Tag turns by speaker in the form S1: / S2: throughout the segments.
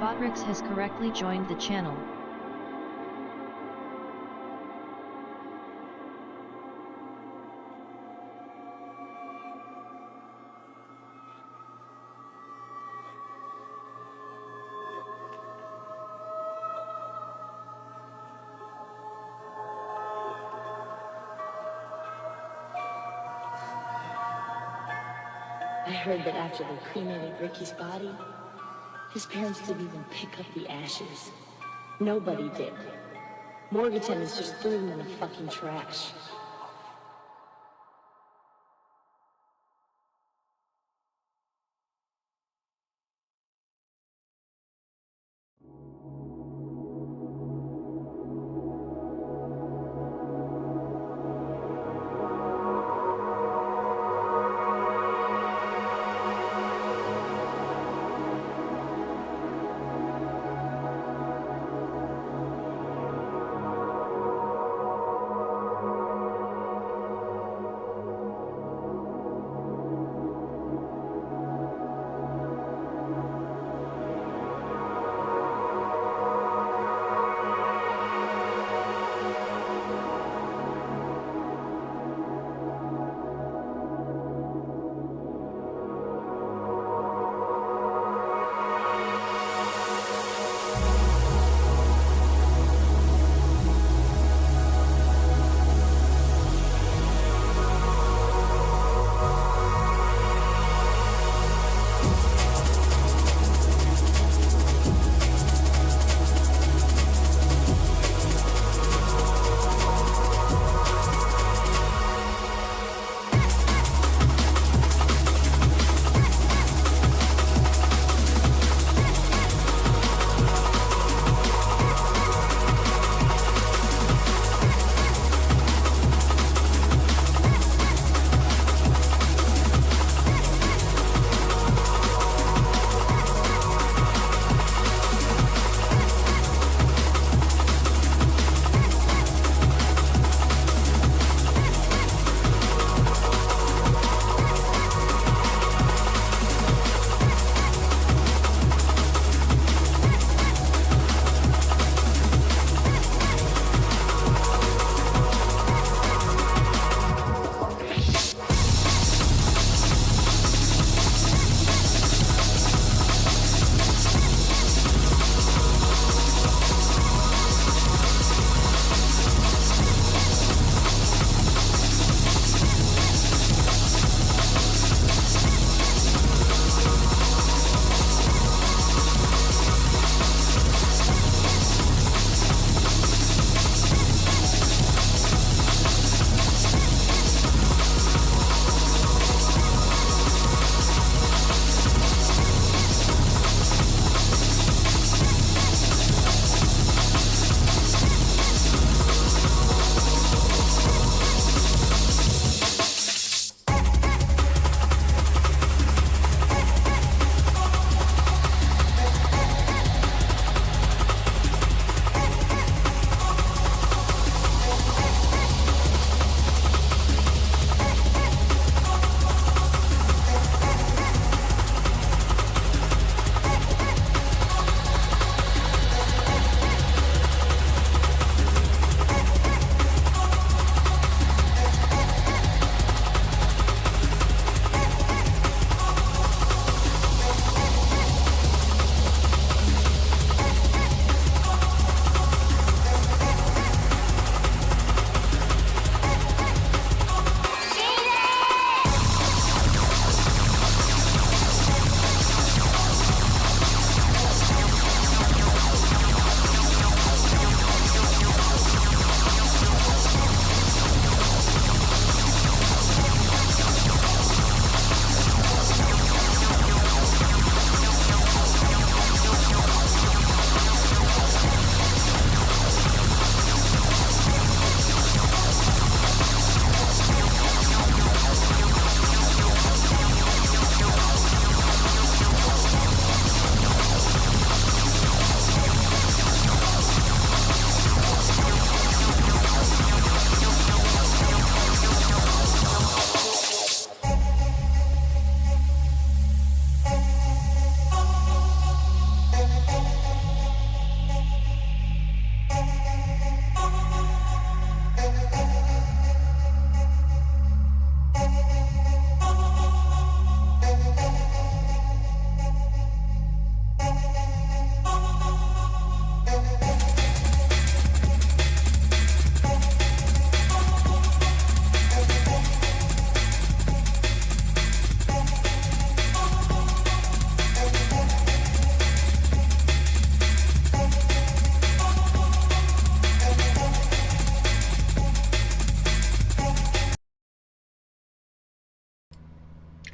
S1: Botrix has correctly joined the channel.
S2: I heard that after they cremated Ricky's body, his parents didn't even pick up the ashes. Nobody did. Mortgage tenants just threw them in the fucking trash.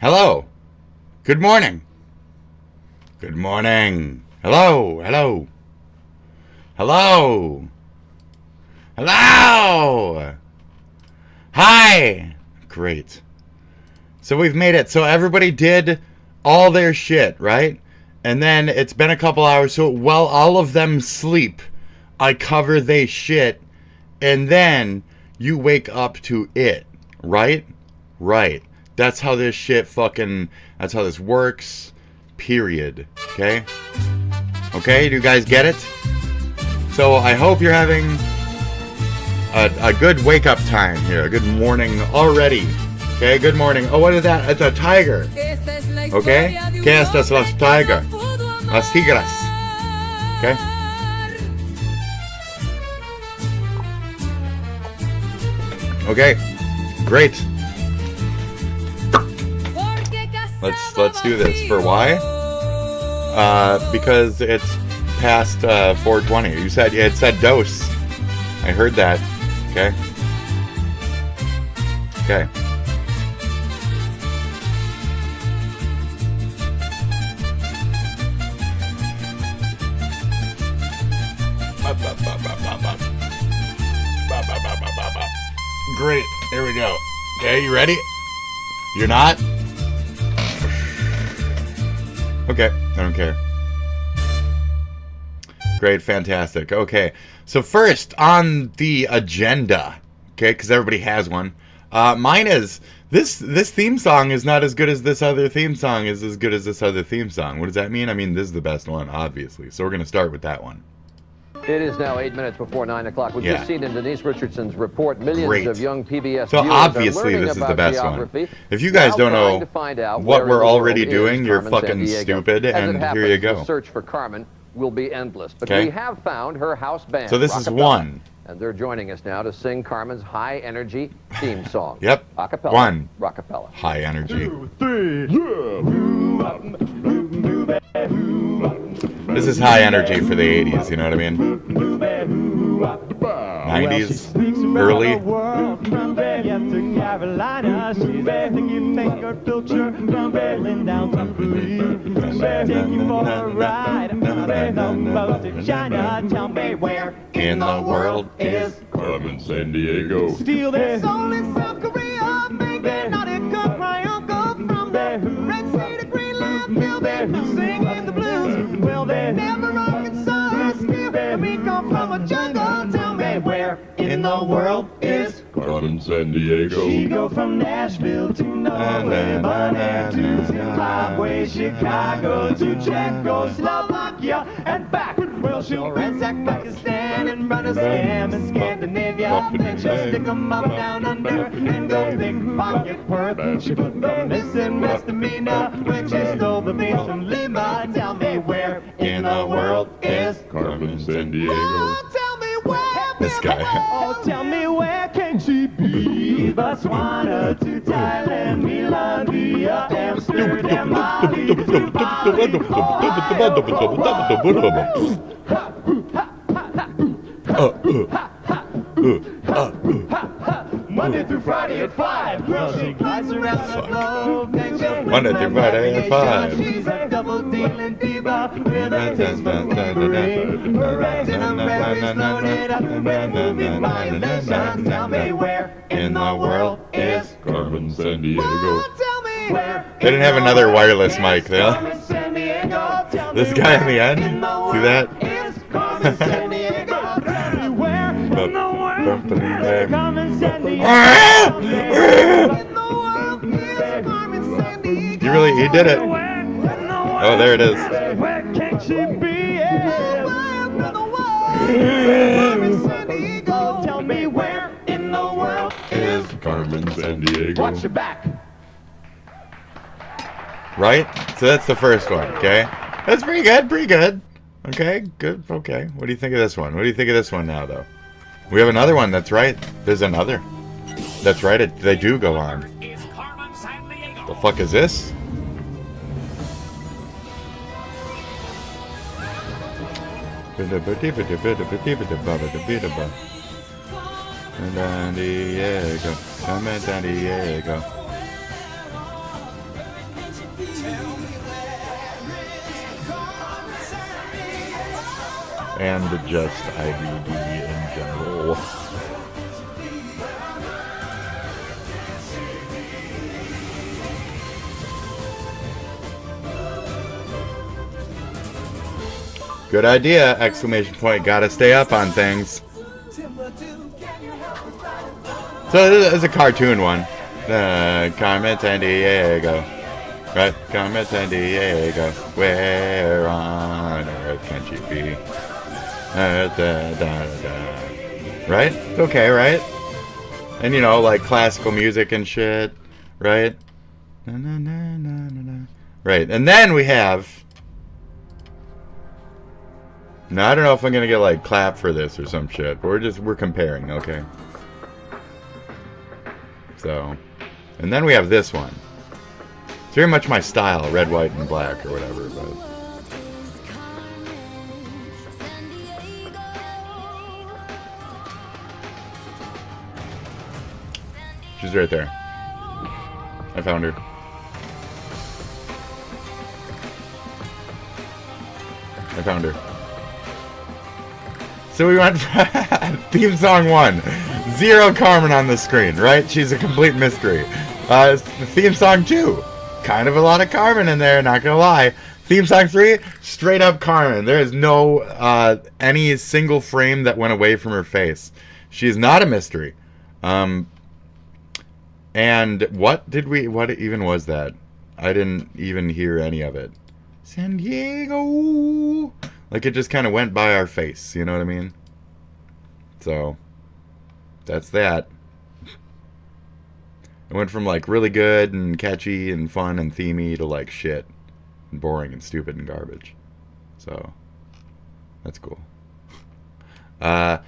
S3: Hello. Good morning. Good morning. Hello. Hello. Hello. Hello. Hi. Great. So we've made it. So everybody did all their shit, right? And then it's been a couple hours. So while all of them sleep, I cover they shit. And then you wake up to it, right? Right. That's how this shit fucking, that's how this works, period. Okay? Okay, do you guys get it? So I hope you're having a good wake-up time here, a good morning already. Okay, good morning. Oh, what is that? It's a tiger. Okay? ¿Qué estas las tiger? Las tigras. Okay? Okay, great. Let's do this. For why? Because it's past 4:20. You said it said dose. I heard that. Okay. Okay. Great. Here we go. Okay, you ready? You're not? Okay, I don't care. Great, fantastic. Okay, so first on the agenda, okay, because everybody has one. Mine is this theme song is not as good as this other theme song is as good as this other theme song. What does that mean? I mean, this is the best one, obviously. So we're gonna start with that one.
S4: It is now 8 minutes before 9 o'clock. We've just seen in Denise Richardson's report millions of young PBS
S3: so
S4: viewers
S3: obviously
S4: are
S3: this is the best
S4: geography.
S3: one. If you guys don't know what we're already doing, you're fucking stupid, and here you go.
S4: The search for Carmen will be endless, but
S3: okay.
S4: We have found her house band.
S3: So this is one.
S4: And they're joining us now to sing Carmen's high energy theme song.
S3: Yep.
S4: Acapella.
S3: One.
S4: Rockapella.
S3: High energy.
S5: 2, 3,
S3: This is high energy for the 80s, you know what I mean? 90s, early. In the world is
S5: Carmen San Diego.
S6: Steal their soul in South Korea, make it not it cut my uncle from the Red Sea to Greenland, feel they're singing the blues. Well, they never Arkansas, still we come from a jungle. Tell me where in the world is
S5: Carmen San Diego.
S6: She go from Nashville to Norway, Bonnet to Zimbabwe, Chicago to Czechoslovakia and back. Well, she'll ransack Pakistan and run a scam in Scandinavia. Then she'll stick 'em up down under and go pickpocket Perth. She put the missing misdemeanor when she stole the beans from Lima. Tell me where in the world is
S5: Carmen San Diego.
S6: Oh, tell me where.
S3: This guy.
S6: Oh, tell me where can she be? Botswana to Thailand, Milan via Amsterdam, Mali to Bali, Monday through Friday at 5. Well, she glides around the globe.
S3: Monday through Friday at 5.
S6: She's a double-dealing diva with a taste for quackery. Her eggs and her berries loaded up with moving violations. Tell me where in the world is
S5: Carmen San Diego.
S6: Oh, tell me where.
S3: They didn't have another wireless mic there. This guy on the end, see that? You really, he did it. Oh, there it is.
S6: Tell me where in the world
S5: is Carmen San Diego.
S6: Watch your back.
S3: Right? So that's the first one, okay? That's pretty good, pretty good. Okay, good, okay. What do you think of this one? What do you think of this one now, though? We have another one, that's right. There's another. That's right, they do go on. The fuck is this? San Diego, San Diego. and just IBD in general. Good idea! Exclamation point. Gotta stay up on things. So this is a cartoon one. Carmen Sandiego. Right? Carmen Sandiego. Where on earth can she be? Right? It's okay, right? And you know, like classical music and shit. Right? Right. And then we have... Now, I don't know if I'm gonna get like clapped for this or some shit, but we're comparing, okay? So, and then we have this one. It's very much my style, red, white, and black, or whatever, but... She's right there. I found her. I found her. So we went for theme song 1. 0 Carmen on the screen, right? She's a complete mystery. Theme song 2. Kind of a lot of Carmen in there, not gonna lie. Theme song 3. Straight up Carmen. There is no any single frame that went away from her face. She's not a mystery. And what even was that? I didn't even hear any of it. San Diego. Like, it just kind of went by our face, you know what I mean? So, that's that. It went from, like, really good and catchy and fun and themey to, like, shit. And boring and stupid and garbage. So, that's cool. On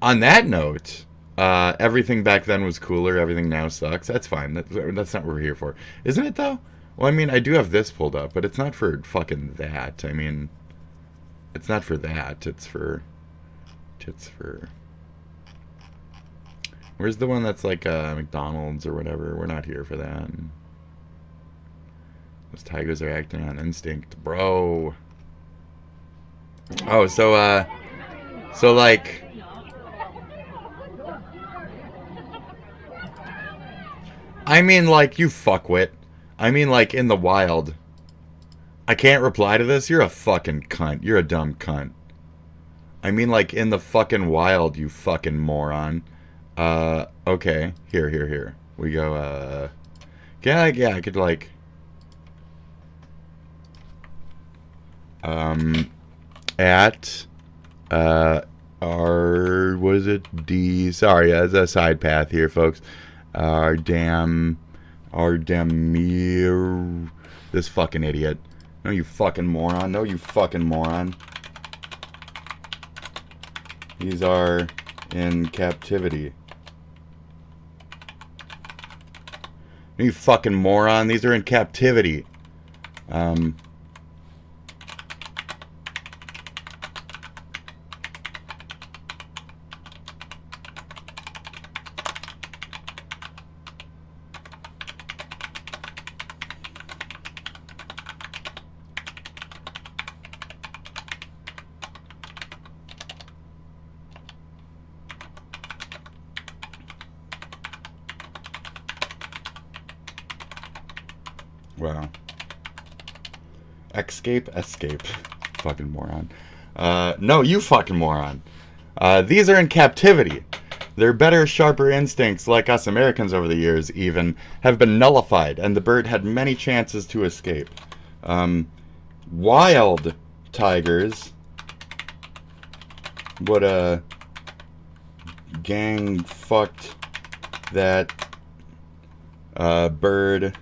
S3: that note, everything back then was cooler, everything now sucks. That's fine. That's not what we're here for. Isn't it, though? Well, I mean, I do have this pulled up, but it's not for fucking that. I mean... It's not for that. It's for... Where's the one that's like McDonald's or whatever? We're not here for that. Those tigers are acting on instinct, bro. Oh, so like... I mean, like, you fuckwit. I mean, like, in the wild... I can't reply to this? You're a fucking cunt. You're a dumb cunt. I mean, like, in the fucking wild, you fucking moron. Okay. Here. We go, yeah, I could, like... At, our... What is it? D... Sorry, as a side path here, folks. Our damn... This fucking idiot. No, you fucking moron. No, you fucking moron. These are in captivity. No, you fucking moron. These are in captivity. Wow. Escape. Fucking moron. No, you fucking moron. These are in captivity. Their better, sharper instincts, like us Americans over the years even, have been nullified, and the bird had many chances to escape. Wild tigers would, gang fucked that, bird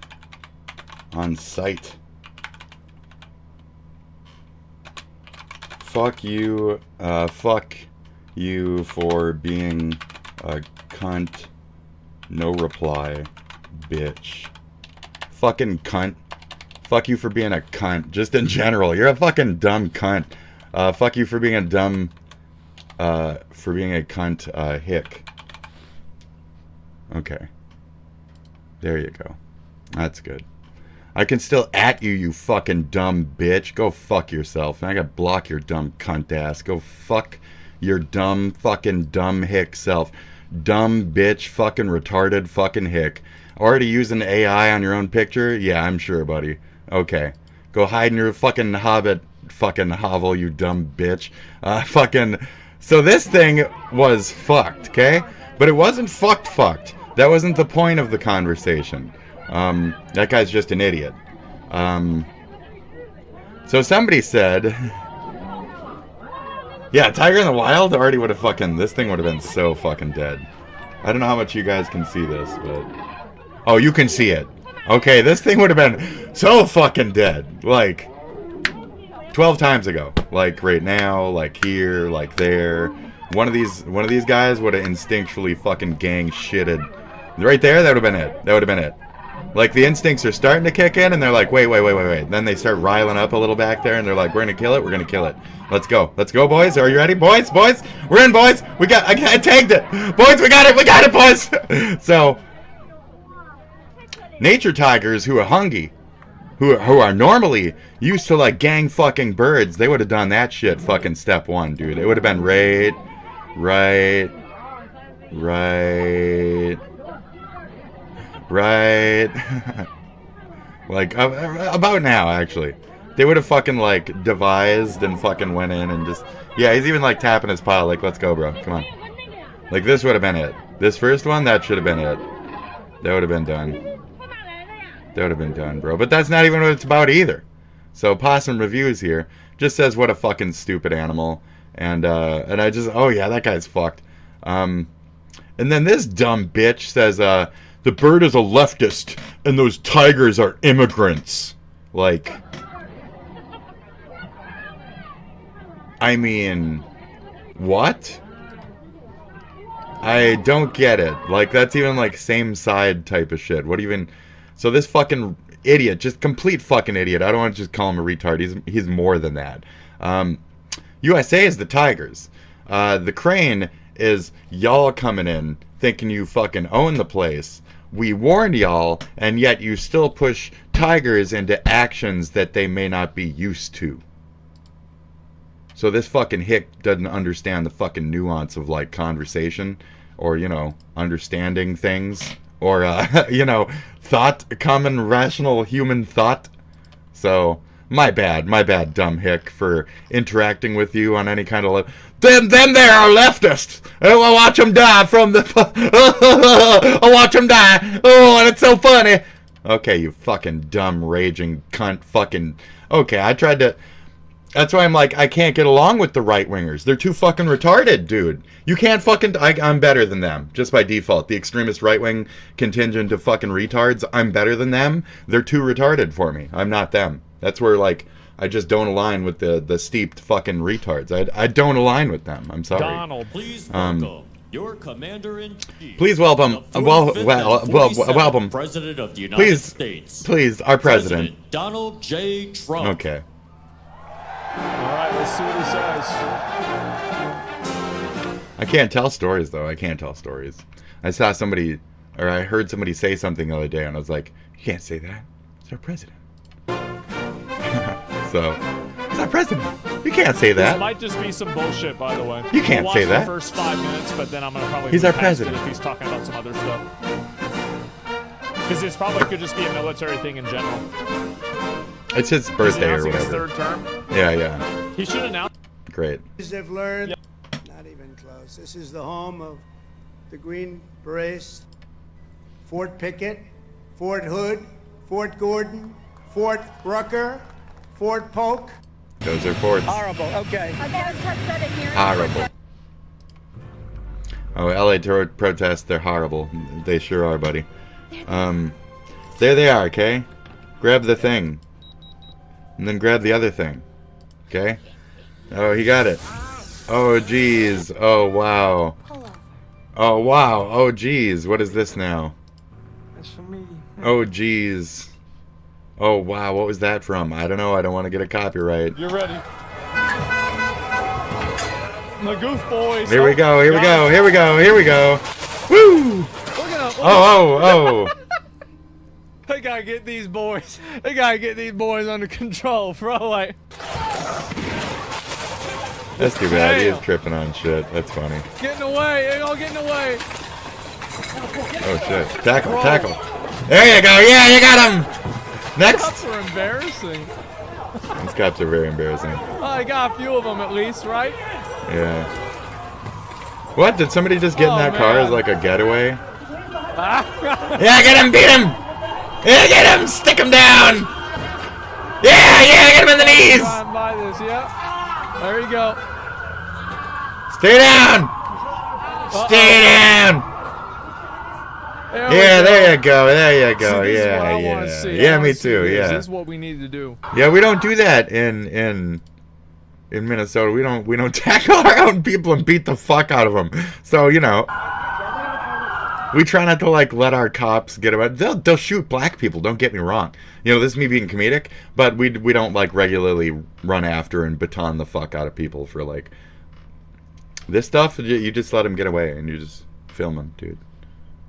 S3: on sight. Fuck you for being a cunt. No reply, bitch. Fucking cunt. Fuck you for being a cunt. Just in general, you're a fucking dumb cunt. Fuck you for being a dumb, for being a cunt, hick. Okay. There you go. That's good. I can still at you, you fucking dumb bitch. Go fuck yourself. And I gotta block your dumb cunt ass. Go fuck your dumb hick self. Dumb bitch, fucking retarded fucking hick. Already using AI on your own picture? Yeah, I'm sure, buddy. Okay. Go hide in your fucking hobbit fucking hovel, you dumb bitch. So this thing was fucked, okay? But it wasn't fucked. That wasn't the point of the conversation. That guy's just an idiot. So somebody said... Yeah, Tiger in the Wild already would have fucking... This thing would have been so fucking dead. I don't know how much you guys can see this, but... Oh, you can see it. Okay, this thing would have been so fucking dead. Like, 12 times ago. Like, right now, like here, like there. One of these guys would have instinctually fucking gang shitted. Right there, that would have been it. That would have been it. Like, the instincts are starting to kick in, and they're like, wait. Then they start riling up a little back there, and they're like, we're gonna kill it. Let's go, boys. Are you ready, boys? We're in, boys. I tagged it. Boys, we got it, boys. So, nature tigers who are hungry, who are normally used to, like, gang fucking birds, they would have done that shit fucking step one, dude. It would have been right. Like, about now, actually. They would have fucking, like, devised and fucking went in and just... Yeah, he's even, like, tapping his paw, like, let's go, bro. Come on. Like, this would have been it. This first one, that should have been it. That would have been done. That would have been done, bro. But that's not even what it's about either. So, Possum Reviews here just says, what a fucking stupid animal. And I just... Oh, yeah, that guy's fucked. And then this dumb bitch says, the bird is a leftist, and those tigers are immigrants. Like, I mean, what? I don't get it. Like, that's even, like, same side type of shit. What even... So this fucking idiot, just complete fucking idiot. I don't want to just call him a retard. He's more than that. USA is the tigers. The crane is y'all coming in thinking you fucking own the place. We warned y'all, and yet you still push tigers into actions that they may not be used to. So this fucking hick doesn't understand the fucking nuance of, like, conversation, or, you know, understanding things, or, you know, thought, common rational human thought. So, my bad, dumb hick, for interacting with you on any kind of level. Them there are leftists. Oh, I watch them die from the... I watch them die. Oh, and it's so funny. Okay, you fucking dumb, raging cunt fucking... Okay, I tried to... That's why I'm like, I can't get along with the right-wingers. They're too fucking retarded, dude. You can't fucking... I'm better than them, just by default. The extremist right-wing contingent of fucking retards, I'm better than them. They're too retarded for me. I'm not them. That's where, like... I just don't align with the steeped fucking retards. I don't align with them. I'm sorry.
S7: Donald, please welcome your commander-in-chief.
S3: Please welcome. Welcome.
S7: President of the United States.
S3: Please, our president.
S7: Donald J. Trump.
S3: Okay.
S6: All right, let's see what he says.
S3: I can't tell stories, though. I can't tell stories. I saw somebody, or I heard somebody say something the other day, and I was like, you can't say that. It's our president. So, it's our president. You can't say that.
S8: This might just be some bullshit, by the way.
S3: You can't say that.
S8: The first 5 minutes, but then I'm gonna probably.
S3: He's our president.
S8: If he's talking about some other stuff, because this probably could just be a military thing in general.
S3: It's his birthday or whatever.
S8: His third term.
S3: Yeah.
S8: He should announce.
S3: Great.
S9: They've learned. Not even close. This is the home of the Green Berets, Fort Pickett, Fort Hood, Fort Gordon, Fort Rucker, Fort Polk.
S3: Those are forts.
S9: Horrible. Okay.
S3: Horrible. Oh, LA protests, they're horrible. They sure are, buddy. There they are, okay? Grab the thing. And then grab the other thing. Okay? Oh, he got it. Oh, jeez. Oh, wow. Oh, wow. Oh, jeez. What is this now?
S9: That's for me.
S3: Oh, jeez. Oh, wow. What was that from? I don't know. I don't want to get a copyright.
S8: You're ready. The Goof Boys.
S3: Here we go. Here we go. Here we go. Here we go. Woo! Oh.
S8: Hey
S10: They gotta get these boys. They gotta get these boys under control, bro. Like.
S3: That's too bad. He is tripping on shit. That's funny.
S10: Getting away. They're all getting away.
S3: Oh shit! Tackle! Tackle! There you go! Yeah, you got him! Next!
S10: Cops are embarrassing.
S3: These cops are very embarrassing.
S10: Oh, I got a few of them at least, right?
S3: Yeah. What? Did somebody just get in that car as like a getaway? Yeah, get him! Beat him! Yeah, get him! Stick him down! Yeah, get him in the knees!
S10: By this, yeah. There you go.
S3: Stay down! Stay down! There you go. There you go.
S10: See,
S3: Yeah, me too. Yeah.
S10: This is what we need to do.
S3: Yeah, we don't do that in Minnesota. We don't tackle our own people and beat the fuck out of them. So we try not to like let our cops get away. They'll shoot black people. Don't get me wrong. This is me being comedic, but we don't like regularly run after and baton the fuck out of people for like this stuff. You just let them get away and you just film them, dude.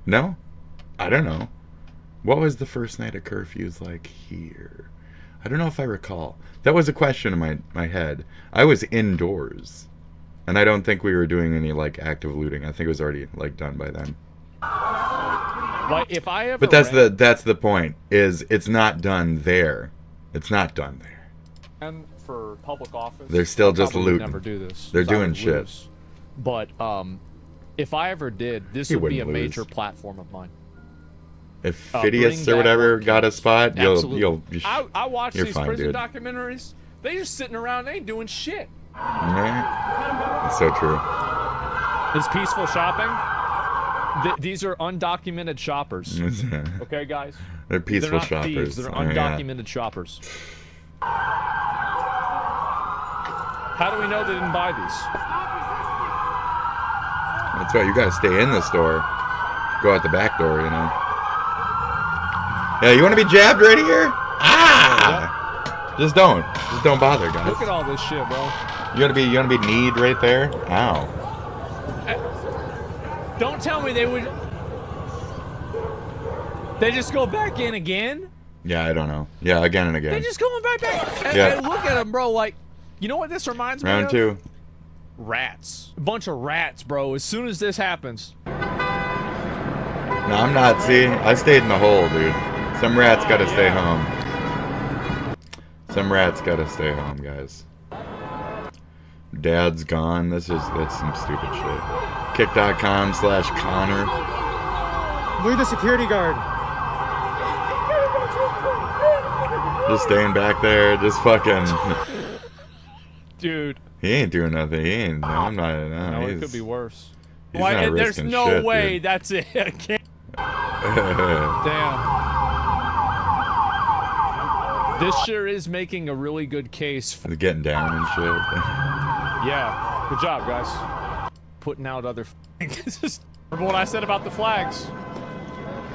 S3: No. I don't know. What was the first night of curfews like here? I don't know if I recall. That was a question in my head. I was indoors. And I don't think we were doing any like active looting. I think it was already like done by then.
S10: Like if I ever
S3: But that's the point. Is it's not done there. It's not done there.
S10: And for public office,
S3: they're still just looting.
S10: Never do this.
S3: They're doing shit.
S10: But if I ever did, this would be a major platform of mine.
S3: If Phidias or whatever got a spot, you'll
S10: I watch
S3: these
S10: prison documentaries. They just sitting around, they ain't doing shit.
S3: Yeah, that's so true.
S10: It's peaceful shopping. These are undocumented shoppers. Okay, guys?
S3: They're peaceful shoppers.
S10: Thieves. They're undocumented shoppers. How do we know they didn't buy these?
S3: That's right. You gotta stay in the store. Go out the back door, Yeah, you want to be jabbed right here? Ah! Yep. Just don't bother, guys.
S10: Look at all this shit, bro.
S3: You wanna be kneed right there? Ow.
S10: Don't tell me they would. They just go back in again?
S3: Yeah, I don't know. Yeah, again and again.
S10: They just going back. And look at them, bro. Like, you know what this reminds me of?
S3: Round 2.
S10: Rats. A bunch of rats, bro. As soon as this happens.
S3: No, I'm not. See, I stayed in the hole, dude. Some rats gotta stay home. Some rats gotta stay home, guys. Dad's gone. That's some stupid shit. Kick.com/Connor.
S11: We're the security guard.
S3: Just staying back there, just fucking.
S10: Dude.
S3: He ain't doing nothing. He ain't. No, I'm not.
S10: No, it could be worse.
S3: Not
S10: there's no
S3: shit,
S10: way
S3: dude.
S10: that's it. I can't. Damn. This sure is making a really good case for
S3: getting down and shit.
S10: Yeah. Good job, guys. Putting out other things. Remember what I said about the flags?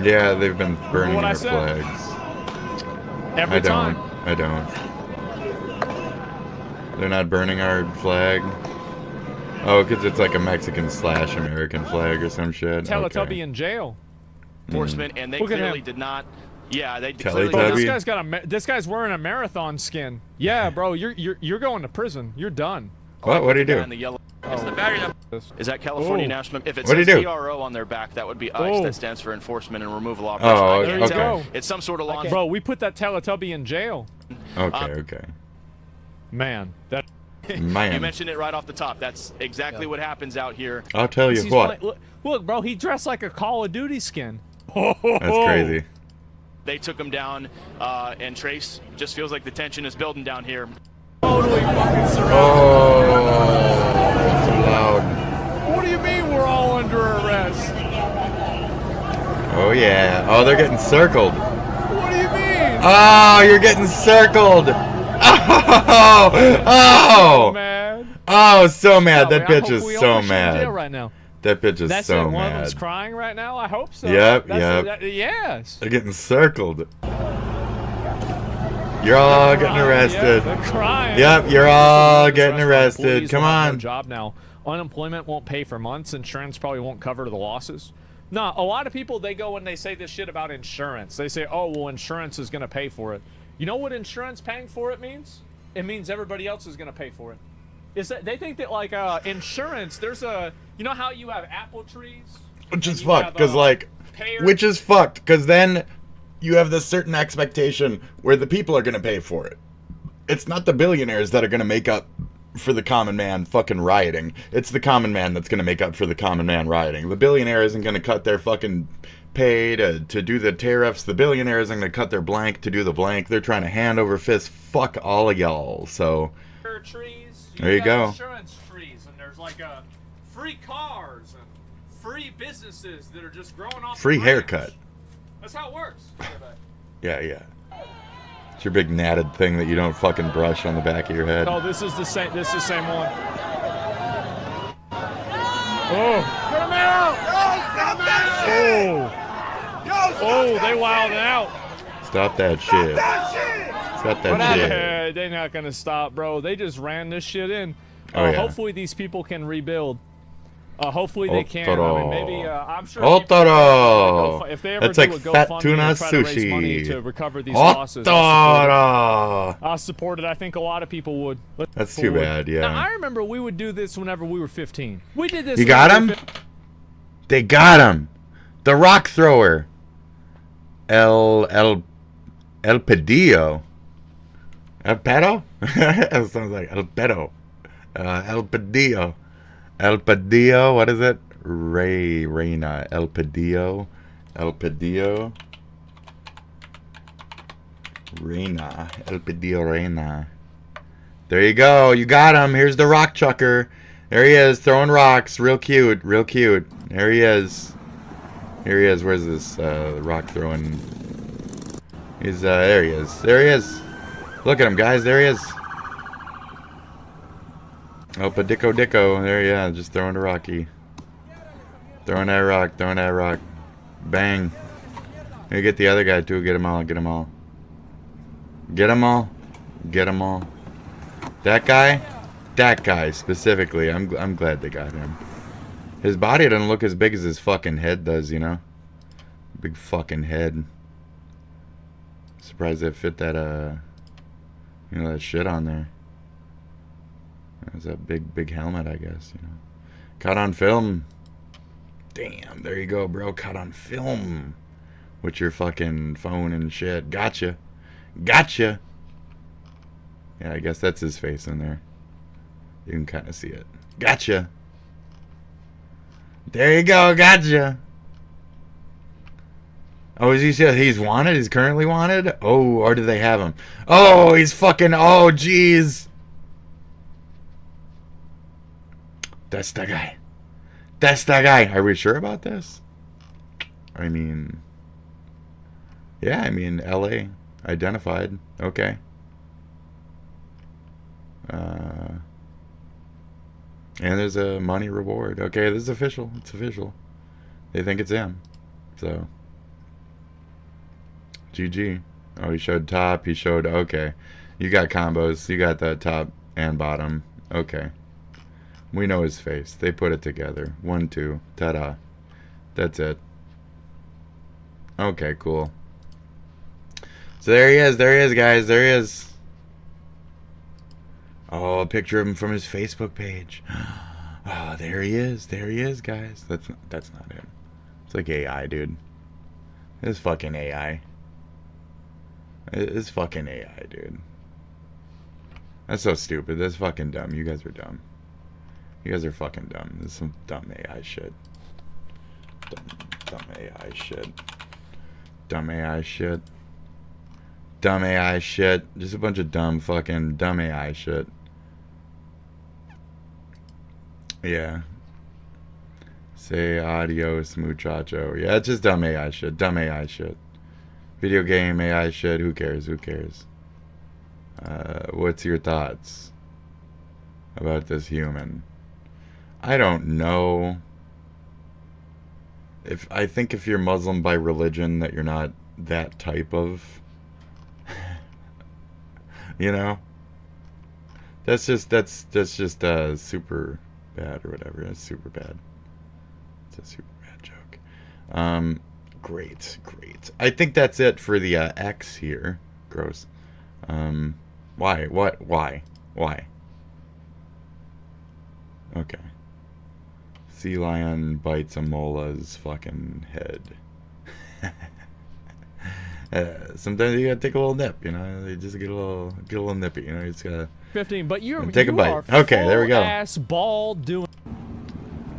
S3: Yeah, they've been burning our flags.
S10: Every time.
S3: I don't. They're not burning our flag. Oh, because it's like a Mexican/American flag or some shit.
S10: Teletubby in jail.
S12: Enforcement, and they clearly did not. Yeah, they
S3: clearly.
S10: Oh, this guy's wearing a marathon skin. Yeah, bro, you're going to prison. You're done.
S3: What? What do you do?
S12: It's the battery that is that California National. If it
S3: What do
S12: says
S3: you do?
S12: TRO on their back, that would be ICE. That stands for Enforcement and Removal Operation.
S3: Oh,
S12: I can't
S3: okay.
S12: tell. It's some sort of law.
S10: Bro, we put that Teletubby in jail.
S3: Okay.
S10: Man, that.
S3: Man.
S12: You mentioned it right off the top. That's exactly what happens out here.
S3: I'll tell you what.
S10: Look, bro, he dressed like a Call of Duty skin.
S3: That's crazy.
S12: They took him down, and Trace just feels like the tension is building down here.
S10: Totally fucking surrounded.
S3: Oh, so loud.
S10: What do you mean we're all under arrest?
S3: Oh yeah. Oh, they're getting circled.
S10: What do you mean?
S3: Oh, you're getting circled. Oh,
S10: mad.
S3: Oh, so mad.
S10: No,
S3: that bitch is so mad.
S10: Right now.
S3: That bitch is
S10: That's
S3: so
S10: it. One
S3: mad.
S10: of them's crying right now. I hope so.
S3: Yep.
S10: Yes.
S3: They're getting circled. You're all getting arrested.
S10: They're crying.
S3: Yep, you're all getting arrested. Come on.
S10: Job now. Unemployment won't pay for months. Insurance probably won't cover the losses. No, a lot of people, they go and they say this shit about insurance. They say, oh, well, insurance is going to pay for it. You know what insurance paying for it means? It means everybody else is going to pay for it. Is that they think that, like, insurance, there's a, you know how you have apple trees?
S3: Which is fucked, because, like, which is fucked, because then you have this certain expectation where the people are going to pay for it. It's not the billionaires that are going to make up for the common man fucking rioting. It's the common man that's going to make up for the common man rioting. The billionaire isn't going to cut their fucking pay to do the tariffs. The billionaire isn't going to cut their blank to do the blank. They're trying to hand over fist fuck all of y'all. So
S10: trees,
S3: there you go.
S10: Insurance trees, and there's like free cars and free businesses that are just growing off.
S3: Free haircut.
S10: That's how it works.
S3: Yeah, yeah. It's your big natted thing that you don't fucking brush on the back of your head.
S10: Oh, this is the same. This is the same one. Oh.
S6: Get him out! Stop that shit!
S10: Oh, they wilding out.
S3: Stop that shit. Stop that shit.
S10: They're not gonna stop, bro. They just ran this shit in.
S3: Oh, yeah.
S10: Hopefully these people can rebuild. Hopefully they can. I mean, maybe I'm sure. If they ever
S3: That's
S10: do
S3: like
S10: a
S3: fat
S10: GoFundMe
S3: tuna
S10: to try to raise money
S3: sushi.
S10: to recover these losses, I'll support it. I think a lot of people would.
S3: That's too bad, yeah.
S10: Now, I remember we would do this whenever we were 15. We did this.
S3: You got him? They got him. The rock thrower. El Pedillo. El Peddle? That sounds like El Peddle. El Pedillo. El Pedillo, what is it? Reina. El Pedillo. El Pedillo. Reina. El Pedillo Reina. There you go. You got him. Here's the rock chucker. There he is, throwing rocks. Real cute. Real cute. There he is. Here he is. Where's this rock throwing? He's, there he is. There he is. Look at him, guys. There he is. Oh, Padico Dicko. There he is. Just throwing a rocky. Throwing that rock. Throwing that rock. Bang. Here, get the other guy, too. Get them all. Get them all. Get them all. Get them all. That guy? That guy, specifically. I'm glad they got him. His body doesn't look as big as his fucking head does, you know? Big fucking head. Surprised they fit that, you know, that shit on there. That's a big helmet, I guess, you know. Caught on film. Damn, there you go, bro. Caught on film. With your fucking phone and shit. Gotcha. Gotcha. Yeah, I guess that's his face in there. You can kind of see it. Gotcha. There you go. Gotcha. Oh, is he's wanted? He's currently wanted? Oh, or do they have him? Oh, he's fucking... Oh, jeez. That's the guy. That's the guy. Are we sure about this? I mean... Yeah, I mean, LA. Identified. Okay. And there's a money reward. Okay, this is official. It's official. They think it's him. So... GG. Oh, he showed top. He showed... Okay. You got combos. You got the top and bottom. Okay. We know his face. They put it together. 1, 2. Ta-da. That's it. Okay, cool. So there he is. There he is, guys. There he is. Oh, a picture of him from his Facebook page. Oh, there he is. There he is, guys. That's not him. It's like AI, dude. It's fucking AI. It's fucking AI, dude. That's so stupid. That's fucking dumb. You guys are dumb. You guys are fucking dumb. This is some dumb AI shit. Dumb AI shit. Dumb AI shit. Dumb AI shit. Just a bunch of dumb fucking dumb AI shit. Yeah. Say adios, muchacho. Yeah, it's just dumb AI shit. Dumb AI shit. Video game AI shit. Who cares? Who cares? What's your thoughts about this human? I don't know. I think if you're Muslim by religion, that you're not that type of. You know. That's just super bad or whatever. That's super bad. It's a super bad joke. Great. I think that's it for the X here. Gross. Why? What? Why? Okay. Sea lion bites a mola's fucking head. Sometimes you gotta take a little nip, you know. You just get a little nippy, you know. You just gotta
S10: 15, but you
S3: take a bite. Okay, there we go.
S10: Ass ball doing.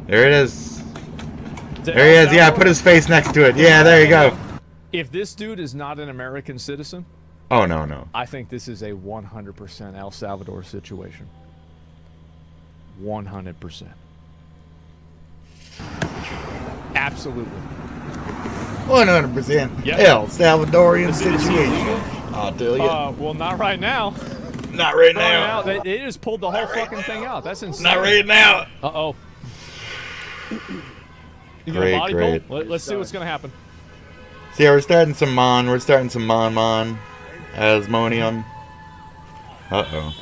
S3: There it is. There he is. Yeah, put his face next to it. Yeah, there you go.
S10: If this dude is not an American citizen,
S3: oh no.
S10: I think this is a 100% El Salvador situation. 100%. Absolutely.
S3: 100%.
S10: Yep.
S3: El Salvadorian situation. I'll tell you.
S10: Well, not right now.
S3: Not right now.
S10: They just pulled the whole fucking thing out. That's insane.
S3: Not right now.
S10: Uh-oh. You got a body pull? Let's see what's going to happen.
S3: So yeah, we're starting some Mon. Asmonium. Uh-oh.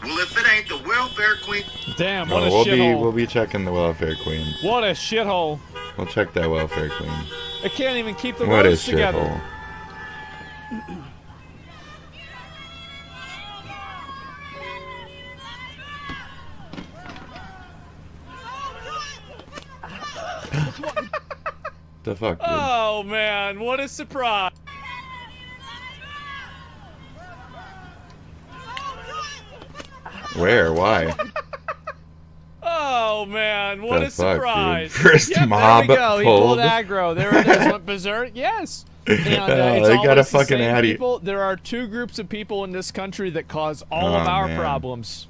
S13: Well, if it ain't the welfare queen...
S10: Damn, what a shithole.
S3: We'll be checking the welfare queen.
S10: What a shithole.
S3: We'll check that welfare queen.
S10: It can't even keep the
S3: roads
S10: together.
S3: What a shithole. The fuck, dude?
S10: Oh, man, what a surprise.
S3: Where? Why?
S10: Oh, man, what a surprise.
S3: Dude? First mob
S10: there we go. He pulled
S3: pulled.
S10: aggro. There it is. Went berserk. Yes. And, it's
S3: they got a
S10: the
S3: fucking
S10: same
S3: Addy.
S10: people. There are two groups of people in this country that cause all of our problems.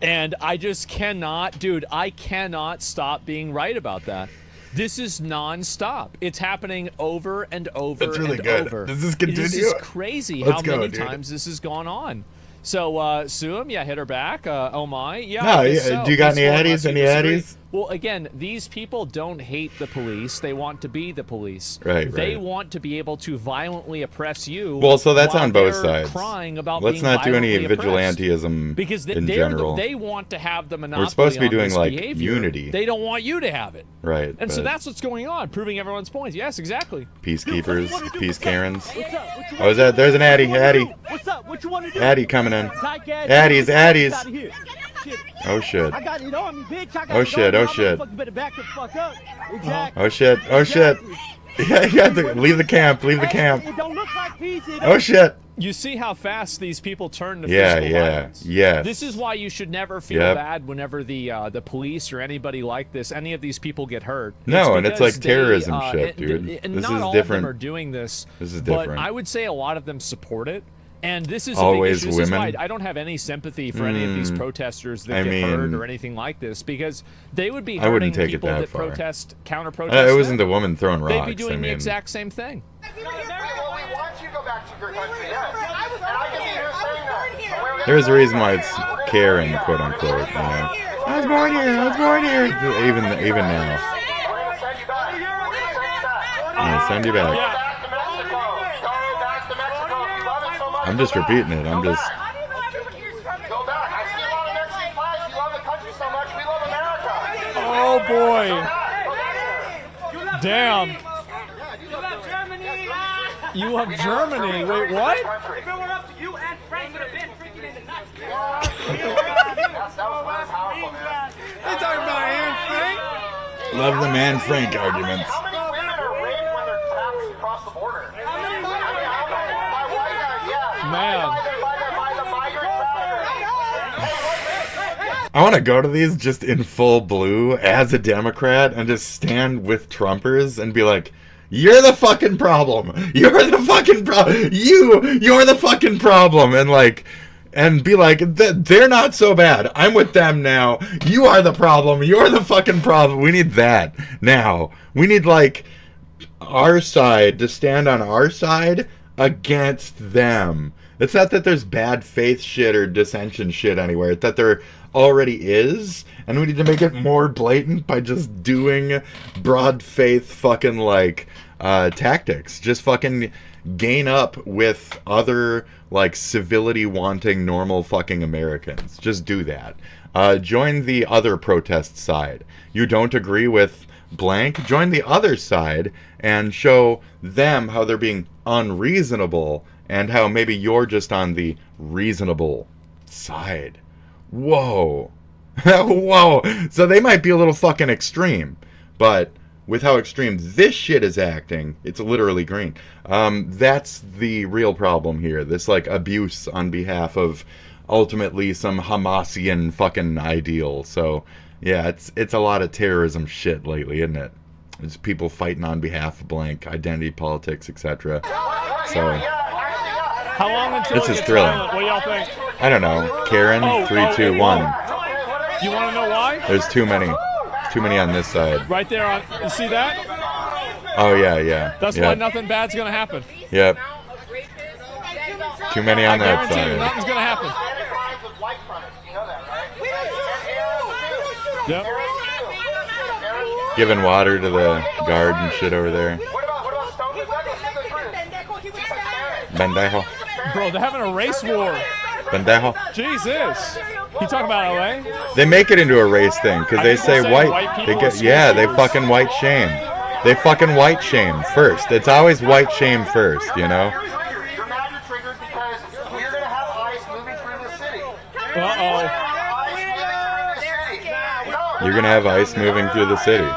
S10: And I just cannot, dude, I cannot stop being right about that. This is non-stop. It's happening over and over
S3: That's really
S10: and
S3: good.
S10: over.
S3: Does this continue?
S10: This is crazy
S3: Let's
S10: how
S3: go,
S10: many
S3: dude.
S10: times this has gone on. So, Suam, yeah, hit her back. Oh my, yeah.
S3: No,
S10: I guess
S3: yeah,
S10: so.
S3: do you got any
S10: Peaceful,
S3: addies?
S10: unless you
S3: Any
S10: disagree.
S3: addies?
S10: Well, again, these people don't hate the police. They want to be the police.
S3: Right,
S10: They
S3: right.
S10: want to be able to violently oppress you.
S3: Well, so that's
S10: while
S3: on both
S10: they're
S3: sides.
S10: Crying about
S3: Let's
S10: being
S3: not do any
S10: violently oppressed.
S3: vigilantism
S10: Because
S3: in
S10: they're
S3: general.
S10: they want to have the monopoly.
S3: We're supposed to be
S10: on
S3: doing
S10: this
S3: like
S10: behavior.
S3: unity.
S10: They don't want you to have it.
S3: Right.
S10: And so
S3: but
S10: that's what's going on, proving everyone's points. Yes, exactly.
S3: peacekeepers, peace Karens.
S10: What's up? What you
S3: Oh, is that? There's an Addy.
S10: What's up? What you want to do?
S3: Addy coming in.
S10: Addies.
S3: Oh shit.
S6: I got it on me, bitch. I got
S3: Oh
S6: it
S3: shit.
S6: on
S3: Oh
S6: me.
S3: shit.
S6: Motherfucker better back the fuck up. Exactly.
S3: Oh shit. Oh shit. Yeah, you have to leave the camp. Leave the camp.
S6: It don't look like peace.
S3: Oh shit.
S10: You see how fast these people turn to
S3: Yeah,
S10: physical
S3: yeah,
S10: violence.
S3: yes.
S10: This is why you should never feel
S3: Yep.
S10: bad whenever the police or anybody like this, any of these people get hurt.
S3: No, and it's
S10: because
S3: like terrorism shit,
S10: and
S3: dude.
S10: And
S3: This
S10: not
S3: is
S10: all
S3: different.
S10: of them are doing this.
S3: This is
S10: But
S3: different.
S10: I would say a lot of them support it. And this is
S3: Always
S10: a big issue. This is
S3: women?
S10: why I don't have any sympathy for any of these protesters that get hurt or anything like this, because they would be
S3: I wouldn't
S10: hurting
S3: take it
S10: people
S3: that
S10: that
S3: far.
S10: protest, counter-protest.
S3: It wasn't the woman throwing rocks.
S10: They'd be doing
S3: I mean,
S10: the exact same thing.
S3: there's a reason why it's Karen, quote unquote. You know. I was born here. I was born here. Even now. Yeah, send you back. I'm just repeating it. I'm just.
S10: Oh boy. Damn. You love Germany. Wait, what?
S6: If it were up to you and Frank would have been freaking in the nuts.
S10: They talking about Anne Frank?
S3: Love the man Frank arguments.
S10: Man.
S3: I want to go to these just in full blue as a Democrat and just stand with Trumpers and be like, you're the fucking problem. You're the fucking problem. You're the fucking problem. And be like, they're not so bad. I'm with them now. You are the problem. You're the fucking problem. We need that now. We need like our side to stand on our side against them. It's not that there's bad faith shit or dissension shit anywhere. It's that there already is, and we need to make it more blatant by just doing broad faith fucking like tactics. Just fucking gain up with other like civility wanting normal fucking Americans. Just do that. Join the other protest side. You don't agree with blank, join the other side and show them how they're being unreasonable and how maybe you're just on the reasonable side. Whoa. Whoa. So they might be a little fucking extreme, but with how extreme this shit is acting, it's literally green. That's the real problem here. This like abuse on behalf of ultimately some Hamasian fucking ideal. So yeah, it's a lot of terrorism shit lately, isn't it? It's people fighting on behalf of blank, identity politics, etc. So
S10: how long until
S3: this is thrilling.
S10: Violent? What do y'all think?
S3: I don't know. Karen, 3, 2, 1.
S10: You want to know why?
S3: There's too many. Too many on this side.
S10: Right there on, you see that?
S3: Oh yeah.
S10: That's why nothing bad's gonna happen.
S3: Yep. Too many on that
S10: I guarantee
S3: side.
S10: you, nothing's gonna happen. Yep.
S3: Giving water to the guard and shit over there. Bendejo.
S10: Bro, they're having a race war.
S3: Bendejo.
S10: Jesus. You talking about LA?
S3: They make it into a race thing because they say white. They get they fucking white shame. They fucking white shame first. It's always white shame first, you know. You're gonna have ice moving through the city.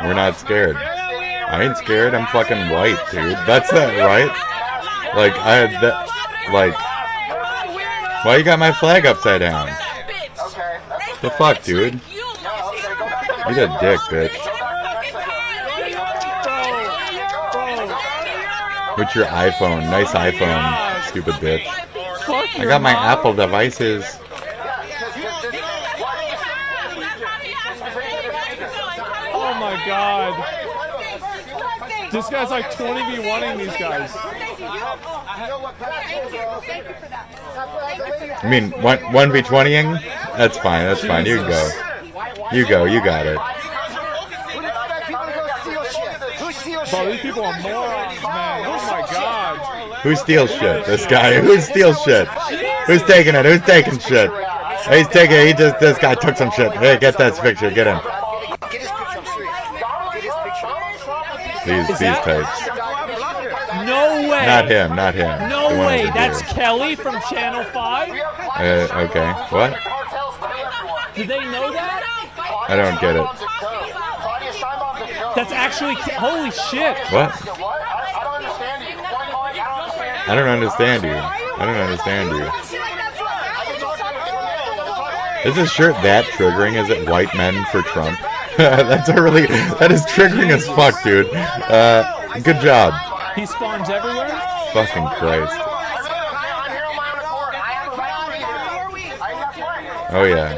S3: We're not scared. I ain't scared. I'm fucking white, dude. That's that, right? Like I had that. Like, why you got my flag upside down? The fuck, dude? Eat a dick, bitch. With your iPhone. Nice iPhone, stupid bitch. I got my Apple devices.
S10: Oh my god. This guy's like 20v1ing these guys.
S3: I mean, 1v20ing? That's fine, that's fine. You go. You go, you got it.
S10: Bro, these people are morons, man. Oh my god.
S3: Who steals shit? This guy. Who steals shit? Who's taking it? Who's taking shit? He's taking it. This guy took some shit. Hey, get that picture. Get in. These types.
S10: No way.
S3: Not him, not him.
S10: No way. That's Kelly from Channel 5?
S3: Okay. What?
S10: Did they know that?
S3: I don't get it.
S10: That's actually... Holy shit.
S3: What? I don't understand you. I don't understand you. Is this shirt that triggering? Is it white men for Trump? That is triggering as fuck, dude. Good job.
S10: He spawns everywhere?
S3: Fucking Christ. Oh yeah.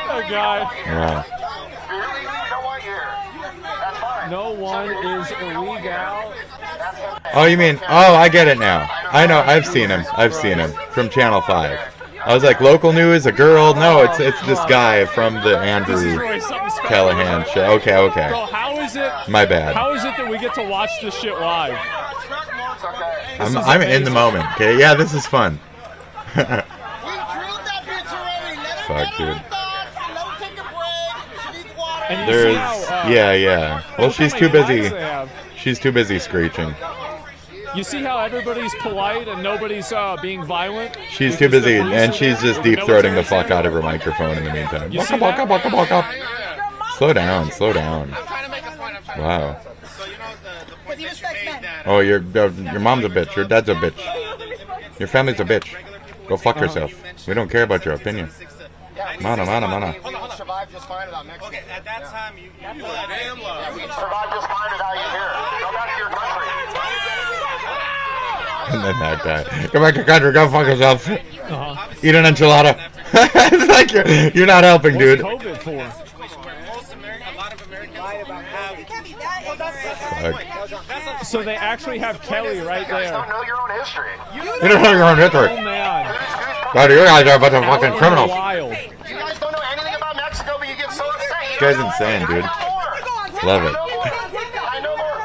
S10: Oh god.
S3: Yeah.
S10: No one is illegal.
S3: Oh, you mean? Oh, I get it now. I know. I've seen him. I've seen him from Channel 5. I was like, local news, a girl. No, it's this guy from the Andrew Callahan show. Okay.
S10: Bro, how is it?
S3: My bad.
S10: How is it that we get to watch this shit live?
S3: I'm in the moment. Okay. Yeah, this is fun. Fuck, dude. There's yeah. Well, she's too busy. She's too busy screeching.
S10: You see how everybody's polite and nobody's being violent?
S3: She's too busy, and she's just deep-throating the fuck out of her microphone in the meantime. Slow down. Wow. Oh, your mom's a bitch. Your dad's a bitch. Your family's a bitch. Go fuck yourself. We don't care about your opinion. Mana.
S13: Survived just fine without Mexico. Okay, at that time, you damn love. Survived just fine without you here. Go back to your country.
S3: And then that guy. Go back to your country. Go fuck yourself. Eat an enchilada. It's like you're not helping, dude.
S10: What's COVID for?
S3: Fuck.
S10: So they actually have Kelly right there.
S13: You don't know your own history.
S3: You don't know your own history.
S10: Oh man.
S3: God, you guys are a bunch of fucking criminals.
S10: Wild.
S13: You guys don't know anything about Mexico, but you get so upset.
S3: This guy's insane, dude. Love it.
S13: I know more.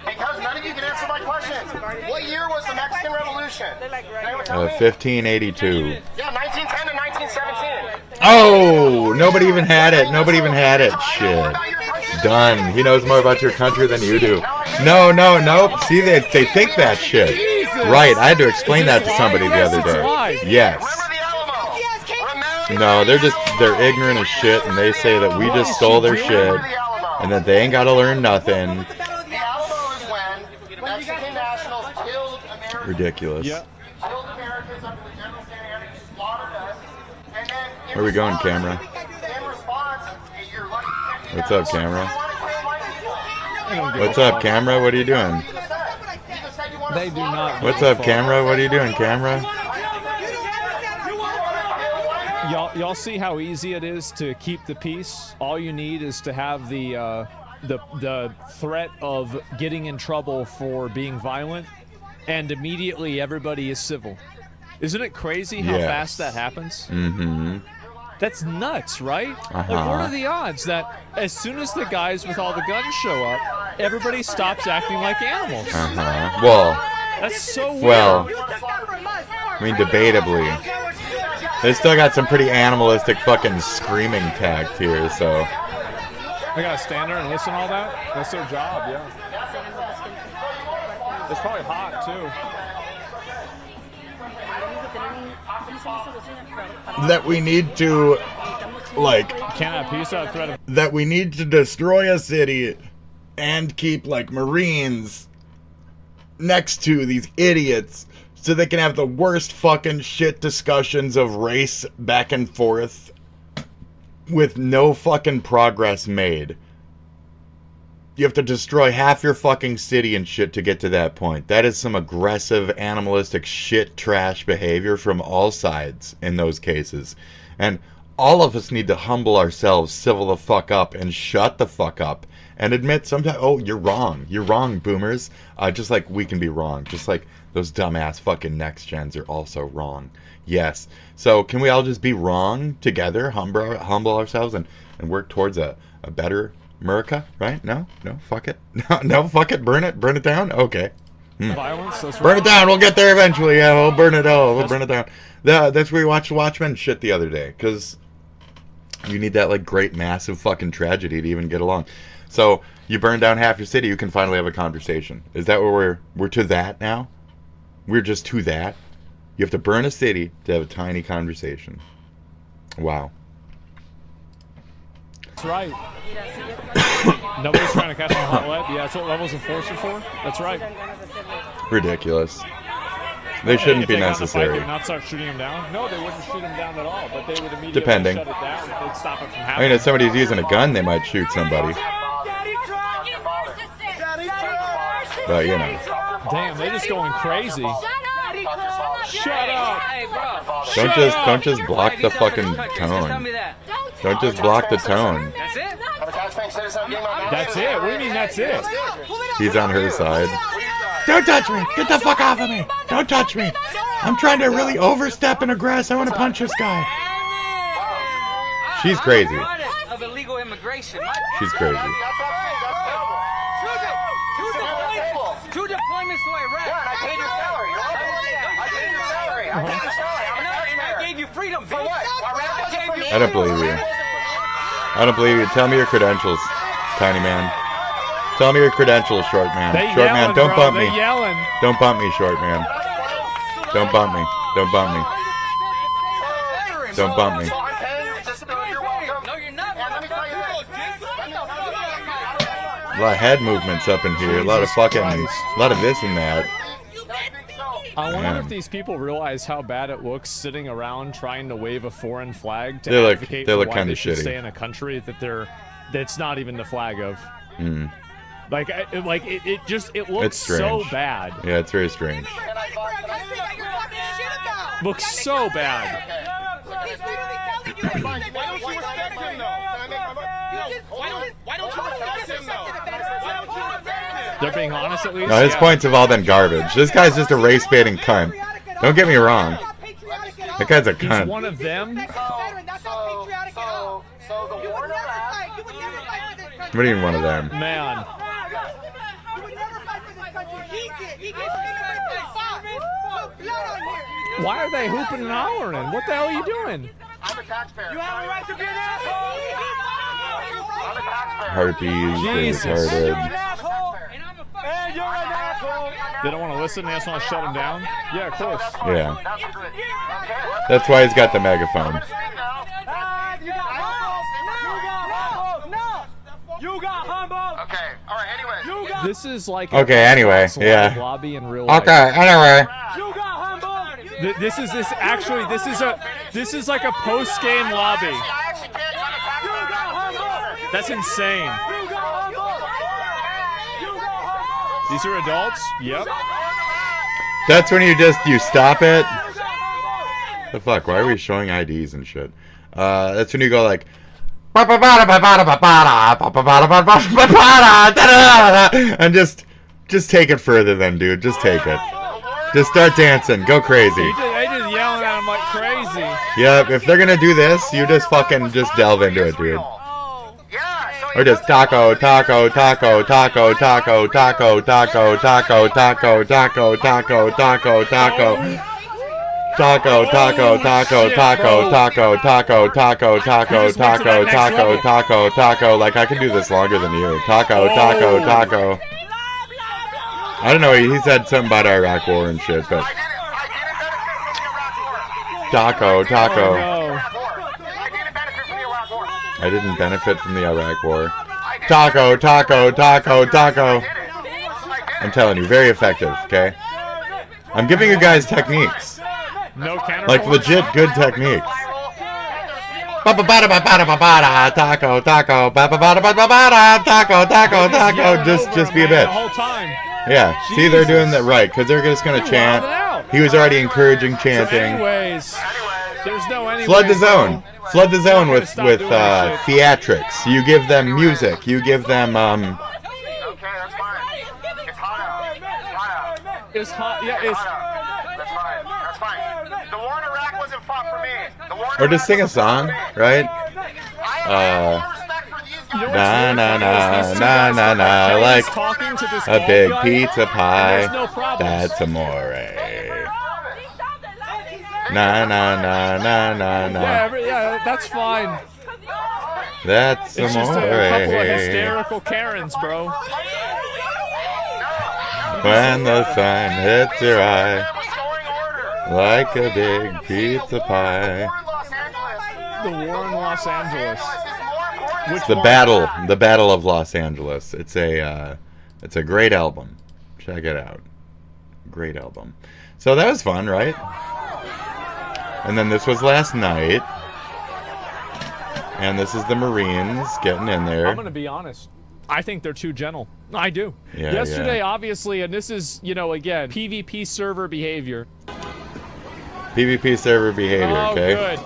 S13: Because none of you can answer my question. What year was the Mexican Revolution?
S3: 1582.
S13: Yeah, 1910 to 1917.
S3: Oh, nobody even had it. Nobody even had it. Shit. Done. He knows more about your country than you do. No, no, no. See, they think that shit. Right. I had to explain that to somebody the other day. Yes. No, they're ignorant as shit, and they say that we just stole their shit, and that they ain't got to learn nothing. Ridiculous. Where are we going, camera? What's up, camera? What's up, camera? What are you doing?
S10: They do not.
S3: What's up, camera? What are you doing, camera?
S10: Y'all see how easy it is to keep the peace? All you need is to have the threat of getting in trouble for being violent, and immediately everybody is civil. Isn't it crazy how fast that happens?
S3: Mm-hmm.
S10: That's nuts, right? Like, what are the odds that as soon as the guys with all the guns show up, everybody stops acting like animals?
S3: Well,
S10: that's so weird.
S3: Well, I mean, debatably. They still got some pretty animalistic fucking screaming tact here, so.
S10: They gotta stand there and listen to all that? That's their job, yeah. It's probably hot, too.
S3: That we need to, like.
S10: Can't have peace without threat of.
S3: That we need to destroy a city and keep, like, Marines next to these idiots so they can have the worst fucking shit discussions of race back and forth with no fucking progress made. You have to destroy half your fucking city and shit to get to that point. That is some aggressive, animalistic shit trash behavior from all sides in those cases. And all of us need to humble ourselves, civil the fuck up, and shut the fuck up. And admit sometimes, oh, you're wrong. You're wrong, boomers. Just like we can be wrong. Just like those dumbass fucking next gens are also wrong. Yes. So can we all just be wrong together, humble ourselves, and work towards a better America, right? No, fuck it. No, fuck it. Burn it down. Okay.
S10: Violence. That's
S3: burn it down. We'll get there eventually. Yeah, we'll burn it all. We'll burn it down. That's where we watched Watchmen shit the other day, because you need that like great massive fucking tragedy to even get along. So you burn down half your city, you can finally have a conversation. Is that where we're to that now? We're just to that. You have to burn a city to have a tiny conversation. Wow.
S10: That's right. Nobody's trying to catch them hot lead. Yeah, that's what levels of force are for. That's right.
S3: Ridiculous. They shouldn't be necessary.
S10: They would not start shooting them down. No, they wouldn't shoot them down at all. But they would immediately
S3: Depending.
S10: shut it down. They'd stop it from happening.
S3: I mean, if somebody's using a gun, they might shoot somebody. But you know.
S10: Damn, they're just going crazy. Shut up! Hey,
S3: bro. Don't just block the fucking tone. Don't just block the tone.
S10: That's it? That's it? What do you mean that's it?
S3: He's on her side. Don't touch me! Get the fuck off of me! Don't touch me! I'm trying to really overstep and aggress. I want to punch this guy. She's crazy. She's crazy.
S14: Two deployments to Iraq. Yeah, and I paid your salary. I paid your salary. I paid your salary. I gave you freedom. For what?
S3: I don't believe you. I don't believe you. Tell me your credentials, tiny man. Tell me your credentials, short man. Short man, don't bump me. Don't bump me, short man. Don't bump me. Don't bump me. Don't bump me. A lot of head movements up in here. A lot of fucking, a lot of this and that.
S10: I wonder if these people realize how bad it looks sitting around trying to wave a foreign flag to advocate for why they should stay in a country that's not even the flag of.
S3: Mm.
S10: It looks so bad.
S3: Yeah, it's very strange.
S10: Looks so bad. They're being honest at least?
S3: No, his points have all been garbage. This guy's just a race-baiting cunt. Don't get me wrong. That guy's a cunt.
S10: He's one of them?
S3: What do you mean one of them?
S10: Man. Why are they hooping and hollering? What the hell are you doing?
S13: I'm a taxpayer.
S14: You have a right to be an asshole.
S13: I'm a taxpayer.
S3: Harpies,
S10: Jesus.
S3: retarded.
S14: And you're an asshole.
S10: They don't want to listen. They just want to shut him down. Yeah, of course.
S3: Yeah. That's why he's got the megaphone.
S14: You got humble.
S13: Okay. All right. Anyway.
S10: This is like
S3: Okay, anyway, yeah.
S10: lobby in real life.
S3: Okay, anyway.
S14: You got humble.
S10: This is like a post-game lobby. That's insane. These are adults? Yep.
S3: That's when you stop it. The fuck? Why are we showing IDs and shit? That's when you go like, and just take it further then, dude. Just take it. Just start dancing. Go crazy.
S10: They just yelling at him like crazy.
S3: Yep, if they're gonna do this, you just fucking delve into it, dude. Or just taco, taco, taco, taco, taco, taco, taco, taco, taco, taco, taco, taco, taco. Taco, taco, taco, taco, taco, taco, taco, taco, taco, taco, taco, taco. Like, I can do this longer than you. Taco, taco, taco. I don't know, he said something about Iraq War and shit, but... Taco, taco. I didn't benefit from the Iraq War. Taco, taco, taco, taco. I'm telling you, very effective, okay? I'm giving you guys techniques.
S10: No counter.
S3: Like legit good techniques. Taco, taco, taco, taco, taco. Just be a bitch.
S10: The whole time.
S3: Yeah, see, they're doing that right, because they're just going to chant. He was already encouraging chanting.
S10: Anyways, there's no anyways.
S3: Flood the zone. Flood the zone with theatrics. You give them music. You give them,
S13: Okay, that's fine. It's hot out.
S10: It's hot, yeah, it's...
S13: That's fine. That's fine. The war in Iraq wasn't fought for me.
S3: or just sing a song, right? Na na na na na na, like a big pizza pie. That's amore. Na na na na na na.
S10: Yeah, that's fine.
S3: That's
S10: it's
S3: amore.
S10: Just a couple of hysterical Karens, bro.
S3: When the sun hits your eye, like a big pizza pie.
S10: The war in Los Angeles.
S3: It's the Battle of Los Angeles. It's a great album. Check it out. Great album. So that was fun, right? And then this was last night. And this is the Marines getting in there.
S10: I'm gonna be honest. I think they're too gentle. I do.
S3: Yeah,
S10: Yesterday, obviously, and this is, again, PvP server behavior.
S3: PvP server behavior, okay?
S10: Good.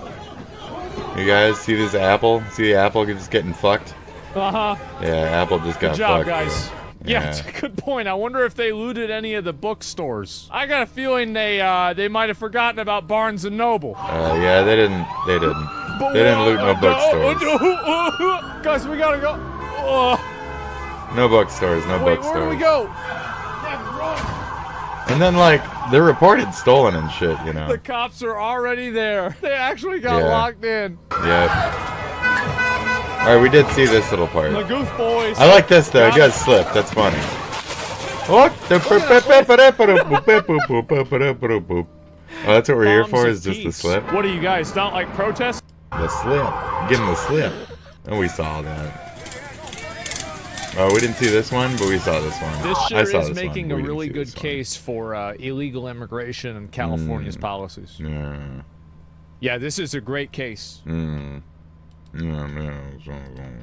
S3: You guys see this apple? See the apple just getting fucked?
S10: Uh-huh.
S3: Yeah, apple just got
S10: Good job,
S3: fucked.
S10: guys. Yeah, it's a good point. I wonder if they looted any of the bookstores. I got a feeling they might have forgotten about Barnes and Noble.
S3: Yeah, they didn't. They didn't loot no bookstores.
S10: Guys, we gotta go.
S3: No bookstores, no bookstores.
S10: Where do we go?
S3: And then, like, they're reported stolen and shit,
S10: The cops are already there. They actually got locked in.
S3: Yep. Alright, we did see this little part.
S10: The Goof Boys.
S3: I like this, though. It does slip. That's funny. Oh, that's what we're here for, is just the slip?
S10: What are you guys, not like protest?
S3: The slip. Give him the slip. And we saw that. Oh, we didn't see this one, but we saw this one.
S10: This sure is making a really good case for illegal immigration and California's policies.
S3: Yeah.
S10: Yeah, this is a great case.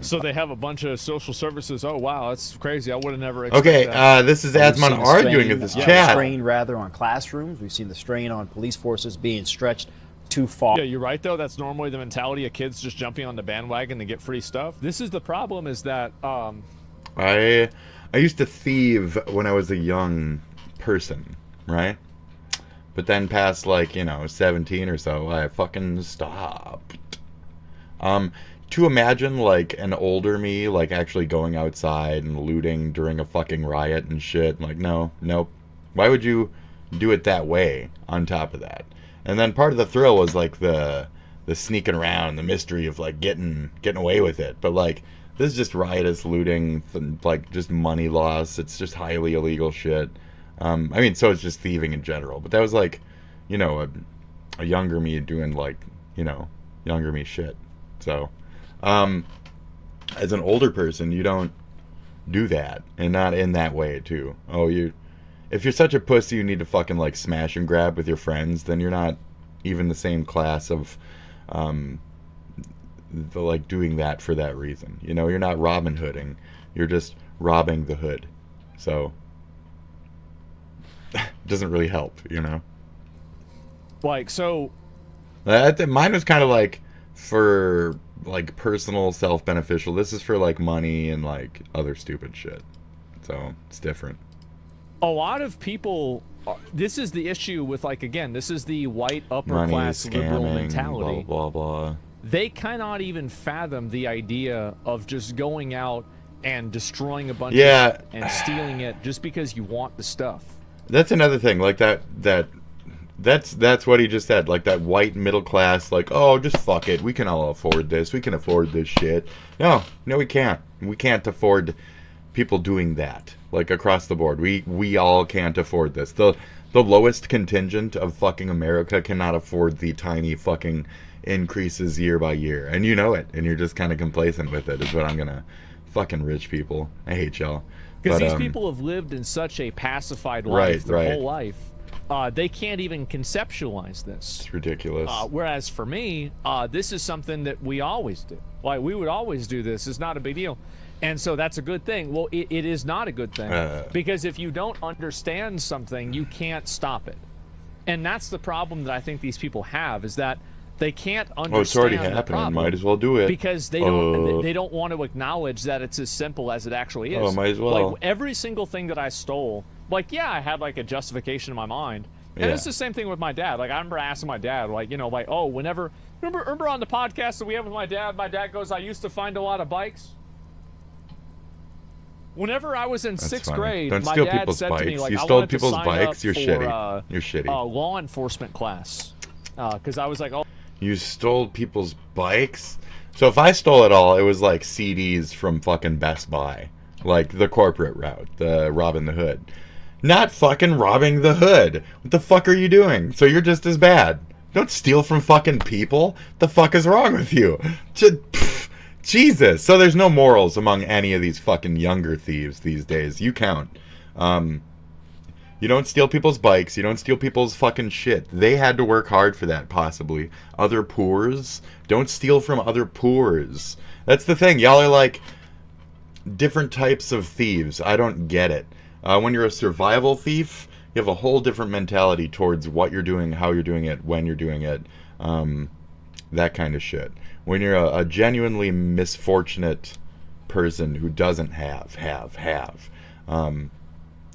S10: So they have a bunch of social services. Oh, wow, that's crazy. I would have never expected that.
S3: This is Asmon arguing in this chat.
S15: Strain rather on classrooms. We've seen the strain on police forces being stretched too far.
S10: Yeah, you're right, though. That's normally the mentality of kids just jumping on the bandwagon to get free stuff. This is the problem, is that...
S3: I used to thieve when I was a young person, right? But then past, 17 or so, I fucking stopped. To imagine, an older me, actually going outside and looting during a fucking riot and shit, no, nope. Why would you do it that way on top of that? And then part of the thrill was like the sneaking around, the mystery of like getting away with it. But like this is just riotous looting, like just money loss. It's just highly illegal shit. I mean, so it's just thieving in general. But that was like, you know, a younger me doing like, you know, younger me shit. So, as an older person, you don't do that, and not in that way too. Oh, if you're such a pussy, you need to fucking like smash and grab with your friends, then you're not even the same class of, like doing that for that reason. You know, you're not Robin Hooding. You're just robbing the hood. So, it doesn't really help, you know.
S10: Like so.
S3: Mine was kind of like for like personal self-beneficial. This is for like money and like other stupid shit. So it's different.
S10: A lot of people, this is the issue with, like, again, this is the white upper
S3: Money,
S10: class liberal
S3: scamming,
S10: mentality.
S3: blah, blah, blah.
S10: They cannot even fathom the idea of just going out and destroying a bunch of shit and stealing it just because you want the stuff.
S3: That's another thing. Like that's what he just said. Like that white middle class, like, oh, just fuck it. We can all afford this. We can afford this shit. No, we can't. We can't afford people doing that. Like across the board, we all can't afford this. The lowest contingent of fucking America cannot afford the tiny fucking increases year by year, and you know it, and you're just kind of complacent with it. Is what I'm gonna fucking rich people. I hate y'all.
S10: Because these people have lived in such a pacified life their whole life. They can't even conceptualize this.
S3: It's ridiculous.
S10: Whereas for me, this is something that we always do. Like, we would always do this. It's not a big deal. And so that's a good thing. Well, it is not a good thing. Because if you don't understand something, you can't stop it. And that's the problem that I think these people have, is that they can't understand.
S3: Oh, it's already
S10: the
S3: happening.
S10: problem
S3: Might as well do it.
S10: because they don't want to acknowledge that it's as simple as it actually is.
S3: Oh, might as well.
S10: Like, every single thing that I stole, like, yeah, I had like a justification in my mind. And it's the same thing with my dad. Like, I remember asking my dad, like, you know, like, oh, whenever remember on the podcast that we have with my dad goes, I used to find a lot of bikes. Whenever I was in sixth grade,
S3: Don't
S10: my
S3: steal
S10: dad
S3: people's
S10: said
S3: bikes.
S10: to me, like,
S3: you
S10: I
S3: stole
S10: wanted
S3: people's
S10: to sign
S3: bikes.
S10: up
S3: You're
S10: for,
S3: shitty. You're shitty.
S10: Law enforcement class. Because I was like, oh.
S3: You stole people's bikes? So if I stole it all, it was like CDs from fucking Best Buy. Like the corporate route, the robbing the hood. Not fucking robbing the hood. What the fuck are you doing? So you're just as bad. Don't steal from fucking people. The fuck is wrong with you? Jesus. So there's no morals among any of these fucking younger thieves these days. You count. You don't steal people's bikes. You don't steal people's fucking shit. They had to work hard for that, possibly. Other poors. Don't steal from other poors. That's the thing. Y'all are like different types of thieves. I don't get it. When you're a survival thief, you have a whole different mentality towards what you're doing, how you're doing it, when you're doing it. That kind of shit. When you're a genuinely misfortunate person who doesn't have,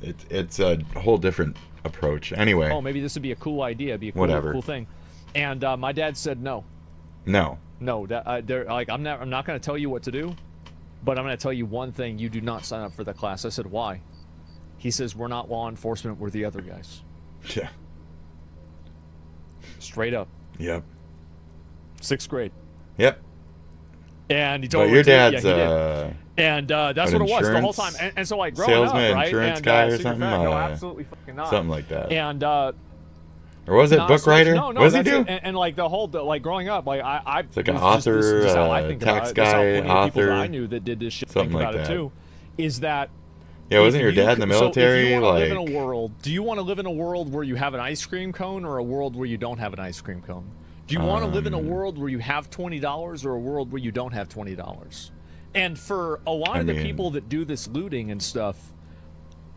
S3: it's a whole different approach. Anyway.
S10: Oh, maybe this would be a cool idea. Be a cool thing. And my dad said no.
S3: No.
S10: No. They're like, I'm not going to tell you what to do, but I'm going to tell you one thing. You do not sign up for the class. I said, why? He says, we're not law enforcement. We're the other guys.
S3: Yeah.
S10: Straight up.
S3: Yep.
S10: Sixth grade.
S3: Yep.
S10: And he told
S3: me.
S10: But
S3: your dad's
S10: and that's what it was the whole time. And so, like, growing
S3: salesman,
S10: up, right?
S3: Insurance
S10: and,
S3: guy or something?
S10: No, absolutely fucking not.
S3: Something like that.
S10: And
S3: or was it book writer?
S10: No,
S3: what does he do?
S10: And like the whole, like, growing up, like
S3: it's like an author,
S10: this is how I think
S3: tax
S10: about it.
S3: guy,
S10: This is how
S3: author.
S10: People that I knew that did this shit
S3: something
S10: think
S3: like
S10: about
S3: that.
S10: it too. Is that
S3: yeah, wasn't your dad in the military?
S10: So if you want to
S3: like,
S10: live in a world, do you want to live in a world where you have an ice cream cone, or a world where you don't have an ice cream cone? Do you want to live in a world where you have $20, or a world where you don't have $20? And for a lot of the people that do this looting and stuff,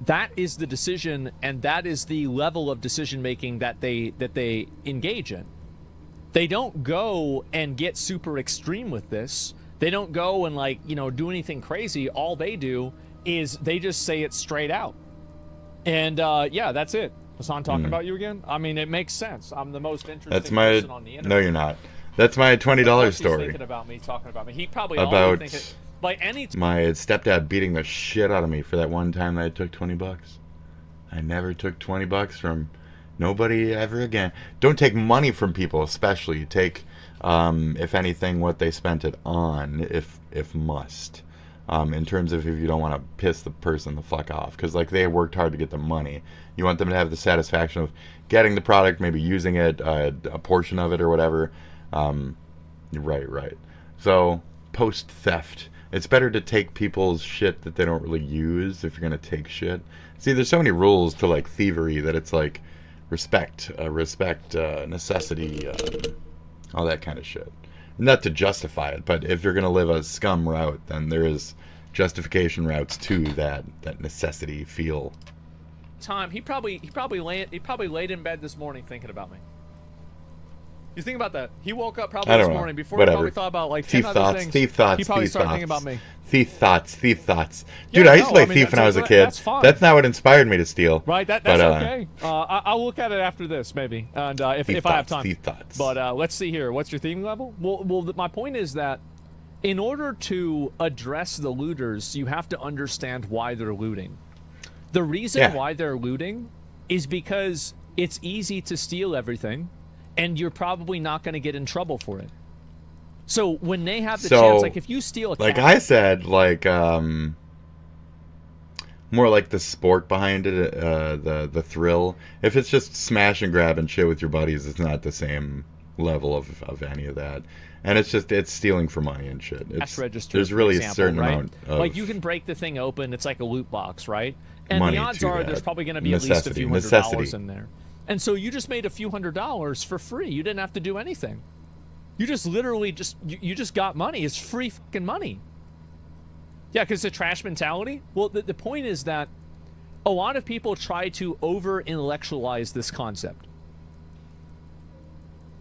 S10: that is the decision, and that is the level of decision making that they engage in. They don't go and get super extreme with this. They don't go and, like, you know, do anything crazy. All they do is they just say it straight out. And yeah, that's it. Hassan talking about you again? I mean, it makes sense. I'm the most interesting person on the internet.
S3: No, you're not. That's my $20 story.
S10: He's thinking about me, talking about me. He probably
S3: about
S10: like any
S3: my stepdad beating the shit out of me for that one time that I took $20. I never took $20 from Nobody ever again. Don't take money from people, especially. Take, if anything, what they spent it on, if must. In terms of if you don't want to piss the person the fuck off. Because, like, they worked hard to get the money. You want them to have the satisfaction of getting the product, maybe using it, a portion of it or whatever. Right. So, post-theft. It's better to take people's shit that they don't really use if you're going to take shit. See, there's so many rules to, like, thievery that it's like respect, necessity, all that kind of shit. Not to justify it, but if you're going to live a scum route, then there is justification routes to that necessity feel.
S10: Time he probably laid in bed this morning thinking about me. You think about that. He woke up probably this morning before he probably thought about like 10 other things. He probably started thinking about me.
S3: Thief thoughts. Dude, I used to play thief when I was a kid.
S10: That's fine.
S3: That's not what inspired me to steal.
S10: Right, that's okay. I'll look at it after this, maybe, and if I have time.
S3: Thief thoughts.
S10: But let's see here. What's your theming level? Well, my point is that in order to address the looters, you have to understand why they're looting. The reason why they're looting is because it's easy to steal everything, and you're probably not going to get in trouble for it. So when they have the chance, like if you steal a cat,
S3: like I said, like more like the sport behind it, the thrill. If it's just smash and grab and shit with your buddies, it's not the same level of any of that. And it's stealing for money and shit.
S10: Cash register,
S3: there's really
S10: example,
S3: a certain
S10: right?
S3: amount of
S10: like you can break the thing open, it's like a loot box, right? And
S3: money
S10: the odds
S3: to
S10: are
S3: that.
S10: there's probably going to be at least a few $100 in there. And so you just made a few $100s for free. You didn't have to do anything. You just literally you just got money. It's free fucking money. Yeah, because the trash mentality. Well, the point is that a lot of people try to over-intellectualize this concept.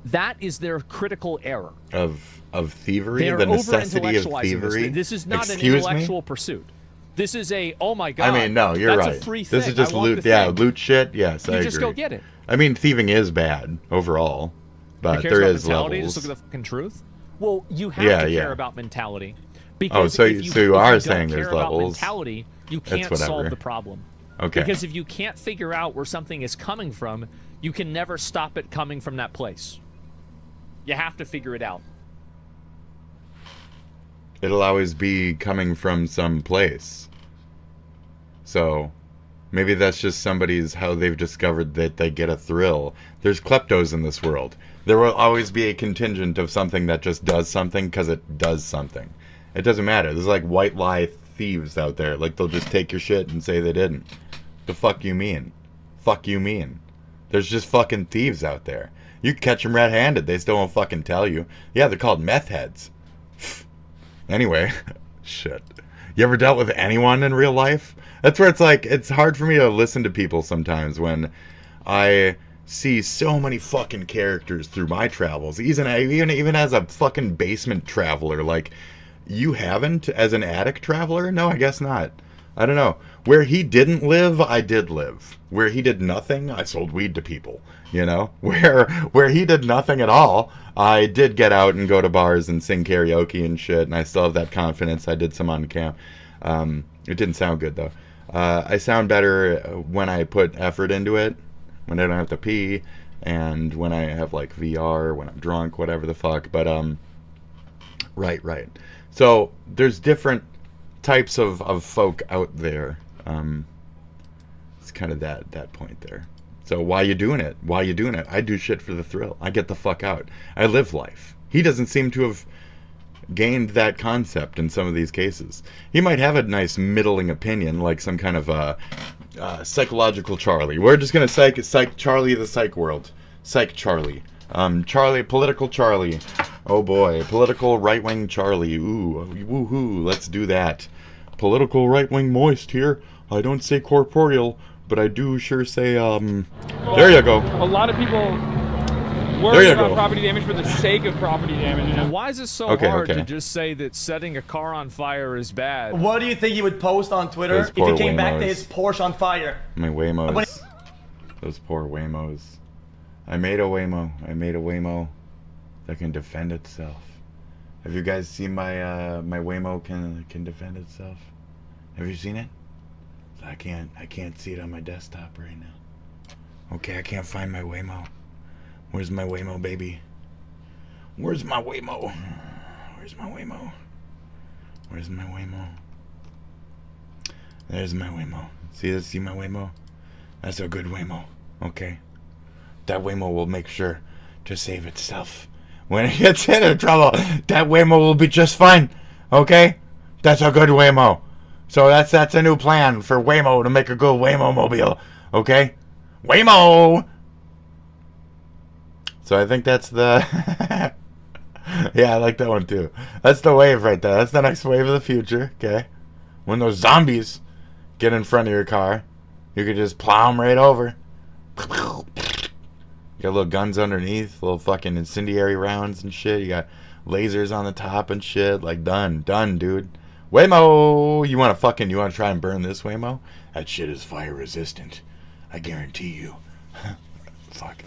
S10: That is their critical error.
S3: Of thievery,
S10: They're
S3: the necessity of thievery.
S10: This is not an intellectual pursuit. This is a, oh my god.
S3: I mean, no, you're
S10: that's
S3: right.
S10: A free thing.
S3: This is just loot. Yeah, loot shit. Yes, I agree.
S10: You just go get it.
S3: I mean, thieving is bad overall, but there is
S10: mentality?
S3: levels.
S10: Just look at the fucking truth. Well, you have to care about mentality. Because
S3: so
S10: if
S3: you are
S10: if you
S3: saying
S10: don't
S3: there's
S10: care about
S3: levels.
S10: Mentality, you can't solve the problem.
S3: Okay.
S10: Because if you can't figure out where something is coming from, you can never stop it coming from that place. You have to figure it out.
S3: It'll always be coming from some place. So maybe that's just somebody's how they've discovered that they get a thrill. There's kleptos in this world. There will always be a contingent of something that just does something because it does something. It doesn't matter. There's like white lie thieves out there. Like they'll just take your shit and say they didn't. The fuck you mean? Fuck you mean? There's just fucking thieves out there. You catch them red-handed. They still won't fucking tell you. Yeah, they're called meth heads. Anyway, shit. You ever dealt with anyone in real life? That's where it's like, it's hard for me to listen to people sometimes when I see so many fucking characters through my travels. Even as a fucking basement traveler. Like, you haven't as an attic traveler? No, I guess not. I don't know. Where he didn't live, I did live. Where he did nothing, I sold weed to people. You know? Where he did nothing at all, I did get out and go to bars and sing karaoke and shit, and I still have that confidence. I did some on cam. It didn't sound good, though. I sound better when I put effort into it, when I don't have to pee, and when I have, like, VR, when I'm drunk, whatever the fuck. But, right. So, there's different types of folk out there. It's kind of that point there. So why you doing it? I do shit for the thrill. I get the fuck out. I live life. He doesn't seem to have gained that concept in some of these cases. He might have a nice middling opinion, like some kind of psychological Charlie. We're just gonna psych Charlie the psych world. Psych Charlie. Political Charlie. Oh boy, political right-wing Charlie. Ooh, woohoo, let's do that. Political right-wing moist here. I don't say corporeal, but I do sure say, there you go.
S16: A lot of people worry about property damage for the sake of property damage. You know?
S10: Why is it so hard to just say that setting a car on fire is bad?
S17: What do you think he would post on Twitter if he came back to his Porsche on fire?
S3: My Waymos. Those poor Waymos. I made a Waymo that can defend itself. Have you guys seen my my Waymo can defend itself? Have you seen it? I can't see it on my desktop right now. Okay, I can't find my Waymo. Where's my Waymo, baby? Where's my Waymo? Where's my Waymo? Where's my Waymo? There's my Waymo. See my Waymo? That's a good Waymo. Okay. That Waymo will make sure to save itself. When it gets into trouble, that Waymo will be just fine. Okay? That's a good Waymo. So that's a new plan for Waymo to make a good Waymo mobile. Okay? Waymo! So I think that's the... Yeah, I like that one too. That's the wave right there. That's the next wave of the future. Okay? When those zombies get in front of your car, you can just plow them right over. You got little guns underneath, little fucking incendiary rounds and shit. You got lasers on the top and shit. Like, done, dude. Waymo! You want to try and burn this Waymo? That shit is fire resistant. I guarantee you. Fuck.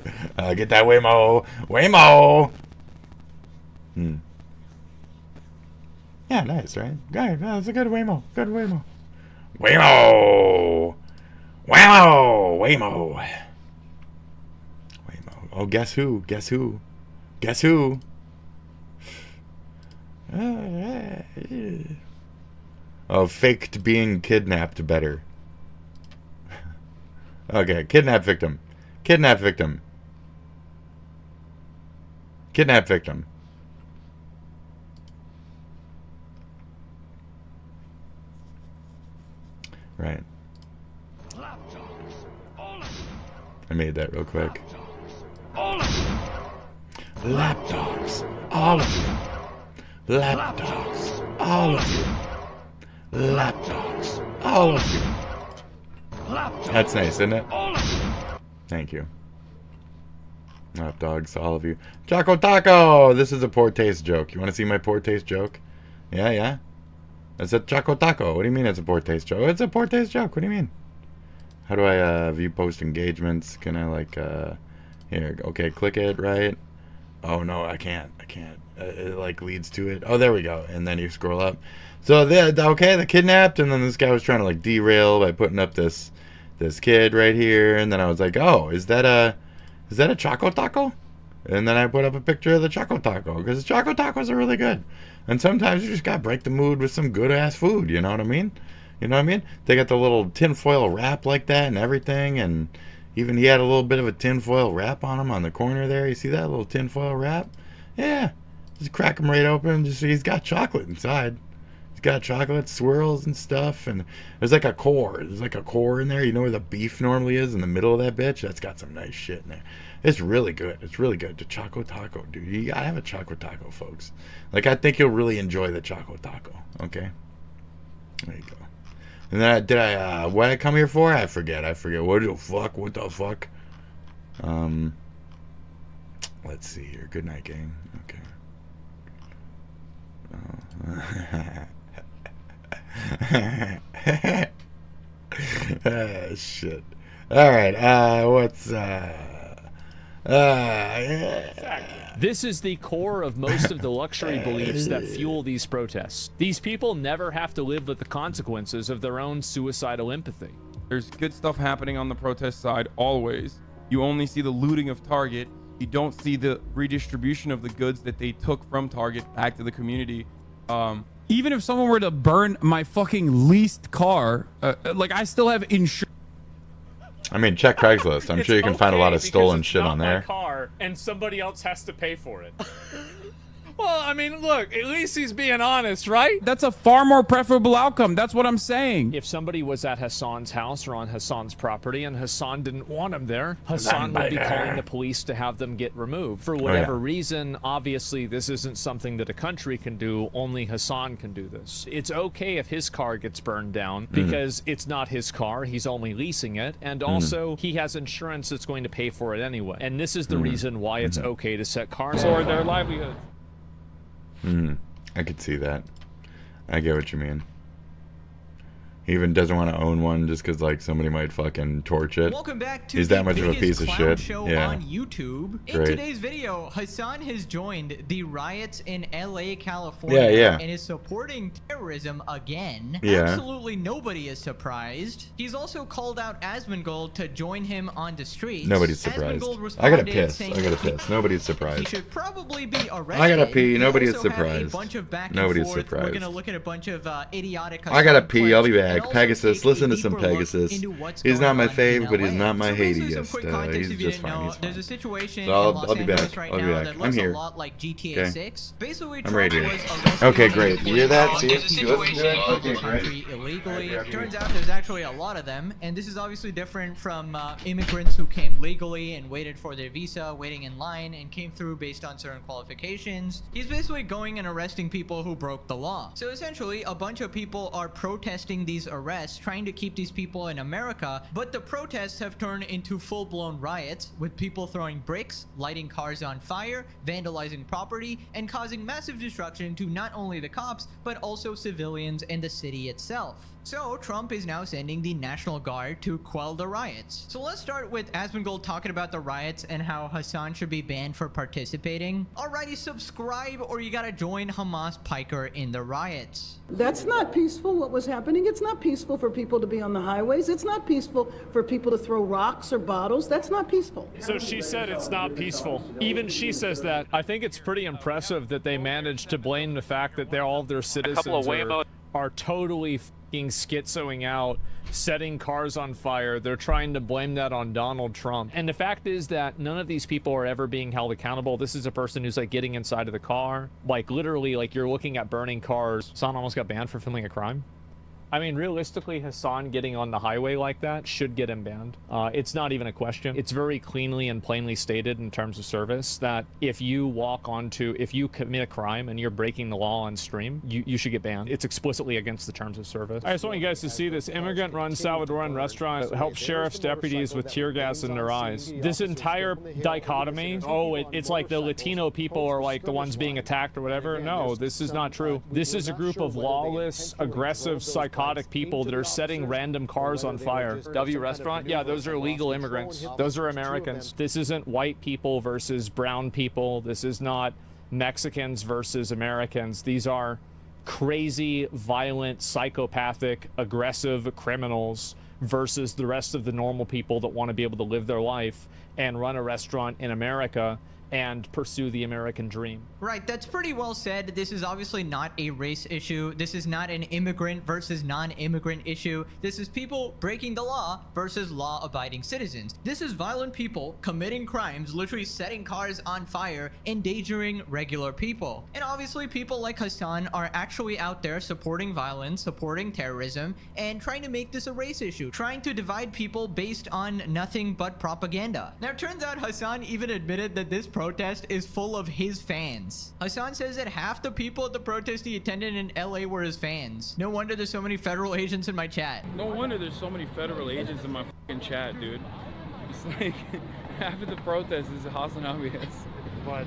S3: Get that Waymo. Waymo! Yeah, nice, right? Good. That's a good Waymo. Good Waymo. Waymo! Waymo! Waymo! Oh, guess who? Guess who? Guess who? Oh, faked being kidnapped better. Okay, kidnap victim. Kidnap victim. Kidnap victim. Right. I made that real quick. Lapdogs, all of you. Lapdogs, all of you. Lapdogs, all of you. That's nice, isn't it? Thank you. Lapdogs, all of you. Choco Taco! This is a poor taste joke. You want to see my poor taste joke? Yeah? It's a Choco Taco. What do you mean it's a poor taste joke? It's a poor taste joke. What do you mean? How do I view post engagements? Can I like here? Okay, click it, right? Oh no, I can't. It like leads to it. Oh, there we go. And then you scroll up. So the kidnapped, and then this guy was trying to like derail by putting up this kid right here, and then I was like, oh, is that a Choco Taco? And then I put up a picture of the Choco Taco because Choco Tacos are really good. And sometimes you just gotta break the mood with some good ass food. You know what I mean? You know what I mean? They got the little tinfoil wrap like that and everything, and even he had a little bit of a tinfoil wrap on him on the corner there. You see that little tinfoil wrap? Yeah. Just crack him right open. Just he's got chocolate inside. He's got chocolate swirls and stuff, and there's like a core. There's like a core in there. You know where the beef normally is in the middle of that bitch? That's got some nice shit in there. It's really good. It's really good. The Choco Taco, dude. You gotta have a Choco Taco, folks. Like, I think you'll really enjoy the Choco Taco. Okay? There you go. And then what I come here for? I forget. What the fuck? Let's see here. Good night, gang. Okay. Shit. Alright, what's
S10: This is the core of most of the luxury beliefs that fuel these protests. These people never have to live with the consequences of their own suicidal empathy.
S18: There's good stuff happening on the protest side always. You only see the looting of Target. You don't see the redistribution of the goods that they took from Target back to the community.
S19: Even if someone were to burn my fucking leased car, like I still have insurance.
S3: I mean, check Craigslist. I'm sure you can find a lot of stolen shit on there.
S10: Car and somebody else has to pay for it. Well, I mean, look, at least he's being honest, right?
S19: That's a far more preferable outcome. That's what I'm saying.
S10: If somebody was at Hassan's house or on Hassan's property and Hassan didn't want him there, Hassan would be calling the police to have them get removed. For whatever reason, obviously, this isn't something that a country can do. Only Hassan can do this. It's okay if his car gets burned down because it's not his car. He's only leasing it. And also, he has insurance that's going to pay for it anyway. And this is the reason why it's okay to set cars
S16: for their livelihood.
S3: I could see that. I get what you mean. He even doesn't want to own one just because like somebody might fucking torch it.
S20: Welcome back to
S3: He's that much of a piece of shit.
S20: Show
S3: yeah.
S20: on YouTube. In today's video, Hassan has joined the riots in LA, California, and is supporting terrorism again. Absolutely nobody is surprised. He's also called out Asmongold to join him on the streets.
S3: Nobody's surprised. I gotta piss. I gotta piss. Nobody's surprised.
S20: He should probably be arrested.
S3: I gotta pee. Nobody is surprised.
S20: Nobody's surprised. We're gonna look at a bunch of idiotic.
S3: I gotta pee. I'll be back. Pegasus. Listen to some Pegasus. He's not my fave, but he's not my hateiest. He's just fine. He's fine.
S20: There's a situation
S3: So I'll be back. I'll be back. I'm here. Okay. I'm right here. Okay, great. You hear that? See it? You listen to it? Okay, great.
S20: Illegally. Turns out there's actually a lot of them, and this is obviously different from immigrants who came legally and waited for their visa, waiting in line, and came through based on certain qualifications. He's basically going and arresting people who broke the law. So essentially, a bunch of people are protesting these arrests, trying to keep these people in America, but the protests have turned into full-blown riots, with people throwing bricks, lighting cars on fire, vandalizing property, and causing massive destruction to not only the cops, but also civilians and the city itself. So Trump is now sending the National Guard to quell the riots. So let's start with Asmongold talking about the riots and how Hassan should be banned for participating. Alrighty, subscribe or you gotta join Hamas Piker in the riots.
S21: That's not peaceful what was happening. It's not peaceful for people to be on the highways. It's not peaceful for people to throw rocks or bottles. That's not peaceful.
S10: So she said it's not peaceful. Even she says that. I think it's pretty impressive that they managed to blame the fact that all of their citizens are totally fucking schizoing out, setting cars on fire. They're trying to blame that on Donald Trump. And the fact is that none of these people are ever being held accountable. This is a person who's like getting inside of the car. Like literally, like you're looking at burning cars. Hassan almost got banned for filming a crime. I mean, realistically, Hassan getting on the highway like that should get him banned. It's not even a question. It's very cleanly and plainly stated in terms of service that if you if you commit a crime and you're breaking the law on stream, you should get banned. It's explicitly against the terms of service. I just want you guys to see this immigrant-run Salvadoran restaurant helps sheriff's deputies with tear gas in their eyes. This entire dichotomy, it's like the Latino people are like the ones being attacked or whatever. No, this is not true. This is a group of lawless, aggressive, psychotic people that are setting random cars on fire. W restaurant? Yeah, those are illegal immigrants. Those are Americans. This isn't white people versus brown people. This is not Mexicans versus Americans. These are crazy, violent, psychopathic, aggressive criminals versus the rest of the normal people that want to be able to live their life and run a restaurant in America and pursue the American dream.
S20: Right, that's pretty well said. This is obviously not a race issue. This is not an immigrant versus non-immigrant issue. This is people breaking the law versus law-abiding citizens. This is violent people committing crimes, literally setting cars on fire, endangering regular people. And obviously people like Hassan are actually out there supporting violence, supporting terrorism, and trying to make this a race issue, trying to divide people based on nothing but propaganda. Now it turns out Hassan even admitted that this protest is full of his fans. Hassan says that half the people at the protest he attended in LA were his fans. No wonder there's so many federal agents in my chat.
S16: No wonder there's so many federal agents in my fucking chat, dude. It's like half of the protest is Hassan obvious.
S11: But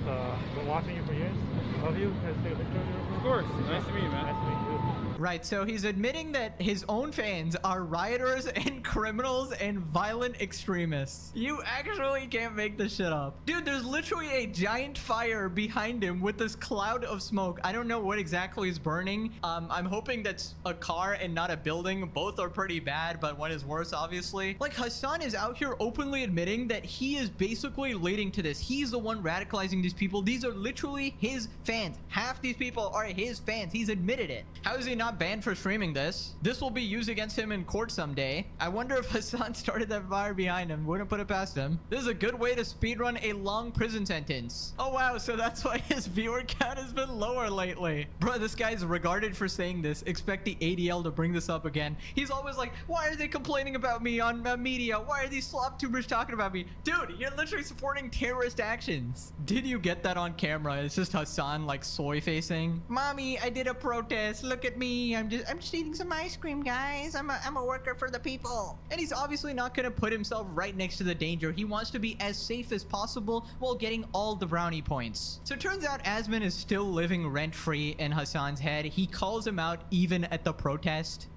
S11: been watching you for years. Love you. Can I take a picture of you?
S16: Of course. Nice to meet you, man.
S11: Nice to meet you.
S20: Right, so he's admitting that his own fans are rioters and criminals and violent extremists. You actually can't make this shit up. Dude, there's literally a giant fire behind him with this cloud of smoke. I don't know what exactly is burning. I'm hoping that's a car and not a building. Both are pretty bad, but one is worse, obviously. Like, Hassan is out here openly admitting that he is basically leading to this. He's the one radicalizing these people. These are literally his fans. Half these people are his fans. He's admitted it. How is he not banned for streaming this? This will be used against him in court someday. I wonder if Hassan started that fire behind him. Wouldn't put it past him. This is a good way to speedrun a long prison sentence. Oh wow, so that's why his viewer count has been lower lately. Bro, this guy's regarded for saying this. Expect the ADL to bring this up again. He's always like, why are they complaining about me on media? Why are these slop tubers talking about me? Dude, you're literally supporting terrorist actions. Did you get that on camera? It's just Hassan like soy facing. Mommy, I did a protest. Look at me. I'm just eating some ice cream, guys. I'm a worker for the people. And he's obviously not gonna put himself right next to the danger. He wants to be as safe as possible while getting all the brownie points. So it turns out Asman is still living rent-free in Hassan's head. He calls him out even at the protest.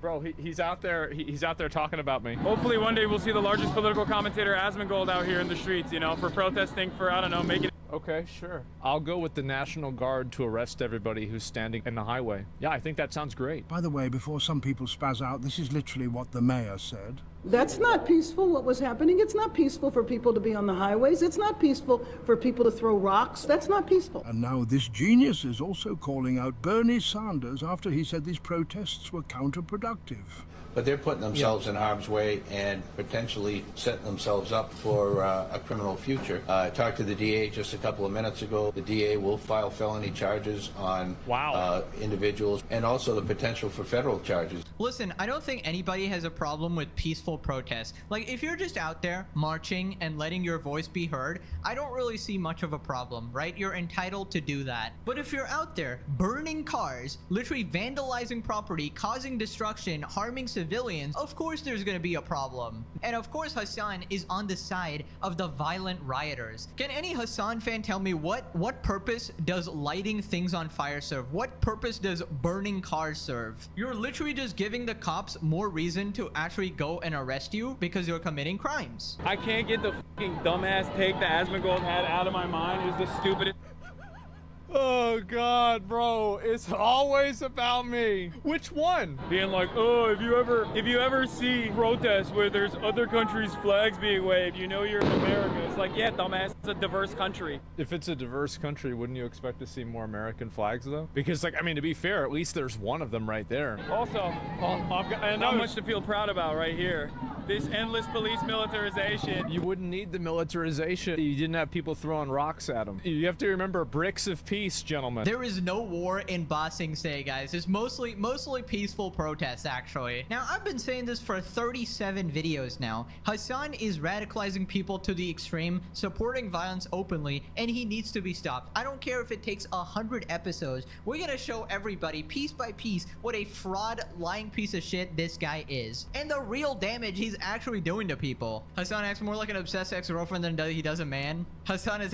S10: Bro, he's out there. He's out there talking about me.
S16: Hopefully one day we'll see the largest political commentator, Asmongold, out here in the streets, you know, for protesting for, I don't know, making...
S10: Okay, sure. I'll go with the National Guard to arrest everybody who's standing in the highway. Yeah, I think that sounds great.
S1: By the way, before some people spaz out, this is literally what the mayor said.
S21: That's not peaceful, what was happening. It's not peaceful for people to be on the highways. It's not peaceful for people to throw rocks. That's not peaceful.
S1: And now this genius is also calling out Bernie Sanders after he said these protests were counterproductive.
S22: But they're putting themselves in harm's way and potentially setting themselves up for a criminal future. I talked to the DA just a couple of minutes ago. The DA will file felony charges on individuals and also the potential for federal charges.
S20: Listen, I don't think anybody has a problem with peaceful protest. Like, if you're just out there marching and letting your voice be heard, I don't really see much of a problem, right? You're entitled to do that. But if you're out there burning cars, literally vandalizing property, causing destruction, harming civilians, of course there's gonna be a problem. And of course Hassan is on the side of the violent rioters. Can any Hassan fan tell me what purpose does lighting things on fire serve? What purpose does burning cars serve? You're literally just giving the cops more reason to actually go and arrest you because you're committing crimes.
S16: I can't get the fucking dumbass take that Asmongold had out of my mind. It was the stupidest.
S10: Oh God, bro, it's always about me. Which one?
S16: Being like, oh, if you ever see protests where there's other countries' flags being waved, you know you're in America. It's like, yeah, dumbass, it's a diverse country.
S10: If it's a diverse country, wouldn't you expect to see more American flags though? Because, like, I mean, to be fair, at least there's one of them right there.
S16: Also, not much to feel proud about right here. This endless police militarization.
S10: You wouldn't need the militarization. You didn't have people throwing rocks at them. You have to remember bricks of peace, gentlemen.
S20: There is no war in Ba Sing Se, guys. It's mostly peaceful protests, actually. Now, I've been saying this for 37 videos now. Hassan is radicalizing people to the extreme, supporting violence openly, and he needs to be stopped. I don't care if it takes 100 episodes. We're gonna show everybody, piece by piece, what a fraud, lying piece of shit this guy is. And the real damage he's actually doing to people. Hassan acts more like an obsessed ex-girlfriend than he does a man. Hassan is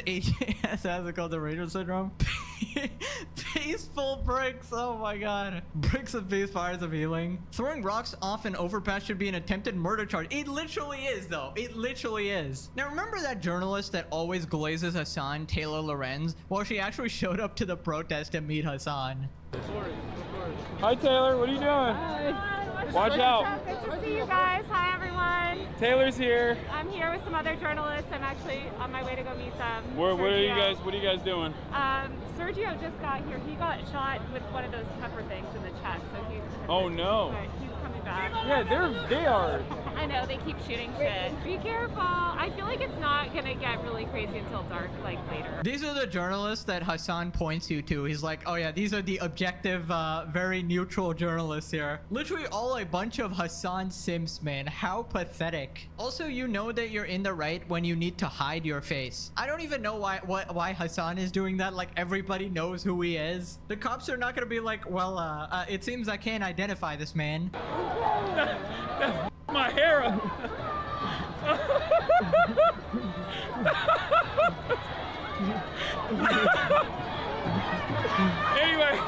S20: how's it called, the Ranger syndrome? Peaceful bricks, oh my god. Bricks of peace, fires of healing. Throwing rocks off an overpass should be an attempted murder charge. It literally is, though. It literally is. Now, remember that journalist that always glazes Hassan, Taylor Lorenz? Well, she actually showed up to the protest to meet Hassan.
S16: Hi, Taylor, what are you doing?
S23: Hi.
S16: Watch out.
S23: Good to see you guys. Hi, everyone.
S16: Taylor's here.
S23: I'm here with some other journalists. I'm actually on my way to go meet them.
S16: What are you guys doing?
S23: Sergio just got here. He got shot with one of those pepper things in the chest. So he's
S16: oh no.
S23: But he's coming back.
S16: Yeah, they are.
S23: I know, they keep shooting shit. Be careful. I feel like it's not gonna get really crazy until dark, like later.
S20: These are the journalists that Hassan points you to. He's like, oh yeah, these are the objective, very neutral journalists here. Literally all a bunch of Hassan simps, man. How pathetic. Also, you know that you're in the right when you need to hide your face. I don't even know why Hassan is doing that. Like, everybody knows who he is. The cops are not gonna be like, well, it seems I can't identify this man.
S16: That's my hair up. Anyway,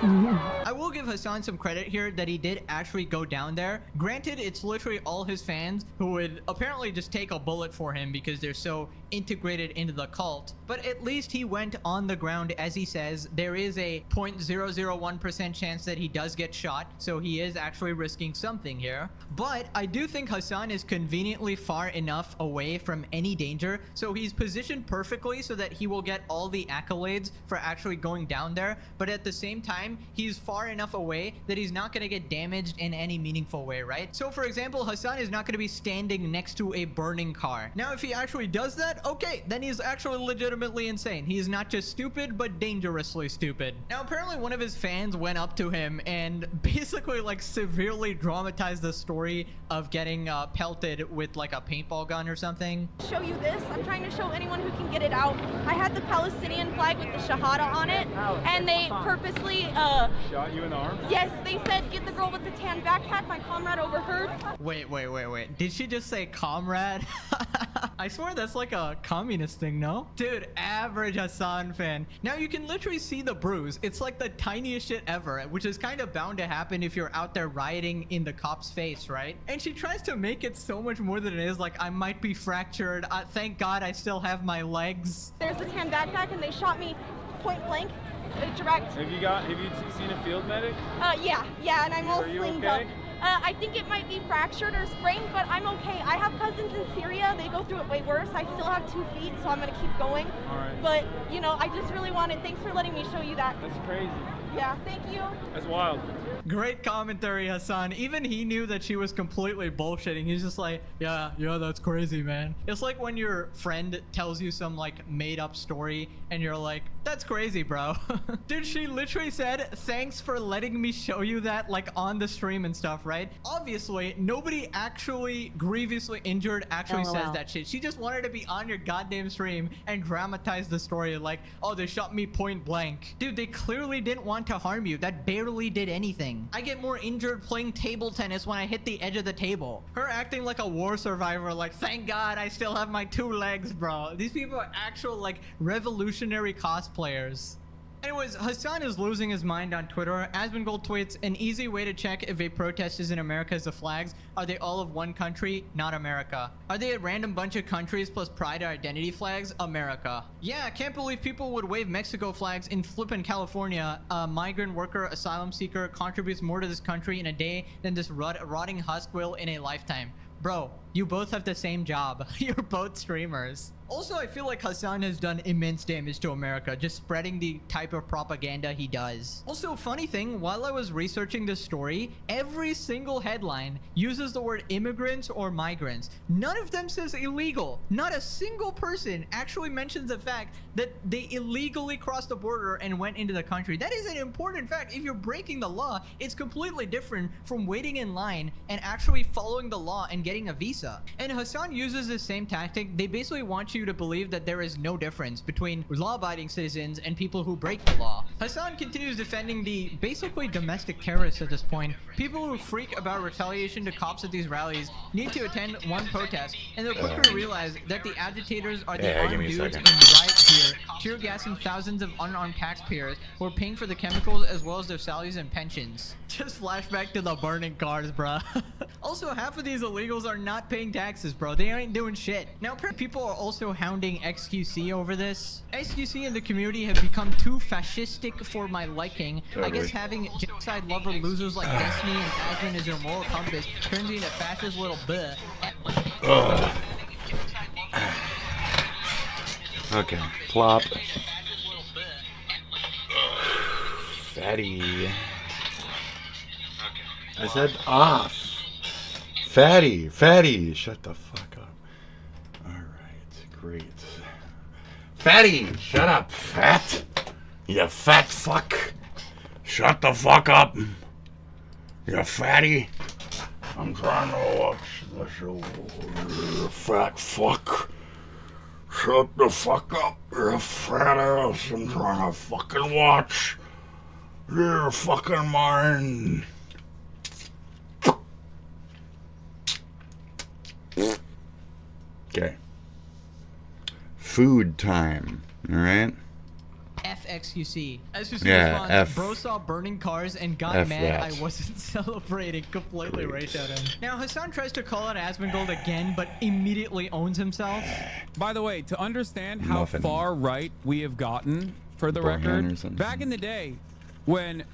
S20: I will give Hassan some credit here that he did actually go down there. Granted, it's literally all his fans who would apparently just take a bullet for him because they're so integrated into the cult. But at least he went on the ground. As he says, there is a 0.001% chance that he does get shot, so he is actually risking something here. But I do think Hassan is conveniently far enough away from any danger, so he's positioned perfectly so that he will get all the accolades for actually going down there. But at the same time, he's far enough away that he's not going to get damaged in any meaningful way, right? So for example, Hassan is not going to be standing next to a burning car. Now, if he actually does that, okay, then he's actually legitimately insane. He is not just stupid, but dangerously stupid. Now, apparently one of his fans went up to him and basically like severely dramatized the story of getting pelted with like a paintball gun or something.
S23: Show you this. I'm trying to show anyone who can get it out. I had the Palestinian flag with the Shahada on it, and they purposely
S16: you in the arm?
S2: Yes, they said get the girl with the tan backpack. My comrade overheard.
S20: Wait. Did she just say comrade? I swear that's like a communist thing, no? Dude, average Hassan fan. Now you can literally see the bruise. It's like the tiniest shit ever, which is kind of bound to happen if you're out there rioting in the cop's face, right? And she tries to make it so much more than it is. Like, I might be fractured. Thank God I still have my legs.
S2: There's the tan backpack and they shot me point blank. Direct.
S16: Have you seen a field medic?
S2: Yeah, and I'm all
S16: Are you
S2: slinged
S16: okay?
S2: up. I think it might be fractured or sprained, but I'm okay. I have cousins in Syria. They go through it way worse. I still have 2 feet, so I'm gonna keep going.
S16: All right.
S2: But, you know, I just really wanted, thanks for letting me show you that.
S16: That's crazy.
S2: Yeah, thank you.
S16: That's wild.
S20: Great commentary, Hassan. Even he knew that she was completely bullshitting. He's just like, yeah, that's crazy, man. It's like when your friend tells you some like made up story and you're like, that's crazy, bro. Dude, she literally said, thanks for letting me show you that, like on the stream and stuff, right? Obviously, nobody actually grievously injured actually says that shit. She just wanted to be on your goddamn stream and dramatize the story like, oh, they shot me point blank. Dude, they clearly didn't want to harm you. That barely did anything. I get more injured playing table tennis when I hit the edge of the table. Her acting like a war survivor, like, thank God I still have my 2 legs, bro. These people are actual, like, revolutionary cosplayers. Anyways, Hassan is losing his mind on Twitter. Asmongold tweets, an easy way to check if a protest is in America is the flags. Are they all of one country? Not America. Are they a random bunch of countries plus pride or identity flags? America. Yeah, I can't believe people would wave Mexico flags in flippin' California. A migrant worker, asylum seeker contributes more to this country in a day than this rotting husk will in a lifetime. Bro, you both have the same job. You're both streamers. Also, I feel like Hassan has done immense damage to America, just spreading the type of propaganda he does. Also, funny thing, while I was researching this story, every single headline uses the word immigrants or migrants. None of them says illegal. Not a single person actually mentions the fact that they illegally crossed the border and went into the country. That is an important fact. If you're breaking the law, it's completely different from waiting in line and actually following the law and getting a visa. And Hassan uses the same tactic. They basically want you to believe that there is no difference between law-abiding citizens and people who break the law. Hassan continues defending the basically domestic terrorists at this point. People who freak about retaliation to cops at these rallies need to attend one protest, and they'll quickly realize that the agitators are the armed dudes in riot gear, tear gassing thousands of unarmed taxpayers who are paying for the chemicals as well as their salaries and pensions. Just flashback to the burning cars, bruh. Also, half of these illegals are not paying taxes, bro. They ain't doing shit. Now, people are also hounding XQC over this. XQC and the community have become too fascistic for my liking. I guess having genocide lover losers like Destiny and Asmon as your moral compass turns you into fascist little bleh.
S3: Okay, plop. Fatty. I said off. Fatty, shut the fuck up. Alright, great. Fatty, shut up, fat. You fat fuck. Shut the fuck up. You fatty. I'm trying to watch the show. You fat fuck. Shut the fuck up. You fat ass. I'm trying to fucking watch. You're fucking mine. Okay. Food time. All right.
S20: FXQC. SQC
S3: Yeah,
S20: responds, bro saw burning cars and got mad
S3: that.
S20: I wasn't celebrating. Completely rage at him. Now, Hassan tries to call out Asmongold again, but immediately owns himself.
S19: By the way, to understand how far right we have gotten, for the record, back in the day, when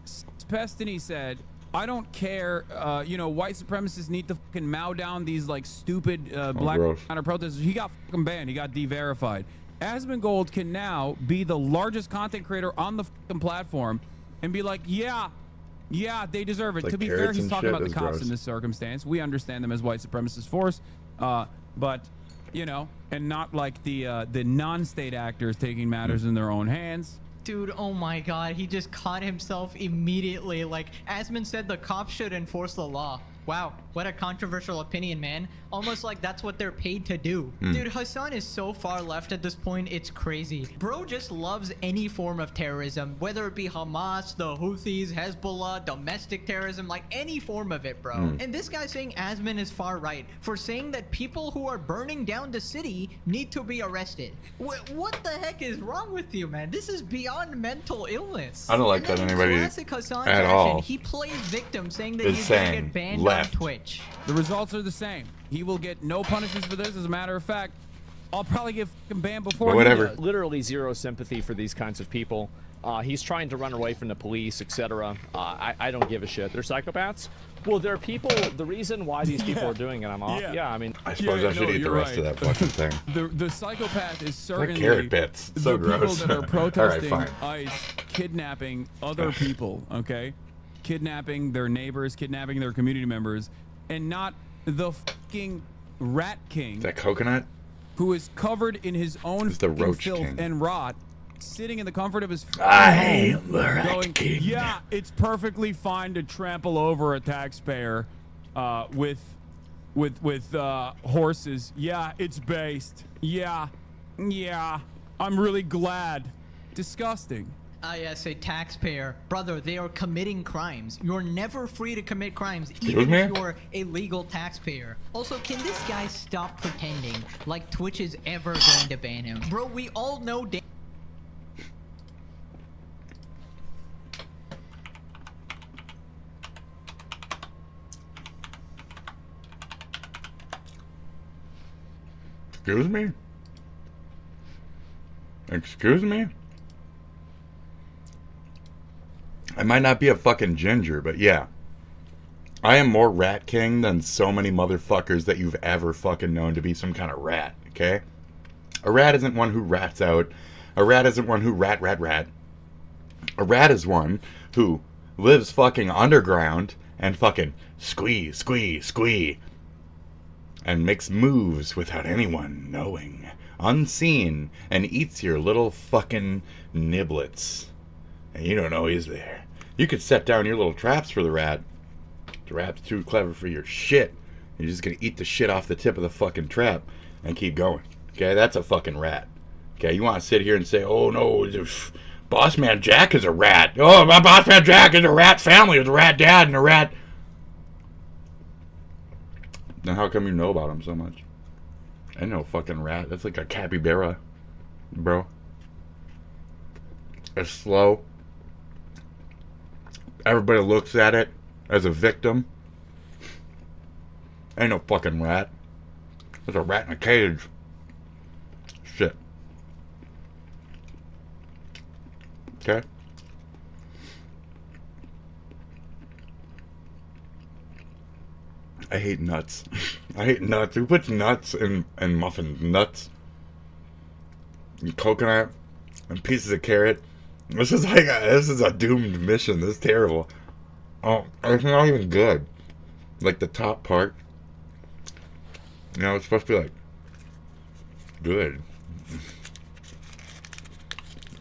S19: Pestany said, I don't care, you know, white supremacists need to fucking mow down these, like, stupid black counter protesters. He got fucking banned. He got de-verified. Asmongold can now be the largest content creator on the fucking platform and be like, yeah, they deserve it.
S3: Like
S19: to be fair, he's talking about the cops
S3: gross.
S19: in this circumstance. We understand them as white supremacist force, but, you know, and not like the non-state actors taking matters in their own hands.
S20: Dude, oh my god, he just caught himself immediately. Like, Asmon said the cops should enforce the law. Wow, what a controversial opinion, man. Almost like that's what they're paid to do. Dude, Hassan is so far left at this point, it's crazy. Bro just loves any form of terrorism, whether it be Hamas, the Houthis, Hezbollah, domestic terrorism, like any form of it, bro. And this guy saying Asman is far right for saying that people who are burning down the city need to be arrested. What the heck is wrong with you, man? This is beyond mental illness.
S3: I don't like that anybody
S20: classic Hassan
S3: at
S20: fashion,
S3: all
S20: he plays victim, saying that
S3: is
S20: he's gonna
S3: saying
S20: get banned
S3: left.
S20: on Twitch.
S19: The results are the same. He will get no punishments for this. As a matter of fact, I'll probably get fucking banned before he does.
S10: Literally zero sympathy for these kinds of people. He's trying to run away from the police, etc. I don't give a shit. They're psychopaths. Well, there are people. The reason why these people are doing it, I'm off. Yeah, I mean,
S3: I suppose I should eat the rest of that fucking thing.
S19: The psychopath is certainly
S3: carrot bits. So
S19: the people
S3: gross.
S19: that are protesting
S3: All right,
S19: ICE kidnapping other people, okay? Kidnapping their neighbors, kidnapping their community members, and not the fucking Rat King.
S3: That coconut?
S19: Who is covered in his own
S3: It's the
S19: fucking
S3: Roach
S19: filth
S3: King.
S19: and rot, sitting in the comfort of his
S3: I
S19: home,
S3: am the Rat
S19: going,
S3: King.
S19: yeah, it's perfectly fine to trample over a taxpayer with horses. Yeah, it's based. Yeah, I'm really glad. Disgusting.
S20: Yes, a taxpayer. Brother, they are committing crimes. You're never free to commit crimes,
S3: Excuse
S20: even
S3: me?
S20: if you're a legal taxpayer. Also, can this guy stop pretending like Twitch is ever going to ban him? Bro, we all know
S3: Excuse me? Excuse me? I might not be a fucking ginger, but yeah. I am more Rat King than so many motherfuckers that you've ever fucking known to be some kind of rat, okay? A rat isn't one who rats out. A rat isn't one who rat. A rat is one who lives fucking underground and fucking squee, and makes moves without anyone knowing, unseen, and eats your little fucking niblets. And you don't know he's there. You could set down your little traps for the rat. The rat's too clever for your shit. You're just gonna eat the shit off the tip of the fucking trap and keep going. Okay, that's a fucking rat. Okay, you want to sit here and say, oh no, Boss Man Jack is a rat. Oh, my Boss Man Jack is a rat family with a rat dad and a rat. Then how come you know about him so much? I know fucking rat. That's like a capybara, bro. It's slow. Everybody looks at it as a victim. Ain't no fucking rat. There's a rat in a cage. Shit. Okay? I hate nuts. I hate nuts. Who puts nuts in muffins? Nuts? And coconut? And pieces of carrot? This is a doomed mission. This is terrible. Oh, it's not even good. Like the top part. You know, it's supposed to be like good.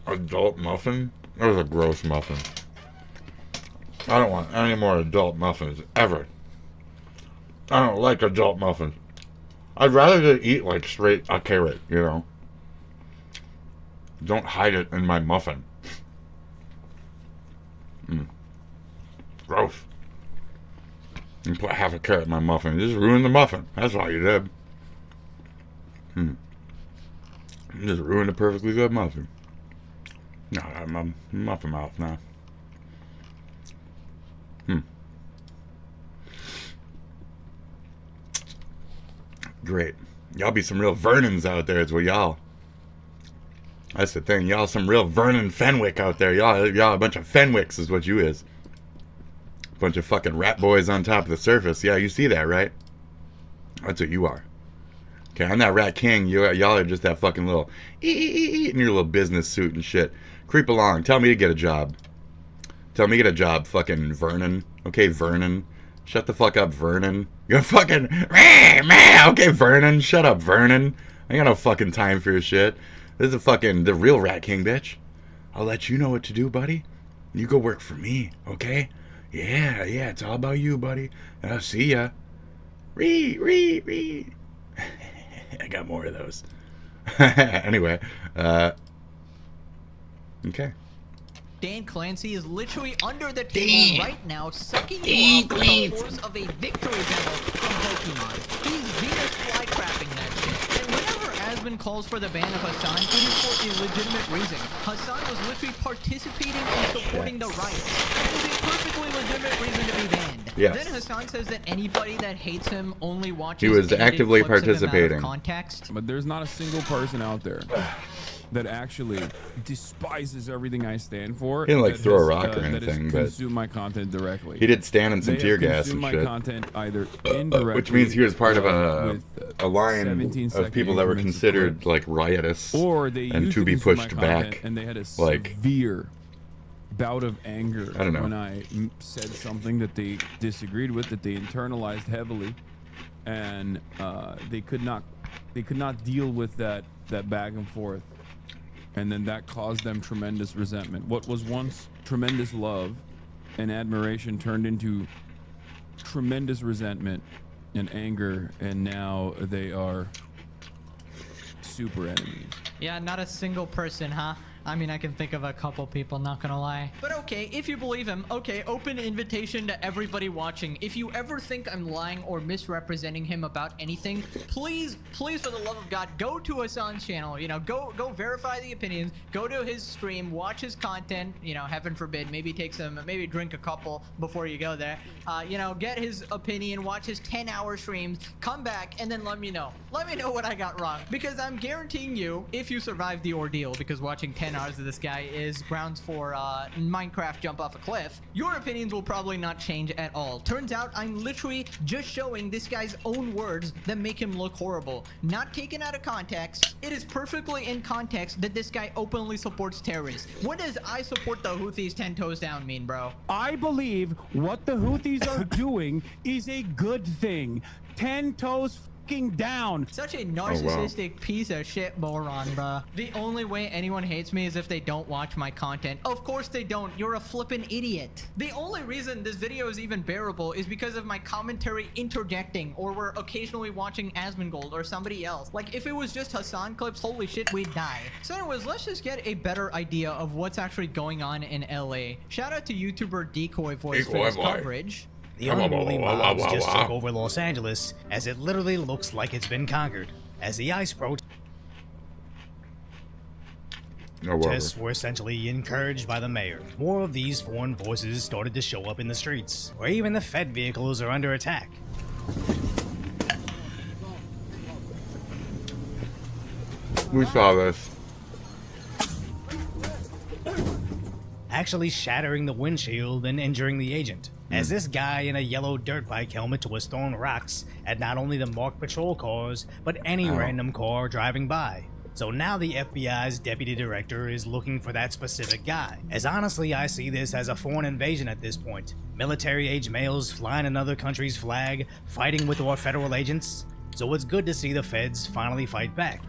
S3: Adult muffin? That was a gross muffin. I don't want any more adult muffins ever. I don't like adult muffins. I'd rather just eat like straight a carrot, you know. Don't hide it in my muffin. Gross. You put half a carrot in my muffin. You just ruined the muffin. That's all you did. You just ruined a perfectly good muffin. No, I'm a muffin mouth now. Great. Y'all be some real Vernons out there is what y'all. That's the thing. Y'all some real Vernon Fenwick out there. Y'all a bunch of Fenwicks is what you is. Bunch of fucking rat boys on top of the surface. Yeah, you see that, right? That's what you are. Okay, I'm that Rat King. Y'all are just that fucking little in your little business suit and shit. Creep along. Tell me to get a job. Tell me to get a job, fucking Vernon. Okay, Vernon. Shut the fuck up, Vernon. You're fucking... Okay, Vernon. Shut up, Vernon. I ain't got no fucking time for your shit. This is the real Rat King, bitch. I'll let you know what to do, buddy. You go work for me, okay? Yeah, it's all about you, buddy. I'll see ya. Ree. I got more of those. Anyway, okay.
S20: Dan Clancy is literally under the table right now, sucking you off with the force of a victory bell from Pokemon. He's Venus flycrapping that shit. And whenever Asmund calls for the ban of Hassan, it is for a legitimate reason. Hassan was literally participating and supporting the riots. That is a perfectly legitimate reason to be banned.
S3: Yes.
S20: Then Hassan says that anybody that hates him only watches
S3: He was actively
S20: clips of him out of
S3: participating.
S20: context.
S19: But there's not a single person out there that actually despises everything I stand for.
S3: He didn't like
S19: that
S3: throw a
S19: has,
S3: rock or
S19: that
S3: anything,
S19: has
S3: but
S19: consumed my content directly.
S3: he did stand in some
S19: They
S3: tear
S19: have
S3: gas and
S19: consumed my
S3: shit.
S19: content either indirectly,
S3: Which means he was part of a line
S19: 17-second
S3: of people that were
S19: increments of
S3: considered
S19: clips.
S3: like riotous
S19: Or they
S3: and
S19: used
S3: to be
S19: consume my
S3: pushed
S19: content
S3: back.
S19: and they had a
S3: like
S19: severe bout of anger
S3: I don't know.
S19: when I said something that they disagreed with, that they internalized heavily, and they could not deal with that back and forth, and then that caused them tremendous resentment. What was once tremendous love and admiration turned into tremendous resentment and anger, and now they are super enemies.
S20: Yeah, not a single person, huh? I mean, I can think of a couple people, not gonna lie. But okay, if you believe him, okay, open invitation to everybody watching. If you ever think I'm lying or misrepresenting him about anything, please, for the love of God, go to Hassan's channel. You know, go verify the opinions. Go to his stream, watch his content. You know, heaven forbid, maybe drink a couple before you go there. You know, get his opinion, watch his 10-hour streams, come back, and then let me know. Let me know what I got wrong, because I'm guaranteeing you, if you survive the ordeal, because watching 10 hours of this guy is grounds for Minecraft jump off a cliff, your opinions will probably not change at all. Turns out I'm literally just showing this guy's own words that make him look horrible. Not taken out of context. It is perfectly in context that this guy openly supports terrorists. What does I support the Houthis 10 toes down mean, bro?
S4: I believe what the Houthis are doing is a good thing. 10 toes down.
S20: Such a narcissistic piece of shit moron, bruh. The only way anyone hates me is if they don't watch my content. Of course they don't. You're a flippin' idiot. The only reason this video is even bearable is because of my commentary interjecting, or we're occasionally watching Asmongold or somebody else. Like, if it was just Hassan clips, holy shit, we'd die. So anyways, let's just get a better idea of what's actually going on in LA. Shout out to YouTuber Decoy Voice for this coverage.
S5: The unruly mobs just took over Los Angeles, as it literally looks like it's been conquered. As the ICE protests were essentially encouraged by the mayor. More of these foreign forces started to show up in the streets, where even the Fed vehicles are under attack.
S3: We saw this.
S5: Actually shattering the windshield and injuring the agent, as this guy in a yellow dirt bike helmet was throwing rocks at not only the marked patrol cars, but any random car driving by. So now the FBI's deputy director is looking for that specific guy, as honestly I see this as a foreign invasion at this point. Military-age males flying another country's flag, fighting with our federal agents. So it's good to see the feds finally fight back.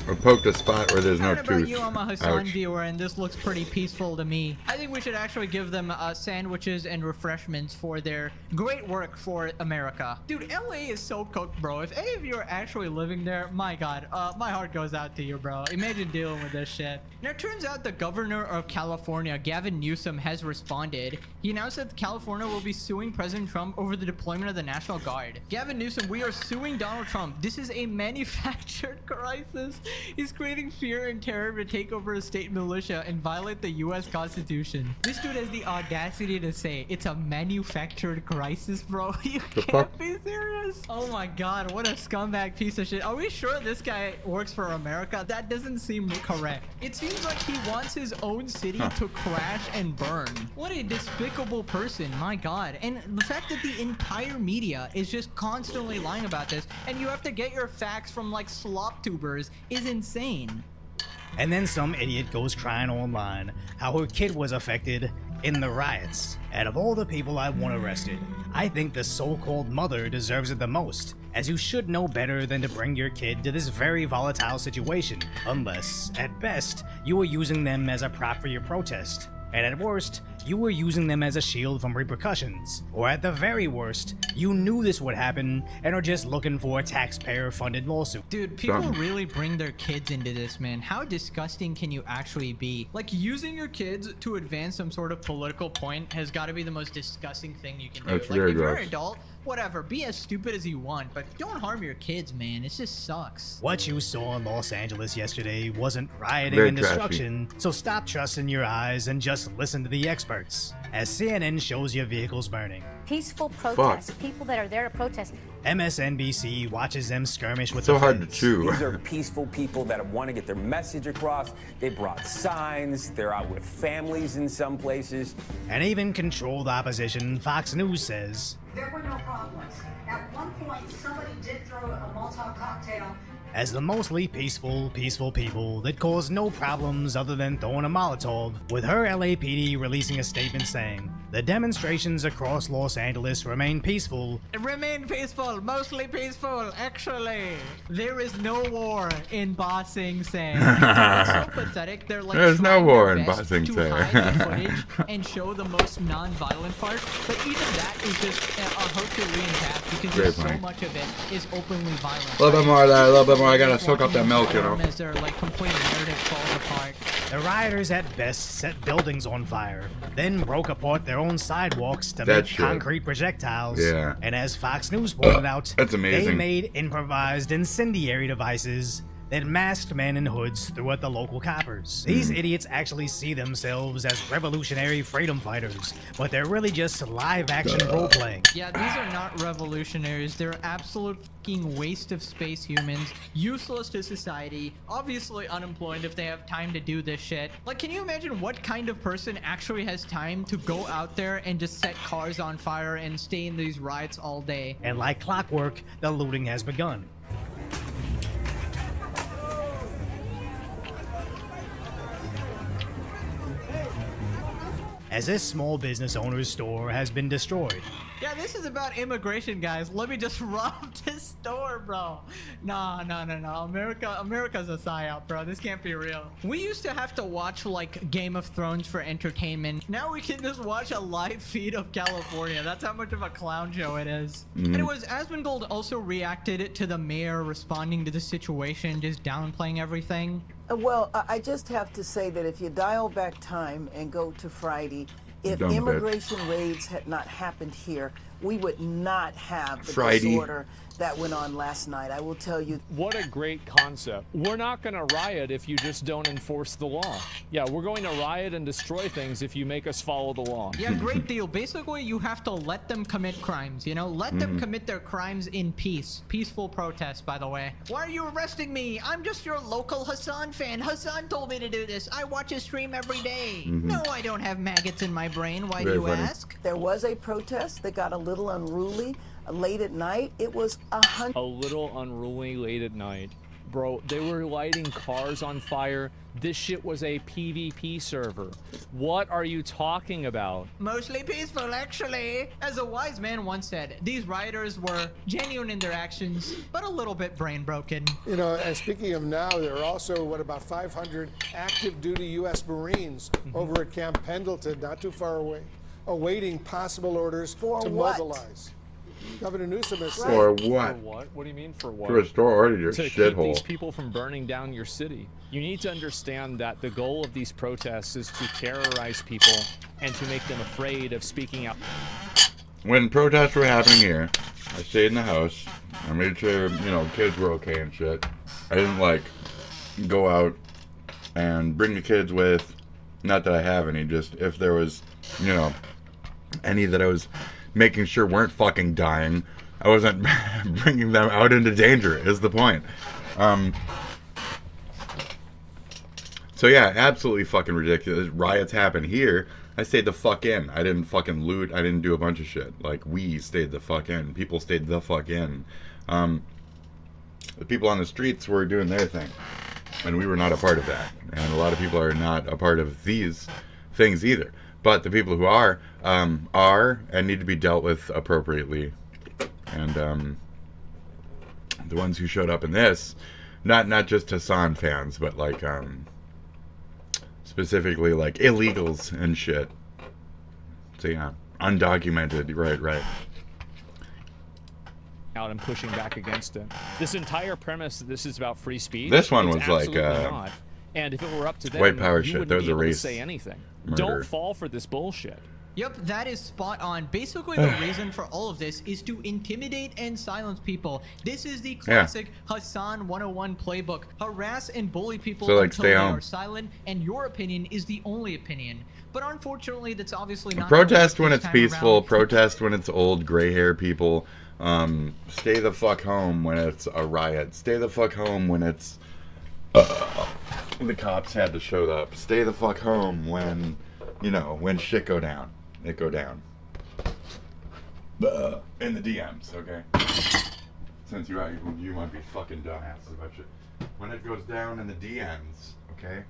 S3: Or poked a spot where there's no
S20: I don't know about
S3: tooth.
S20: you, I'm a Hassan
S3: Ouch.
S20: viewer, and this looks pretty peaceful to me. I think we should actually give them sandwiches and refreshments for their great work for America. Dude, LA is so cooked, bro. If any of you are actually living there, my God, my heart goes out to you, bro. Imagine dealing with this shit. Now, it turns out the governor of California, Gavin Newsom, has responded. He announced that California will be suing President Trump over the deployment of the National Guard. Gavin Newsom, we are suing Donald Trump. This is a manufactured crisis. He's creating fear and terror to take over a state militia and violate the U.S. Constitution. This dude has the audacity to say it's a manufactured crisis, bro. You can't be serious. Oh my God, what a scumbag piece of shit. Are we sure this guy works for America? That doesn't seem correct. It seems like he wants his own city to crash and burn. What a despicable person, my God. And the fact that the entire media is just constantly lying about this, and you have to get your facts from like slop tubers, is insane.
S5: And then some idiot goes crying online how her kid was affected in the riots. Out of all the people I want arrested, I think the so-called mother deserves it the most, as you should know better than to bring your kid to this very volatile situation, unless, at best, you are using them as a prop for your protest. And at worst, you were using them as a shield from repercussions. Or at the very worst, you knew this would happen and are just looking for a taxpayer-funded lawsuit.
S20: Dude, people really bring their kids into this, man. How disgusting can you actually be? Like, using your kids to advance some sort of political point has got to be the most disgusting thing you can do.
S3: That's
S20: Like, if you're
S3: gross.
S20: an adult, whatever, be as stupid as you want, but don't harm your kids, man. It just sucks.
S5: What you saw in Los Angeles yesterday wasn't rioting
S3: Very
S5: and
S3: trashy.
S5: destruction, so stop trusting your eyes and just listen to the experts. As CNN shows you vehicles burning.
S7: Peaceful protests, people that are there to protest.
S5: MSNBC watches them skirmish with
S3: So
S5: the
S3: hard to
S5: feds.
S3: chew.
S8: These are peaceful people that want to get their message across. They brought signs. They're out with families in some places.
S5: And even controlled opposition, Fox News says,
S9: There were no problems. At one point, somebody did throw a Molotov cocktail.
S5: as the mostly peaceful people that cause no problems other than throwing a Molotov, with her LAPD releasing a statement saying, the demonstrations across Los Angeles remain peaceful.
S20: Remain peaceful, mostly peaceful, actually. There is no war in Ba Sing Se. It's so pathetic. They're like
S3: There's no
S20: trying
S3: war
S20: their
S3: in Ba
S20: best
S3: Sing
S20: to
S3: Se.
S20: hide the footage and show the most non-violent part, but even that is just a Herculean task because
S3: Great
S20: there's so
S3: point.
S20: much of it is openly violent.
S3: A little bit more there, a little bit more. I gotta soak up that milk, you know.
S20: As their like complete narrative falls apart.
S5: The rioters at best set buildings on fire, then broke apart their own sidewalks to
S3: That
S5: make
S3: shit.
S5: concrete projectiles.
S3: Yeah.
S5: And as Fox News pointed out,
S3: That's amazing.
S5: they made improvised incendiary devices that masked men in hoods threw at the local coppers. These idiots actually see themselves as revolutionary freedom fighters, but they're really just live-action role-playing.
S20: Yeah, these are not revolutionaries. They're absolute fucking waste of space humans, useless to society, obviously unemployed if they have time to do this shit. Like, can you imagine what kind of person actually has time to go out there and just set cars on fire and stay in these riots all day?
S5: And like clockwork, the looting has begun. As this small business owner's store has been destroyed.
S20: Yeah, this is about immigration, guys. Let me just rob this store, bro. No. America's a psyop, bro. This can't be real. We used to have to watch, like, Game of Thrones for entertainment. Now we can just watch a live feed of California. That's how much of a clown show it is. Anyways, Asmongold also reacted to the mayor responding to the situation, just downplaying everything.
S21: Well, I just have to say that if you dial back time and go to Friday, if
S3: Dumb bitch.
S21: immigration raids had not happened here, we would not have the
S3: Friday.
S21: disorder that went on last night. I will tell you.
S10: What a great concept. We're not going to riot if you just don't enforce the law. Yeah, we're going to riot and destroy things if you make us follow the law.
S20: Yeah, great deal. Basically, you have to let them commit crimes, you know? Let them commit their crimes in peace. Peaceful protest, by the way. Why are you arresting me? I'm just your local Hassan fan. Hassan told me to do this. I watch his stream every day. No, I don't have maggots in my brain. Why do you ask?
S21: There was a protest that got a little unruly late at night. It was 100.
S10: A little unruly late at night. Bro, they were lighting cars on fire. This shit was a PvP server. What are you talking about?
S20: Mostly peaceful, actually. As a wise man once said, these rioters were genuine in their actions, but a little bit brain broken.
S24: You know, and speaking of now, there are also, what, about 500 active duty U.S. Marines over at Camp Pendleton, not too far away, awaiting possible orders to mobilize. Governor Newsom has said.
S3: For what?
S10: For what? What do you mean for what?
S3: To restore order to your
S10: to keep
S3: shithole.
S10: these people from burning down your city. You need to understand that the goal of these protests is to terrorize people and to make them afraid of speaking out.
S3: When protests were happening here, I stayed in the house. I made sure, you know, kids were okay and shit. I didn't, like, go out and bring the kids with. Not that I have any, just if there was, you know, any that I was making sure weren't fucking dying. I wasn't bringing them out into danger, is the point. So yeah, absolutely fucking ridiculous. Riots happen here. I stayed the fuck in. I didn't fucking loot. I didn't do a bunch of shit. Like, we stayed the fuck in. People stayed the fuck in. The people on the streets were doing their thing. And we were not a part of that. And a lot of people are not a part of these things either. But the people who are and need to be dealt with appropriately. And the ones who showed up in this, not just Hassan fans, but like specifically like illegals and shit. So yeah, undocumented, right.
S10: Out and pushing back against it. This entire premise that this is about free speech.
S3: This one
S10: it's
S3: was like
S10: not. And if it were up to them,
S3: white power
S10: you
S3: shit.
S10: wouldn't
S3: There was
S10: be
S3: a
S10: able to
S3: race
S10: say anything.
S3: murder.
S10: Don't fall for this bullshit.
S20: Yep, that is spot on. Basically, the reason for all of this is to intimidate and silence people. This is the classic Hassan 101 playbook. Harass and bully people
S3: So, like,
S20: until
S3: stay
S20: they
S3: home.
S20: are silent, and your opinion is the only opinion. But unfortunately, that's obviously not
S3: Protest when
S20: this
S3: it's
S20: time
S3: peaceful.
S20: around.
S3: Protest when it's old gray hair people. Stay the fuck home when it's a riot. Stay the fuck home when it's the cops had to show up. Stay the fuck home when, you know, when shit go down. It go down. In the DMs, okay? Since you might be fucking dumbasses about shit. When it goes down in the DMs, okay?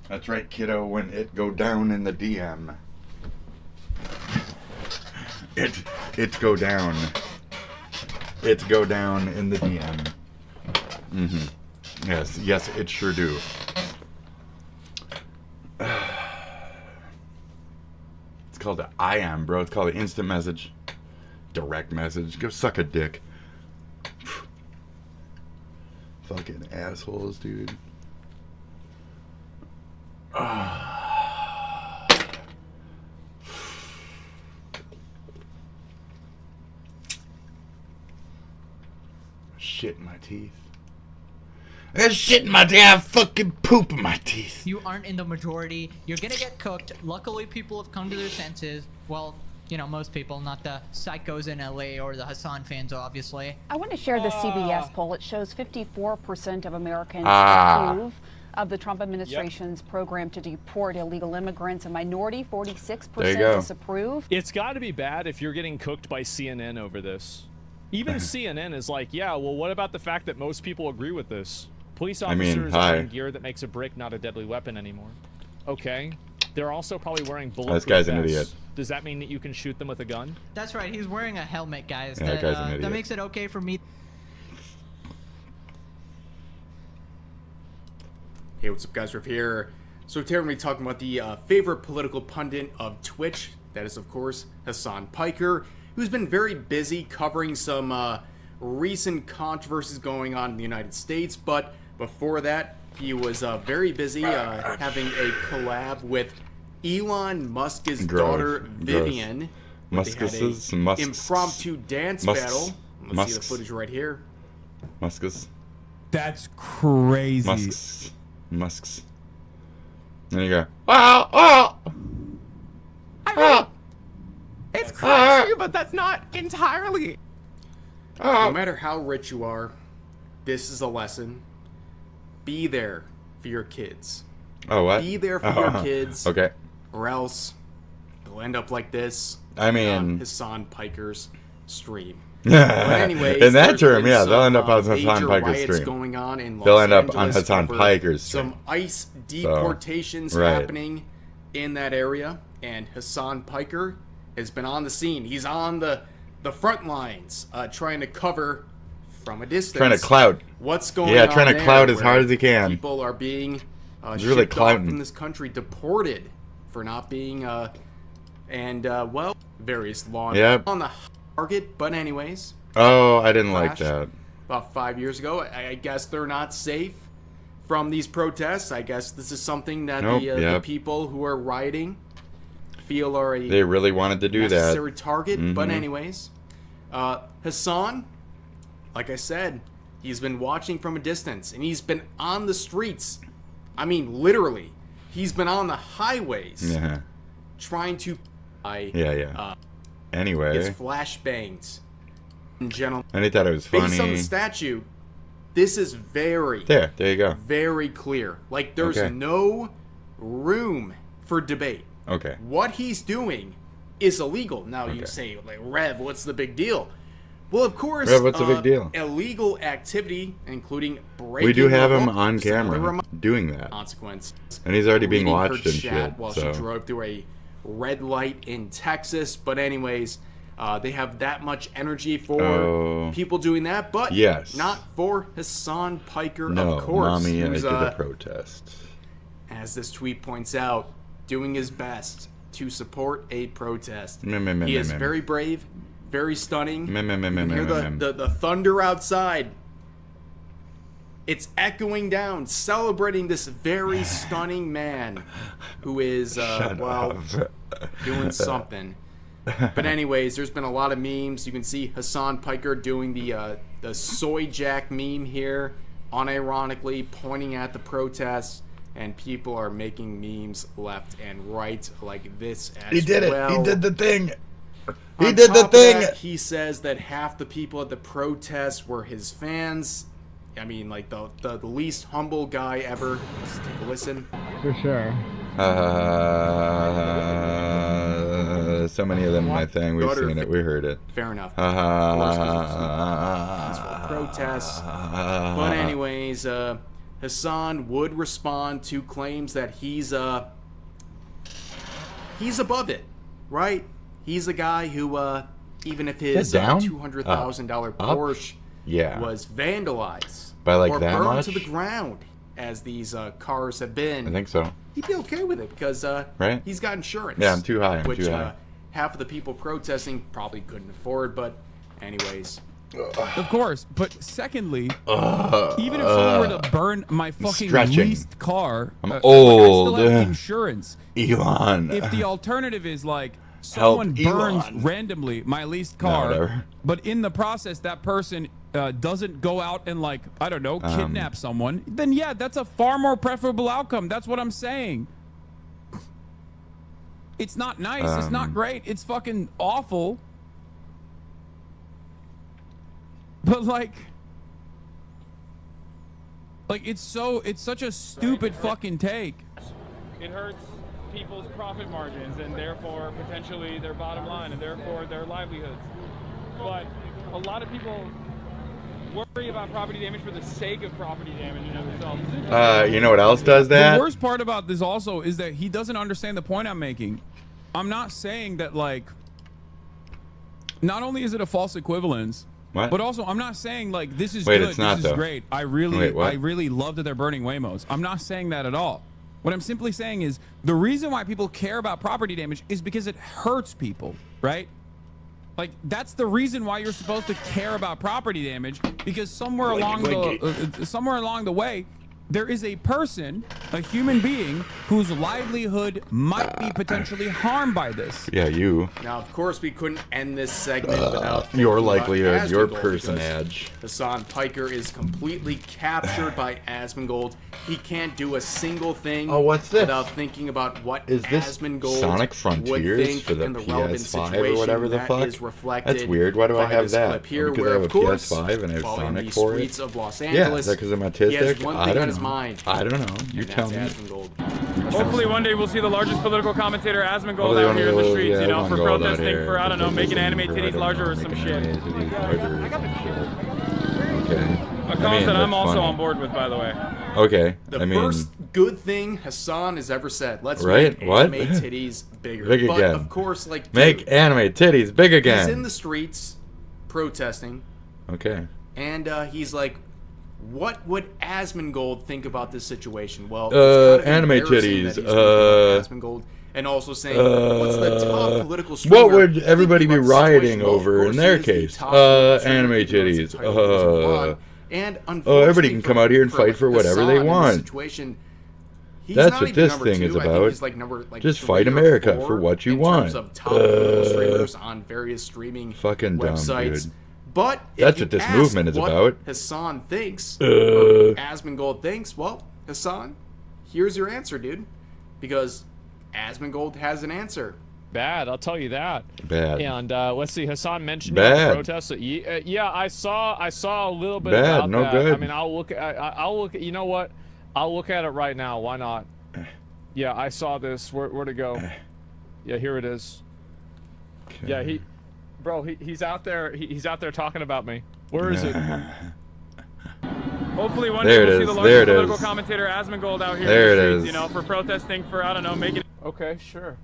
S3: That's right, kiddo, when it go down in the DM. It go down. It go down in the DM. Yes, it sure do. It's called the I am, bro. It's called an instant message. Direct message. Go suck a dick. Fucking assholes, dude. Shit in my teeth. There's shit in my teeth. I have fucking poop in my teeth.
S20: You aren't in the majority. You're gonna get cooked. Luckily, people have come to their senses. Well, you know, most people, not the psychos in LA or the Hassan fans, obviously.
S6: I want to share the CBS poll. It shows 54% of Americans approve of the Trump administration's program to deport illegal immigrants. A minority, 46% disapprove.
S10: It's got to be bad if you're getting cooked by CNN over this. Even CNN is like, yeah, well, what about the fact that most people agree with this? Police officers are wearing gear that makes a brick not a deadly weapon anymore. Okay. They're also probably wearing bulletproof
S3: This guy's an
S10: vests.
S3: idiot.
S10: Does that mean that you can shoot them with a gun?
S20: That's right. He's wearing a helmet, guys.
S3: Yeah, that guy's an idiot.
S20: That makes it okay for me.
S12: Hey, what's up, guys? Riff here. So today we're going to be talking about the favorite political pundit of Twitch. That is, of course, Hassan Piker, who's been very busy covering some recent controversies going on in the United States. But before that, he was very busy having a collab with Elon Musk's daughter, Vivian.
S3: Musk's
S12: impromptu dance battle. Let's see the footage right here.
S3: Musk's.
S19: That's crazy.
S3: Musk's. There you go. Oh!
S12: It's crazy, but that's not entirely. No matter how rich you are, this is a lesson. Be there for your kids.
S3: Oh, what?
S12: Be there for your kids.
S3: Okay.
S12: Or else they'll end up like this.
S3: I mean,
S12: on Hassan Piker's stream. But anyways,
S3: in that term,
S12: yeah,
S3: they'll end up on Hassan Piker's stream.
S12: Going on in
S3: they'll
S12: Los
S3: end up
S12: Angeles
S3: on Hassan
S12: over
S3: Piker's stream.
S12: Some ICE deportations happening in that area, and Hassan Piker has been on the scene. He's on the front lines, trying to cover from a distance.
S3: Trying to clout.
S12: What's going on?
S3: Yeah, trying to
S12: there,
S3: clout as hard as he can.
S12: People are being
S3: really
S12: shipped off
S3: clouting
S12: from this country, deported for not being well, various law on the target. But anyways.
S3: Oh, I didn't like that.
S12: About 5 years ago, I guess they're not safe from these protests. I guess this is something that the people who are rioting feel are a
S3: they really wanted to do
S12: necessary
S3: that.
S12: target. But anyways, Hassan, like I said, he's been watching from a distance, and he's been on the streets. I mean, literally, he's been on the highways trying to
S3: anyway,
S12: his flashbangs. Gentlemen,
S3: and he thought it was funny.
S12: Based on the statute, this is very
S3: there you go.
S12: Very clear. Like there's no room for debate.
S3: Okay.
S12: What he's doing is illegal. Now you say, like, Rev, what's the big deal? Well, of course,
S3: Rev, what's the big deal?
S12: Illegal activity, including breaking.
S3: We do have
S12: the
S3: him
S12: law,
S3: on camera doing that.
S12: Consequence.
S3: And he's already being
S12: Reading
S3: watched
S12: her
S3: and
S12: chat
S3: shit.
S12: while
S3: So.
S12: she drove through a red light in Texas. But anyways, they have that much energy for people doing that, but not for Hassan Piker, of course.
S3: Mommy
S12: who's,
S3: to the protest.
S12: As this tweet points out, doing his best to support a protest. He is very brave, very stunning. You can hear the thunder outside. It's echoing down, celebrating this very stunning man who is, doing something. But anyways, there's been a lot of memes. You can see Hassan Piker doing the soy jack meme here, unironically pointing at the protests, and people are making memes left and right like this as well.
S3: He did it. He did the thing. He
S12: On
S3: did the
S12: top of
S3: thing.
S12: that, he says that half the people at the protests were his fans. I mean, like the least humble guy ever. Let's take a listen.
S11: For sure.
S3: So many of them in my thing. We've seen it. We heard it.
S12: Fair enough. Of course, peaceful protests. But anyways, Hassan would respond to claims that he's above it, right? He's a guy who, even if his $200,000 Porsche was vandalized
S3: by like
S12: or
S3: that
S12: burned
S3: much
S12: to the ground, as these cars have been,
S3: I think so.
S12: He'd be okay with it because
S3: right?
S12: He's got insurance.
S3: Yeah, I'm too high. I'm
S12: which
S3: too high.
S12: Half of the people protesting probably couldn't afford. But anyways.
S19: Of course, but secondly, even if someone were to burn my fucking leased car,
S3: I'm
S19: I
S3: old.
S19: still have insurance.
S3: Elon.
S19: If the alternative is like someone burns randomly my leased car, but in the process that person doesn't go out and, like, I don't know, kidnap someone, then yeah, that's a far more preferable outcome. That's what I'm saying. It's not nice. It's not great. It's fucking awful. But like it's such a stupid fucking take.
S16: It hurts people's profit margins and therefore potentially their bottom line and therefore their livelihoods. But a lot of people worry about property damage for the sake of property damage in itself.
S3: You know what else does that?
S19: The worst part about this also is that he doesn't understand the point I'm making. I'm not saying that, like, not only is it a false equivalence, but also I'm not saying like this is good,
S3: it's not,
S19: this is
S3: though.
S19: great. I really love that they're burning Waymos. I'm not saying that at all. What I'm simply saying is the reason why people care about property damage is because it hurts people, right? Like, that's the reason why you're supposed to care about property damage, because somewhere along the way, there is a person, a human being, whose livelihood might be potentially harmed by this.
S3: Yeah, you.
S12: Now, of course, we couldn't end this segment without
S3: your likelihood, your
S12: Asmongold,
S3: personage.
S12: Hassan Piker is completely captured by Asmongold. He can't do a single thing without thinking about what
S3: is this
S12: Asmongold
S3: Sonic
S12: would
S3: Frontiers
S12: think
S3: for the
S12: in the relevant
S3: PS5
S12: situation.
S3: or whatever the
S12: That
S3: fuck?
S12: is reflected
S3: That's weird. Why do I
S12: by
S3: have
S12: this
S3: that?
S12: clip here,
S3: Because
S12: where,
S3: I have
S12: of
S3: a
S12: course,
S3: PS5 and I have
S12: while in
S3: Sonic
S12: the
S3: for
S12: streets
S3: it.
S12: of Los
S3: Yeah,
S12: Angeles,
S3: is that because of my
S12: he has
S3: autistic?
S12: one
S3: I
S12: thing
S3: don't
S12: on his
S3: know.
S12: mind.
S3: I don't know. You
S12: and
S3: tell
S12: that's
S3: me.
S12: Asmongold.
S16: Hopefully one day we'll see the largest political commentator Asmongold
S3: Hopefully
S16: out
S3: one
S16: here
S3: day
S16: in the
S3: we'll-
S16: streets,
S3: yeah,
S16: you know, for
S3: Asmongold out
S16: protesting
S3: here
S16: for, I don't know, making anime titties larger or some shit.
S3: Okay.
S16: A cause that I'm also on board with, by the way.
S3: Okay.
S12: The first good thing Hassan has ever said. Let's
S3: Right?
S12: make
S3: What?
S12: anime titties bigger.
S3: Big
S12: but
S3: again.
S12: of course, like,
S3: Make
S12: dude,
S3: anime titties big again.
S12: he's in the streets protesting,
S3: Okay.
S12: and he's like, "What would Asmongold think about this situation?" Well, it's gotta be
S3: anime
S12: embarrassing
S3: titties.
S12: that he's thinking about Asmongold, and also saying, "What's the top political streamer
S3: what would everybody be
S12: thinking about the
S3: rioting
S12: situation?" Well, of
S3: over
S12: course,
S3: in their
S12: he is the
S3: case?
S12: top political streamer
S3: Anime
S12: thinking about
S3: titties.
S12: this entire person. And
S3: everybody can come out here and fight for whatever they
S12: Hassan in this
S3: want.
S12: situation, he's
S3: That's
S12: not
S3: what
S12: even
S3: this
S12: number
S3: thing
S12: two.
S3: is
S12: I think
S3: about.
S12: he's like number, like,
S3: Just
S12: 3
S3: fight
S12: or
S3: America
S12: 4
S3: for what you
S12: in
S3: want.
S12: terms of top political streamers on various streaming
S3: Fucking dumb,
S12: websites.
S3: dude.
S12: But
S3: That's
S12: if you
S3: what this
S12: ask
S3: movement is
S12: what
S3: about.
S12: Hassan thinks, or Asmongold thinks, well, Hassan, here's your answer, dude. Because Asmongold has an answer.
S10: Bad, I'll tell you that.
S3: Bad.
S10: And let's see, Hassan mentioned
S3: Bad.
S10: the protests. Yeah, I saw a little bit
S3: Bad,
S10: about
S3: no
S10: that.
S3: good.
S10: I mean, I'll look. You know what? I'll look at it right now. Why not? Yeah, I saw this. Where'd it go? Yeah, here it is.
S3: Okay.
S10: Yeah, he's out there. He's out there talking about me. Where is it?
S16: Hopefully one
S3: There
S16: day
S3: it
S16: we'll see the
S3: is,
S16: largest
S3: there it
S16: political
S3: is.
S16: commentator Asmongold out here
S3: There
S16: in
S3: it
S16: the streets,
S3: is.
S16: you know, for protesting for, I don't know, making.
S10: Okay, sure.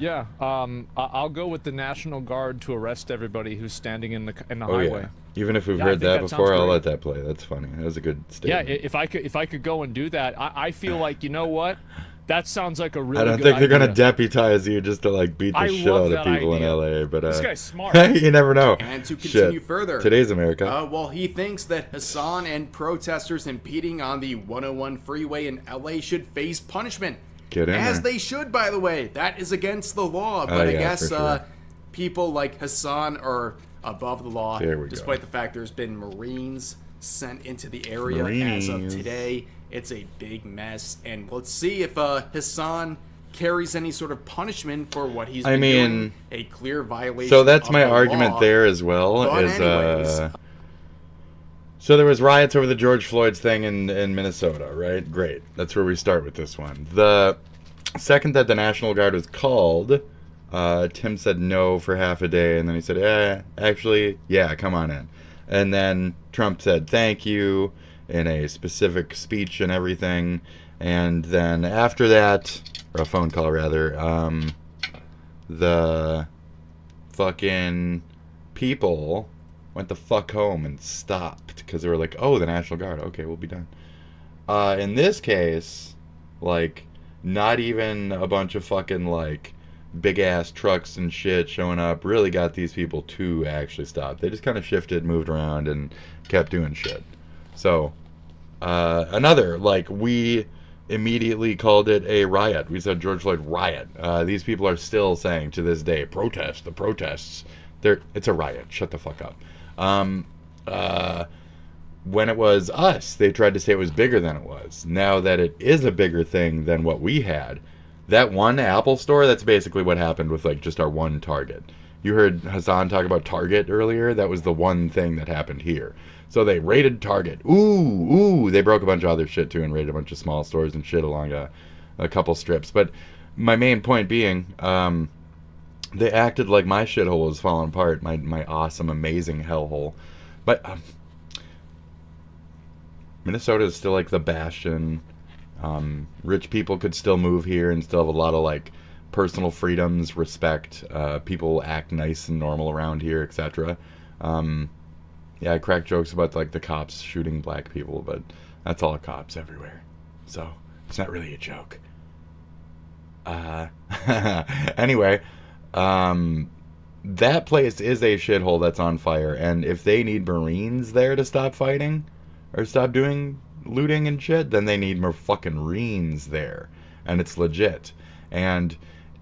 S10: Yeah, I'll go with the National Guard to arrest everybody who's standing in the
S3: Oh
S10: highway.
S3: yeah. Even if we've
S10: Yeah, I
S3: heard
S10: think
S3: that before, I'll
S10: sounds
S3: let that play. That's funny. That was a good statement.
S10: Yeah, if I could go and do that, I feel like, you know what? That sounds like a really
S3: I don't
S10: good
S3: think they're gonna
S10: idea.
S3: deputize you just to like beat the
S10: I
S3: shit
S10: love
S3: out of
S10: that
S3: people
S10: idea.
S3: in LA. But
S10: This guy's smart.
S3: you never know.
S12: And to continue
S3: Shit.
S12: further,
S3: Today's America.
S12: Well, he thinks that Hassan and protesters impeding on the 101 freeway in LA should face punishment.
S3: Get in
S12: As
S3: there.
S12: they should, by the way. That is against the law.
S3: Oh,
S12: But I
S3: yeah,
S12: guess
S3: for sure.
S12: people like Hassan are above the law,
S3: There we go.
S12: despite the fact there's been Marines sent into the area as of
S3: Marines.
S12: today. It's a big mess. And let's see if Hassan carries any sort of punishment for what he's been doing. A clear violation.
S3: So that's
S12: of
S3: my
S12: the
S3: argument
S12: law.
S3: there as well.
S12: But
S3: Is
S12: anyways,
S3: so there was riots over the George Floyd's thing in Minnesota, right? Great. That's where we start with this one. The second that the National Guard was called, Tim said no for half a day, and then he said, actually, yeah, come on in. And then Trump said thank you in a specific speech and everything. And then after that, or a phone call rather, the fucking people went the fuck home and stopped because they were like, oh, the National Guard, okay, we'll be done. In this case, like, not even a bunch of fucking like big ass trucks and shit showing up really got these people to actually stop. They just kind of shifted, moved around, and kept doing shit. So another, like, we immediately called it a riot. We said George Floyd riot. These people are still saying to this day, protest, the protests. It's a riot. Shut the fuck up. When it was us, they tried to say it was bigger than it was. Now that it is a bigger thing than what we had, that one Apple store, that's basically what happened with like just our one Target. You heard Hassan talk about Target earlier. That was the one thing that happened here. So they raided Target. Ooh, they broke a bunch of other shit too and raided a bunch of small stores and shit along a couple strips. But my main point being, they acted like my shithole was falling apart, my awesome, amazing hellhole. But Minnesota is still like the bastion. Rich people could still move here and still have a lot of like personal freedoms, respect. People act nice and normal around here, etc. Yeah, I crack jokes about like the cops shooting black people, but that's all cops everywhere. So it's not really a joke. Anyway, that place is a shithole that's on fire, and if they need Marines there to stop fighting or stop doing looting and shit, then they need more fucking Marines there, and it's legit. And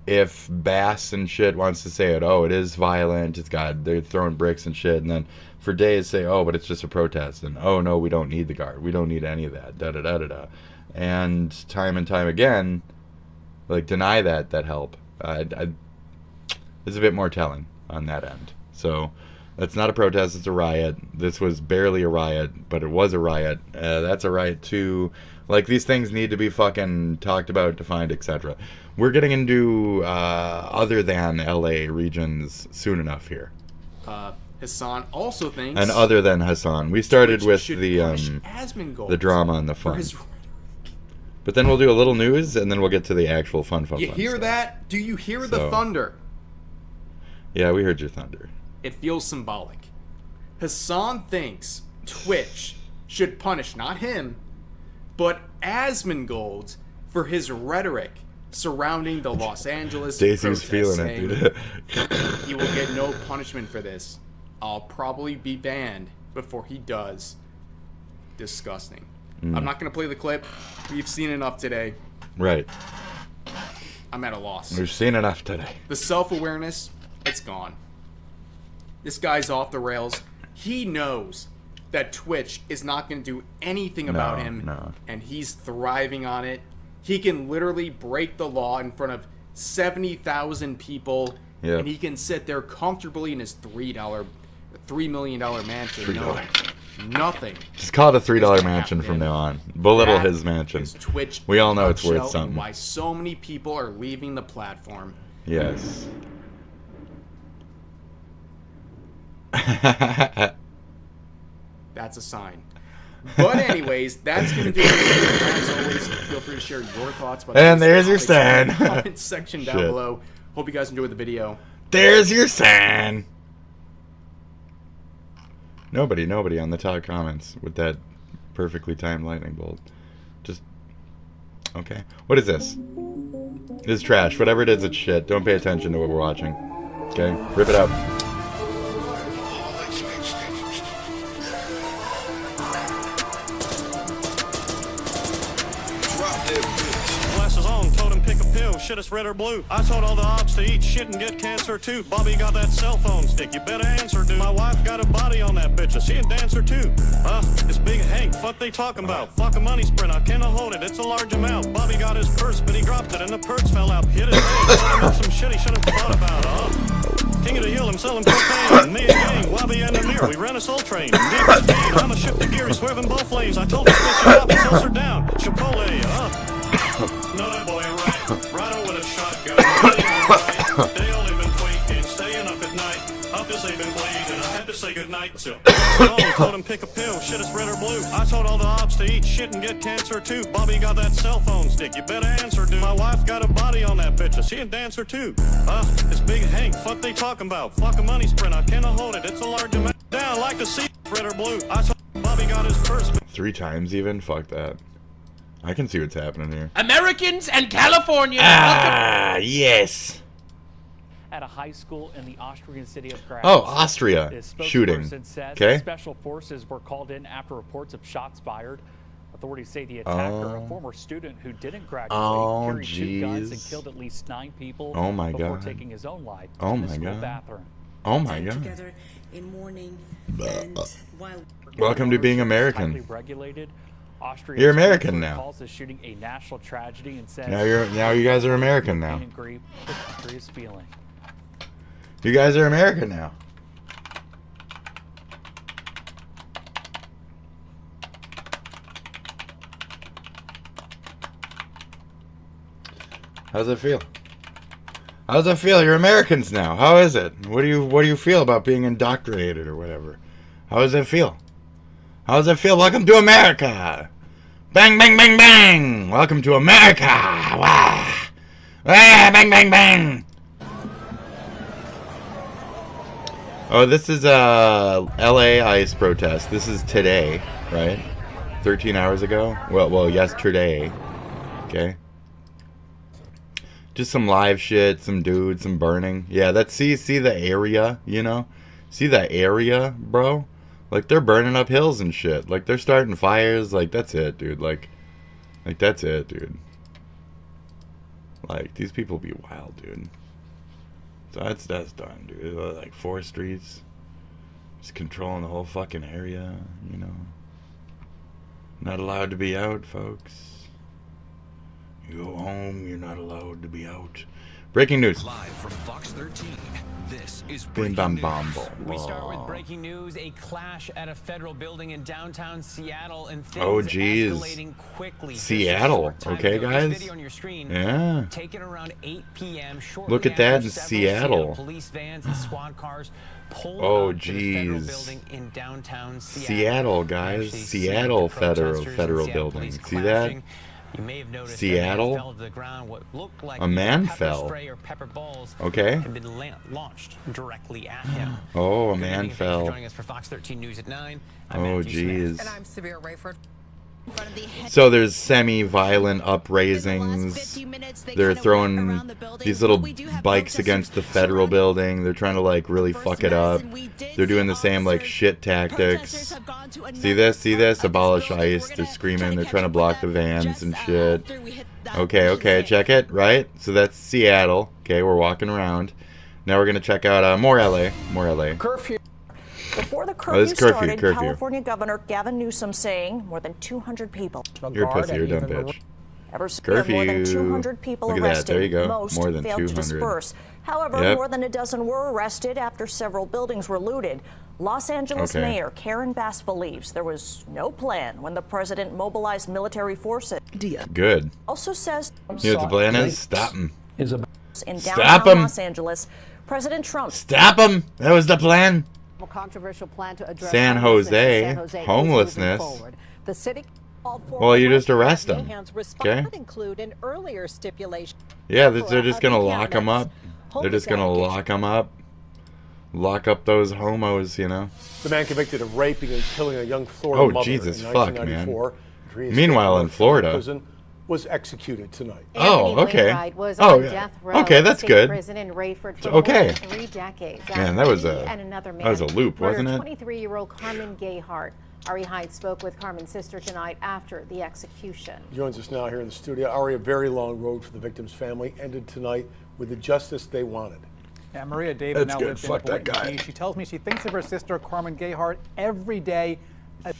S3: if Bass and shit wants to say it, oh, it is violent, they're throwing bricks and shit, and then for days say, oh, but it's just a protest, and oh no, we don't need the guard, we don't need any of that, da da da da da, and time again, like, deny that help. It's a bit more telling on that end. So that's not a protest, it's a riot. This was barely a riot, but it was a riot. That's a riot too. Like, these things need to be fucking talked about, defined, etc. We're getting into other than LA regions soon enough here.
S12: Hassan also thinks...
S3: And other than Hassan. We started with the drama and the fun. But then we'll do a little news, and then we'll get to the actual fun
S12: You hear
S3: stuff.
S12: that? Do you hear the thunder?
S3: Yeah, we heard your thunder.
S12: It feels symbolic. Hassan thinks Twitch should punish not him, but Asmongold for his rhetoric surrounding the Los Angeles
S3: Daisy's
S12: protests,
S3: feeling
S12: saying
S3: it, dude.
S12: he will get no punishment for this. I'll probably be banned before he does. Disgusting. I'm not going to play the clip. We've seen enough today.
S3: Right.
S12: I'm at a loss.
S3: We've seen enough today.
S12: The self-awareness, it's gone. This guy's off the rails. He knows that Twitch is not going to do anything about him, and he's thriving on it. He can literally break the law in front of 70,000 people, and he can sit there comfortably in his $3 million mansion knowing nothing.
S3: Just call it a $3 mansion from now on. Belittle
S12: That
S3: his mansion.
S12: is Twitch
S3: We all know it's worth
S12: nutshell,
S3: something.
S12: and why so many people are leaving the platform.
S3: Yes.
S12: That's a sign. But anyways, that's going to do it. As always, feel free to share your thoughts about
S3: And
S12: this
S3: there's your
S12: topic in
S3: stand.
S12: the comment section down
S3: Shit.
S12: below. Hope you guys enjoyed the video.
S3: There's your sign. Nobody on the top comments with that perfectly timed lightning bolt. Just, okay. What is this? It's trash. Whatever it is, it's shit. Don't pay attention to what we're watching. Okay? Rip it up.
S13: Glasses on, told him pick a pill, shit is red or blue. I told all the ops to eat shit and get cancer too. Bobby got that cell phone stick, you better answer, dude. My wife got a body on that bitch, is she a dancer too? It's Big Hank, fuck they talking about? Fuck a money sprint, I cannot hold it, it's a large amount. Bobby got his purse, but he dropped it and the purse fell out. Hit his head, told him it's some shit he should have thought about, King of the Hill, I'm selling cocaine. Me and gang, Wobby and Amir, we ran a soul train. Deep as speed, I'm a ship to gear, he's swerving both lanes. I told this bitch she up, sells her down. Chipotle, No, that boy, right. Rider with a shotgun. They only been tweaking, staying up at night. Up as they been bleeding, I had to say goodnight. So, told him pick a pill, shit is red or blue. I told all the ops to eat shit and get cancer too. Bobby got that cell phone stick, you better answer, dude. My wife got a body on that bitch, is she a dancer too? It's Big Hank, fuck they talking about? Fuck a money sprint, I cannot hold it, it's a large amount. Down like to see red or blue. I told Bobby got his purse.
S3: 3 times even? Fuck that. I can see what's happening here.
S14: Americans and Californians.
S3: Yes.
S15: At a high school in the Austrian city of Graz.
S3: Oh, Austria. Shooting. Okay.
S15: Special forces were called in after reports of shots fired. Authorities say the attacker, a former student who didn't graduate, carried 2 guns and killed at least 9 people before taking his own life in the school bathroom.
S3: Oh my god.
S17: Together in mourning and while
S3: Welcome to being American.
S15: Regulated.
S3: You're American now.
S15: Calls this shooting a national tragedy and says
S3: now you guys are American now.
S15: Grief the country is feeling.
S3: You guys are American now. How's it feel? How's it feel? You're Americans now. How is it? What do you feel about being indoctrinated or whatever? How does it feel? How does it feel? Welcome to America! Bang, bang, bang, bang! Welcome to America! Wah! Ah, bang, bang, bang! Oh, this is LA ICE protest. This is today, right? 13 hours ago? Well, yesterday. Okay. Just some live shit, some dudes, some burning. Yeah, that's see the area, you know? See the area, bro? Like, they're burning up hills and shit. Like, they're starting fires. Like, that's it, dude. Like that's it, dude. Like, these people be wild, dude. So that's done, dude. Like, 4 streets. Just controlling the whole fucking area, you know. Not allowed to be out, folks. You go home, you're not allowed to be out. Breaking news.
S25: Live from Fox 13. This is
S3: Bing bam bam boom.
S25: We start with breaking news: a clash at a federal building in downtown Seattle, and things escalating quickly.
S3: Seattle, okay, guys.
S25: Video on your screen,
S3: yeah.
S25: Taken around 8 p.m.
S3: Look at that in Seattle.
S25: Police vans and squad cars pulled
S3: up
S25: to the federal building in downtown Seattle.
S3: Seattle, guys. Seattle federal building. See that?
S25: You may have noticed
S3: Seattle.
S25: Fell to the ground. What looked like
S3: a man
S25: pepper
S3: fell.
S25: Spray or pepper balls
S3: okay.
S25: Had been launched directly at him.
S3: Oh, a man fell.
S25: Joining us for Fox 13 News at 9.
S3: I'm jeez.
S17: And I'm Severe Rayford.
S3: So there's semi-violent upraisings. They're throwing these little bikes against the federal building. They're trying to like really fuck it up. They're doing the same like shit tactics. See this? Abolish ICE. They're screaming. They're trying to block the vans and shit. Okay, check it. Right? So that's Seattle. Okay, we're walking around. Now we're gonna check out more LA.
S26: Curfew. Before the curfew started, California Governor Gavin Newsom saying more than 200 people.
S3: You're a pussy, you're a dumb bitch.
S26: Ever since more than 200 people arrested.
S3: There you go.
S26: Most
S3: more than
S26: failed
S3: 200.
S26: to disperse. However, more than a dozen were arrested after several buildings were looted. Los Angeles Mayor Karen Bass believes there was no plan when the president mobilized military forces.
S3: Good.
S26: Also says,
S3: you know what the plan is? Stop him.
S26: In downtown Los Angeles, President Trump.
S3: Stop him. That was the plan.
S27: A controversial plan to address
S3: San Jose homelessness.
S27: The city
S3: well, you just arrest them. Okay.
S27: include an earlier stipulation.
S3: Yeah, they're just gonna lock them up. They're just gonna lock them up. Lock up those homos, you know?
S1: The man convicted of raping and killing a young Florida mother
S3: Jesus,
S1: in
S3: fuck, man.
S1: 1994.
S3: Meanwhile, in Florida.
S1: Prison, was executed tonight.
S3: Oh, okay.
S27: Wainwright was
S3: Oh,
S27: on
S3: yeah.
S27: death row
S3: Okay,
S27: at
S3: that's
S27: state
S3: good.
S27: Prison in Rayford for
S3: Okay.
S27: more than 3 decades.
S3: Man, that was
S27: He
S3: a-
S27: and another man
S3: that was a loop, wasn't it?
S27: 23-year-old Carmen Gayhart. Ari Heights spoke with Carmen's sister tonight after the execution.
S1: Joins us now here in the studio. Ari, a very long road for the victim's family ended tonight with the justice they wanted.
S2: Yeah, Maria David
S3: That's
S2: now
S3: good.
S2: lives
S3: Fuck
S2: in
S3: that
S2: Boynton
S3: guy.
S2: Beach. She tells me she thinks of her sister Carmen Gayhart every day.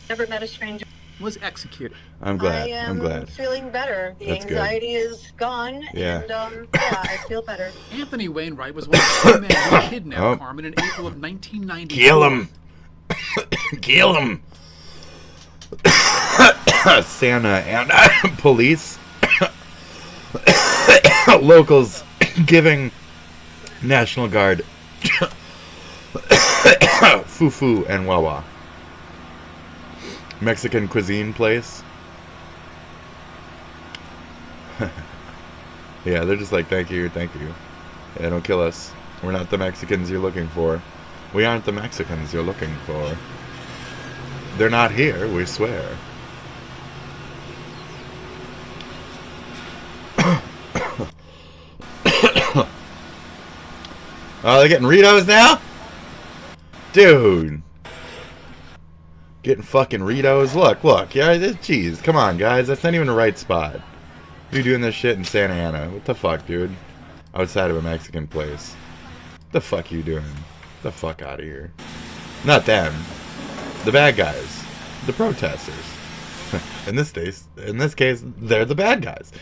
S4: Never met a stranger.
S2: Was executed.
S3: I'm glad.
S4: I am
S3: I'm glad.
S4: feeling better. The
S3: That's good.
S4: anxiety is gone,
S3: Yeah.
S4: and yeah, I feel better.
S7: Anthony Wainwright was one of the men who kidnapped
S3: Oh.
S7: Carmen in April of 1994.
S3: Kill him! Kill him! Santa and police. Locals giving National Guard fufu and wawa. Mexican cuisine place. Yeah, they're just like, thank you, thank you. Yeah, don't kill us. We're not the Mexicans you're looking for. We aren't the Mexicans you're looking for. They're not here, we swear. Oh, they're getting Ritos now? Dude. Getting fucking Ritos. Look, look. Yeah, jeez. Come on, guys. That's not even the right spot. You're doing this shit in Santa Ana. What the fuck, dude? Outside of a Mexican place. What the fuck you doing? Get the fuck out of here. Not them. The bad guys. The protesters. In this case, they're the bad guys.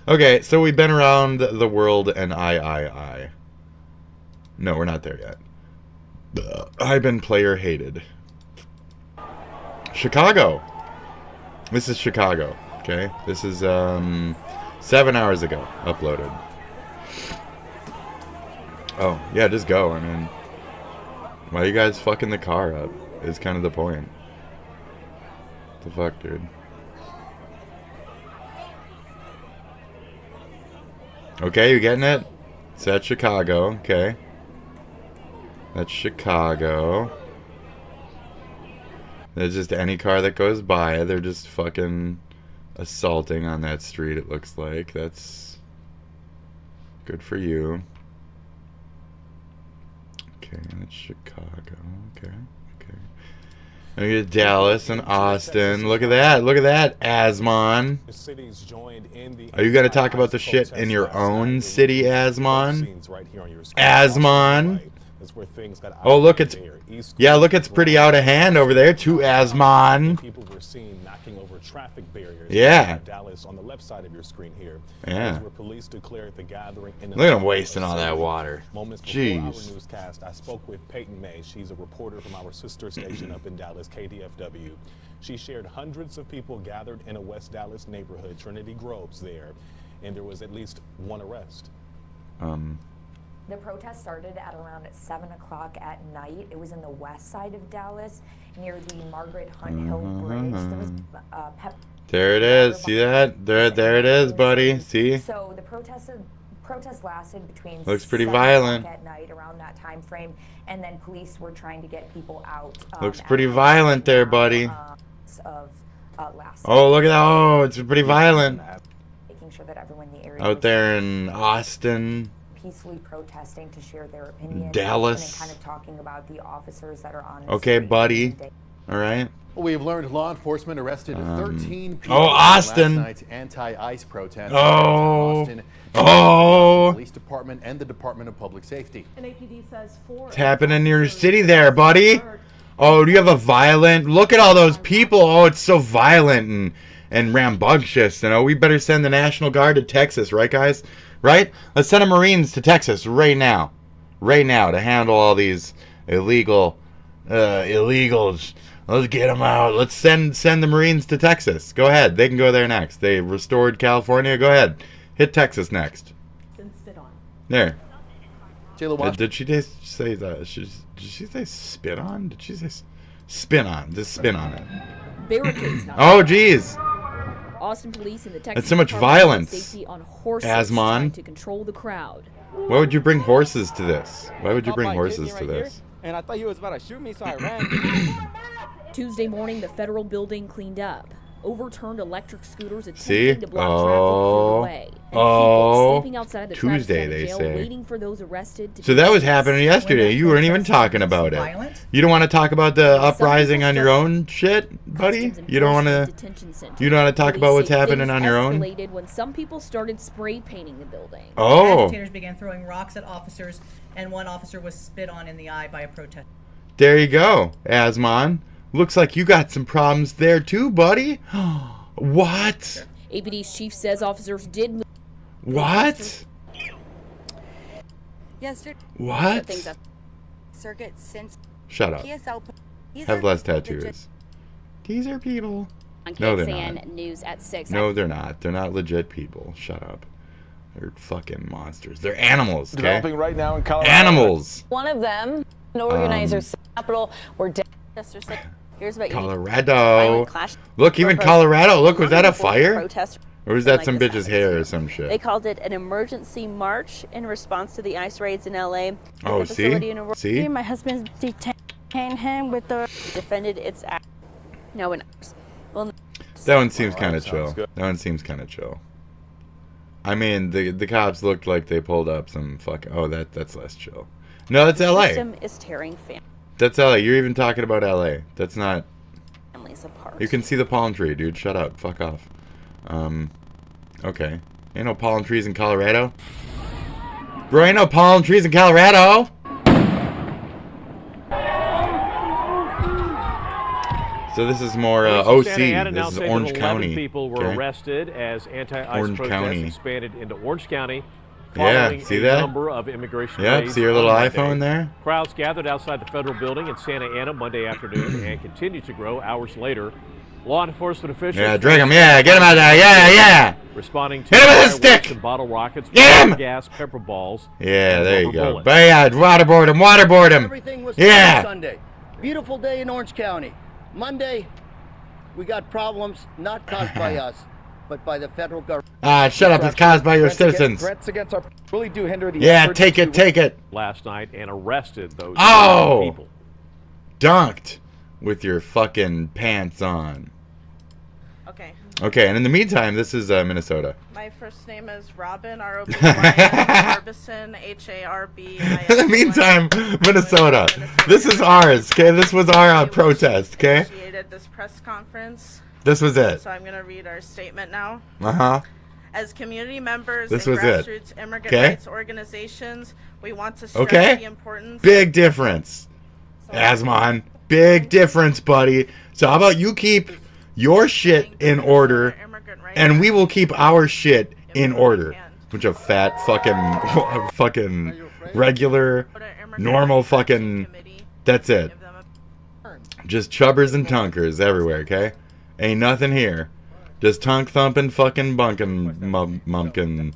S3: Okay, so we've been around the world and I. No, we're not there yet. I've been player hated. Chicago. This is Chicago. Okay, this is 7 hours ago uploaded. Oh yeah, just go. I mean, why you guys fucking the car up is kind of the point. What the fuck, dude? Okay, you getting it? It's at Chicago. Okay. That's Chicago. There's just any car that goes by, they're just fucking assaulting on that street, it looks like. That's good for you. Okay, that's Chicago. Okay. Look at Dallas and Austin. Look at that. Look at that, Asmon. Are you going to talk about the shit in your own city, Asmon? Asmon? Oh, look, it's it's pretty out of hand over there too, Asmon.
S18: People were seen knocking over traffic barriers.
S3: Yeah.
S18: Dallas on the left side of your screen here.
S3: Yeah.
S18: Where police declared the gathering in
S3: Look at them wasting all that water.
S18: Moments before our
S3: Jeez.
S18: newscast, I spoke with Peyton May. She's a reporter from our sister station up in Dallas, KDFW. She shared hundreds of people gathered in a West Dallas neighborhood, Trinity Groves there, and there was at least one arrest.
S22: The protest started at around 7 o'clock at night. It was in the west side of Dallas, near the Margaret Hunt Hill Bridge. There was
S3: There it is. See that? There it is, buddy. See?
S22: So the protest lasted between
S3: Looks pretty
S22: 7
S3: violent.
S22: o'clock at night, around that time frame, and then police were trying to get people out.
S3: Looks pretty violent there, buddy.
S22: Of last
S3: Oh, look at that. Oh, it's pretty violent.
S22: making sure that everyone in the area
S3: Out there in Austin.
S22: peacefully protesting to share their opinion.
S3: Dallas.
S22: And then kind of talking about the officers that are on the
S3: Okay,
S22: street.
S3: buddy. All right.
S23: We have learned law enforcement arrested 13 people
S3: Oh,
S23: in
S3: Austin.
S23: last night's anti-ICE protest.
S3: Oh.
S23: in Austin.
S3: Oh.
S23: The police department and the Department of Public Safety.
S21: And APD says 4.
S3: What's happening in your city there, buddy? Oh, do you have a violent... Look at all those people. Oh, it's so violent and rambunctious. You know, we better send the National Guard to Texas, right, guys? Right? Let's send the Marines to Texas right now. Right now to handle all these illegals. Let's get them out. Let's send the Marines to Texas. Go ahead. They can go there next. They restored California. Go ahead. Hit Texas next. There. Did she just say that? Did she say spit on? Did she say spin on? Just spin on it.
S28: Barricades now.
S3: Oh, jeez.
S28: Austin police and the Texas
S3: That's so much
S28: Department of
S3: violence.
S28: Safety on horses
S3: Asmon.
S28: trying to control the crowd.
S3: Why would you bring horses to this? Why would you bring horses to this?
S5: And I thought he was about to shoot me, so I ran.
S6: Tuesday morning, the federal building cleaned up. Overturned electric scooters
S3: See?
S6: attempting to block traffic away. And people sleeping outside the
S3: Tuesday,
S6: Travis County
S3: they
S6: jail,
S3: say.
S6: Waiting for those arrested to
S3: So that was happening yesterday. You weren't even talking about it. You don't want to talk about the uprising on your own shit, buddy? You don't want to. You don't want to talk about what's happening on your own?
S6: Escalated when some people started spray painting the building.
S3: Oh.
S8: Agitators began throwing rocks at officers, and one officer was spit on in the eye by a protester.
S3: There you go, Asmon. Looks like you got some problems there too, buddy. What?
S6: APD's chief says officers did move.
S3: What?
S9: Yesterday.
S3: What?
S9: Circuit since
S3: Shut up.
S9: PSL
S3: Have less tattoos. These are people. No, they're not.
S6: News at 6.
S3: No, they're not. They're not legit people. Shut up. They're fucking monsters. They're animals, okay?
S11: Developing right now in Colorado.
S3: Animals.
S20: One of them, an organizer's capital, were Here's about
S3: Colorado. Look, even Colorado. Look, was that a fire? Or was that some bitch's hair or some shit?
S6: They called it an emergency march in response to the ICE raids in LA.
S3: Oh, see? See?
S6: My husband detained him with the defended its act. No one. Well,
S3: that one seems kind of chill. That one seems kind of chill. I mean, the cops looked like they pulled up some fucking. Oh, that's less chill. No, that's LA.
S6: The system is tearing families.
S3: That's LA. You're even talking about LA. That's not.
S6: Apart.
S3: You can see the palm tree, dude. Shut up. Fuck off. Okay. Ain't no palm trees in Colorado. Bro, ain't no palm trees in Colorado. So this is more OC. This is Orange County.
S10: People were arrested as anti-ICE protests expanded into Orange County.
S3: Yeah, see that?
S10: Number of immigration
S3: yep, see your little iPhone there?
S10: Crowds gathered outside the federal building in Santa Ana Monday afternoon and continued to grow hours later. Law enforcement officials...
S3: Yeah, drag him, yeah, get him out there, yeah!
S10: Responding to
S3: hit him with a stick!
S10: And bottle rockets, gas, pepper balls.
S3: Yeah, there you go. But yeah, waterboard him!
S24: Everything was
S3: yeah!
S24: Sunday. Beautiful day in Orange County. Monday, we got problems not caused by us, but by the federal government.
S3: Shut up, it's caused by your citizens.
S11: Threats against our really do hinder the
S3: yeah, take it.
S10: Last night and arrested those people.
S3: Dunked with your fucking pants on.
S28: Okay.
S3: Okay, and in the meantime, this is Minnesota.
S28: My first name is Robin, Harbison, H-A-R-B-I-S.
S3: In the meantime, Minnesota. This is ours, okay? This was our protest, okay?
S28: Initiated this press conference.
S3: This was it.
S28: So I'm going to read our statement now.
S3: Uh-huh.
S28: As community members
S3: and
S28: grassroots immigrant rights organizations, we want to stress the importance.
S3: Big difference. Asmon. Big difference, buddy. So how about you keep your shit in order, and we will keep our shit in order. Bunch of fat fucking regular, normal fucking, that's it. Just chubbers and tunkers everywhere, okay? Ain't nothing here. Just tunk thumping fucking bunkin'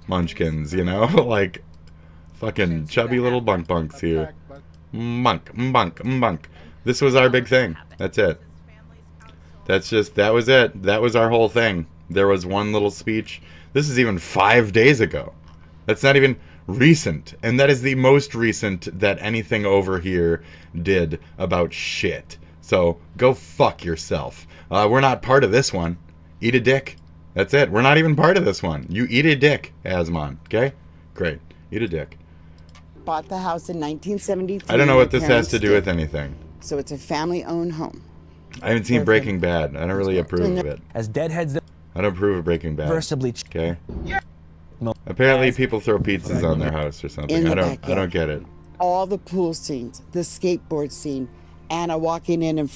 S3: munchkins, you know? Like, fucking chubby little bunks here. Bunk. This was our big thing. That's it. That was it. That was our whole thing. There was one little speech. This is even 5 days ago. That's not even recent. And that is the most recent that anything over here did about shit. So, go fuck yourself. We're not part of this one. Eat a dick. That's it. We're not even part of this one. You eat a dick, Asmon. Okay? Great. Eat a dick.
S29: Bought the house in 1973.
S3: I don't know what this has to do with anything.
S29: So it's a family-owned home.
S3: I haven't seen Breaking Bad. I don't really approve of it.
S30: As deadheads,
S3: I don't approve of Breaking Bad. Okay. Apparently, people throw pizzas on their house or something. I don't get it.
S29: All the pool scenes, the skateboard scene, Anna walking in and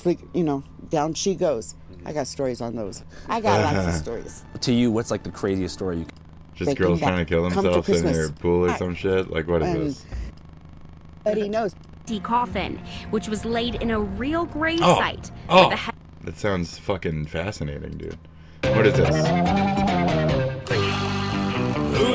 S29: down she goes. I got stories on those. I got lots of stories.
S30: To you, what's like the craziest story you?
S3: Just girls trying to kill themselves in their pool or some shit. Like what is this?
S29: But he knows.
S31: Coffin, which was laid in a real grave site.
S3: That sounds fucking fascinating, dude. What is this?
S14: Who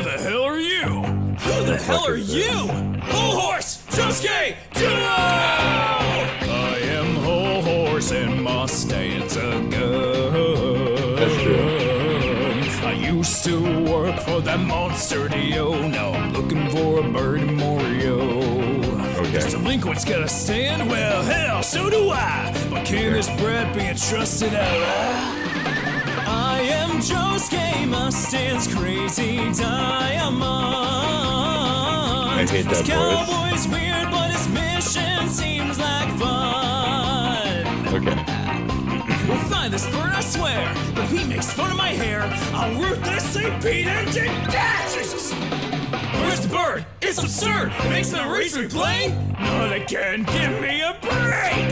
S14: the hell are you? Who the hell are you? Whole horse, Josuke, I am whole horse and my stance a gun.
S3: That's true.
S14: I used to work for that monster, do you know? looking for a bird memorial.
S3: Okay.
S14: This delinquent's gotta stand? Well, hell, so do I. But can this brat be entrusted out? I am Josuke, Mustang's crazy diamond.
S3: I hate that
S14: This
S3: voice.
S14: cowboy's weird, but his mission seems like fun.
S3: Okay.
S14: We'll find this bird, I swear. But if he makes fun of my hair, I'll root this St. Pete engine. Jesus! Where's the bird? It's absurd. It makes my race replay. Not again. Give me a break.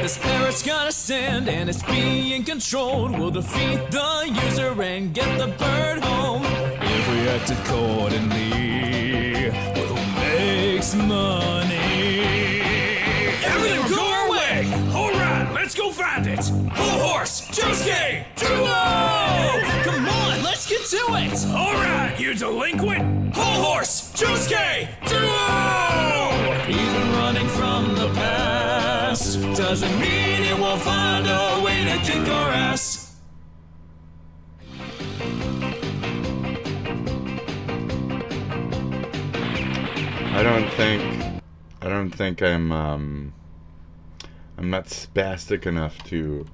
S14: This parrot's gotta stand and it's being controlled. We'll defeat the user and get the bird home. If we act accordingly, we'll make some money. Everything will go our way. All right, let's go find it. Whole horse, Josuke, duo! Come on, let's get to it. All right, you delinquent. Whole horse, Josuke, duo! Even running from the past doesn't mean it won't find a way to kick our ass.
S3: I don't think I'm not spastic enough to.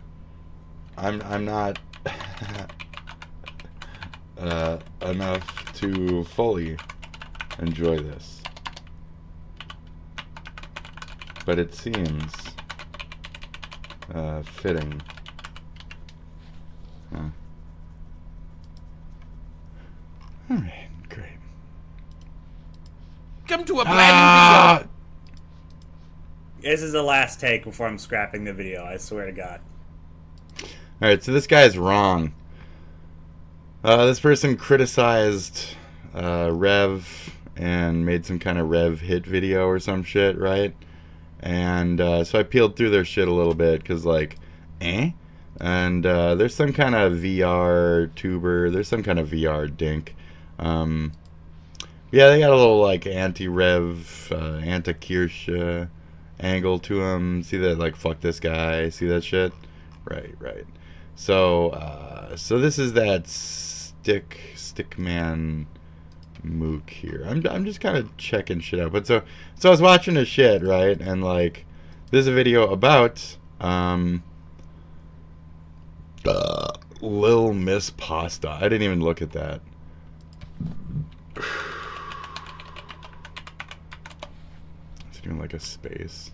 S3: I'm not enough to fully enjoy this. But it seems fitting. Alright, great.
S1: Come to a brand new video. This is the last take before I'm scrapping the video, I swear to God.
S3: Alright, so this guy's wrong. This person criticized Rev and made some kind of Rev hit video or some shit, right? And so I peeled through their shit a little bit because, like, And there's some kind of VR tuber. There's some kind of VR dink. Yeah, they got a little, like, anti-Rev, anti-Kirsch angle to them. See that, like, fuck this guy? See that shit? Right. So, so this is that stickman mook here. I'm just kind of checking shit out. But so I was watching this shit, right? And, like, there's a video about Lil Miss Pasta. I didn't even look at that. It's doing like a space.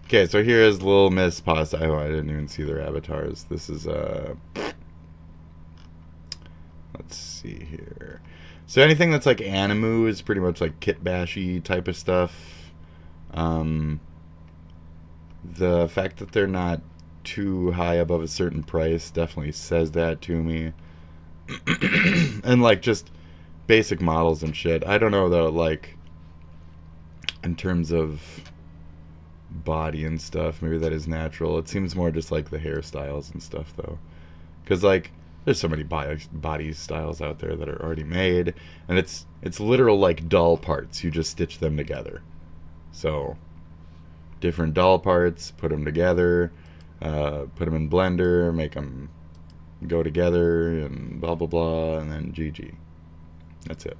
S3: Okay, so here is Lil Miss Pasta. Oh, I didn't even see their avatars. This is let's see here. So anything that's like Animu is pretty much like kit bashy type of stuff. The fact that they're not too high above a certain price definitely says that to me. And like just basic models and shit. I don't know though, like in terms of body and stuff, maybe that is natural. It seems more just like the hairstyles and stuff though, because like there's so many body styles out there that are already made, and it's literal like doll parts. You just stitch them together. So different doll parts, put them together, put them in Blender, make them go together, and blah blah blah, and then GG. That's it.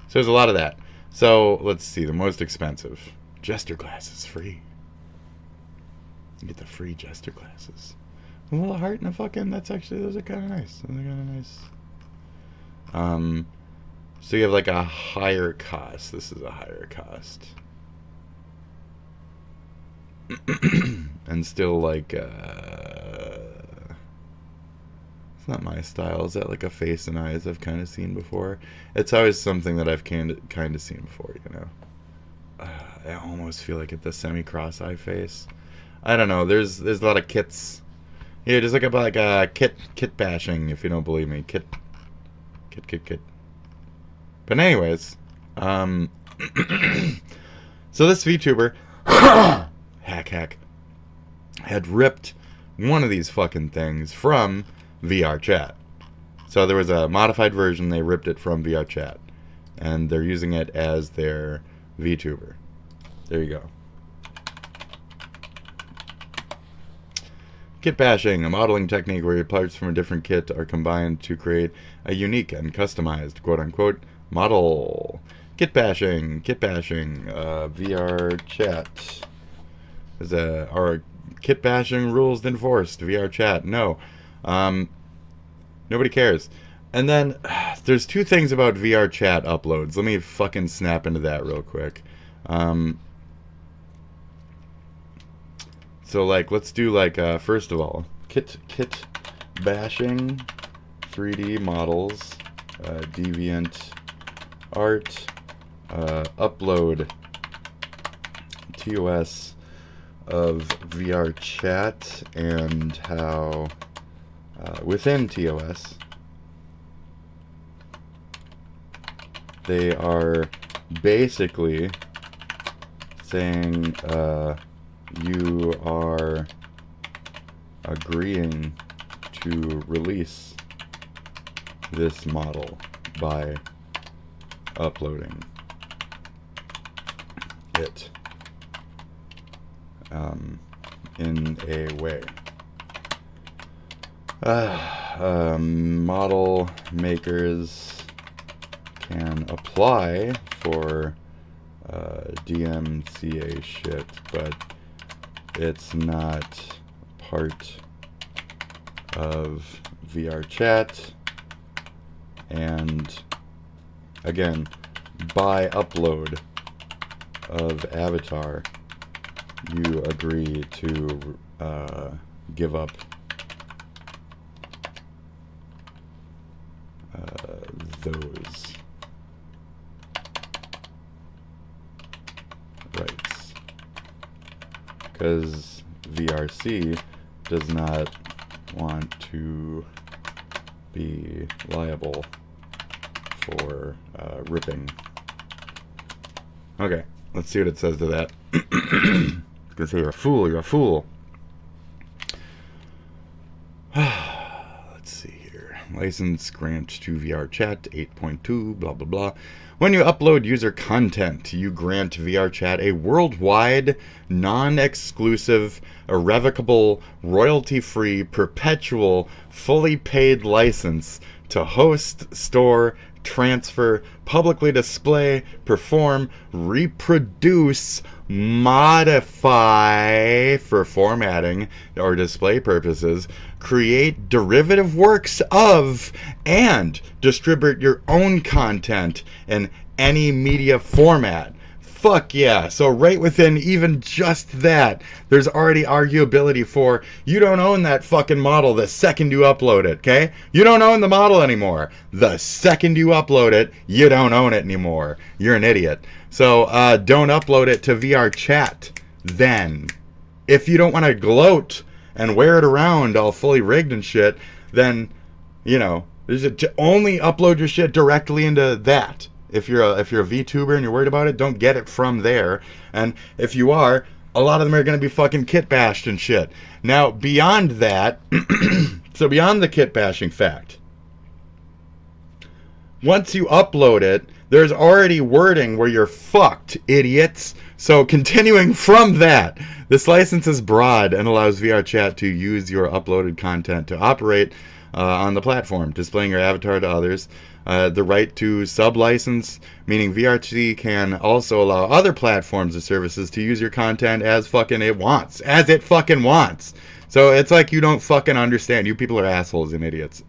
S3: So there's a lot of that. So let's see, the most expensive. Jester glasses, free. You get the free Jester glasses. A little heart and a fucking, that's actually, those are kind of nice. Those are kind of nice. So you have like a higher cost. This is a higher cost. And still like, it's not my style. Is that like a face and eyes I've kind of seen before? It's always something that I've kind of seen before, you know. I almost feel like it's the semi-cross-eye face. I don't know. There's a lot of kits. Yeah, just look up like kit bashing if you don't believe me. Kit. But anyways, so this VTuber hack had ripped one of these fucking things from VR chat. So there was a modified version. They ripped it from VR chat, and they're using it as their VTuber. There you go. Kit bashing, a modeling technique where parts from a different kit are combined to create a unique and customized quote-unquote model. Kit bashing, VR chat. Are kit bashing rules enforced? VR chat, no. Nobody cares. And then there's two things about VR chat uploads. Let me fucking snap into that real quick. So like, let's do like, first of all, kit bashing, 3D models, deviant art, upload TOS of VR chat, and how within TOS they are basically saying you are agreeing to release this model by uploading it in a way. Model makers can apply for DMCA shit, but it's not part of VR chat. And again, by upload of avatar, you agree to give up those rights, because VRC does not want to be liable for ripping. Okay, let's see what it says to that. Because you're a fool, you're a fool. Let's see here. License grant to VR chat 8.2, blah blah blah. When you upload user content, you grant VR chat a worldwide, non-exclusive, irrevocable, royalty-free, perpetual, fully paid license to host, store, transfer, publicly display, perform, reproduce, modify for formatting or display purposes, create derivative works of, and distribute your own content in any media format. Fuck yeah. So right within even just that, there's already arguability for you don't own that fucking model the second you upload it, okay? You don't own the model anymore. The second you upload it, you don't own it anymore. You're an idiot. So don't upload it to VR chat then. If you don't want to gloat and wear it around all fully rigged and shit, then, you know, only upload your shit directly into that. If you're a VTuber and you're worried about it, don't get it from there. And if you are, a lot of them are going to be fucking kit bashed and shit. Now, beyond that, so beyond the kit bashing fact, once you upload it, there's already wording where you're fucked, idiots. So continuing from that, this license is broad and allows VR chat to use your uploaded content to operate on the platform, displaying your avatar to others. The right to sub-license, meaning VRC can also allow other platforms or services to use your content as fucking it wants. As it fucking wants. So it's like you don't fucking understand. You people are assholes and idiots.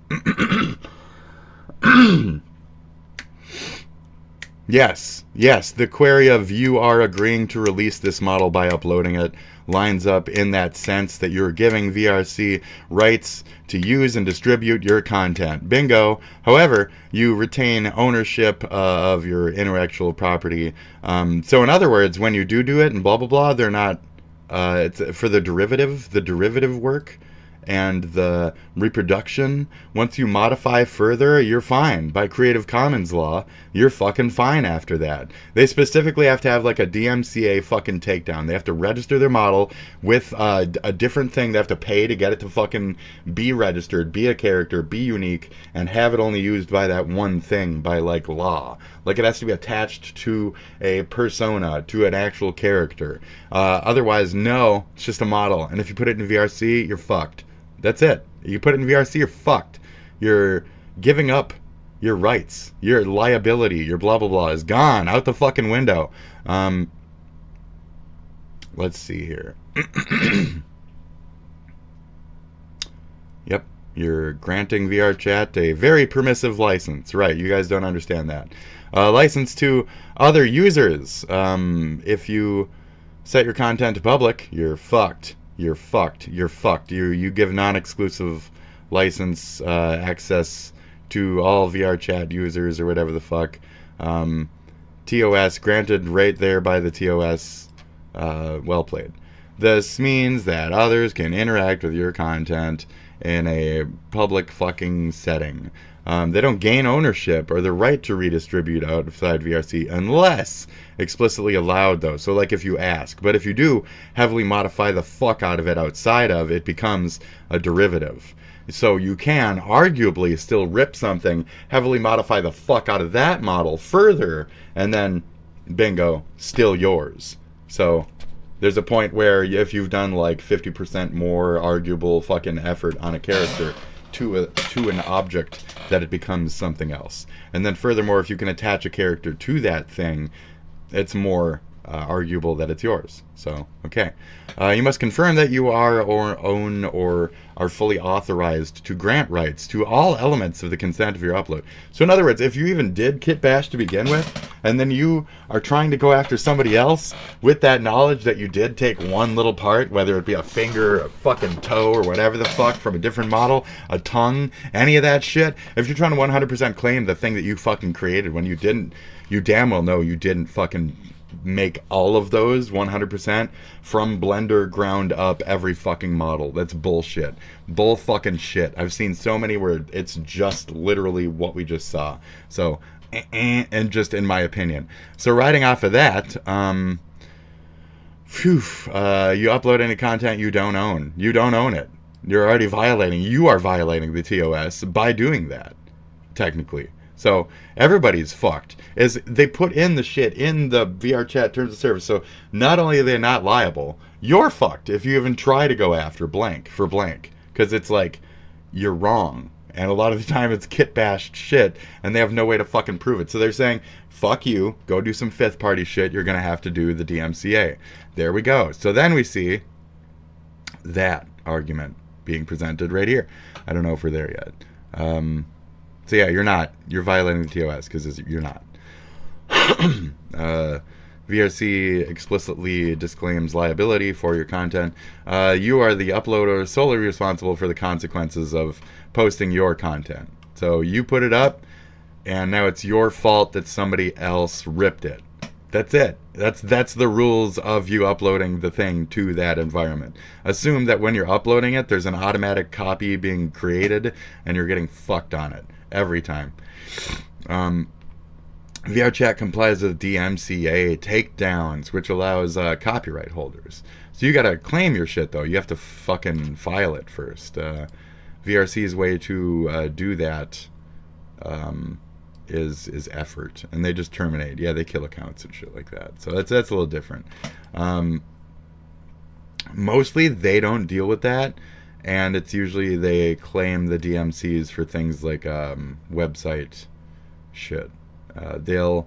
S3: Yes, the query of you are agreeing to release this model by uploading it lines up in that sense that you're giving VRC rights to use and distribute your content. Bingo. However, you retain ownership of your intellectual property. So in other words, when you do it and blah, blah, blah, they're not, it's for the derivative work and the reproduction, once you modify further, you're fine. By Creative Commons law, you're fucking fine after that. They specifically have to have like a DMCA fucking takedown. They have to register their model with a different thing. They have to pay to get it to fucking be registered, be a character, be unique, and have it only used by that one thing by like law. Like it has to be attached to a persona, to an actual character. Otherwise, no, it's just a model. And if you put it in VRC, you're fucked. That's it. You put it in VRC, you're fucked. You're giving up your rights. Your liability, your blah, blah, blah is gone out the fucking window. Let's see here. Yep. You're granting VRChat a very permissive license. Right, you guys don't understand that. License to other users. If you set your content to public, you're fucked. You're fucked. You're fucked. You give non-exclusive license access to all VRChat users or whatever the fuck. TOS granted right there by the TOS. Well played. This means that others can interact with your content in a public fucking setting. They don't gain ownership or the right to redistribute outside VRC unless explicitly allowed, though. So like if you ask. But if you do heavily modify the fuck out of it outside of, it becomes a derivative. So you can arguably still rip something, heavily modify the fuck out of that model further, and then bingo, still yours. So there's a point where if you've done like 50% more arguable fucking effort on a character to an object, that it becomes something else. And then furthermore, if you can attach a character to that thing, it's more arguable that it's yours. So, okay. You must confirm that you are or own or are fully authorized to grant rights to all elements of the consent of your upload. So in other words, if you even did kit bash to begin with, and then you are trying to go after somebody else with that knowledge that you did take one little part, whether it be a finger, a fucking toe, or whatever the fuck from a different model, a tongue, any of that shit, if you're trying to 100% claim the thing that you fucking created when you didn't, you damn well know you didn't fucking make all of those 100% from Blender ground up every fucking model. That's bullshit. Bull fucking shit. I've seen so many where it's just literally what we just saw. So, and just in my opinion. So riding off of that, you upload any content you don't own. You don't own it. You are violating the TOS by doing that, technically. So everybody's fucked. As they put in the shit in the VRChat terms of service. So not only are they not liable, you're fucked if you even try to go after blank for blank. Because it's like, you're wrong. And a lot of the time it's kit bashed shit and they have no way to fucking prove it. So they're saying, fuck you, go do some fifth party shit. You're going to have to do the DMCA. There we go. So then we see that argument being presented right here. I don't know if we're there yet. So yeah, you're violating the TOS because you're not. VRC explicitly disclaims liability for your content. You are the uploader solely responsible for the consequences of posting your content. So you put it up, and now it's your fault that somebody else ripped it. That's it. That's the rules of you uploading the thing to that environment. Assume that when you're uploading it, there's an automatic copy being created, and you're getting fucked on it. Every time. VRChat complies with DMCA takedowns, which allows copyright holders. So you gotta claim your shit, though. You have to fucking file it first. VRC's way to do that is effort, and they just terminate. Yeah, they kill accounts and shit like that. So that's a little different. Mostly they don't deal with that. And it's usually they claim the DMCs for things like website shit. They'll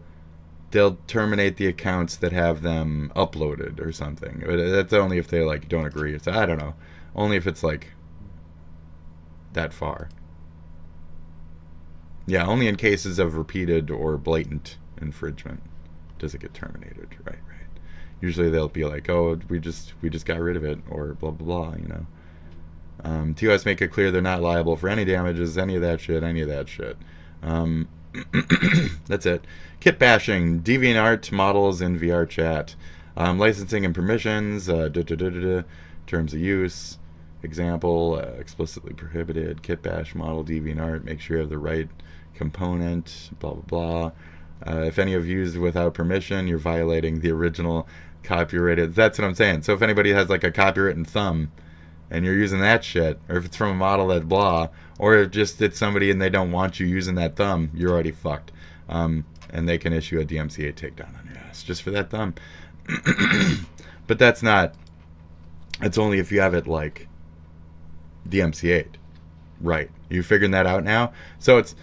S3: terminate the accounts that have them uploaded or something. But that's only if they like don't agree. So I don't know. Only if it's like that far. Yeah, only in cases of repeated or blatant infringement does it get terminated. Right. Usually they'll be like, oh, we just got rid of it, or blah blah blah. You know. TOS make it clear they're not liable for any damages, any of that shit. That's it. Kit bashing, DeviantArt models in VRChat, licensing and permissions, terms of use, Example, explicitly prohibited, kit bash model DeviantArt, make sure you have the right component, blah, blah, blah. If any of you used without permission, you're violating the original copyrighted. That's what I'm saying. So if anybody has like a copywritten thumb and you're using that shit, or if it's from a model that blah, or if just it's somebody and they don't want you using that thumb, you're already fucked. And they can issue a DMCA takedown on your ass just for that thumb. But that's not, it's only if you have it like DMCA'd. Right. You figuring that out now? So it's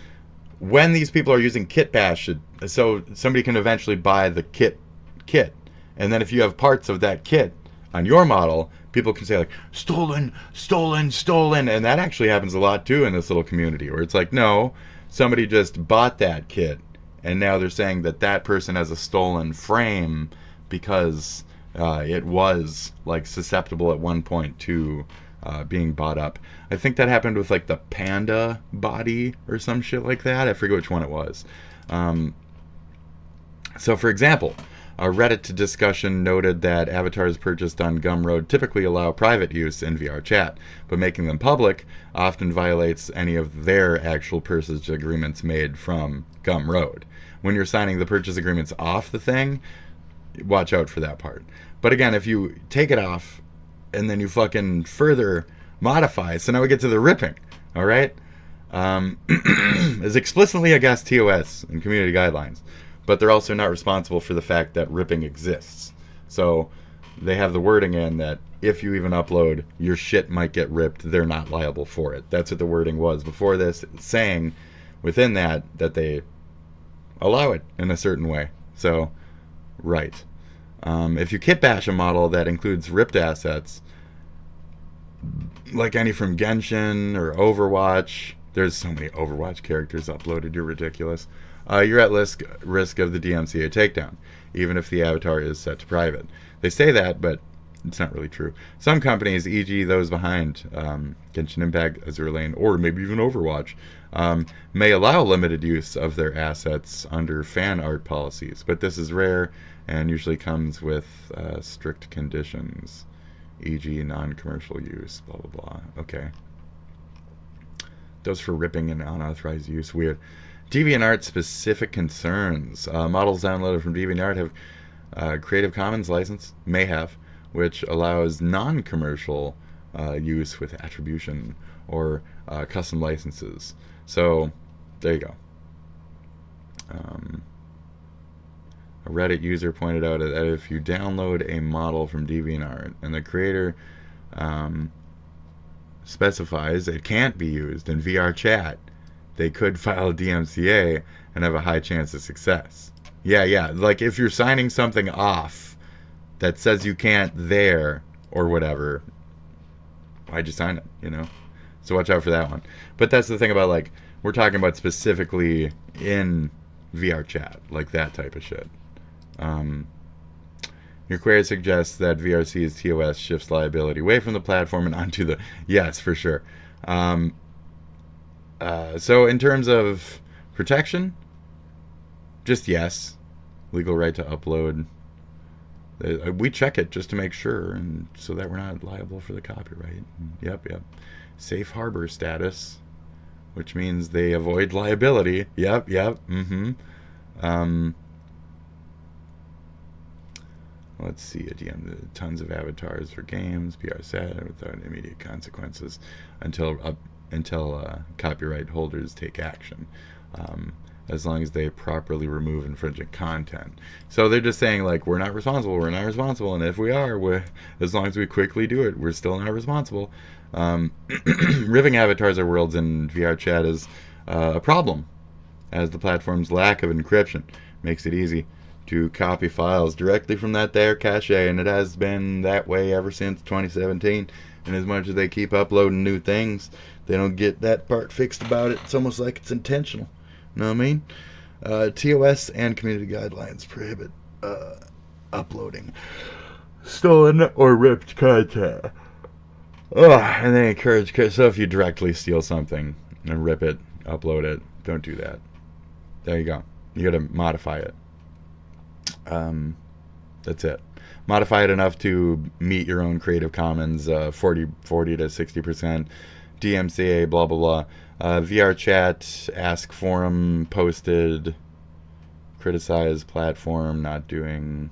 S3: when these people are using kit bash, so somebody can eventually buy the kit. And then if you have parts of that kit on your model, people can say like, stolen, stolen, stolen. And that actually happens a lot too in this little community where it's like, no, somebody just bought that kit. And now they're saying that that person has a stolen frame because it was like susceptible at one point to being bought up. I think that happened with like the panda body or some shit like that. I forget which one it was. So for example, a Reddit discussion noted that avatars purchased on Gumroad typically allow private use in VR chat, but making them public often violates any of their actual purchase agreements made from Gumroad. When you're signing the purchase agreements off the thing, watch out for that part. But again, if you take it off and then you fucking further modify, so now we get to the ripping, all right? Is explicitly against TOS and community guidelines, but they're also not responsible for the fact that ripping exists. So they have the wording in that if you even upload, your shit might get ripped, they're not liable for it. That's what the wording was before this, saying within that they allow it in a certain way. So, right. If you kit bash a model that includes ripped assets, like any from Genshin or Overwatch, there's so many Overwatch characters uploaded, you're ridiculous. You're at risk of the DMCA takedown, even if the avatar is set to private. They say that, but it's not really true. Some companies, e.g. those behind Genshin Impact, Azure Lane, or maybe even Overwatch, may allow limited use of their assets under fan art policies, but this is rare and usually comes with strict conditions, e.g. non-commercial use, blah, blah, blah. Okay. Those for ripping and unauthorized use. Weird. DeviantArt specific concerns. Models downloaded from DeviantArt have Creative Commons license, may have, which allows non-commercial use with attribution or custom licenses. So, there you go. A Reddit user pointed out that if you download a model from DeviantArt and the creator specifies it can't be used in VR chat, they could file a DMCA and have a high chance of success. Yeah. Like if you're signing something off that says you can't there or whatever, why'd you sign it, you know? So watch out for that one. But that's the thing about, like, we're talking about specifically in VR chat, like that type of shit. Your query suggests that VRC's TOS shifts liability away from the platform and onto the... Yes, for sure. So in terms of protection, just yes. Legal right to upload. We check it just to make sure, and so that we're not liable for the copyright. Yep. Safe harbor status, which means they avoid liability. Yep. Let's see, again, tons of avatars for games, PR set without immediate consequences until copyright holders take action, as long as they properly remove infringing content. So they're just saying, like, we're not responsible, and if we are, as long as we quickly do it, we're still not responsible. Ripping avatars or worlds in VR chat is a problem, as the platform's lack of encryption makes it easy to copy files directly from that there cache, and it has been that way ever since 2017. And as much as they keep uploading new things, they don't get that part fixed about it. It's almost like it's intentional. You know what I mean? TOS and community guidelines prohibit uploading stolen or ripped content. And they encourage, so if you directly steal something and rip it, upload it, don't do that. There you go. You gotta modify it. That's it. Modify it enough to meet your own Creative Commons 40 to 60%, DMCA, blah, blah, blah. VR chat, ask forum, posted, criticize platform, not doing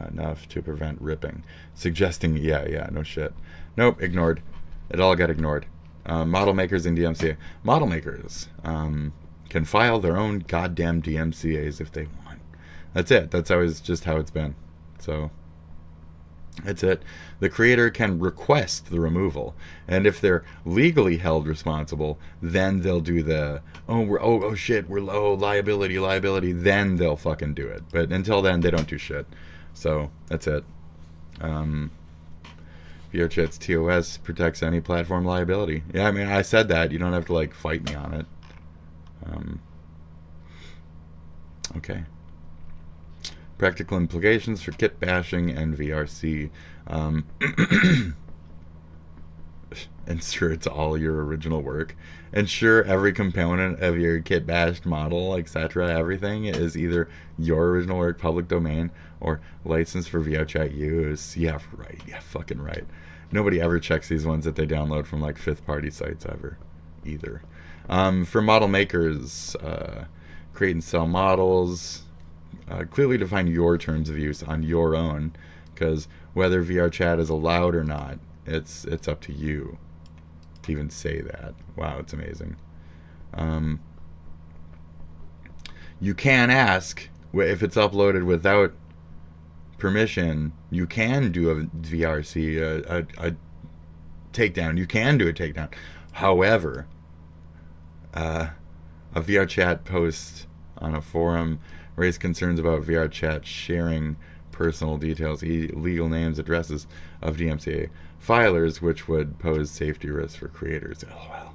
S3: enough to prevent ripping. Suggesting, yeah, no shit. Nope, ignored. It all got ignored. Model makers in DMCA. Model makers can file their own goddamn DMCAs if they want. That's it. That's always just how it's been. So that's it. The creator can request the removal, and if they're legally held responsible, then they'll do the oh shit, we're low liability. Then they'll fucking do it. But until then, they don't do shit. So that's it. VRChat's TOS protects any platform liability. Yeah, I mean, I said that. You don't have to like fight me on it. Okay. Practical implications for kit bashing and VRC. Ensure it's all your original work. Ensure every component of your kit bashed model, etc., everything is either your original work, public domain, or licensed for VRChat use. Yeah, right. Yeah, fucking right. Nobody ever checks these ones that they download from like fifth-party sites ever, either. For model makers, create and sell models. Clearly define your terms of use on your own, because whether VRChat is allowed or not, it's up to you to even say that. Wow, it's amazing. You can ask if it's uploaded without permission. You can do a VRC, a takedown. You can do a takedown. However, a VRChat post on a forum raised concerns about VRChat sharing personal details, legal names, addresses of DMCA filers, which would pose safety risks for creators. LOL.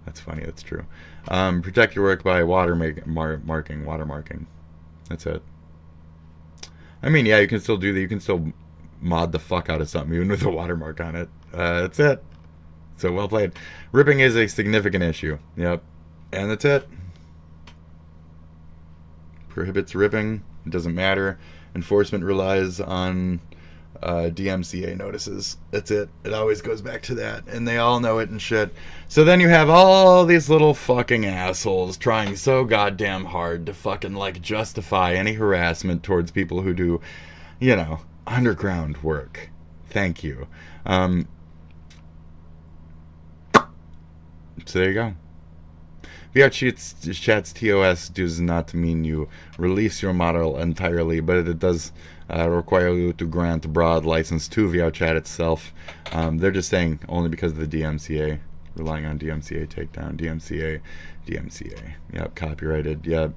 S3: That's funny. That's true. Protect your work by watermarking. That's it. I mean, yeah, you can still do that. You can still mod the fuck out of something, even with a watermark on it. That's it. So well played. Ripping is a significant issue. Yep. And that's it. Prohibits ripping. It doesn't matter. Enforcement relies on DMCA notices. That's it. It always goes back to that. And they all know it and shit. So then you have all these little fucking assholes trying so goddamn hard to fucking like justify any harassment towards people who do, you know, underground work. Thank you. So there you go. VRChat's TOS does not mean you release your model entirely, but it does require you to grant broad license to VRChat itself. They're just saying only because of the DMCA, relying on DMCA takedown, DMCA. Yep, copyrighted. Yep,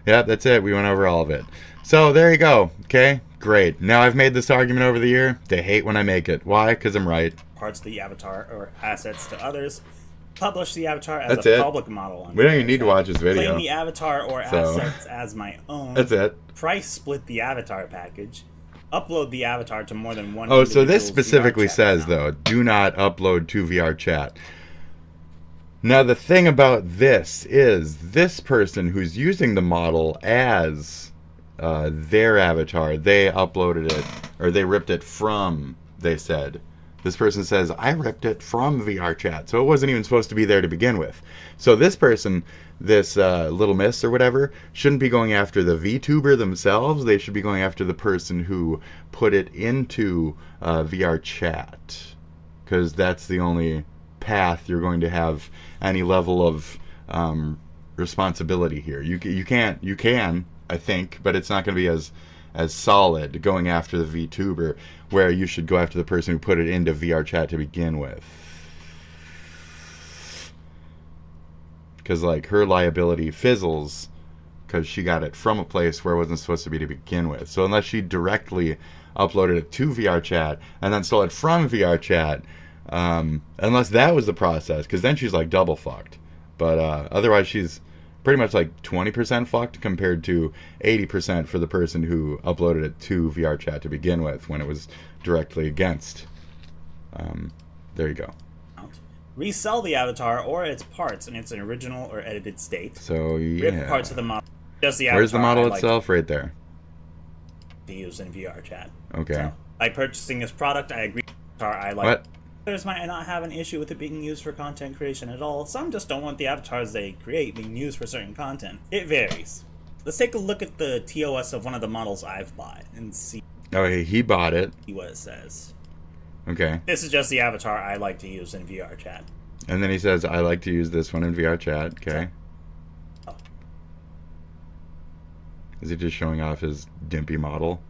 S3: Yep, that's it. We went over all of it. So there you go. Okay, great. Now I've made this argument over the year. They hate when I make it. Why? Because I'm right.
S1: Parts of the avatar or assets to others. Publish the avatar as
S3: That's
S1: a
S3: it.
S1: public model.
S3: We don't even need to watch this video.
S1: Claim the avatar or assets as my own.
S3: That's it.
S1: Price split the avatar package. Upload the avatar to more than one.
S3: Oh, so this specifically says, though, do not upload to VRChat. Now, the thing about this is this person who's using the model as their avatar, they uploaded it, or they ripped it from, they said. This person says, I ripped it from VRChat, so it wasn't even supposed to be there to begin with. So this person, this Little Miss or whatever, shouldn't be going after the VTuber themselves. They should be going after the person who put it into VRChat, because that's the only path you're going to have any level of responsibility here. You can, I think, but it's not going to be as solid going after the VTuber, where you should go after the person who put it into VRChat to begin with. Because, like, her liability fizzles because she got it from a place where it wasn't supposed to be to begin with. So unless she directly uploaded it to VRChat and then stole it from VRChat, unless that was the process, because then she's, like, double fucked. But otherwise she's pretty much like 20% fucked compared to 80% for the person who uploaded it to VRChat to begin with when it was directly against. There you go.
S1: Resell the avatar or its parts in its original or edited state.
S3: So yeah.
S1: Rip parts of the model. Just the
S3: Where's the
S1: avatar,
S3: model itself? Right there.
S1: to use in VR chat.
S3: Okay.
S1: So, by purchasing this product, I agree with the avatar I like.
S3: What?
S1: Others might not have an issue with it being used for content creation at all. Some just don't want the avatars they create being used for certain content. It varies. Let's take a look at the TOS of one of the models I've bought and see.
S3: Okay, he bought it.
S1: What it says.
S3: Okay.
S1: This is just the avatar I like to use in VR chat.
S3: And then he says, I like to use this one in VR chat. Okay.
S1: Oh.
S3: Is he just showing off his dimpy model?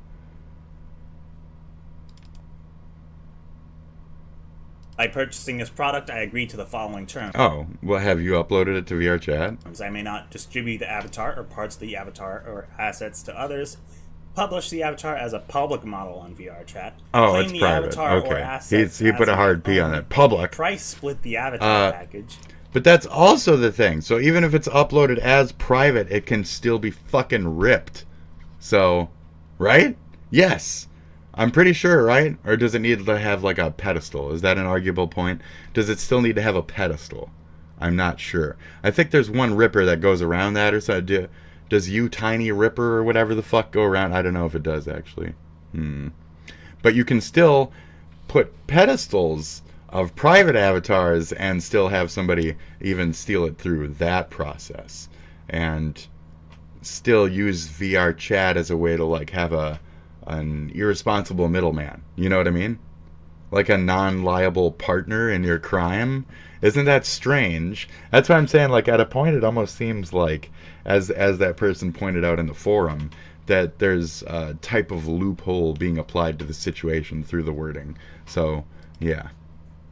S1: By purchasing this product, I agree to the following terms.
S3: Oh, well, have you uploaded it to VR chat?
S1: I may not distribute the avatar or parts of the avatar or assets to others. Publish the avatar as a public model on VR chat.
S3: Oh,
S1: Claim
S3: it's
S1: the
S3: private.
S1: avatar or
S3: Okay.
S1: assets
S3: He put
S1: as
S3: a hard P on that. Public.
S1: Price split the avatar package.
S3: But that's also the thing. So even if it's uploaded as private, it can still be fucking ripped. So, right? Yes. I'm pretty sure, right? Or does it need to have like a pedestal? Is that an arguable point? Does it still need to have a pedestal? I'm not sure. I think there's one ripper that goes around that or so. Does you tiny ripper or whatever the fuck go around? I don't know if it does actually. But you can still put pedestals of private avatars and still have somebody even steal it through that process and still use VR chat as a way to like have an irresponsible middleman. You know what I mean? Like a non-liable partner in your crime. Isn't that strange? That's why I'm saying, like, at a point it almost seems like, as that person pointed out in the forum, that there's a type of loophole being applied to the situation through the wording. So, yeah.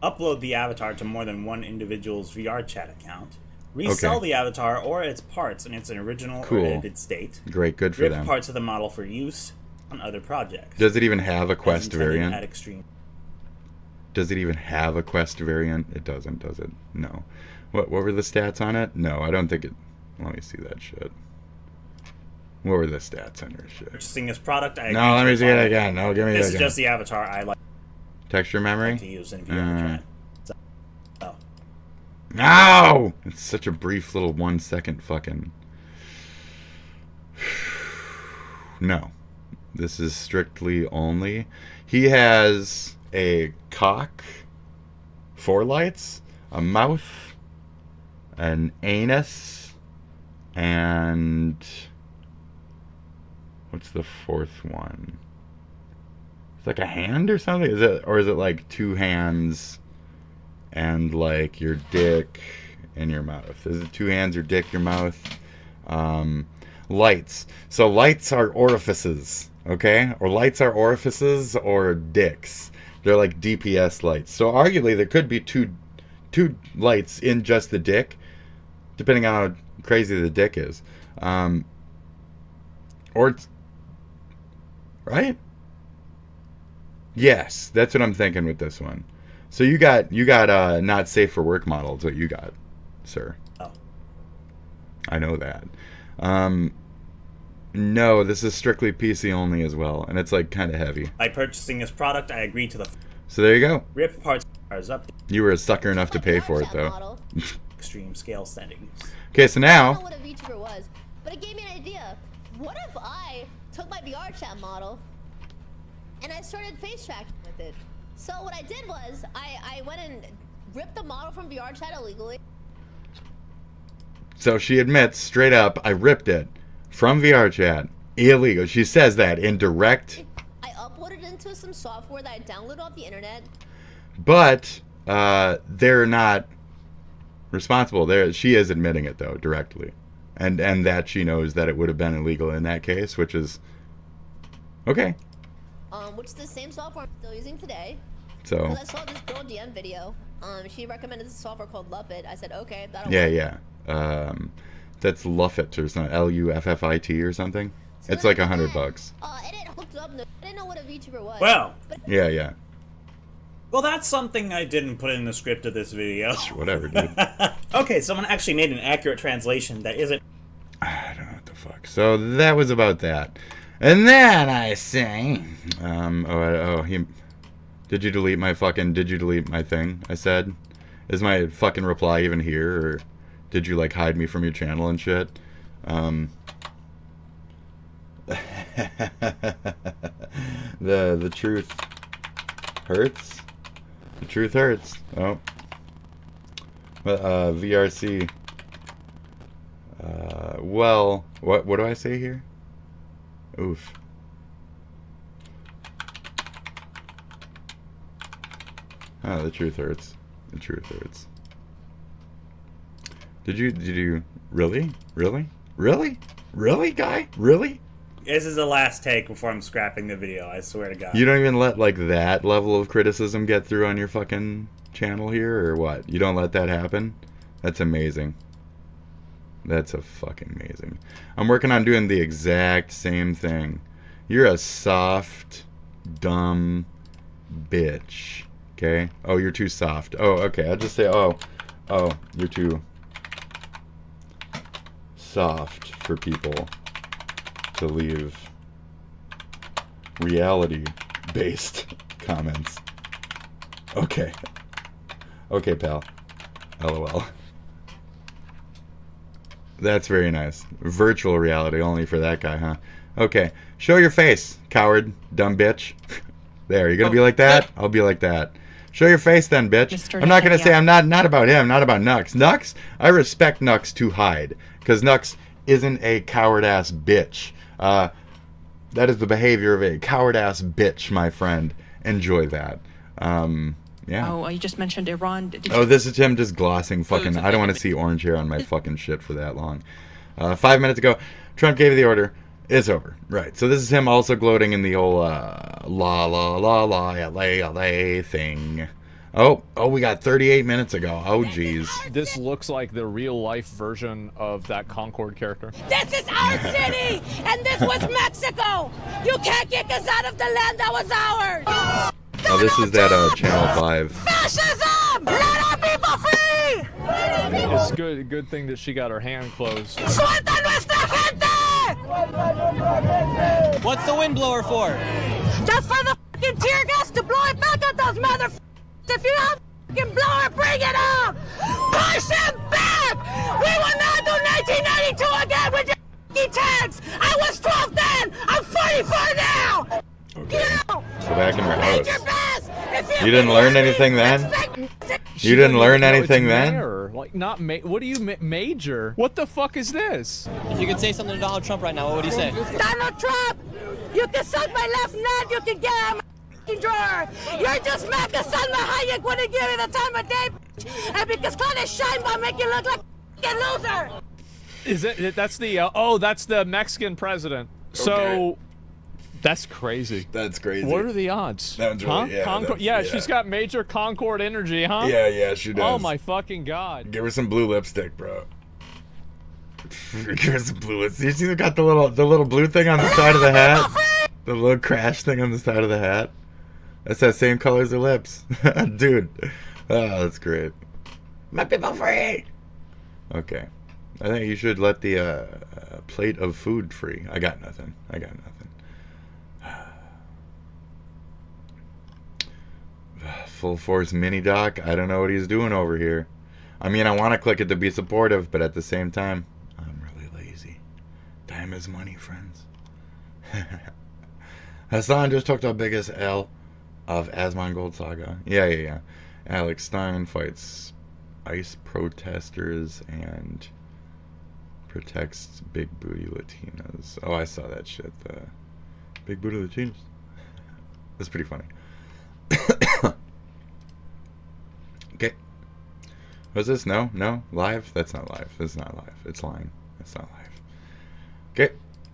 S1: Upload the avatar to more than one individual's VR chat account. Resell the avatar or its parts in its original or edited state.
S3: Great, good for
S1: Rip
S3: them.
S1: parts of the model for use on other projects.
S3: Does it even have a Quest variant?
S1: At extreme.
S3: Does it even have a Quest variant? It doesn't, does it? No. What were the stats on it? No, I don't think it... Let me see that shit. What were the stats on your shit?
S1: Purchasing this product, I
S3: No, let me see it again. No, give me
S1: This
S3: it
S1: is
S3: again.
S1: just the avatar I like
S3: Texture memory?
S1: to use in VR chat. So,
S3: No! It's such a brief little 1 second fucking... No. This is strictly only... He has a cock, 4 lights, a mouth, an anus, and... What's the 4th one? It's like a hand or something? Is it like 2 hands and like your dick and your mouth? Is it 2 hands, your dick, your mouth? Lights. So lights are orifices, okay? Or lights are orifices or dicks. They're like DPS lights. So arguably there could be two lights in just the dick, depending on how crazy the dick is. Or it's... Right? Yes, that's what I'm thinking with this one. So you got not safe for work model is what you got, sir.
S1: Oh.
S3: I know that. No, this is strictly PC only as well, and it's like kind of heavy.
S1: by purchasing this product, I agree to the
S3: So there you go.
S1: rip parts up
S3: You were a sucker enough to pay for it though.
S1: extreme scale settings.
S3: Okay, so
S2: I don't know
S3: now
S2: what a VTuber was, but it gave me an idea. What if I took my VR chat model and I started face tracking with it? So what I did was I went and ripped the model from VR chat illegally.
S3: so she admits straight up, I ripped it from VR chat. Illegal. She says that in direct.
S2: I uploaded it into some software that I downloaded off the internet.
S3: But they're not responsible. She is admitting it though directly, and that she knows that it would have been illegal in that case, which is okay.
S2: Which is the same software I'm still using today.
S3: So
S2: Because I saw this girl DM video. She recommended this software called Luffit. I said, okay, that'll
S3: yeah,
S2: work.
S3: yeah. That's Luffit or something. Luffit or something. It's like $100.
S2: And it hooked up. I didn't know what a VTuber was.
S1: Well.
S3: Yeah, yeah.
S1: Well, that's something I didn't put in the script of this video.
S3: Whatever, dude.
S1: Okay, someone actually made an accurate translation that isn't...
S3: I don't know what the fuck. So that was about that. And then I say, did you delete my thing? I said, is my fucking reply even here, or did you like hide me from your channel and shit? The truth hurts. The truth hurts. Oh. VRC. Well, what do I say here? Oof. Oh, the truth hurts. The truth hurts. Did you really, guy? Really?
S1: This is the last take before I'm scrapping the video, I swear to God.
S3: You don't even let, like, that level of criticism get through on your fucking channel here, or what? You don't let that happen? That's amazing. That's a fucking amazing. I'm working on doing the exact same thing. You're a soft, dumb bitch. Okay? Oh, you're too soft. Oh, okay. I'll just say, oh, you're too soft for people to leave reality-based comments. Okay. Okay, pal. LOL. That's very nice. Virtual reality only for that guy, huh? Okay. Show your face, coward, dumb bitch. There, you gonna be like that? I'll be like that. Show your face then, bitch.
S4: Mr.
S3: I'm not gonna say
S4: Netanyahu.
S3: I'm not about him, not about Nux. Nux, I respect Nux to hide. Because Nux isn't a coward-ass bitch. That is the behavior of a coward-ass bitch, my friend. Enjoy that. Yeah.
S4: Oh, you just mentioned Iran.
S3: Oh, this is him just glossing fucking... I don't want to see orange hair on my fucking shit for that long. 5 minutes ago, Trump gave the order. It's over. Right. So this is him also gloating in the old LA thing. Oh, we got 38 minutes ago. Oh, jeez.
S10: This looks like the real-life version of that Concord character.
S7: This is our city, and this was Mexico. You can't kick us out of the land that was ours.
S3: Oh, this is that Channel 5.
S7: Fascism! Let our people free!
S10: It's good thing that she got her hand closed.
S7: Suelta nuestra gente!
S12: What's the windblower for?
S7: Just for the fucking tear gas to blow it back at those motherfuckers. If you have a fucking blower, bring it up! Push them back! We will not do 1992 again with your fucking tanks! I was 12 then! I'm 44 now!
S3: Okay. Go back in her
S7: Your
S3: house.
S7: best.
S3: You didn't learn anything then? You didn't learn anything then?
S10: Like, not what do you major? What the fuck is this?
S12: If you could say something to Donald Trump right now, what would you say?
S7: Donald Trump! You can suck my left nut, you can get out of my fucking drawer! You're just mad because Salma Hayek wouldn't give you the time of day, and because Claudia Sheinbaum make you look like a fucking loser!
S10: Is it? That's the that's the Mexican president. So that's crazy.
S3: That's crazy.
S10: What are the odds?
S3: That one's really,
S10: yeah, she's got major Concord energy, huh?
S3: Yeah, she does.
S10: Oh my fucking god.
S3: Give her some blue lipstick, bro. Give her some blue lipstick. You see they got the little blue thing on the side of the hat? The little crash thing on the side of the hat? That's that same color as her lips. Dude. Oh, that's great. My people free! Okay. I think you should let the plate of food free. I got nothing. Full force mini doc. I don't know what he's doing over here. I mean, I want to click it to be supportive, but at the same time, I'm really lazy. Time is money, friends. Hassan just took the biggest L of Asmongold Saga. Yeah. Alex Stein fights ICE protesters and protects big booty Latinas. Oh, I saw that shit. The big booty Latinas. That's pretty funny. Okay. Was this? No? Live? That's not live. It's not live. It's lying. That's not live. Okay.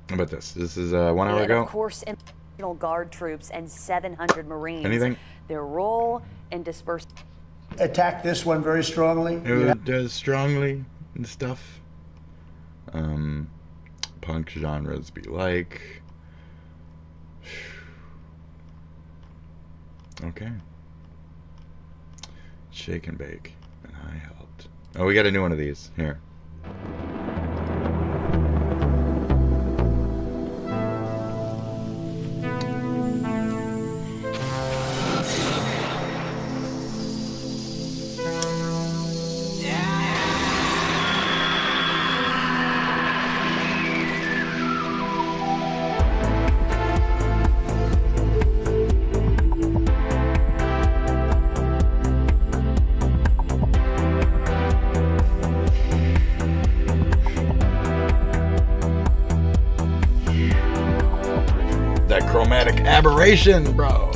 S3: How about this? This is 1 hour ago.
S20: Of course, National Guard troops and 700 Marines.
S3: Anything?
S20: Their role in dispersing.
S13: Attack this one very strongly.
S3: It does strongly and stuff. Punk genres be like. Okay. Shake and bake. And I helped. Oh, we got a new one of these. Here. creation, bro.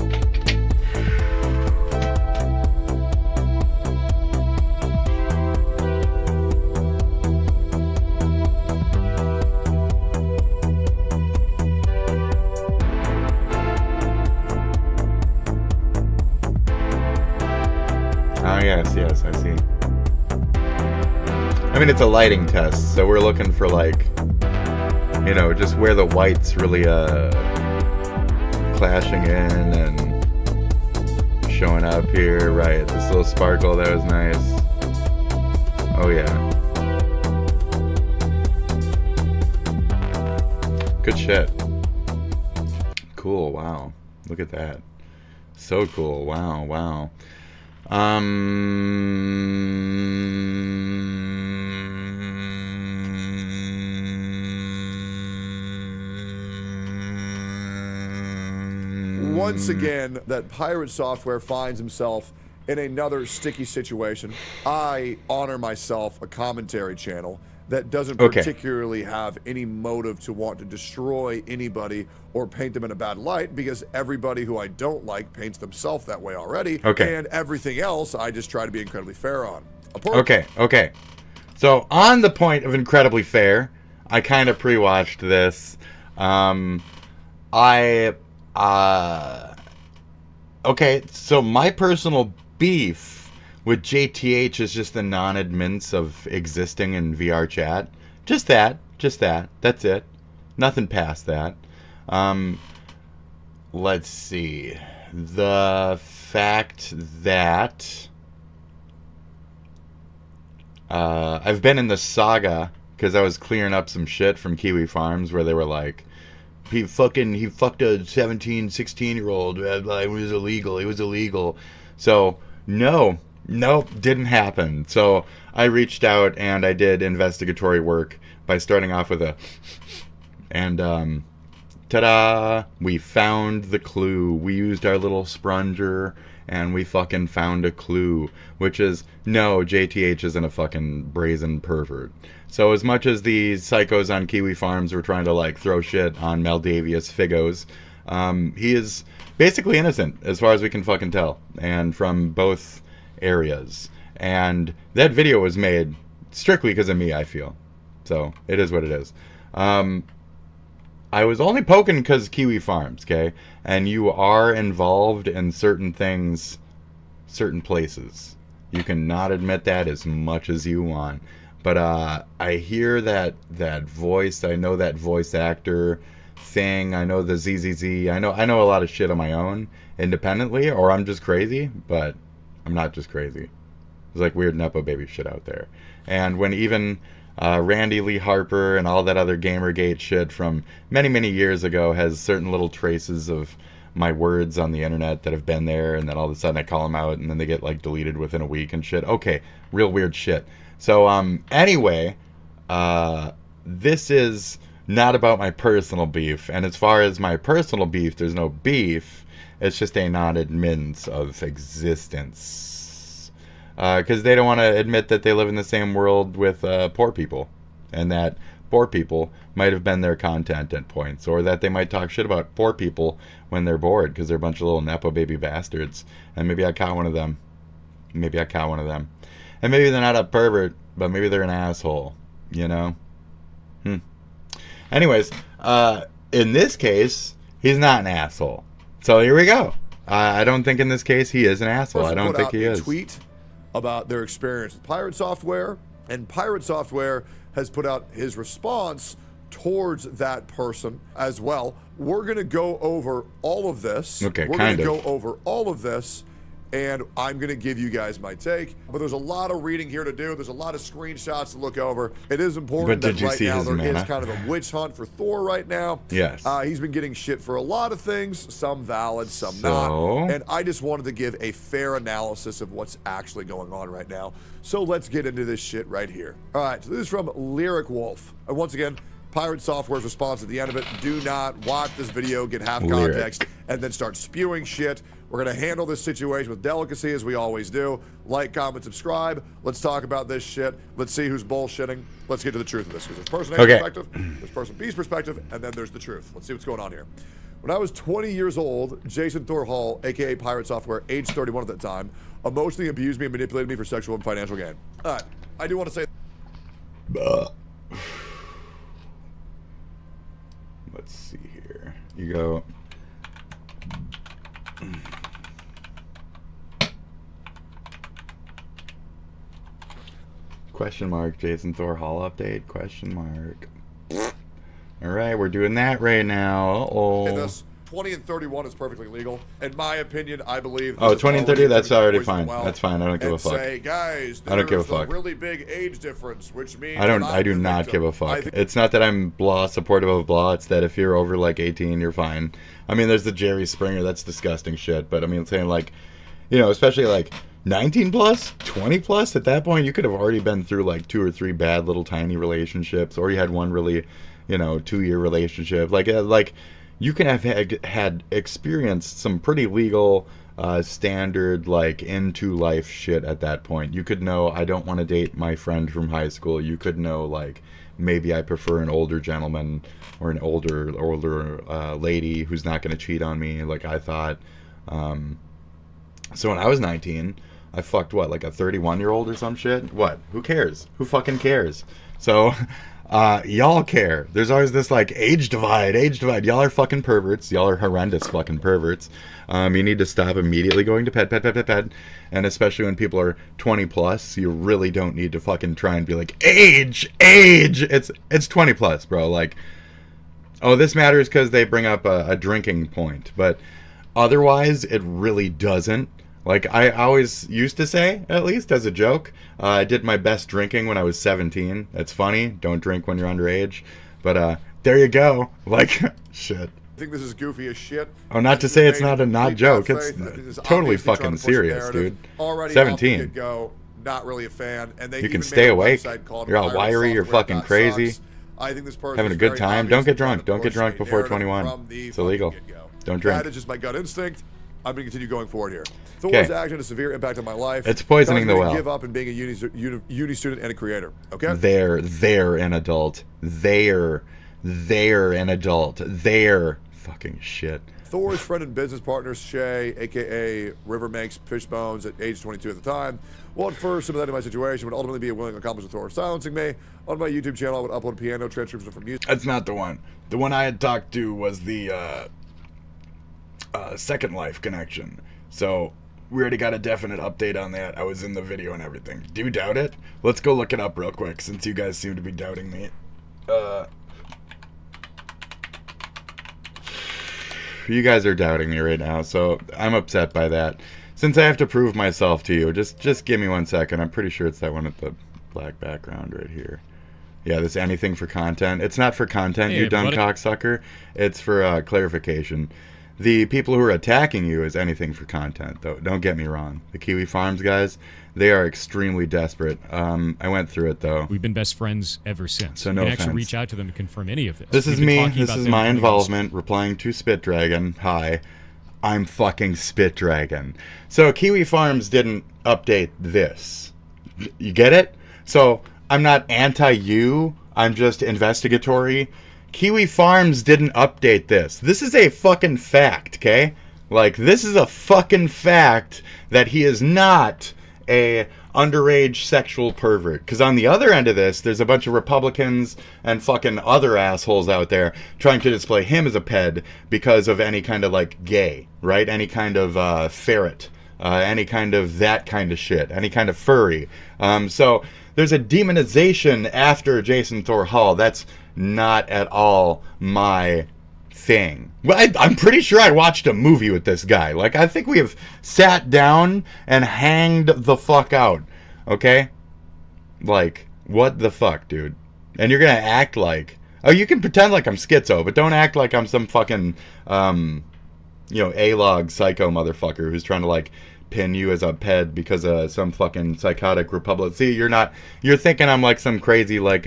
S3: Oh, yes, I see. I mean, it's a lighting test, so we're looking for, like, you know, just where the white's really, clashing in and showing up here. Right, this little sparkle, that was nice. Oh, yeah. Good shit. Cool, wow. Look at that. So cool, wow, wow.
S4: Once again, that Pirate Software finds himself in another sticky situation. I honor myself a commentary channel that doesn't particularly have any motive to want to destroy anybody or paint them in a bad light, because everybody who I don't like paints themselves that way already. And everything else, I just try to be incredibly fair on.
S3: Okay. So on the point of incredibly fair, I kind of pre-watched this. Okay, so my personal beef with JTH is just the non-admittance of existing in VR chat. Just that. That's it. Nothing past that. Let's see. The fact that I've been in the saga because I was clearing up some shit from Kiwi Farms where they were like, he fucked a 17, 16-year-old. It was illegal. It was illegal. So no, didn't happen. So I reached out and I did investigatory work by starting off with and ta-da! We found the clue. We used our little sprunger and we fucking found a clue, which is, no, JTH isn't a fucking brazen pervert. So as much as these psychos on Kiwi Farms were trying to like throw shit on Maldavius Figos, he is basically innocent as far as we can fucking tell, and from both areas. And that video was made strictly because of me, I feel. So it is what it is. I was only poking because Kiwi Farms, okay? And you are involved in certain things, certain places. You can not admit that as much as you want. But I hear that voice. I know that voice actor thing. I know the ZZZ. I know a lot of shit on my own independently, or I'm just crazy, but I'm not just crazy. There's like weird Nepo baby shit out there. And when even Randy Lee Harper and all that other Gamergate shit from many, many years ago has certain little traces of my words on the internet that have been there, and then all of a sudden I call them out and then they get like deleted within a week and shit. Okay, real weird shit. So anyway, this is not about my personal beef, and as far as my personal beef, there's no beef. It's just a non-admittance of existence. Because they don't want to admit that they live in the same world with poor people, and that poor people might have been their content at points, or that they might talk shit about poor people when they're bored because they're a bunch of little Nepo baby bastards. And maybe I caught one of them. And maybe they're not a pervert, but maybe they're an asshole, you know? Anyways, in this case, he's not an asshole. So here we go. I don't think in this case he is an asshole. I don't think he is.
S4: Tweet about their experience with Pirate Software, and Pirate Software has put out his response towards that person as well. We're going to go over all of this.
S3: Okay,
S4: We're going to go over all of this, and I'm going to give you guys my take. But there's a lot of reading here to do. There's a lot of screenshots to look over. It is important that right now there is kind of a witch hunt for Thor right now.
S3: Yes.
S4: He's been getting shit for a lot of things, some valid, some not. And I just wanted to give a fair analysis of what's actually going on right now. So let's get into this shit right here. All right, so this is from Lyric Wolf. And once again, Pirate Software's response at the end of it: do not watch this video, get half context, and then start spewing shit. We're going to handle this situation with delicacy, as we always do. Like, comment, subscribe. Let's talk about this shit. Let's see who's bullshitting. Let's get to the truth of this. Because there's person A's perspective, there's person B's perspective, and then there's the truth. Let's see what's going on here. When I was 20 years old, Jason Thor Hall, aka Pirate Software, age 31 at that time, emotionally abused me and manipulated me for sexual and financial gain. All right, I do want to say.
S3: Let's see here. You go. Question mark, Jason Thor Hall update, question mark. Alright, we're doing that right now. Oh.
S4: And this 20 and 31 is perfectly legal. In my opinion, I believe.
S3: Oh, 20 and 30, that's already fine. That's fine. I don't give a fuck.
S4: Say, guys,
S3: I don't give a fuck.
S4: Really big age difference, which means
S3: I do not give a fuck. It's not that I'm blah supportive of blah. It's that if you're over like 18, you're fine. I mean, there's the Jerry Springer. That's disgusting shit. But I mean, saying like, you know, especially like 19 plus, 20 plus. At that point, you could have already been through like 2 or 3 bad little tiny relationships, or you had one really, you know, 2-year relationship. Like you can have had experienced some pretty legal, standard, like, into life shit at that point. You could know, I don't want to date my friend from high school. You could know, like, maybe I prefer an older gentleman or an older lady who's not going to cheat on me, like I thought. So when I was 19, I fucked, what, like a 31-year-old or some shit? What? Who cares? Who fucking cares? So... y'all care. There's always this like age divide. Y'all are fucking perverts. Y'all are horrendous fucking perverts. You need to stop immediately going to ped. And especially when people are 20 plus, you really don't need to fucking try and be like, age. It's 20 plus, bro. Like, oh, this matters because they bring up a drinking point. But otherwise, it really doesn't. Like, I always used to say, at least as a joke, I did my best drinking when I was 17. It's funny. Don't drink when you're underage. But there you go. Like, shit.
S4: I think this is goofy as shit.
S3: Oh, not to say it's not a not joke. It's totally fucking serious, dude. 17.
S4: Go, not really a fan. And
S3: you can stay awake. You're all wiry. You're fucking crazy.
S4: I think this person
S3: having a good time. Don't get drunk. Don't get drunk before 21. It's illegal. Don't drink.
S4: That is just my gut instinct. I'm going to continue going forward here. Thor's action had a severe impact on my life.
S3: It's poisoning the well.
S4: Give up and being a uni student and a creator. Okay.
S3: They're an adult. They're an adult. They're fucking shit.
S4: Thor's friend and business partner Shay, aka River Makes Fish Bones, at age 22 at the time, well, at first sympathetic in my situation, would ultimately be a willing accomplice with Thor silencing me. On my YouTube channel, I would upload piano transcriptions from music.
S3: That's not the one. The one I had talked to was the Second Life connection. So we already got a definite update on that. I was in the video and everything. Do you doubt it? Let's go look it up real quick since you guys seem to be doubting me. You guys are doubting me right now, so I'm upset by that. Since I have to prove myself to you, just give me 1 second. I'm pretty sure it's that one with the black background right here. Yeah, this anything for content. It's not for content, you dumb cocksucker. It's for clarification. The people who are attacking you is anything for content, though. Don't get me wrong. The Kiwi Farms guys, they are extremely desperate. I went through it, though.
S15: We've been best friends ever since.
S3: So
S15: you
S3: no
S15: can
S3: offense.
S15: actually reach out to them to confirm any of this.
S3: This is me. This is my involvement. Replying to Spit Dragon. Hi. I'm fucking Spit Dragon. So Kiwi Farms didn't update this. You get it? So I'm not anti-you. I'm just investigatory. Kiwi Farms didn't update this. This is a fucking fact, okay? Like, this is a fucking fact that he is not a underage sexual pervert. Because on the other end of this, there's a bunch of Republicans and fucking other assholes out there trying to display him as a ped because of any kind of, like, gay, right? Any kind of ferret. Any kind of that kind of shit. Any kind of furry. So there's a demonization after Jason Thor Hall. That's not at all my thing. Well, I'm pretty sure I watched a movie with this guy. Like, I think we have sat down and hanged the fuck out. Okay? Like, what the fuck, dude? And you're gonna act like... Oh, you can pretend like I'm schizo, but don't act like I'm some fucking, A-log psycho motherfucker who's trying to, like, pin you as a ped because of some fucking psychotic Republican. See, you're thinking I'm like some crazy, like,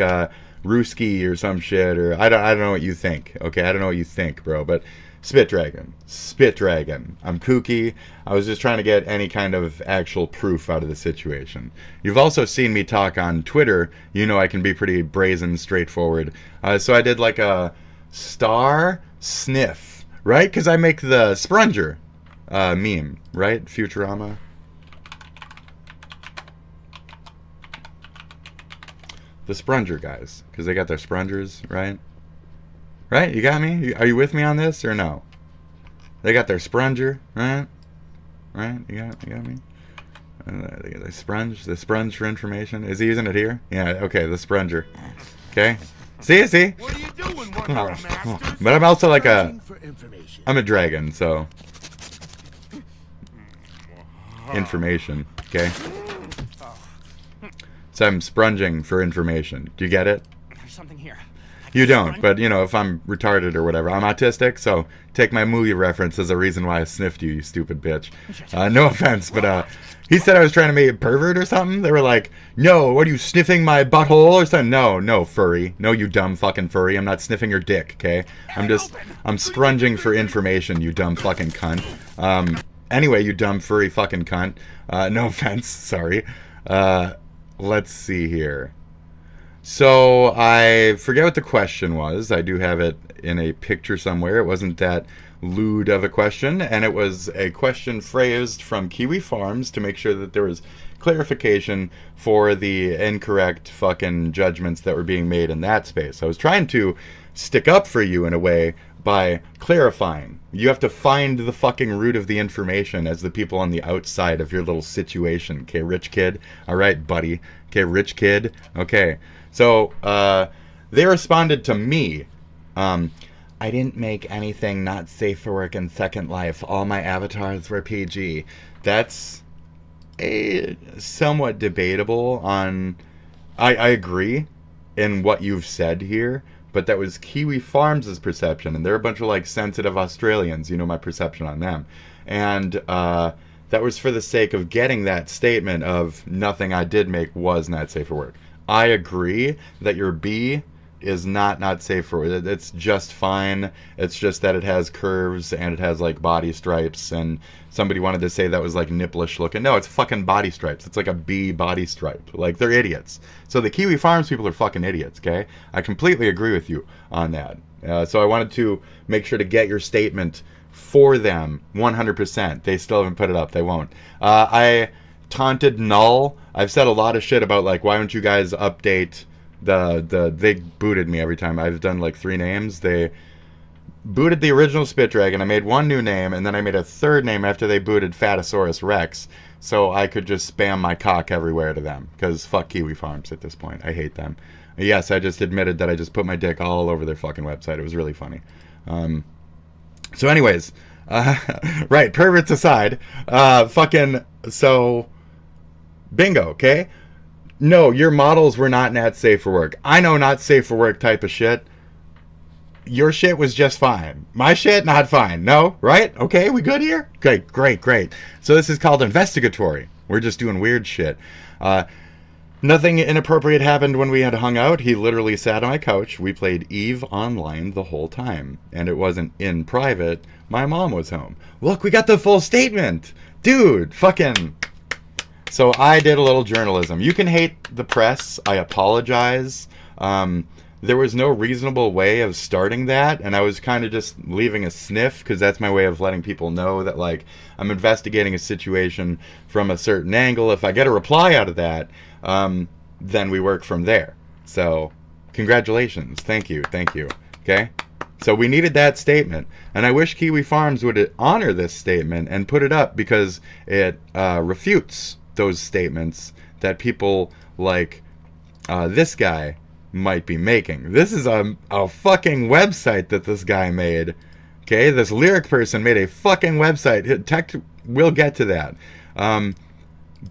S3: Ruski or some shit, or I don't know what you think, okay? I don't know what you think, bro, but Spit Dragon. I'm kooky. I was just trying to get any kind of actual proof out of the situation. You've also seen me talk on Twitter. You know I can be pretty brazen, straightforward. So I did like a star sniff right? Because I make the Sprunger meme, right? Futurama. The Sprunger guys, because they got their Sprungers, right? Right? You got me? Are you with me on this or no? They got their Sprunger, right? Right? You got me? They got the Sprunge for information. Is he using it here? Yeah, okay, the Sprunger. Okay? See? What are you doing, but I'm also like I'm a dragon, so... Information, okay? So I'm sprunging for information. Do you get it?
S14: There's something here.
S3: You don't, but you know, if I'm retarded or whatever, I'm autistic, so take my movie reference as a reason why I sniffed you, you stupid bitch. No offense, but he said I was trying to make a pervert or something. They were like, no, what are you sniffing my butthole or something? No, furry. No, you dumb fucking furry. I'm not sniffing your dick, okay? I'm sprunging for information, you dumb fucking cunt. Anyway, you dumb furry fucking cunt. No offense, sorry. Let's see here. So I forget what the question was. I do have it in a picture somewhere. It wasn't that lewd of a question, and it was a question phrased from Kiwi Farms to make sure that there was clarification for the incorrect fucking judgments that were being made in that space. I was trying to stick up for you in a way by clarifying. You have to find the fucking root of the information as the people on the outside of your little situation. Okay, rich kid? Alright, buddy. Okay, rich kid? Okay. So, they responded to me. I didn't make anything not safe for work in Second Life. All my avatars were PG. That's somewhat debatable on... I agree in what you've said here, but that was Kiwi Farms' perception, and they're a bunch of, like, sensitive Australians. You know my perception on them. And, that was for the sake of getting that statement of nothing I did make was not safe for work. I agree that your B is not safe for work. It's just fine. It's just that it has curves and it has, like, body stripes, and somebody wanted to say that was, like, nipplish looking. No, it's fucking body stripes. It's like a B body stripe. Like, they're idiots. So the Kiwi Farms people are fucking idiots, okay? I completely agree with you on that. So I wanted to make sure to get your statement for them 100%. They still haven't put it up. They won't. I taunted Null. I've said a lot of shit about, like, why don't you guys update they booted me every time. I've done, like, 3 names. They booted the original Spit Dragon. I made 1 new name, and then I made a 3rd name after they booted Fatosaurus Rex, so I could just spam my cock everywhere to them, because fuck Kiwi Farms at this point. I hate them. Yes, I just admitted that I just put my dick all over their fucking website. It was really funny. So anyways, right, perverts aside, so, bingo, okay? No, your models were not safe for work. I know not safe for work type of shit. Your shit was just fine. My shit, not fine. No? Right? Okay, we good here? Great. So this is called investigatory. We're just doing weird shit. Nothing inappropriate happened when we had hung out. He literally sat on my couch. We played EVE online the whole time. And it wasn't in private. My mom was home. Look, we got the full statement. Dude, fucking... So I did a little journalism. You can hate the press. I apologize. There was no reasonable way of starting that, and I was kind of just leaving a sniff, because that's my way of letting people know that, like, I'm investigating a situation from a certain angle. If I get a reply out of that, then we work from there. So, congratulations. Thank you. Okay? So we needed that statement, and I wish Kiwi Farms would honor this statement and put it up, because it refutes those statements that people like this guy might be making. This is a fucking website that this guy made. Okay, this lyric person made a fucking website. We'll get to that.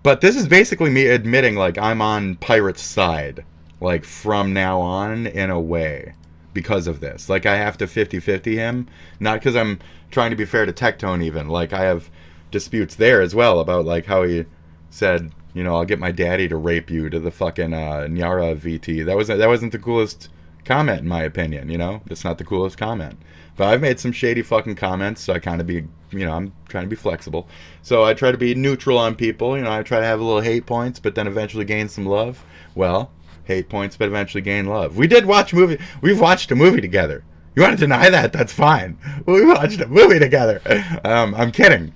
S3: But this is basically me admitting, like, I'm on Pirate's side, like, from now on, in a way, because of this. Like, I have to 50-50 him, not because I'm trying to be fair to Tectone even. Like, I have disputes there as well about, like, how he said, you know, I'll get my daddy to rape you to the fucking Nyara VT. That wasn't the coolest comment, in my opinion, you know? It's not the coolest comment. But I've made some shady fucking comments, so I kind of be, you know, I'm trying to be flexible. So I try to be neutral on people, you know, I try to have a little hate points, but then eventually gain some love. Well, hate points, but eventually gain love. We've watched a movie together, You want to deny that? That's fine. We watched a movie together. I'm kidding.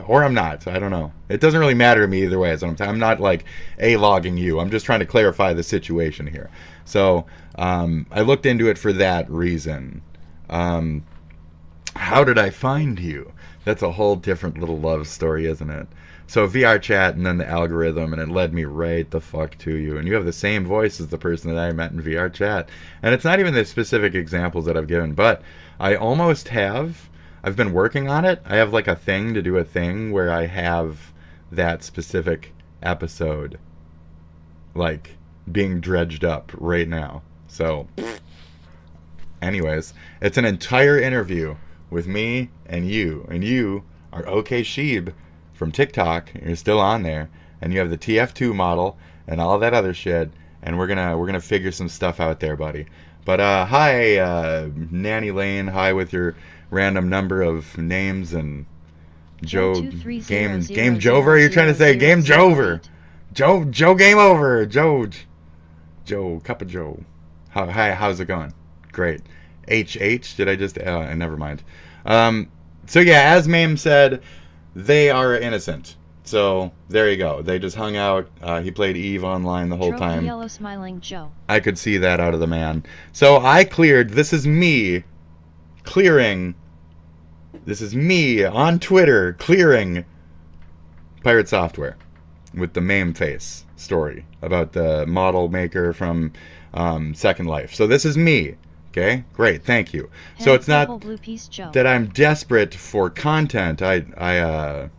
S3: Or I'm not. I don't know. It doesn't really matter to me either way. So I'm not like A-logging you. I'm just trying to clarify the situation here. So I looked into it for that reason. How did I find you? That's a whole different little love story, isn't it? So VR chat and then the algorithm, and it led me right the fuck to you. And you have the same voice as the person that I met in VR chat. And it's not even the specific examples that I've given, but I almost have. I've been working on it. I have like a thing to do a thing where I have that specific episode like being dredged up right now. So anyways, it's an entire interview with me and you are OK Sheeb from TikTok. You're still on there, and you have the TF2 model and all that other shit, and we're gonna figure some stuff out there, buddy. But hi, Nanny Lane. Hi with your random number of names and Joe Game Jover. Are you trying to say Game Jover? Joe Game Over. Joe Cup of Joe. Hi, how's it going? Great. HH. Did I just? Never mind. So yeah, as Mame said, they are innocent. So there you go. They just hung out. He played Eve online the whole time.
S31: Yellow smiling Joe.
S3: I could see that out of the man. So I cleared. This is me clearing. This is me on Twitter clearing Pirate Software with the Mame face story about the model maker from Second Life. So this is me. Okay, great, thank you. So it's not that I'm desperate for content. I'm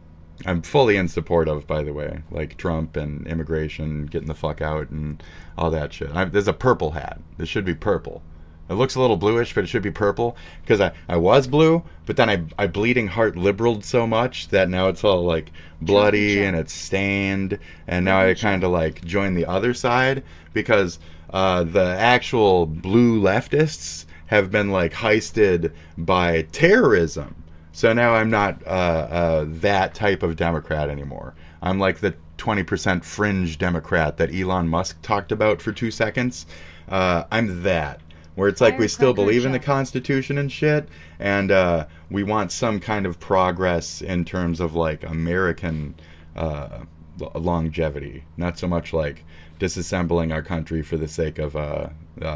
S3: fully in support of, by the way, like Trump and immigration, getting the fuck out and all that shit. There's a purple hat. This should be purple. It looks a little bluish, but it should be purple because I was blue, but then I bleeding heart liberaled so much that now it's all like bloody and it's stained, and now I kind of like join the other side because the actual blue leftists have been like heisted by terrorism. So now I'm not that type of Democrat anymore. I'm like the 20% fringe Democrat that Elon Musk talked about for 2 seconds. I'm that. Where it's like we still believe in the Constitution and shit, and we want some kind of progress in terms of like American longevity, not so much like disassembling our country for the sake of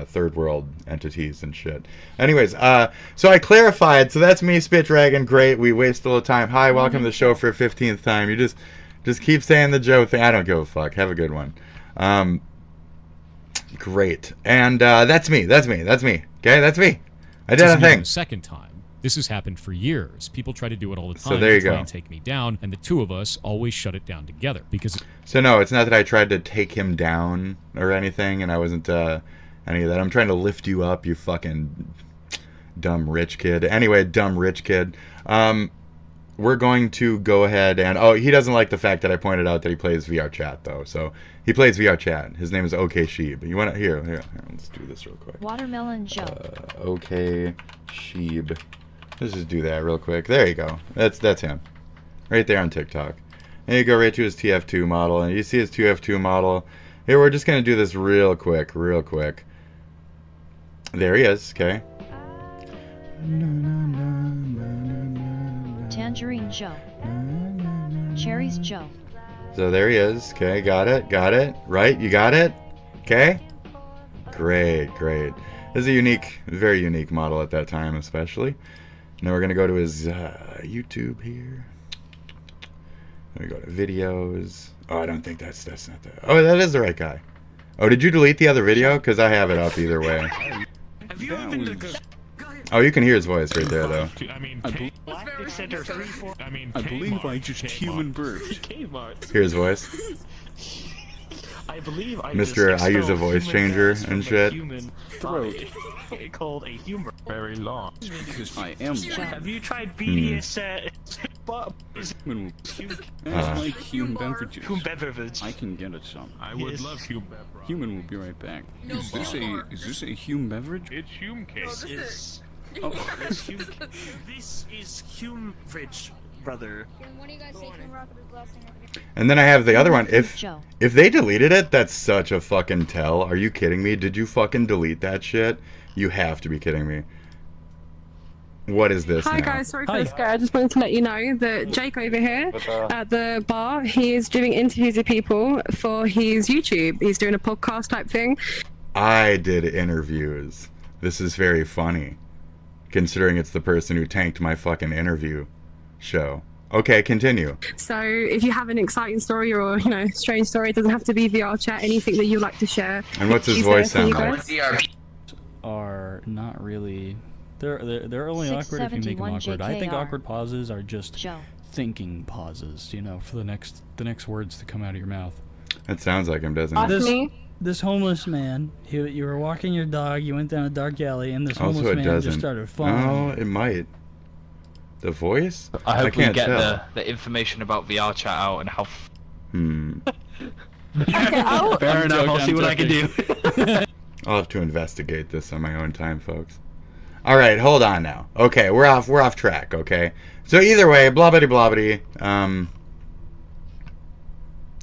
S3: third world entities and shit. Anyways, so I clarified. So that's me, Spit Dragon. Great. We waste a little time. Hi, welcome to the show for a 15th time. You just keep saying the Joe thing. I don't give a fuck. Have a good one. Great. And that's me. Okay, that's me. I did a thing.
S15: Second time. This has happened for years. People try to do it all the time.
S3: So there you
S15: try
S3: go.
S15: And take me down, and the two of us always shut it down together because.
S3: So no, it's not that I tried to take him down or anything, and I wasn't any of that. I'm trying to lift you up, you fucking dumb rich kid. Anyway, dumb rich kid. We're going to go ahead and he doesn't like the fact that I pointed out that he plays VR chat though. So he plays VR chat. His name is OK Sheeb. You want to here? Let's do this real quick.
S31: Watermelon Joe.
S3: OK Sheeb. Let's just do that real quick. There you go. That's him, right there on TikTok. And you go right to his TF2 model, and you see his TF2 model. Here, we're just gonna do this real quick. There he is. Okay.
S31: Tangerine Joe. Cherries Joe.
S3: So there he is. Okay, got it. Right, you got it. Okay. Great. This is a very unique model at that time, especially. Now we're gonna go to his YouTube here. Let me go to videos. Oh, I don't think that's not that. Oh, that is the right guy. Oh, did you delete the other video? Because I have it up either way. Oh, you can hear his voice right there, though.
S5: I believe I just human birth.
S3: Hear his voice.
S5: I believe I
S3: Mr. I use a voice changer and shit.
S5: Throat. Called a humor. Very long. Because I am. Have you tried BDSM? Like human beverages. Human beverage. I can get it some. I would love human beverage. Human will be right back. No, is this a human beverage? It's human case. This is human beverage, brother.
S3: And then I have the other one. If they deleted it, that's such a fucking tell. Are you kidding me? Did you fucking delete that shit? You have to be kidding me. What is this
S8: Hi
S3: now?
S8: guys, sorry for the scare. I just wanted to let you know that Jake over here at the bar, he is doing interviews with people for his YouTube. He's doing a podcast type thing.
S3: I did interviews. This is very funny, considering it's the person who tanked my fucking interview show. Okay, continue.
S8: So if you have an exciting story or, you know, strange story, it doesn't have to be VR chat, anything that you'd like to share.
S3: And what's his
S8: he's
S3: voice
S8: there for
S3: sound
S8: you
S3: like?
S8: guys.
S5: Are not really. They're only awkward if you make them awkward. I think awkward pauses are just thinking pauses. You know, for the next words to come out of your mouth.
S3: That sounds like him, doesn't it?
S16: This homeless man, you were walking your dog, you went down a dark alley, and this
S3: Also,
S16: homeless
S3: it
S16: man
S3: doesn't.
S16: just started falling.
S3: Oh, it might. The voice?
S17: I hope we
S3: can't
S17: get
S3: tell.
S17: the information about VR chat out and how.
S16: Fair enough.
S17: I'll see what I can do.
S3: I'll have to investigate this on my own time, folks. All right, hold on now. Okay, we're off track. Okay, so either way, blobbity blobbity.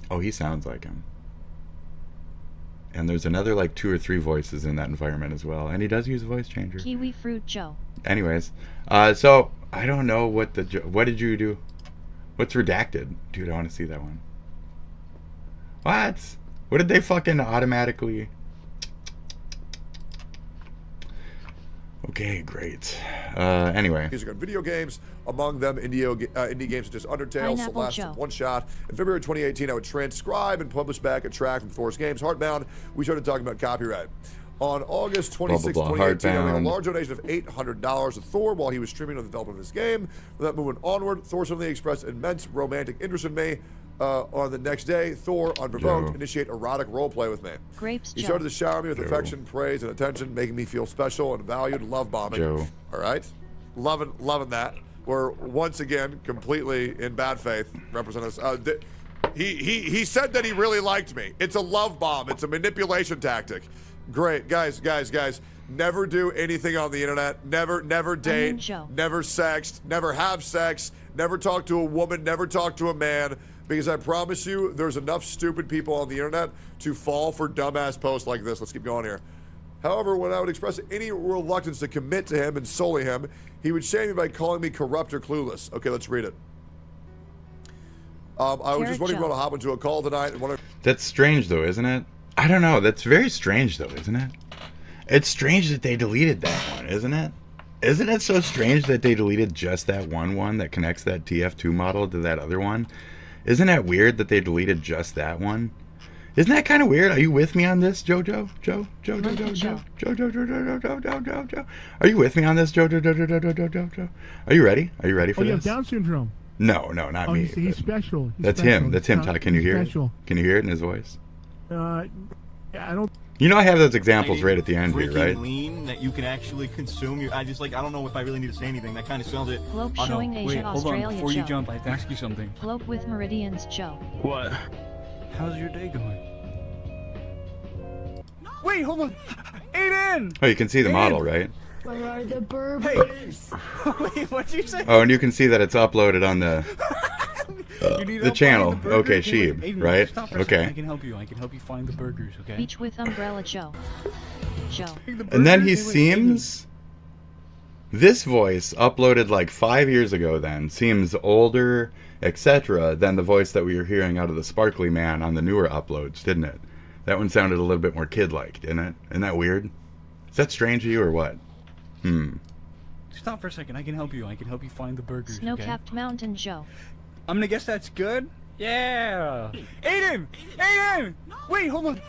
S3: Oh, he sounds like him. And there's another like 2 or 3 voices in that environment as well, and he does use a voice changer.
S18: Kiwi Fruit Joe.
S3: Anyways, so I don't know what what did you do? What's redacted? Dude, I want to see that one. What? What did they fucking automatically? Okay, great. Anyway.
S4: Music and video games, among them indie games such as Undertale,
S18: Pineapple
S4: Celeste,
S18: Joe.
S4: and One Shot. In February 2018, I would transcribe and publish back a track from Thor's games, Heartbound. We started talking about copyright. On August 26,
S3: Blah, blah, blah,
S4: 2018, I made
S3: Heartbound.
S4: a large donation of $800 to Thor while he was streaming on the development of his game. From that movement onward, Thor suddenly expressed immense romantic interest in me. On the next day, Thor, unprovoked,
S3: Joe.
S4: initiate erotic roleplay with me.
S18: Grapes
S4: He
S18: Joe.
S4: started to shower me with
S3: Joe.
S4: affection, praise, and attention, making me feel special and valued, love bombing.
S3: Joe.
S4: All right? Loving that. We're once again completely in bad faith. Represent us. He said that he really liked me. It's a love bomb. It's a manipulation tactic. Great. Guys. Never do anything on the internet. Never date.
S18: Joe.
S4: Never sext. Never have sex. Never talk to a woman. Never talk to a man. Because I promise you, there's enough stupid people on the internet to fall for dumbass posts like this. Let's keep going here. However, when I would express any reluctance to commit to him and sully him, he would shame me by calling me corrupt or clueless. Okay, let's read it. I was just wondering if you want to hop into a call tonight. And
S3: That's strange, though, isn't it? I don't know. That's very strange, though, isn't it? It's strange that they deleted that one, isn't it? Isn't it so strange that they deleted just that one that connects that TF2 model to that other one? Isn't that weird that they deleted just that one? Isn't that kind of weird? Are you with me on this, Jojo? Joe? Are you with me on this, Jojo? Are you ready? Are you ready for
S19: Oh, you have
S3: this?
S19: Down syndrome.
S3: No, not me.
S19: He's special.
S3: That's him. That's him. Todd, can you hear it? Can you hear it in his voice?
S19: I don't.
S3: You know I have those examples right at the end here, right?
S21: Lean that you can actually consume. I don't know if I really need to say anything. That kind of sells it.
S18: Globe
S21: Oh, no.
S18: showing
S21: Wait,
S18: Asia,
S21: hold on.
S18: Australia
S21: Before you
S18: Joe.
S21: jump,
S5: I have to ask you something.
S18: Globe with Meridians Joe.
S5: What? How's your day going? Wait, hold on. Aiden!
S3: Oh, you can see the model, right?
S18: Where are the burgers?
S21: Wait, what'd you say?
S3: Oh, and you can see that it's uploaded on the channel. Okay, Sheeb,
S5: Aiden,
S3: right?
S5: stop for a second.
S3: Okay.
S5: I can help you. I can help you find the burgers, okay?
S18: Beach with Umbrella Joe. Joe.
S3: And then he seems... This voice, uploaded like 5 years ago then, seems older, etc., than the voice that we were hearing out of the Sparkly Man on the newer uploads, didn't it? That one sounded a little bit more kid-like, didn't it? Isn't that weird? Is that strange to you or what?
S5: Stop for a second. I can help you. I can help you find the burgers, okay?
S18: Snow-capped mountain Joe.
S5: I'm gonna guess that's good. Yeah. Aiden! Aiden! Wait, hold on.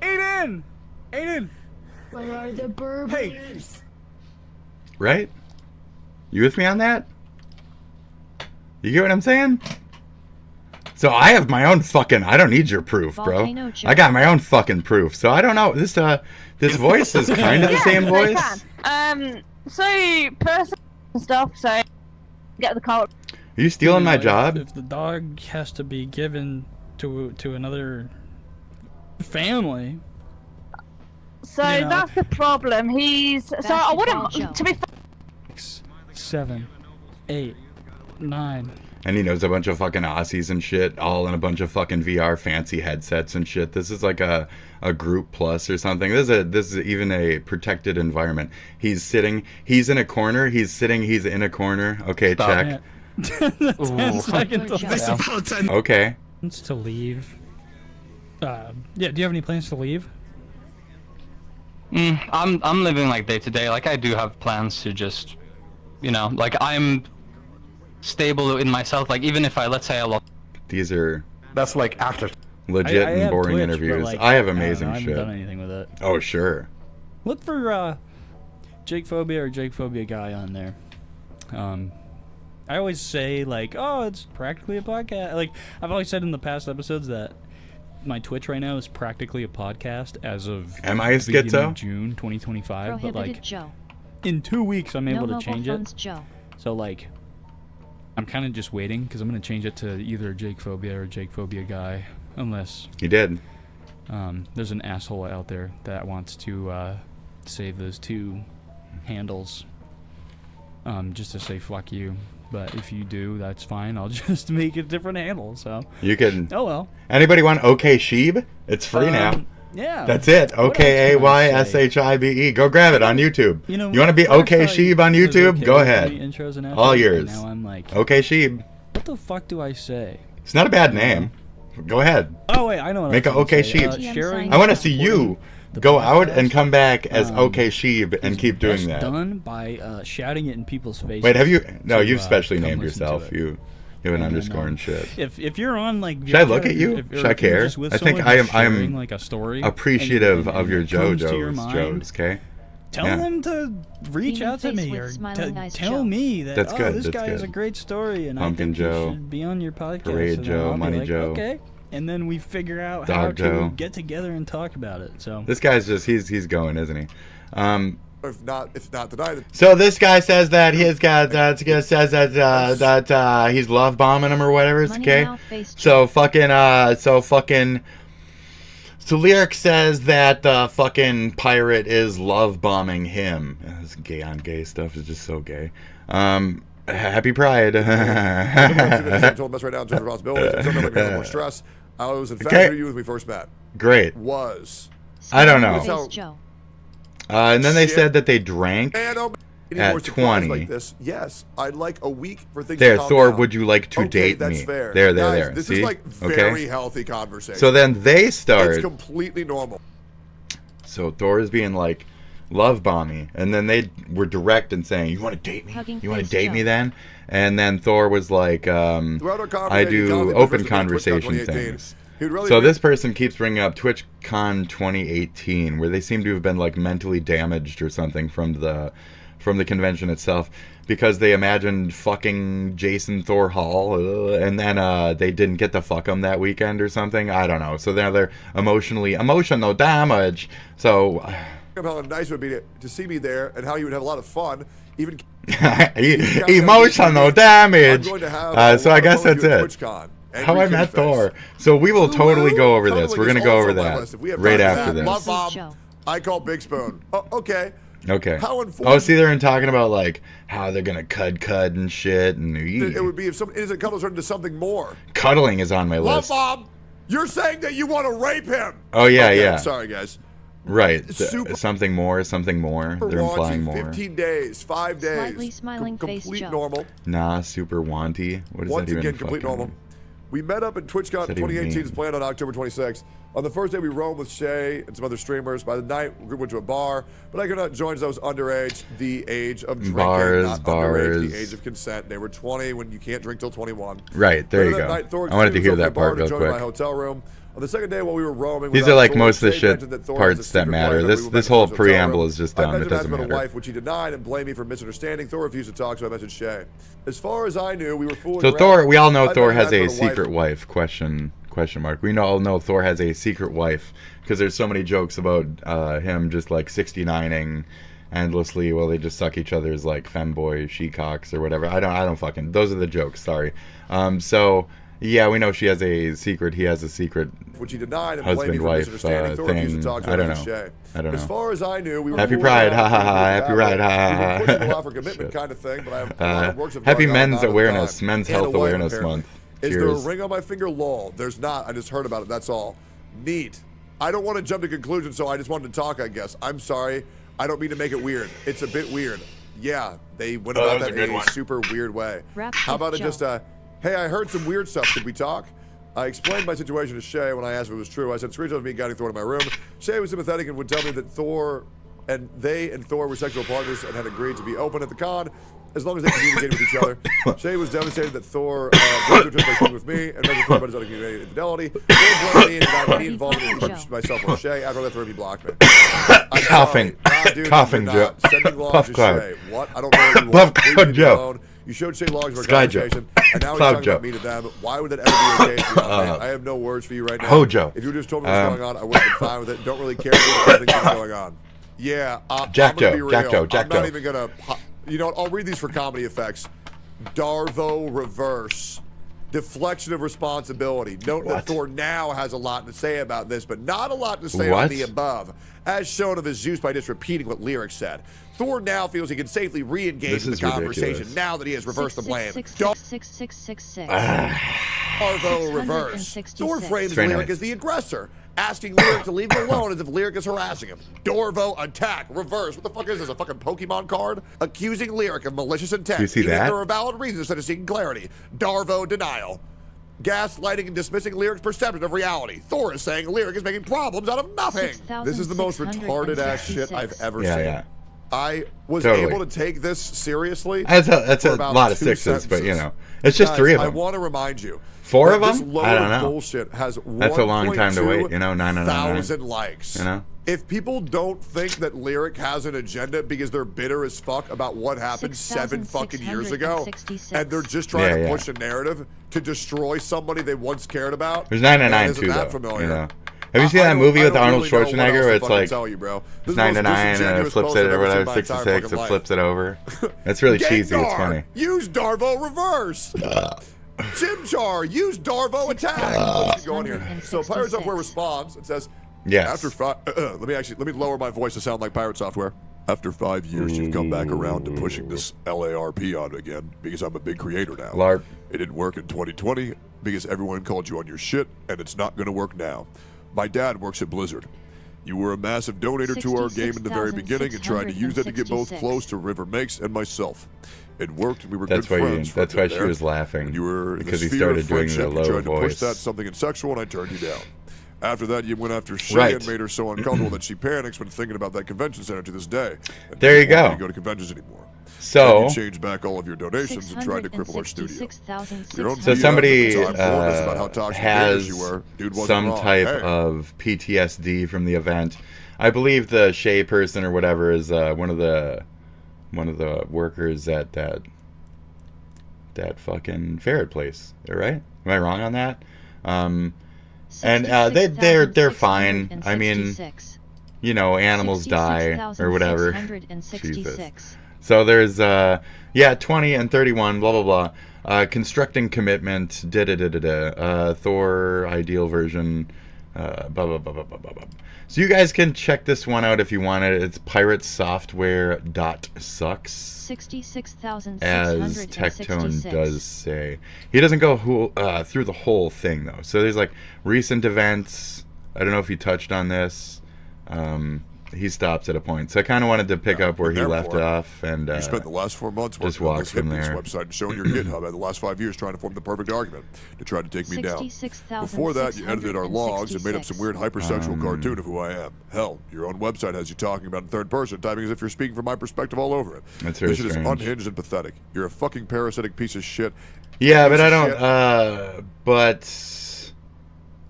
S5: Aiden! Aiden!
S18: Where are the burgers?
S3: Right? You with me on that? You get what I'm saying? So I have my own fucking... I don't need your proof, bro.
S18: Volcano Joe.
S3: I got my own fucking proof. So I don't know. This voice is kind of the same voice.
S6: So person and stuff. So get the car.
S3: Are you stealing my job?
S16: If the dog has to be given to another family.
S6: So
S16: You know.
S6: that's the problem. He's so I wouldn't to be.
S16: 7, 8, 9.
S3: And he knows a bunch of fucking Aussies and shit, all in a bunch of fucking VR fancy headsets and shit. This is like a group plus or something. This is even a protected environment. He's in a corner. He's in a corner. Okay,
S16: Stop.
S3: check.
S16: 10 seconds.
S3: Okay.
S16: Plans to leave. Yeah, do you have any plans to leave?
S17: I'm living like day to day. Like I do have plans to just, you know, like I'm stable in myself. Like even if let's say I lost.
S3: These are
S21: That's like after.
S3: legit
S16: I
S3: and
S16: have
S3: boring
S16: Twitch,
S3: interviews.
S16: but, like,
S3: I have
S16: don't know,
S3: amazing
S16: I haven't
S3: shit.
S16: done anything with it.
S3: Oh sure.
S16: Look for Jake Phobia or Jake Phobia guy on there. I always say like, oh, it's practically a podcast. Like I've always said in the past episodes that my Twitch right now is practically a podcast as of
S3: Am I a
S16: the beginning
S3: schizo?
S16: of June 2025. But
S18: Prohibited
S16: like
S18: Joe.
S16: in 2 weeks, I'm
S18: No
S16: able to
S18: mobile
S16: change
S18: phones,
S16: it.
S18: Joe.
S16: So like, I'm kind of just waiting because I'm gonna change it to either Jake Phobia or Jake Phobia guy, unless
S3: He did.
S16: there's an asshole out there that wants to save those two handles just to say fuck you. But if you do, that's fine. I'll just make a different handle. So
S3: You can.
S16: Oh well.
S3: Anybody want OK Sheeb? It's free now.
S16: Yeah.
S3: That's it. OKAYSHIBE. Go grab it on YouTube. You want to be OK Sheeb on YouTube? Go ahead.
S16: Intros and
S3: All
S16: outros,
S3: yours.
S16: and now I'm like,
S3: OK Sheeb.
S16: what the fuck do I say?
S3: It's not a bad name. Go ahead.
S16: Oh wait, I know what
S3: Make
S16: I
S3: an
S16: was
S3: OK
S16: gonna say.
S3: Sheeb.
S16: Sharing
S3: I want to
S16: and
S3: see you
S16: supporting the
S3: go out
S16: podcast,
S3: and come back as OK Sheeb and keep doing
S16: best
S3: that.
S16: done by shouting it in people's faces.
S3: Wait, have you? No,
S16: to,
S3: you've specially
S16: come
S3: named
S16: listen to
S3: yourself.
S16: it.
S3: You have an
S16: And then,
S3: underscore and shit.
S16: If you're on like,
S3: Should I look at you? Should I care? I think I am
S16: like a story
S3: appreciative
S16: and
S3: of your
S16: it comes to your
S3: JoJo's.
S16: mind,
S3: Joes, okay?
S16: Tell
S3: Yeah.
S16: them to reach out to me or tell me that
S3: That's good,
S16: this
S3: that's
S16: guy has a
S3: good.
S16: great story and
S3: Pumpkin
S16: I think
S3: Joe,
S16: he should be on your podcast.
S3: Parade
S16: and then
S3: Joe,
S16: I'll be
S3: Money
S16: like,
S3: Joe.
S16: Okay. And then we figure out
S3: Dog
S16: how
S3: Joe.
S16: to get together and talk about it. So
S3: This guy's just he's going, isn't he?
S4: If not tonight.
S3: So this guy says that he's got says that he's love bombing him or whatever. It's okay. So Lyric says that the fucking pirate is love bombing him. This gay on gay stuff is just so gay. Happy Pride.
S4: I told him right now in terms of responsibilities. It's something like more stress. I was infatuated with you when we first met.
S3: Great.
S4: Was.
S3: I don't know.
S18: Joe.
S3: And then they said that they drank
S4: And
S3: at 20.
S4: like this. Yes, I'd like a week for things
S3: There,
S4: to calm
S3: Thor,
S4: down.
S3: would you like to
S4: Okay,
S3: date
S4: that's
S3: me?
S4: fair.
S3: There.
S4: Guys, this
S3: See?
S4: is like very healthy conversation.
S3: So then they start.
S4: It's completely normal.
S3: So Thor is being like love bombing, and then they were direct and saying, "You want to date me? You want to date me then?" And then Thor was like, "I do open conversation things." So this person keeps bringing up TwitchCon 2018, where they seem to have been like mentally damaged or something from the convention itself, because they imagined fucking Jason Thor Hall, and then they didn't get to fuck him that weekend or something. I don't know. So now they're emotional damage. So
S4: How nice it would be to see me there, and how you would have a lot of fun. Even
S3: emotional damage.
S4: I'm going to have
S3: So I guess that's it.
S4: TwitchCon.
S3: How I met Thor. So we will totally go over this. We're going to go over that right after this.
S4: Love bomb. I call Big Spoon. Oh, okay.
S3: Okay.
S4: How informed?
S3: Oh, see, they're talking about like how they're going to cud and shit. And
S4: It would be if some innocent couple turned into something more.
S3: Cuddling is on my
S4: Love
S3: list.
S4: bomb. You're saying that you want to rape him.
S3: Oh, yeah,
S4: Okay,
S3: yeah.
S4: I'm sorry, guys.
S3: Right. Something more. They're implying more.
S4: 15 days, 5 days.
S18: Slightly smiling face
S4: complete
S18: Joe.
S4: normal.
S3: Nah, super wanty. What is
S4: Once
S3: that even
S4: again, complete
S3: fucking-
S4: normal. We met up at TwitchCon
S3: What's that even
S4: 2018
S3: mean?
S4: is planned on October 26th. On the first day, we roamed with Shay and some other streamers. By the night, we went to a bar, but I could not join as I was underage. The age of drinking, not underage, the age of consent. They were 20 when you can't drink till 21.
S3: Right, there you
S4: Later
S3: go.
S4: that night, Thor
S3: I wanted to
S4: excused
S3: hear
S4: himself
S3: that
S4: from the bar
S3: part
S4: to
S3: real
S4: join my
S3: quick.
S4: hotel room. On the second day, while we were roaming,
S3: These
S4: without
S3: are like
S4: Thor,
S3: most of the
S4: Shay
S3: shit
S4: mentioned that Thor
S3: parts
S4: has a
S3: that
S4: secret
S3: matter.
S4: plan that
S3: This
S4: we went
S3: this
S4: back to
S3: whole
S4: his hotel
S3: preamble
S4: room.
S3: is just
S4: I
S3: dumb. It
S4: mentioned
S3: doesn't
S4: husband and
S3: matter.
S4: wife, which he denied and blamed me for misunderstanding. Thor refused to talk, so I messaged Shay. As far as I knew, we were fooling
S3: So
S4: around.
S3: Thor, we all know
S4: I
S3: Thor
S4: mentioned
S3: has a
S4: husband and
S3: secret wife. Question mark. We all know Thor has a secret wife because there's so many jokes about him just like 69ing endlessly while they just suck each other's like femboy she-cocks or whatever. I don't fucking. Those are the jokes. Sorry. So Yeah, we know she has a secret. He has a secret.
S4: Which he denied and blamed me for
S3: Husband-wife
S4: misunderstanding. Thor refused to talk to
S3: I don't
S4: her
S3: know.
S4: Shay.
S3: I don't know.
S4: As far as I knew, we were
S3: Happy
S4: fooling
S3: Pride,
S4: around
S3: ha ha ha.
S4: with
S3: Happy Pride, ha ha
S4: We were
S3: ha.
S4: pushing the law for commitment kind of thing, but I have a lot of works of
S3: Happy
S4: going on
S3: Men's
S4: at the
S3: Awareness,
S4: time.
S3: Men's
S4: And
S3: Health
S4: a wife,
S3: Awareness
S4: apparently.
S3: Month.
S4: Is there a
S3: Cheers.
S4: ring on my finger? Lol. There's not. I just heard about it. That's all. Neat. I don't want to jump to conclusions, so I just wanted to talk, I guess. I'm sorry. I don't mean to make it weird. It's a bit weird. Yeah, they went about that in a super weird way. How about it just, hey, I heard some weird stuff. Could we talk? I explained my situation to Shay when I asked if it was true. I said screenshots of me guiding Thor to my room. Shay was sympathetic and would tell me that Thor and Thor were sexual partners and had agreed to be open at the con as long as they communicated with each other. Shay was devastated that Thor broke into a with me and made Thor about his uncommunicated infidelity. Thor blamed me and denied any involvement in myself or Shay. After that, Thor, he blocked me.
S3: Coughing. Coughing, Joe.
S4: Sending logs
S3: Puff
S4: to
S3: cloud.
S4: Shay. What? I don't know what you
S3: Puff
S4: want. Please
S3: cloud,
S4: leave me
S3: Joe.
S4: alone. You showed Shay logs of our
S3: Sky Joe.
S4: conversation, and now he's
S3: Cloud
S4: talking
S3: Joe.
S4: about me to them. Why would that ever be the case? I have no words for you right now.
S3: Hojo.
S4: If you just told me what's going on, I would have been fine with it. Don't really care what things are going on. Yeah,
S3: Jack
S4: I'm gonna
S3: Joe,
S4: be real.
S3: Jack Joe, Jack
S4: I'm not
S3: Joe.
S4: even gonna. You know what? I'll read these for comedy effects. Darvo reverse. Deflection of responsibility. Note that Thor now has a lot to say about this, but not a lot to say on the above, as shown of his use by just repeating what Lyric said. Thor now feels he can safely re-engage in the conversation
S3: ridiculous.
S4: now that he has reversed the blame.
S18: 6666666.
S4: Darvo reverse. Thor frames
S3: Very
S4: Lyric
S3: nice.
S4: as the aggressor, asking Lyric to leave him alone as if Lyric is harassing him. Dorvo attack reverse. What the fuck is this? A fucking Pokemon card? Accusing Lyric of malicious intent.
S3: Do you see
S4: even if
S3: that?
S4: there are valid reasons instead of seeking clarity. Darvo denial. Gaslighting and dismissing Lyric's perception of reality. Thor is saying Lyric is making problems out of nothing. This is the most retarded ass shit I've ever seen.
S3: Yeah.
S4: I was
S3: Totally.
S4: able to take this seriously.
S3: That's a
S4: for about
S3: lot of
S4: 2
S3: sixes, but
S4: sentences.
S3: it's just
S4: Guys,
S3: 3 of
S4: I
S3: them.
S4: want to remind you.
S3: 4
S4: that
S3: of
S4: this
S3: them?
S4: load
S3: I don't
S4: of
S3: know.
S4: bullshit has
S3: That's a long time to wait,
S4: 1,000
S3: 999.
S4: likes.
S3: You know?
S4: If people don't think that Lyric has an agenda because they're bitter as fuck about what happened 7 fucking years ago, and they're just trying to push a narrative to destroy somebody they once cared about,
S3: There's 999
S4: isn't
S3: too,
S4: that
S3: though.
S4: familiar?
S3: You know? Have you seen that movie with Arnold Schwarzenegger where it's like
S4: tell you, bro.
S3: it's 99 and it flips it or whatever, 66, it flips it over. That's really cheesy. It's funny.
S4: Use Darvo reverse. Chimchar, use Darvo attack. Let's keep going here. So Pirate Software responds and says,
S3: Yes.
S4: After let me lower my voice to sound like Pirate Software. After 5 years, you've come back around to pushing this LARP on again because I'm a big creator now.
S3: LARP.
S4: It didn't work in 2020 because everyone called you on your shit, and it's not going to work now. My dad works at Blizzard. You were a massive donator to our game in the very beginning and tried to use that to get both close to River Makes and myself. It worked, and we were
S3: That's
S4: good
S3: why
S4: friends.
S3: that's why she was laughing.
S4: You were in
S3: because
S4: the
S3: he
S4: sphere
S3: started
S4: of
S3: doing the
S4: friendship. You
S3: low
S4: tried to push
S3: voice.
S4: that something sexual, and I turned you down. After that, you went after Shay
S3: Right.
S4: and made her so uncomfortable that she panics when thinking about that convention center to this day. And
S3: There you
S4: doesn't want
S3: go.
S4: me to go to conventions anymore.
S3: So-
S4: And you changed back all of your donations and tried to cripple our studio. Your own
S3: So
S4: BS
S3: somebody
S4: at the time warned us about how toxic
S3: has
S4: you were. Dude wasn't
S3: some
S4: wrong.
S3: type
S4: Hey.
S3: of PTSD from the event. I believe the Shay person or whatever is one of the workers at that fucking ferret place. Right? Am I wrong on that? And they're fine. I mean, you know, animals die or whatever. Jesus. So there's 20 and 31, blah blah blah. Constructing commitment, Thor ideal version, blah blah blah blah blah blah blah. So you guys can check this one out if you want it. It's piratesoftware.sucks.
S18: 66,666.
S3: As Tectone does say. He doesn't go through the whole thing though. So there's like recent events. I don't know if he touched on this. He stops at a point. So I kind of wanted to pick up where he left off and
S4: You spent the last 4 months
S3: just
S4: working on
S3: walks
S4: this
S3: from
S4: Hippies
S3: there.
S4: website and showing your GitHub and the last 5 years trying to form the perfect argument to try to take me down.
S18: 66,666.
S4: Before that, you edited our logs and made up some weird hypersexual cartoon of who I am. Hell, your own website has you talking about in third person, typing as if you're speaking from my perspective all over it.
S3: That's very
S4: This shit is
S3: strange.
S4: unhinged and pathetic. You're a fucking parasitic piece of shit.
S3: Yeah, but
S4: Piece
S3: I
S4: of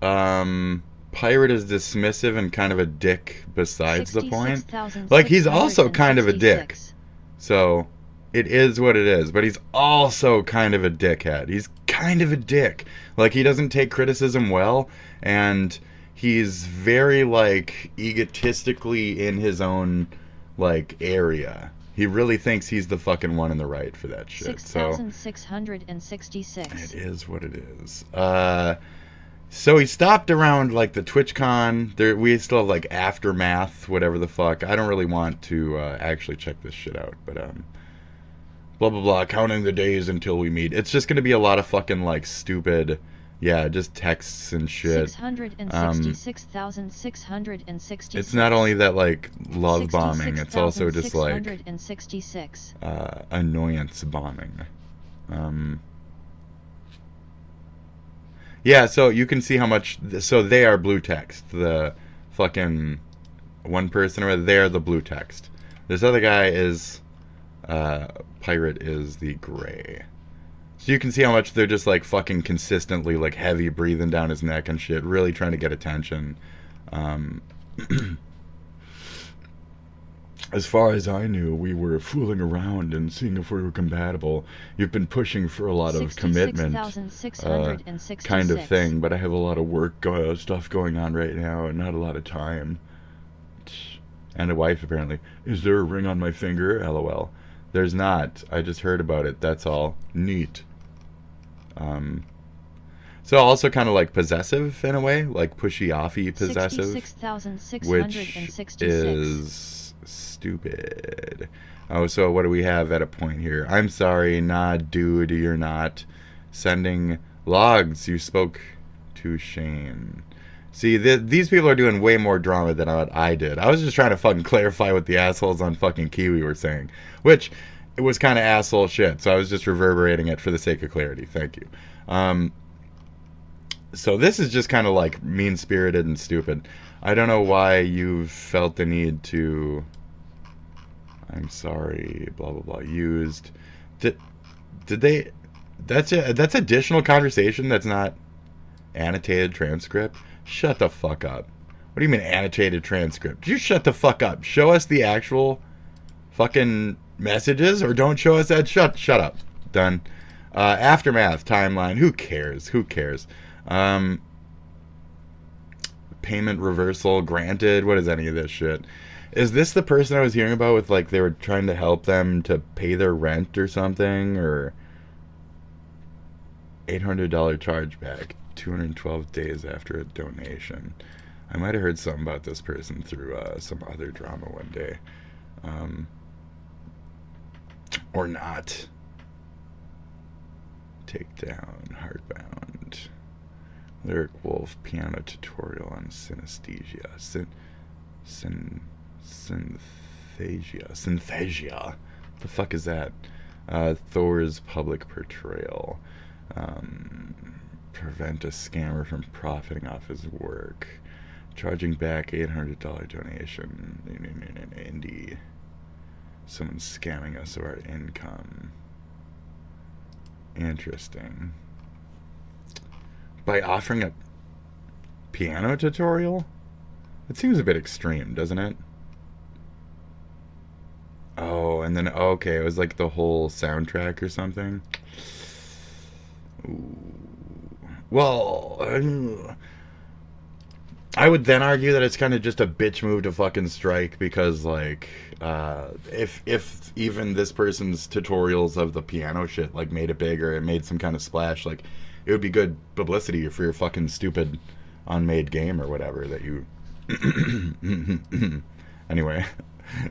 S3: don't.
S4: shit.
S3: Pirate is dismissive and kind of a dick besides the point.
S18: 66,666.
S3: Like, he's also kind of a dick. So, it is what it is. But he's also kind of a dickhead. He's kind of a dick. Like, he doesn't take criticism well. And he's very, like, egotistically in his own, like, area. He really thinks he's the fucking one in the right for that shit.
S18: 6,666.
S3: It is what it is. So he stopped around like the TwitchCon. We still have like Aftermath, whatever the fuck. I don't really want to actually check this shit out, but blah blah blah. Counting the days until we meet. It's just gonna be a lot of fucking like stupid, yeah, just texts and shit.
S18: 666,666.
S3: It's not only that like love bombing. It's also just like
S18: 666.
S3: Annoyance bombing. Yeah, so you can see how much. So they are blue text. The fucking one person, or they're the blue text. This other guy is pirate is the gray. So you can see how much they're just like fucking consistently like heavy breathing down his neck and shit, really trying to get attention. As far as I knew, we were fooling around and seeing if we were compatible. You've been pushing for a lot of commitment, kind of thing, but I have a lot of work stuff going on right now and not a lot of time. And a wife, apparently. Is there a ring on my finger? LOL. There's not. I just heard about it. That's all. Neat. So also kind of like possessive in a way, like pushy-offy possessive, which is stupid. Oh, so what do we have at a point here? I'm sorry, nah, dude, you're not. Sending logs. You spoke to Shane. See, these people are doing way more drama than what I did. I was just trying to fucking clarify what the assholes on fucking Kiwi were saying, which it was kind of asshole shit. So I was just reverberating it for the sake of clarity. Thank you. So this is just kind of like mean-spirited and stupid. I don't know why you've felt the need to... I'm sorry, blah, blah, blah, used... Did they... That's additional conversation that's not annotated transcript? Shut the fuck up. What do you mean annotated transcript? You shut the fuck up. Show us the actual fucking messages, or don't show us that. Shut up. Done. Aftermath timeline. Who cares? Who cares? Payment reversal granted. What is any of this shit? Is this the person I was hearing about with like they were trying to help them to pay their rent or something, or $800 chargeback 212 days after a donation? I might have heard something about this person through some other drama one day, or not. Takedown, Heartbound, Lyric Wolf, piano tutorial on synesthesia, synthesia. The fuck is that? Thor's public portrayal. Prevent a scammer from profiting off his work. Charging back $800 donation. Indie. Someone's scamming us of our income. Interesting. By offering a piano tutorial? It seems a bit extreme, doesn't it? Oh, and then, okay, it was like the whole soundtrack or something. Ooh. Well, I would then argue that it's kind of just a bitch move to fucking strike, because, like, if even this person's tutorials of the piano shit, like, made it big, or it made some kind of splash, like, it would be good publicity for your fucking stupid unmade game or whatever that you... Anyway,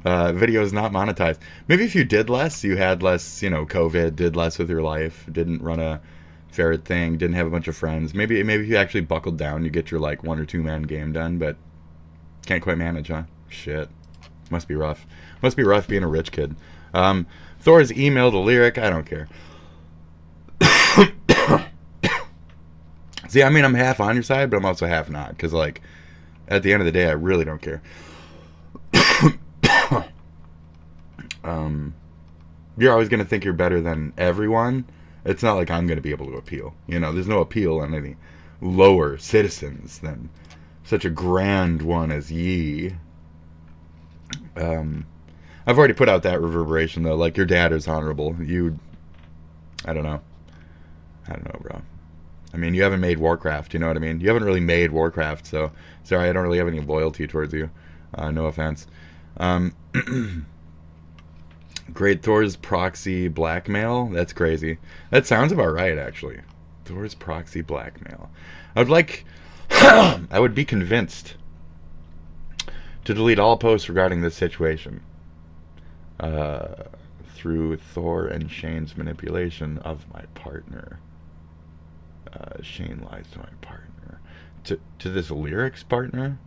S3: video is not monetized. Maybe if you did less, you had less, you know, COVID, did less with your life, didn't run a ferret thing, didn't have a bunch of friends. Maybe if you actually buckled down, you get your, like, 1 or 2 man game done, but can't quite manage, huh? Shit. Must be rough. Must be rough being a rich kid. Thor's emailed a lyric. I don't care. See, I mean, I'm half on your side, but I'm also half not, because, like, at the end of the day, I really don't care. You're always going to think you're better than everyone. It's not like I'm going to be able to appeal. You know, there's no appeal on any lower citizens than such a grand one as ye. I've already put out that reverberation, though. Like, your dad is honorable. I don't know, bro. I mean, you haven't made Warcraft, you know what I mean? You haven't really made Warcraft, so sorry, I don't really have any loyalty towards you. No offense. Great. Thor's proxy blackmail. That's crazy. That sounds about right, actually. Thor's proxy blackmail. I would like... I would be convinced to delete all posts regarding this situation through Thor and Shane's manipulation of my partner. Shane lies to my partner. To this lyrics partner?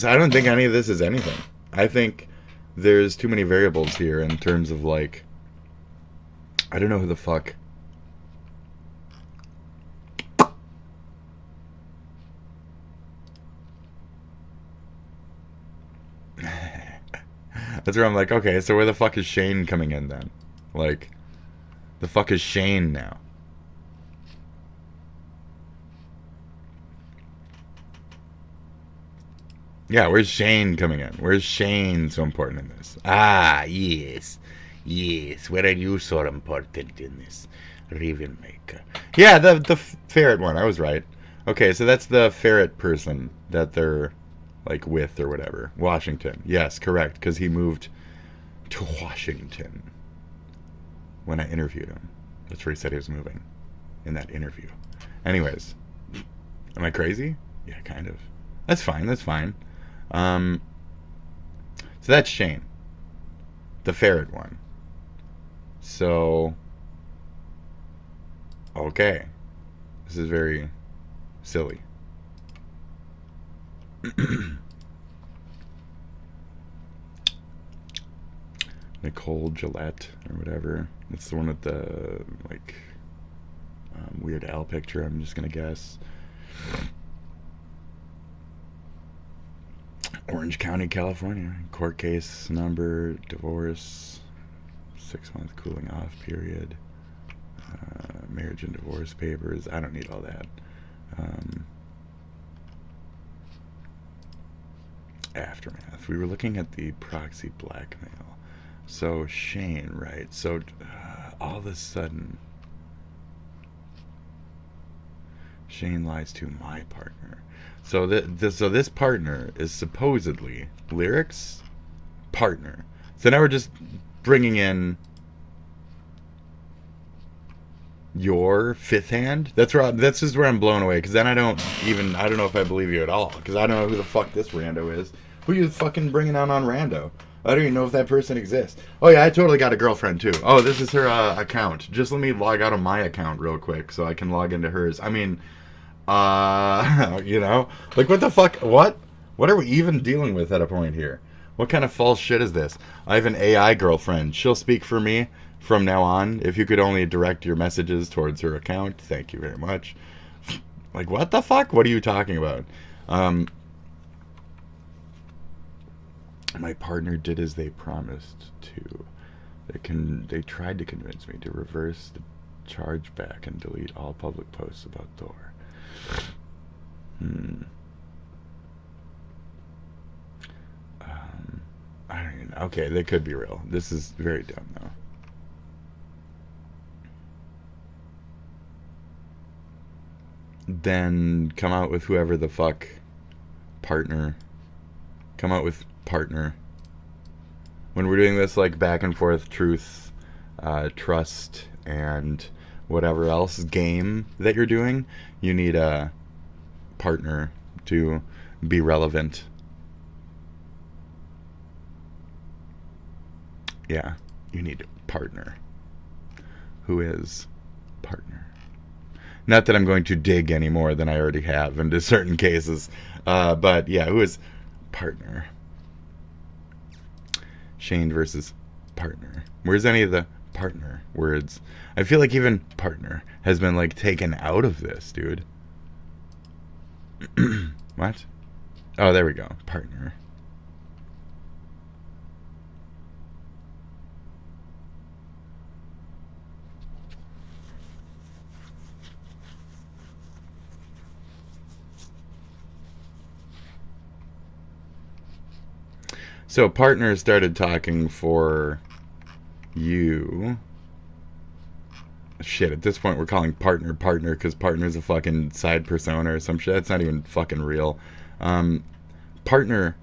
S3: I don't think any of this is anything. I think there's too many variables here in terms of, like, I don't know who the fuck. That's where I'm like, okay, so where the fuck is Shane coming in then? Like, the fuck is Shane now? Yeah, where's Shane coming in? Where's Shane so important in this? Ah, yes. Yes, where are you so important in this? Raven Maker. Yeah, the ferret one, I was right. Okay, so that's the ferret person that they're, like, with or whatever. Washington. Yes, correct, because he moved to Washington when I interviewed him. That's where he said he was moving in that interview. Anyways, am I crazy? Yeah, kind of. That's fine, that's fine. So that's Shane. The ferret one. So, okay. This is very silly. Nicole Gillette or whatever. It's the one with the, like, Weird Al picture, I'm just gonna guess. Orange County, California. Court case number, divorce, 6-month cooling off period, marriage and divorce papers. I don't need all that. Aftermath. We were looking at the proxy blackmail. So Shane, right? So all of a sudden, Shane lies to my partner. So this partner is supposedly lyrics partner. So now we're just bringing in your fifth hand. That's just where I'm blown away. Because then I don't know if I believe you at all. Because I don't know who the fuck this rando is. Who are you fucking bringing on rando? I don't even know if that person exists. Oh yeah, I totally got a girlfriend too. Oh, this is her account. Just let me log out of my account real quick so I can log into hers. I mean, you know, like what the fuck? What are we even dealing with at a point here? What kind of false shit is this? I have an AI girlfriend. She'll speak for me from now on. If you could only direct your messages towards her account, thank you very much. Like, what the fuck? What are you talking about? My partner did as they promised to. They tried to convince me to reverse the charge back and delete all public posts about Thor. I don't even know. Okay, they could be real. This is very dumb, though. Then come out with whoever the fuck partner. Come out with partner. When we're doing this, like, back and forth truth, trust, and whatever else game that you're doing, you need a partner to be relevant. Yeah, you need a partner. Who is partner? Not that I'm going to dig any more than I already have into certain cases, but yeah, who is partner? Shane versus partner. Where's any of the partner words? I feel like even partner has been, like, taken out of this, dude. What? Oh, there we go. Partner. So partner started talking for you. Shit, at this point we're calling partner because partner's a fucking side persona or some shit. That's not even fucking real. Partner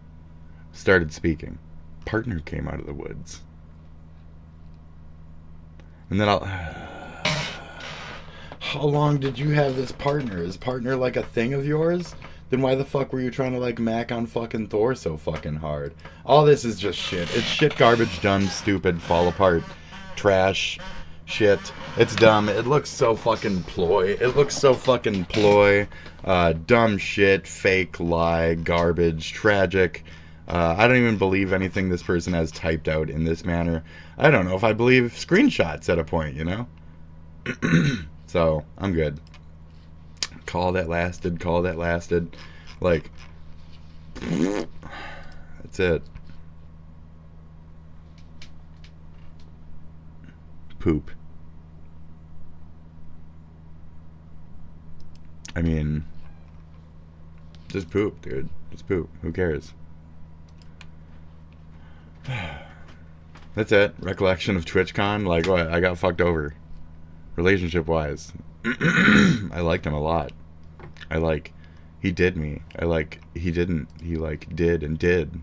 S3: started speaking. Partner came out of the woods. And then how long did you have this partner? Is partner like a thing of yours? Then why the fuck were you trying to like mac on fucking Thor so fucking hard? All this is just shit. It's shit, garbage, dumb, stupid, fall apart, trash, shit. It's dumb. It looks so fucking ploy. Dumb shit, fake, lie, garbage, tragic. I don't even believe anything this person has typed out in this manner. I don't know if I believe screenshots at a point, you know? So, I'm good. Call that lasted. Like, that's it. Poop. I mean, just poop, dude. Just poop. Who cares? That's it. Recollection of TwitchCon. Like, what? I got fucked over. Relationship-wise. I liked him a lot. He did me. He didn't. He, did and did.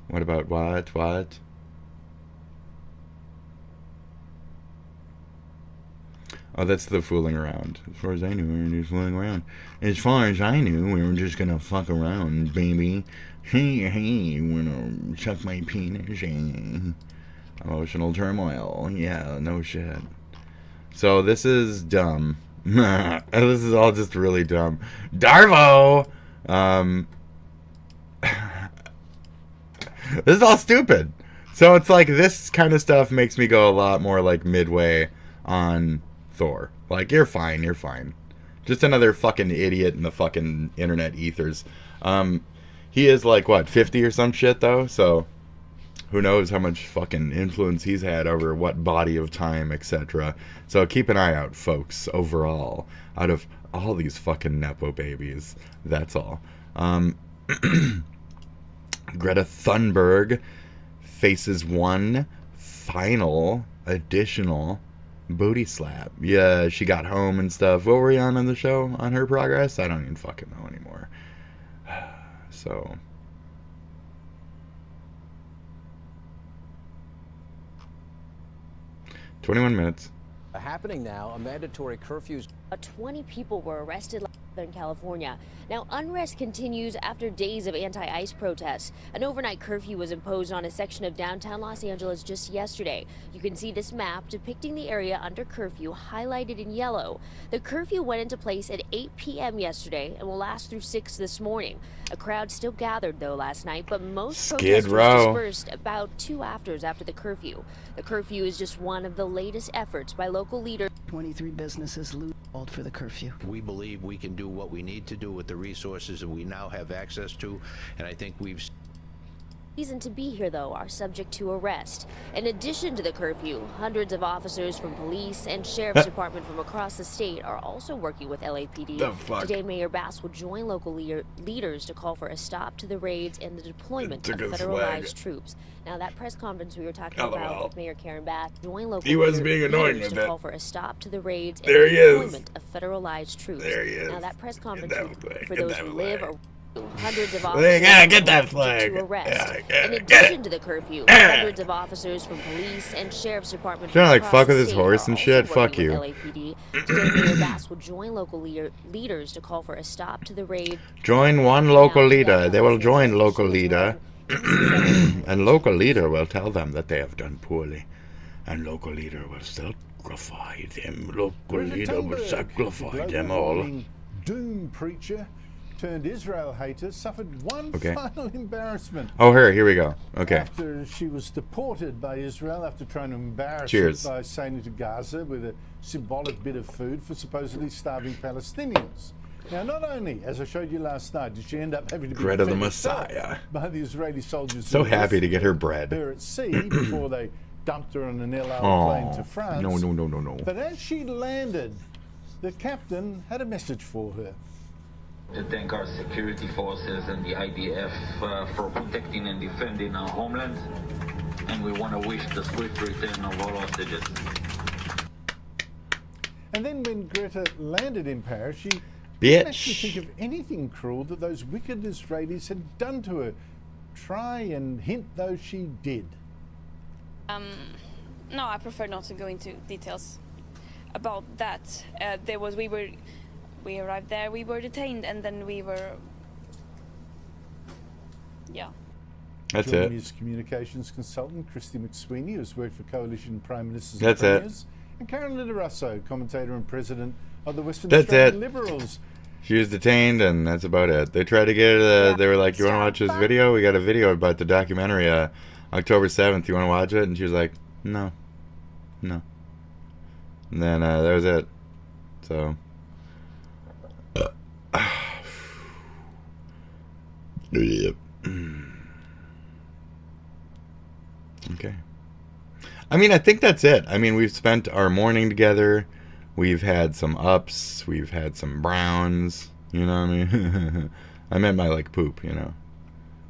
S3: What about what? Oh, that's the fooling around. As far as I knew, we were just fooling around. As far as I knew, we were just gonna fuck around, baby. Hey, you wanna suck my penis? Emotional turmoil. Yeah, no shit. So this is dumb. This is all just really dumb. Darvo! This is all stupid. So it's like this kind of stuff makes me go a lot more like midway on Thor. Like, you're fine. Just another fucking idiot in the fucking internet ethers. He is like, what, 50 or some shit, though? So, who knows how much fucking influence he's had over what body of time, etc. So, keep an eye out, folks, overall. Out of all these fucking Nepo babies. That's all. Greta Thunberg faces one final additional booty slap. Yeah, she got home and stuff. What were we on the show? On her progress? I don't even fucking know anymore. So... 21 minutes.
S9: Happening now, a mandatory curfew.
S11: 20 people were arrested in California. Now, unrest continues after days of anti-ICE protests. An overnight curfew was imposed on a section of downtown Los Angeles just yesterday. You can see this map depicting the area under curfew highlighted in yellow. The curfew went into place at 8 p.m. yesterday and will last through 6 this morning. A crowd still gathered, though, last night, but most protesters dispersed about 2 hours after the curfew. The curfew is just one of the latest efforts by local leaders.
S22: 23 businesses called for the curfew.
S23: We believe we can do what we need to do with the resources that we now have access to, and I think we've...
S11: Reason to be here, though, are subject to arrest. In addition to the curfew, hundreds of officers from police and sheriff's department from across the state are also working with LAPD. Today, Mayor Bass will join local leaders to call for a stop to the raids and the deployment of federalized troops. Now, that press conference we were talking about with Mayor Karen Bass, join local leaders to call for a stop to the raids and the deployment of federalized troops. Now, that press conference for those who live or hundreds of officers
S3: get that flag.
S11: To arrest. In addition to the curfew, hundreds of officers from police and sheriff's department
S3: trying to like fuck with his horse and shit. Fuck you.
S11: LAPD. Today, Mayor Bass will join local leaders to call for a stop to the raid.
S3: Join one local leader. They will join local leader, and local leader will tell them that they have done poorly, and local leader will sacrifice them. Local leader will sacrifice them all.
S24: Doom preacher turned Israel hater suffered one final embarrassment.
S3: Oh, here we go. Okay.
S24: After she was deported by Israel after trying to embarrass
S3: Cheers.
S24: it by sailing to Gaza with a symbolic bit of food for supposedly starving Palestinians. Now, not only, as I showed you last night, did she end up having to be
S3: Greta the
S24: fed
S3: Messiah
S24: by the Israeli soldiers.
S3: So happy to get her bread.
S24: Her at sea before they dumped her on an El Al plane to France.
S3: No.
S24: But as she landed, the captain had a message for her.
S1: To thank our security forces and the IDF for protecting and defending our homeland. And we want to wish the swift return of all hostages.
S24: And then when Greta landed in Paris, she
S3: Bitch.
S24: didn't actually think of anything cruel that those wicked Israelis had done to her. Try and hint though she did.
S6: No, I prefer not to go into details about that. We arrived there, we were detained, and then we were, yeah.
S3: That's
S24: Joining
S3: it.
S24: His communications consultant, Christy McSweeney, who's worked for Coalition Prime Ministers
S3: That's
S24: and
S3: it.
S24: Premiers, and Karen Litterasso, commentator and president of the Western
S3: That's
S24: Australian
S3: it.
S24: Liberals.
S3: She was detained, and that's about it. They tried to get her. They were like, "You want to watch this video? We got a video about the documentary, October 7th. You want to watch it?" And she was like, "No, no." And then that was it. So. Okay. I mean, I think that's it. I mean, we've spent our morning together. We've had some ups. We've had some browns. You know what I mean? I meant my, like, poop, you know?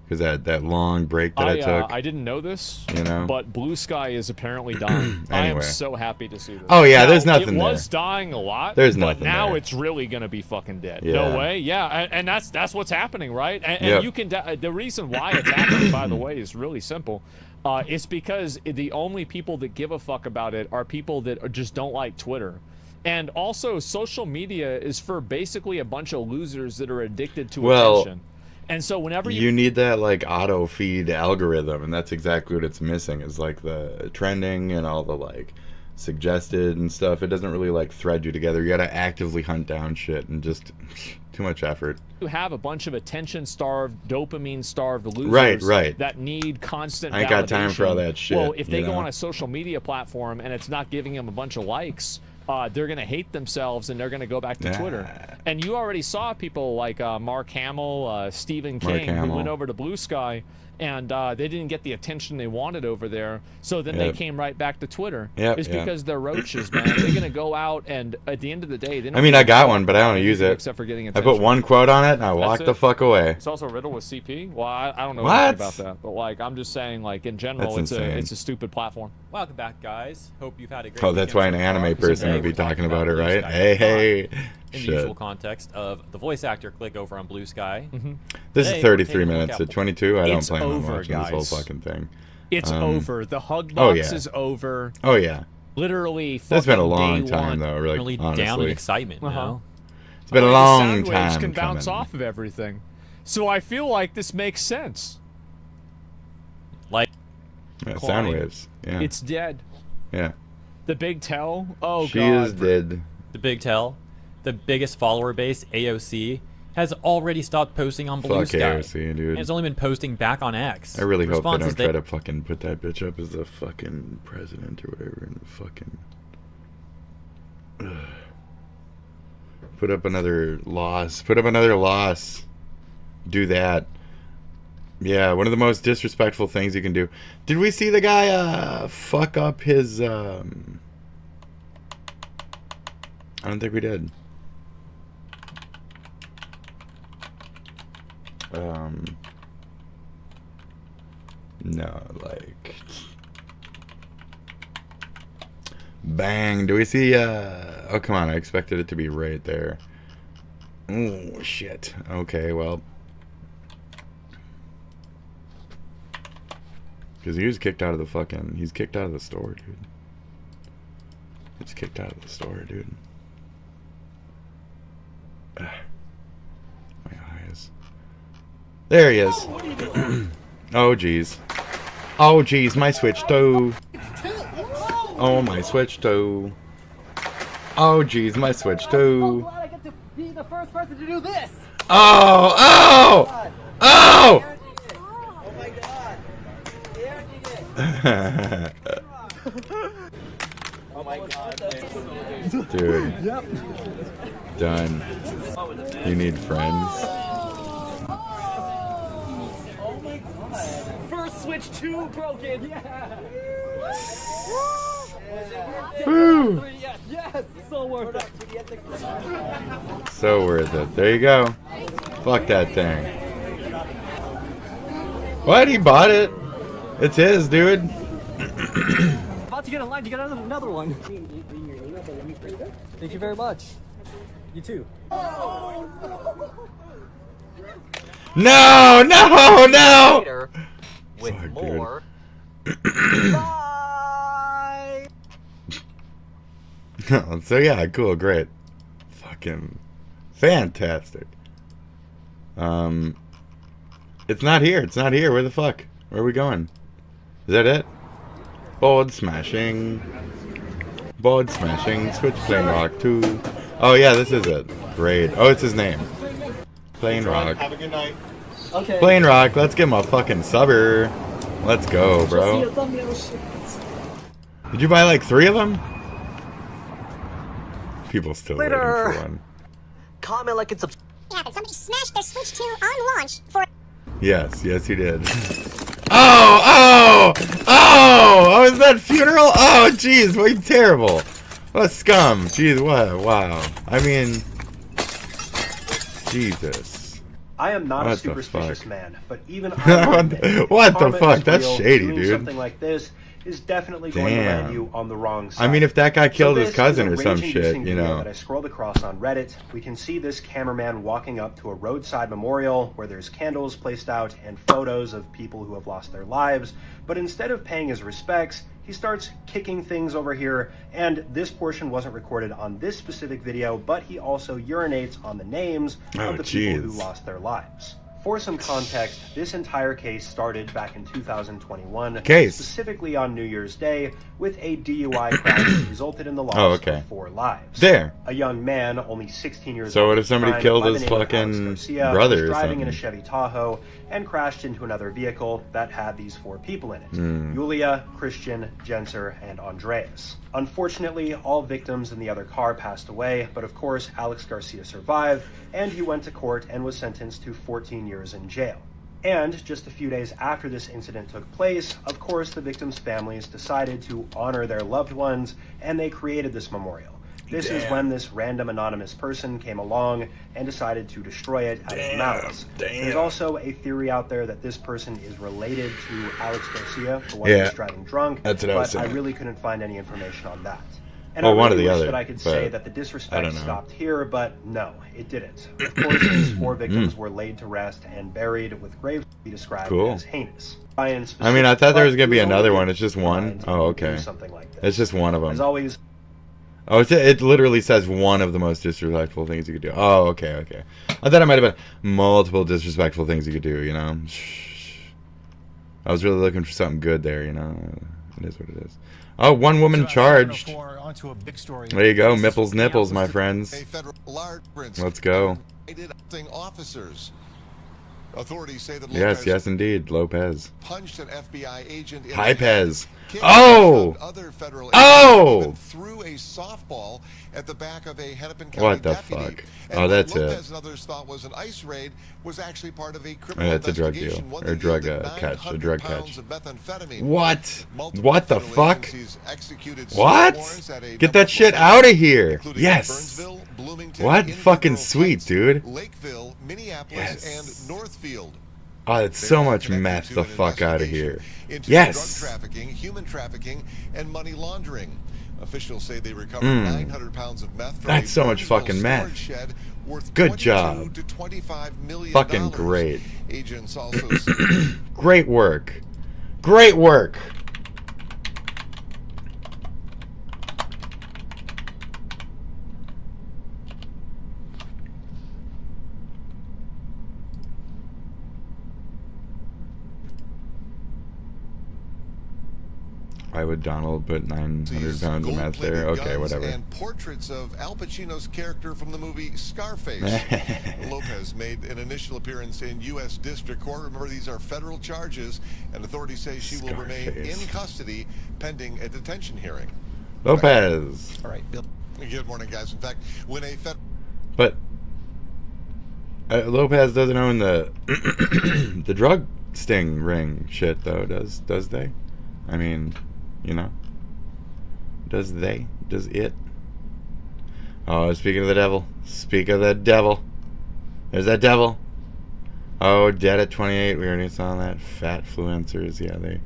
S3: Because that long break that I took.
S2: I didn't know this,
S3: you know?
S2: but Blue Sky is apparently dying. I am
S3: Anyway.
S2: so happy to see this.
S3: Oh, yeah,
S2: Now,
S3: there's nothing
S2: It was
S3: there.
S2: dying a lot,
S3: There's
S2: but
S3: nothing
S2: now
S3: there.
S2: it's really going to be fucking dead.
S3: Yeah.
S2: No way. Yeah, and that's what's happening, right? And
S3: Yep.
S2: you can the reason why it's happening, by the way, is really simple. It's because the only people that give a fuck about it are people that just don't like Twitter. And also, social media is for basically a bunch of losers that are addicted to attention. And so whenever
S3: you need that, like, auto feed algorithm, and that's exactly what it's missing, is like the trending and all the, like, suggested and stuff. It doesn't really, like, thread you together. You gotta actively hunt down shit, and just too much effort.
S2: you have a bunch of attention-starved, dopamine-starved losers that need constant validation.
S3: I ain't got time for all that shit.
S2: Well, if they
S3: you
S2: go
S3: know?
S2: on a social media platform and it's not giving them a bunch of likes, they're going to hate themselves and they're going to go back to Twitter. And you already saw people like Mark Hamill, Stephen King, who went over to Blue Sky, and they didn't get the attention they wanted over there, so then they came right back to Twitter. It's because they're roaches, man. They're going to go out, and at the end of the day, they don't
S3: I mean, I got one, but I don't use it.
S2: except for getting
S3: I
S2: attention.
S3: put one quote on it, and I walked the fuck away.
S2: It's also riddled with CP. Well, I don't know
S3: What?
S2: anything about that, but like I'm just saying, like in general,
S3: That's insane.
S2: it's a stupid platform.
S7: Welcome back, guys. Hope you've had a great
S3: Oh, that's why an anime person would be talking about it, right? Hey.
S7: In the
S3: Shit.
S7: usual context of the voice actor click over on Blue Sky.
S3: This
S7: Today,
S3: is
S7: we're
S3: 33
S7: taking a look
S3: minutes.
S7: at-
S3: At 22, I don't
S2: It's
S3: plan on
S2: over,
S3: watching this whole
S2: guys.
S3: fucking thing.
S2: It's over. The hug
S3: oh,
S2: box
S3: yeah.
S2: is over.
S3: Oh, yeah.
S2: Literally.
S3: That's been a
S2: fucking
S3: long
S2: day
S3: time,
S2: one.
S3: though, really,
S7: Really
S3: honestly.
S7: down in excitement now.
S3: It's been a
S2: The
S3: long
S2: sound waves
S3: time
S2: can bounce
S3: coming.
S2: off of everything, so I feel like this makes sense.
S7: Like
S3: Yeah,
S2: Klein.
S3: sound waves. Yeah.
S2: It's dead.
S3: Yeah.
S2: The big tell. Oh
S3: She
S2: god.
S3: is dead.
S7: The big tell, the biggest follower base, AOC, has already stopped posting on Blue
S3: Fuck
S7: Sky.
S3: AOC, dude.
S7: And it's only been posting back on X.
S3: I really hope they
S7: Responses
S3: don't try to fucking put that bitch up as the fucking president or whatever and fucking put up another loss. Put up another loss. Do that. Yeah, one of the most disrespectful things you can do. Did we see the guy fuck up his I don't think we did. No, like bang. Do we see oh come on, I expected it to be right there. Oh shit. Okay, well, because he was kicked out of the fucking he's kicked out of the store, dude. He's kicked out of the store, dude. My eyes. There he is. Oh jeez. Oh jeez, my switch toe. Oh my switch toe. Oh jeez, my switch toe.
S14: I get to be the first person to do this.
S3: Oh! Oh! Oh!
S14: Oh my god. Oh my god.
S3: Dude.
S14: Yep.
S3: Done. You need friends.
S14: Oh my god. First switch 2 broken. Yeah.
S3: Woo.
S14: Yes, so worth it.
S3: So worth it. There you go. Fuck that thing. What? He bought it? It's his, dude.
S10: About to get in line to get another one. Thank you very much. You too.
S3: No, no, no!
S10: Later with
S3: Fuck,
S10: more.
S3: So yeah, cool, great. Fucking fantastic. It's not here. It's not here. Where the fuck? Where are we going? Is that it? Board smashing. Board smashing. Switch plain rock 2. Oh yeah, this is it. Great. Oh, it's his name. Plain rock.
S21: Have a good night.
S10: Okay.
S3: Plain rock. Let's give him a fucking subber. Let's go, bro. Did you buy like 3 of them? People still waiting for one.
S10: Comment, like, and subscribe.
S12: Yeah, but somebody smashed their Switch 2 on launch for.
S3: Yes, yes, he did. Oh, is that funeral? Oh, jeez, what terrible. What scum. Jeez, what? Wow. I mean, Jesus.
S13: I am not
S3: What
S13: a
S3: the
S13: superstitious
S3: fuck?
S13: man, but even I
S3: What the
S13: karma
S3: fuck?
S13: is
S3: That's
S13: real.
S3: shady,
S13: Doing
S3: dude.
S13: Something like this is definitely going to land you on the wrong side.
S3: I mean, if that guy killed
S13: So
S3: his
S13: this
S3: cousin
S13: is
S3: or
S13: a
S3: some
S13: rage-inducing
S3: shit, you
S13: video
S3: know.
S13: That I scrolled across on Reddit. We can see this cameraman walking up to a roadside memorial where there's candles placed out and photos of people who have lost their lives. But instead of paying his respects, he starts kicking things over here, and this portion wasn't recorded on this specific video, but he also urinates on the names of the people who lost their lives. For some context, this entire case started back in 2021, specifically on New Year's Day, with a DUI crash that resulted in the loss of 4 lives.
S3: There.
S13: A young man, only 16 years old.
S3: So what if somebody
S13: at the
S3: killed
S13: time,
S3: his
S13: by the name of Alex
S3: fucking
S13: Garcia,
S3: brother
S13: was
S3: or
S13: driving in a
S3: something?
S13: Chevy Tahoe and crashed into another vehicle that had these 4 people in it.
S3: Hmm.
S13: Yulia, Christian, Jenser, and Andreas. Unfortunately, all victims in the other car passed away, but of course, Alex Garcia survived, and he went to court and was sentenced to 14 years in jail. And just a few days after this incident took place, of course, the victims' families decided to honor their loved ones, and they created this memorial. This is when this random anonymous person came along and decided to destroy it out of malice. There's also a theory out there that this person is related to Alex Garcia, the one who was driving drunk,
S3: That's what I was
S13: but I
S3: saying.
S13: really couldn't find any information on that. And
S3: Well,
S13: I
S3: one or
S13: really
S3: the
S13: wish
S3: other,
S13: that I could say
S3: but
S13: that the
S3: I
S13: disrespect
S3: don't know.
S13: stopped here, but no, it didn't. Of course, these 4 victims were laid to rest and buried with graves to be described
S3: Cool.
S13: as heinous.
S3: I mean, I thought there was gonna be another one. It's just one. Oh, okay.
S13: Something like this.
S3: It's just one of them.
S13: As always.
S3: Oh, it literally says one of the most disrespectful things you could do. Oh, okay, okay. I thought it might have been multiple disrespectful things you could do, you know? I was really looking for something good there, you know? It is what it is. Oh, one woman charged.
S15: Onto a big story.
S3: There you go. Nipples, nipples, my friends. Let's go.
S4: Officers. Authorities say that
S3: Yes, yes, indeed. Lopez.
S4: punched an FBI agent in
S3: Hi,
S4: the head,
S3: Pez.
S4: kicked
S3: Oh!
S4: other federal
S3: Oh!
S4: agents, even threw a softball at the back of a Hennepin County
S3: What the
S4: deputy.
S3: fuck?
S4: And
S3: Oh,
S4: what
S3: that's
S4: Lopez
S3: it.
S4: and others thought was an ICE raid was actually part of a
S3: Oh,
S4: criminal
S3: that's a drug deal.
S4: investigation. One
S3: Or
S4: that
S3: drug
S4: yielded
S3: catch. A
S4: 900
S3: drug
S4: pounds
S3: catch.
S4: of methamphetamine.
S3: What?
S4: Multiple
S3: What the
S4: federal
S3: fuck?
S4: agencies executed
S3: What?
S4: warrants at a
S3: Get
S4: number
S3: that
S4: of
S3: shit
S4: locations,
S3: out of here.
S4: including
S3: Yes.
S4: Burnsville, Bloomington,
S3: What? Fucking sweet, dude.
S4: Lakeville, Minneapolis, and Northfield.
S3: Oh, it's so much meth the fuck out of here.
S4: Into
S3: Yes.
S4: drug trafficking, human trafficking, and money laundering. Officials say they recovered 900 pounds of meth from
S3: That's
S4: a
S3: so much
S4: Burnsville
S3: fucking
S4: storage
S3: meth.
S4: shed worth
S3: Good
S4: 22
S3: job.
S4: to $25 million.
S3: Fucking great.
S4: Agents also say
S3: Great work. Great work. Why would Donald put 900 pounds of meth there? Okay,
S4: guns
S3: whatever.
S4: and portraits of Al Pacino's character from the movie Scarface. Lopez made an initial appearance in U.S. District Court. Remember, these are federal charges, and authorities say she will remain in custody pending a detention hearing.
S3: Lopez.
S4: All right, Bill. Good morning, guys. In fact, when a
S3: But Lopez doesn't own the the drug sting ring shit, though, does they? I mean, you know, does it? Oh, speaking of the devil, speak of the devil. There's that devil. Oh, dead at 28. We already saw that. Fat fluencers. Yeah, they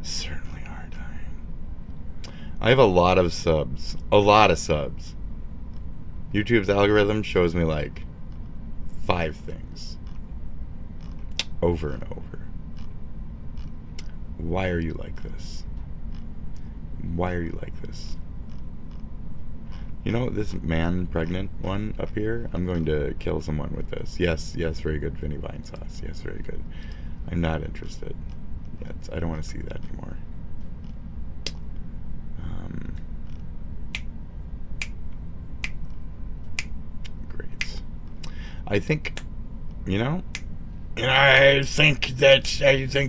S3: certainly are dying. I have a lot of subs. A lot of subs. YouTube's algorithm shows me like 5 things. Over and over. Why are you like this? Why are you like this? You know, this man pregnant one up here, I'm going to kill someone with this. Yes, yes, very good Vinny Vine sauce. Yes, very good. I'm not interested yet. I don't want to see that anymore. Great. I think, you know, I think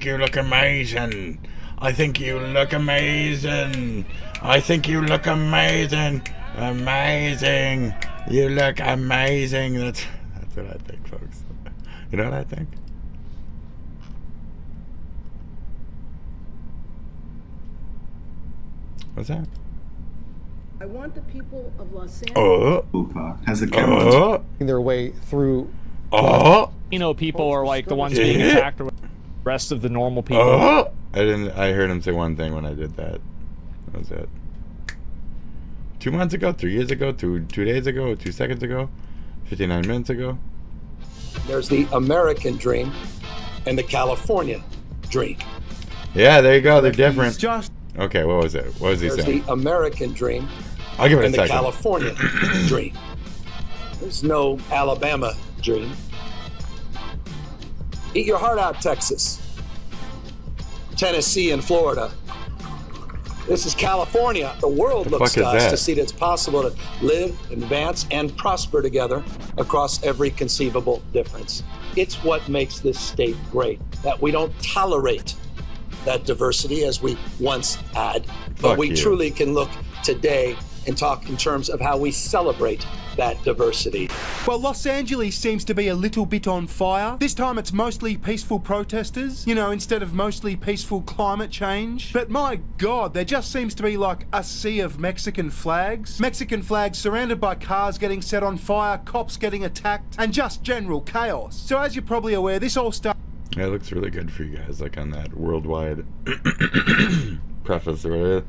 S3: you look amazing. I think you look amazing. I think you look amazing. Amazing. You look amazing. That's what I think, folks. You know what I think? What's that?
S8: I want the people of Los Angeles
S15: has the camera
S8: their way through.
S2: You know, people are like the ones being attacked, or the rest of the normal people.
S3: I heard him say one thing when I did that. That was it. 2 months ago, 3 years ago, 2 days ago, 2 seconds ago, 59 minutes ago.
S19: There's the American dream and the California dream.
S3: Yeah, there you go. They're different. Okay, what was it? What was he saying?
S19: There's the American dream
S3: I'll give it
S19: and
S3: a
S19: the
S3: second.
S19: California dream. There's no Alabama dream. Eat your heart out, Texas. Tennessee and Florida. This is California. The world looks to us to see that it's possible to live, advance, and prosper together across every conceivable difference. It's what makes this state great, that we don't tolerate that diversity as we once had, but we truly can look today and talk in terms of how we celebrate that diversity.
S20: Well, Los Angeles seems to be a little bit on fire. This time it's mostly peaceful protesters, you know, instead of mostly peaceful climate change. But my God, there just seems to be like a sea of Mexican flags. Mexican flags surrounded by cars getting set on fire, cops getting attacked, and just general chaos. So as you're probably aware, this all started...
S3: Yeah, it looks really good for you guys, like on that worldwide preface or whatever.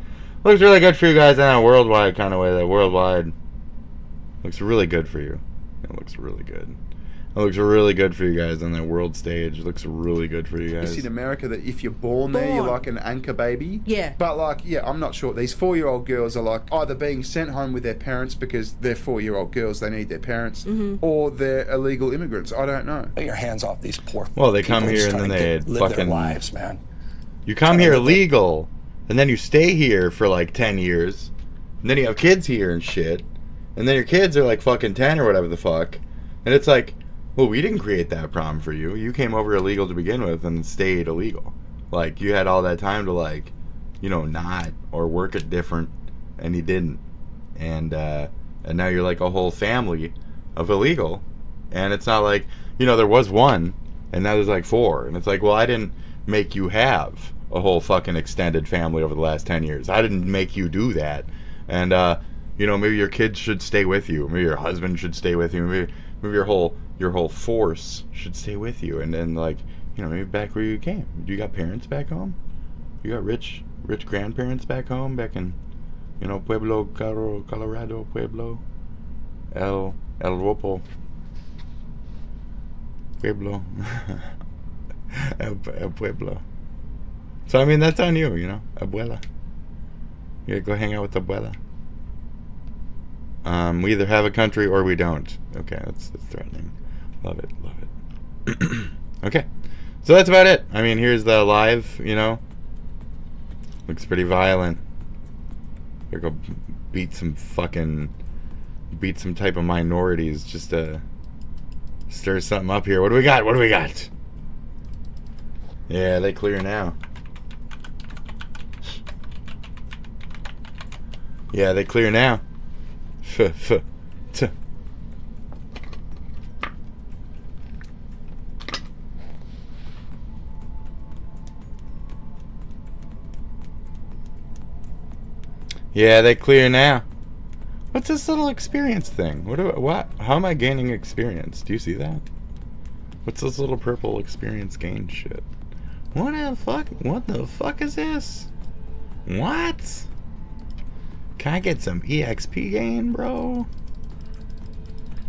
S3: Looks really good for you guys in that worldwide kind of way. That worldwide looks really good for you. It looks really good. It looks really good for you guys on that world stage. It looks really good for you guys.
S25: It's in America that if you're born there, you're like an anchor baby.
S8: Yeah.
S25: But like, yeah, I'm not sure. These 4-year-old girls are like either being sent home with their parents because they're 4-year-old girls, they need their parents, or they're illegal immigrants. I don't know.
S19: Put your hands off these poor
S3: Well, they come here and then they
S19: live
S3: fucking
S19: their lives, man.
S3: You come here illegal, and then you stay here for like 10 years, and then you have kids here and shit, and then your kids are like fucking 10 or whatever the fuck, and it's like, well, we didn't create that problem for you. You came over illegal to begin with and stayed illegal. Like, you had all that time to, like, you know, not or work it different, and you didn't. And now you're like a whole family of illegal, and it's not like, you know, there was one, and now there's like 4, and it's like, well, I didn't make you have a whole fucking extended family over the last 10 years. I didn't make you do that. And, you know, maybe your kids should stay with you. Maybe your husband should stay with you. Maybe your whole force should stay with you. And then, like, you know, maybe back where you came. You got parents back home? You got rich grandparents back home, back in, you know, Pueblo, Colorado, Pueblo, El Ropo, Pueblo, El Pueblo. So, I mean, that's on you, you know, abuela. You gotta go hang out with abuela. We either have a country or we don't. Okay, that's threatening. Love it, love it. Okay, so that's about it. I mean, here's the live, you know. Looks pretty violent. Gotta go beat some type of minorities just to stir something up here. What do we got? What do we got? Yeah, they clear now. Yeah, they clear now. Yeah, they clear now. What's this little experience thing? How am I gaining experience? Do you see that? What's this little purple experience gain shit? What the fuck? What the fuck is this? What? Can I get some EXP gain, bro?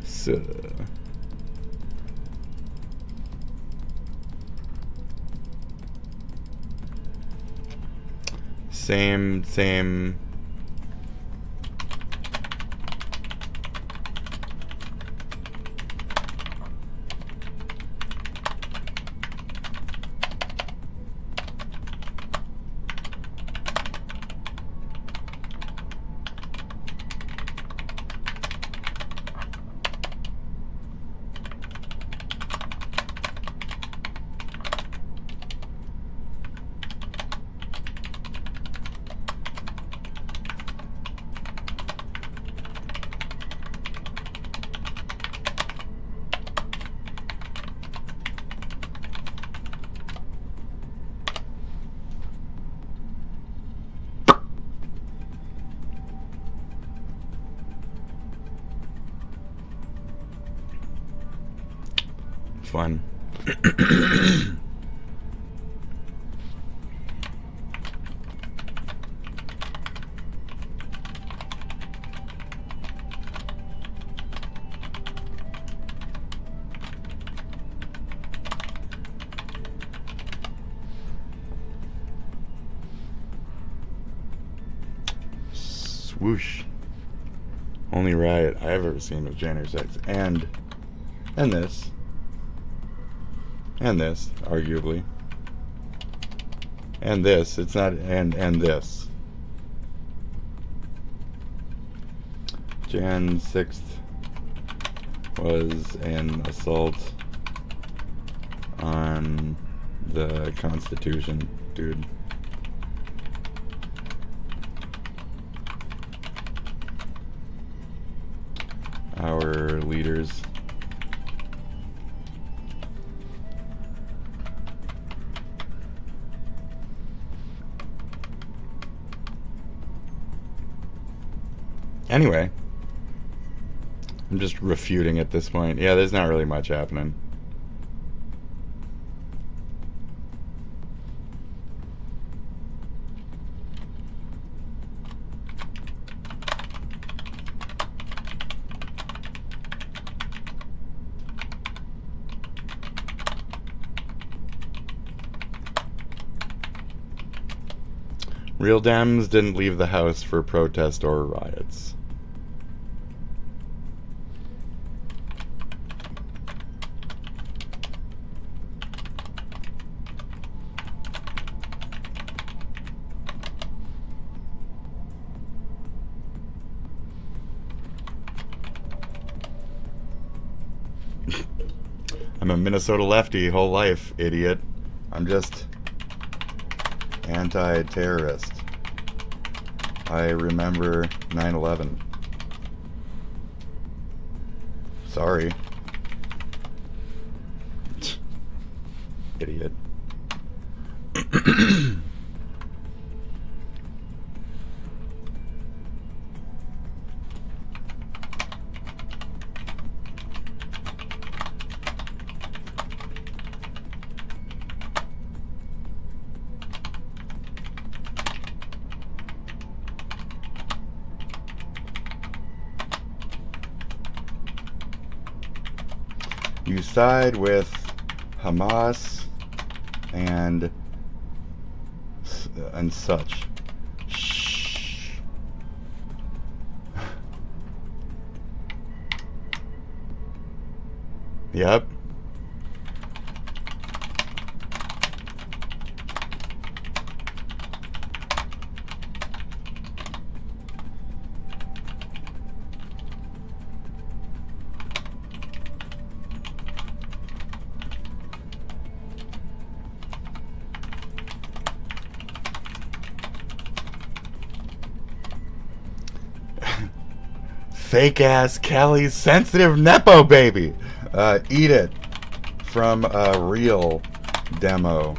S3: So... Same. Fun. Swoosh. Only riot I've ever seen with gender sex. And this. And this, arguably. And this. It's not and this. Jan 6th was an assault on the Constitution, dude. Our leaders. Anyway, I'm just refuting at this point. Yeah, there's not really much happening. Real Dems didn't leave the house for protest or riots. I'm a Minnesota lefty whole life, idiot. I'm just anti-terrorist. I remember 9/11. Sorry. Idiot. You side with Hamas and such. Shh. Yep. Fake ass Kelly's sensitive Nepo baby. Eat it from a real demo.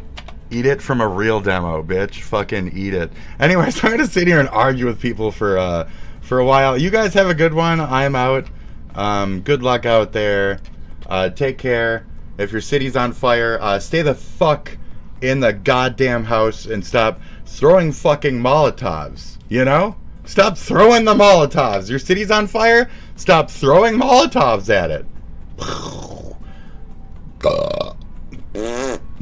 S3: Eat it from a real demo, bitch. Fucking eat it. Anyways, I'm gonna sit here and argue with people for a while. You guys have a good one. I'm out. Good luck out there. Take care. If your city's on fire, stay the fuck in the goddamn house and stop throwing fucking Molotovs, you know? Stop throwing the Molotovs. Your city's on fire, stop throwing Molotovs at it.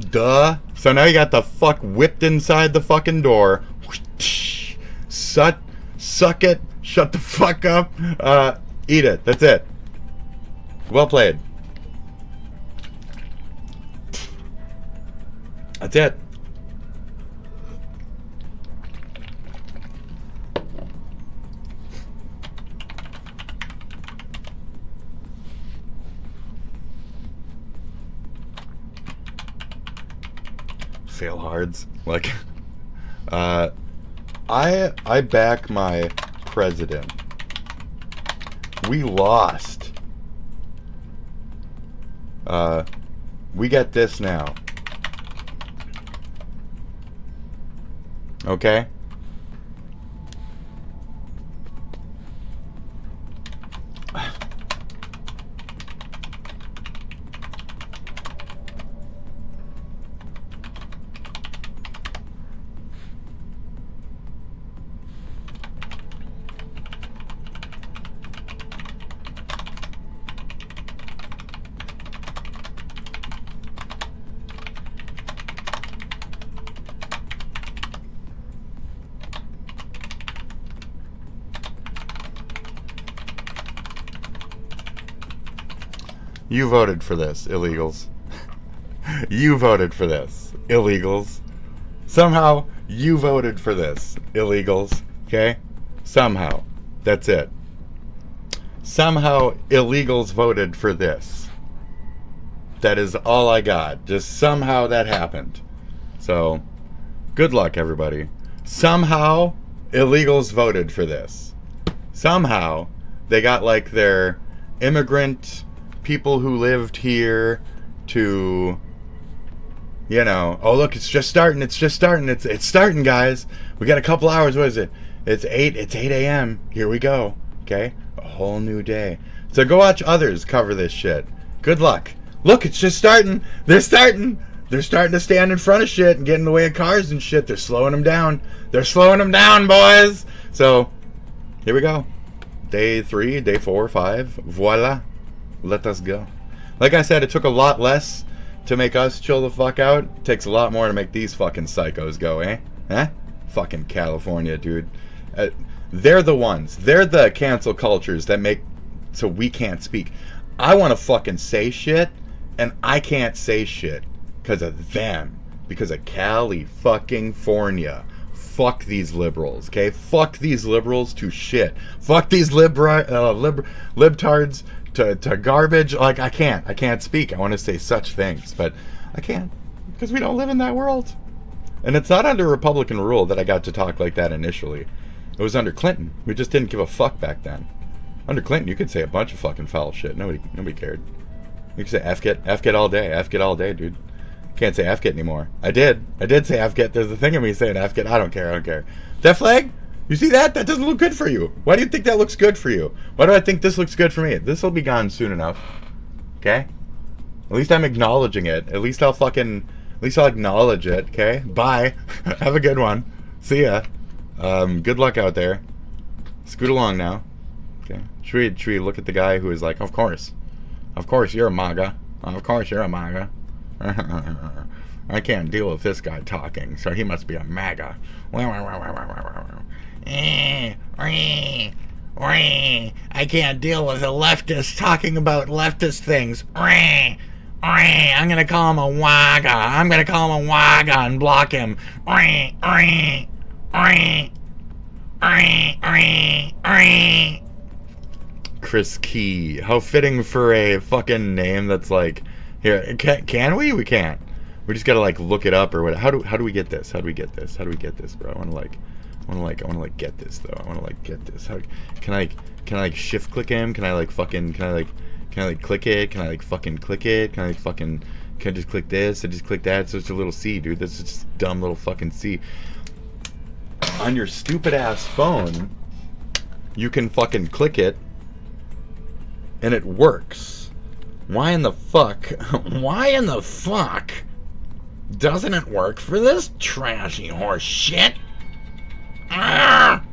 S3: Duh. So now you got the fuck whipped inside the fucking door. Suck it. Shut the fuck up. Eat it. That's it. Well played. That's it. Fail hards. Like, I back my president. We lost. We get this now. Okay? You voted for this, illegals. You voted for this, illegals. Somehow, you voted for this, illegals. Okay? Somehow. That's it. Somehow, illegals voted for this. That is all I got. Just somehow that happened. So, good luck, everybody. Somehow, illegals voted for this. Somehow, they got like their immigrant people who lived here to, you know, oh look, it's just starting, it's starting, guys. We got a couple hours. What is it? It's 8 a.m. Here we go. Okay? A whole new day. So go watch others cover this shit. Good luck. Look, it's just starting. They're starting to stand in front of shit and get in the way of cars and shit. They're slowing them down. They're slowing them down, boys. So, here we go. Day 3, day 4, 5. Voila. Let us go. Like I said, it took a lot less to make us chill the fuck out. It takes a lot more to make these fucking psychos go, eh? Eh? Fucking California, dude. They're the ones. They're the cancel cultures that make so we can't speak. I want to fucking say shit, and I can't say shit because of them. Because of Cali fucking Fornia. Fuck these liberals, okay? Fuck these liberals to shit. Fuck these libtards to garbage. Like, I can't speak. I want to say such things, but I can't because we don't live in that world. And it's not under Republican rule that I got to talk like that initially. It was under Clinton. We just didn't give a fuck back then. Under Clinton, you could say a bunch of fucking foul shit. Nobody cared. You could say F-get all day, dude. Can't say F-get anymore. I did say F-get. There's a thing of me saying F-get. I don't care. That flag? You see that? That doesn't look good for you. Why do you think that looks good for you? Why do I think this looks good for me? This will be gone soon enough. Okay? At least I'm acknowledging it. At least I'll acknowledge it. Okay? Bye. Have a good one. See ya. Good luck out there. Scoot along now. Okay? Should we look at the guy who is like, of course you're a MAGA. Of course you're a MAGA. I can't deal with this guy talking, so he must be a MAGA. I can't deal with a leftist talking about leftist things. I'm gonna call him a WAGA. I'm gonna call him a WAGA and block him. Chris Key. How fitting for a fucking name that's like, here, can we? We can't. We just gotta like look it up or what. How do we get this? How do we get this, bro? I wanna get this though. I wanna like get this. How can I shift click him? Can I click it? Can I like fucking click it? Can I just click this? I just click that. So it's a little C, dude. That's just dumb little fucking C. On your stupid ass phone, you can fucking click it and it works. Why in the fuck? Why in the fuck doesn't it work for this trashy horse shit? Ah!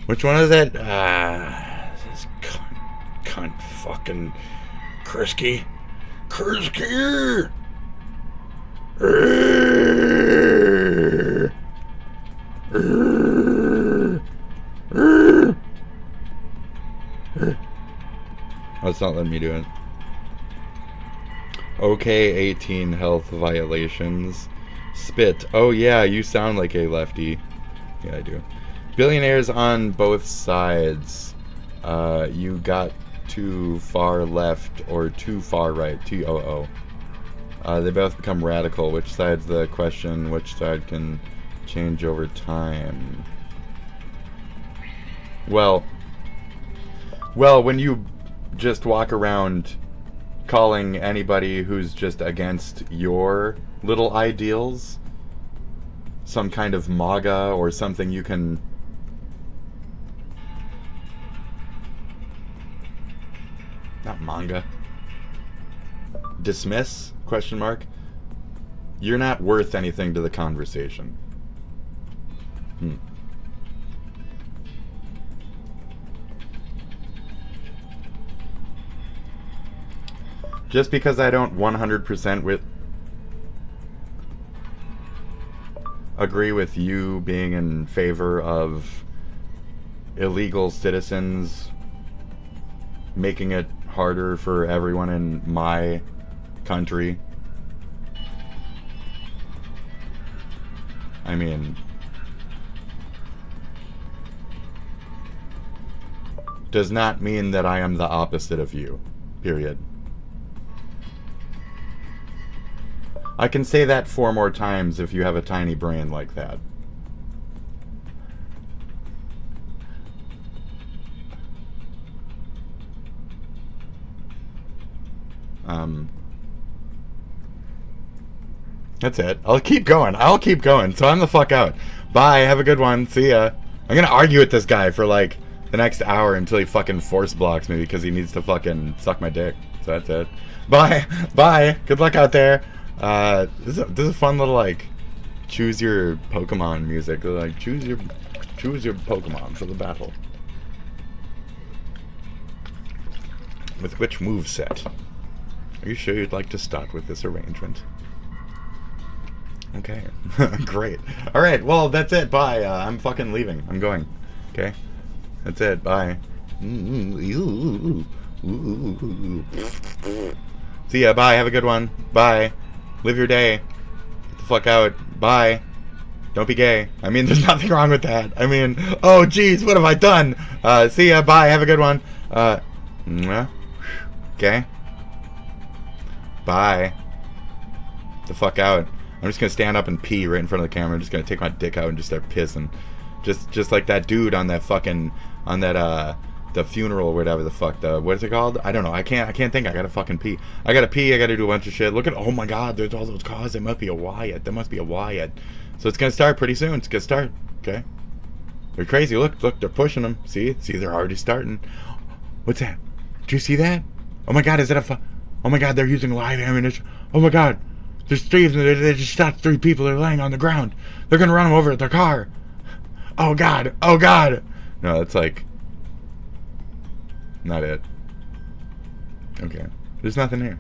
S3: Which one is it? This cunt fucking Krisky. Krisky! Oh, it's not letting me do it. Okay, 18 health violations. Spit. Oh yeah, you sound like a lefty. Yeah, I do. Billionaires on both sides. You got too far left or too far right. TOO. They both become radical. Which side's the question? Which side can change over time? Well, when you just walk around calling anybody who's just against your little ideals some kind of MAGA or something you can not manga dismiss, question mark, you're not worth anything to the conversation. Just because I don't 100% agree with you being in favor of illegal citizens making it harder for everyone in my country. I mean, does not mean that I am the opposite of you, period. I can say that 4 more times if you have a tiny brain like that. That's it. I'll keep going. So I'm the fuck out. Bye. Have a good one. See ya. I'm gonna argue with this guy for like the next hour until he fucking force blocks me because he needs to fucking suck my dick. So that's it. Bye. Bye. Good luck out there. This is a fun little like choose your Pokemon music. Like choose your Pokemon for the battle. With which moveset? Are you sure you'd like to start with this arrangement? Okay. Great. Alright, well that's it. Bye. I'm fucking leaving. I'm going. Okay? That's it. Bye. See ya. Bye. Have a good one. Bye. Live your day. Get the fuck out. Bye. Don't be gay. I mean, there's nothing wrong with that. I mean, oh geez, what have I done? See ya. Bye. Have a good one. Okay. Bye. The fuck out. I'm just gonna stand up and pee right in front of the camera. I'm just gonna take my dick out and just start pissing. Just like that dude on that fucking, on that, the funeral or whatever the fuck, what is it called? I don't know. I can't think. I gotta fucking pee. I gotta do a bunch of shit. Look at, oh my god, there's all those cars. There must be a Wyatt. So it's gonna start pretty soon. It's gonna start. Okay. They're crazy. Look, they're pushing them. See, they're already starting. What's that? Did you see that? Oh my god, is that oh my god, they're using live ammunition. Oh my god. There's 3 of them. They just shot 3 people. They're laying on the ground. They're gonna run them over with their car. Oh god. Oh god. No, that's like not it. Okay. There's nothing here.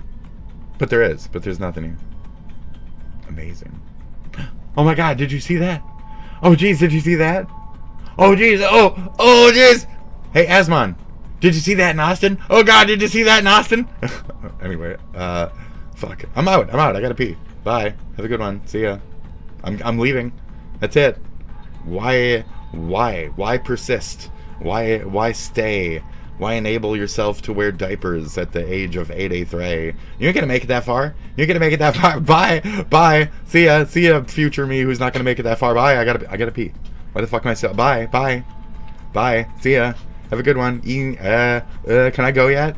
S3: But there is. But there's nothing here. Amazing. Oh my god, did you see that? Oh jeez, did you see that? Oh jeez. Oh jeez. Hey, Asmon. Did you see that in Austin? Oh god, did you see that in Austin? Anyway, fuck. I'm out. I gotta pee. Bye. Have a good one. See ya. I'm leaving. That's it. Why persist? Why stay? Why enable yourself to wear diapers at the age of 83? You ain't gonna make it that far. Bye. See ya, future me who's not gonna make it that far. Bye. I gotta pee. Why the fuck am I still? Bye. See ya. Have a good one. Can I go yet?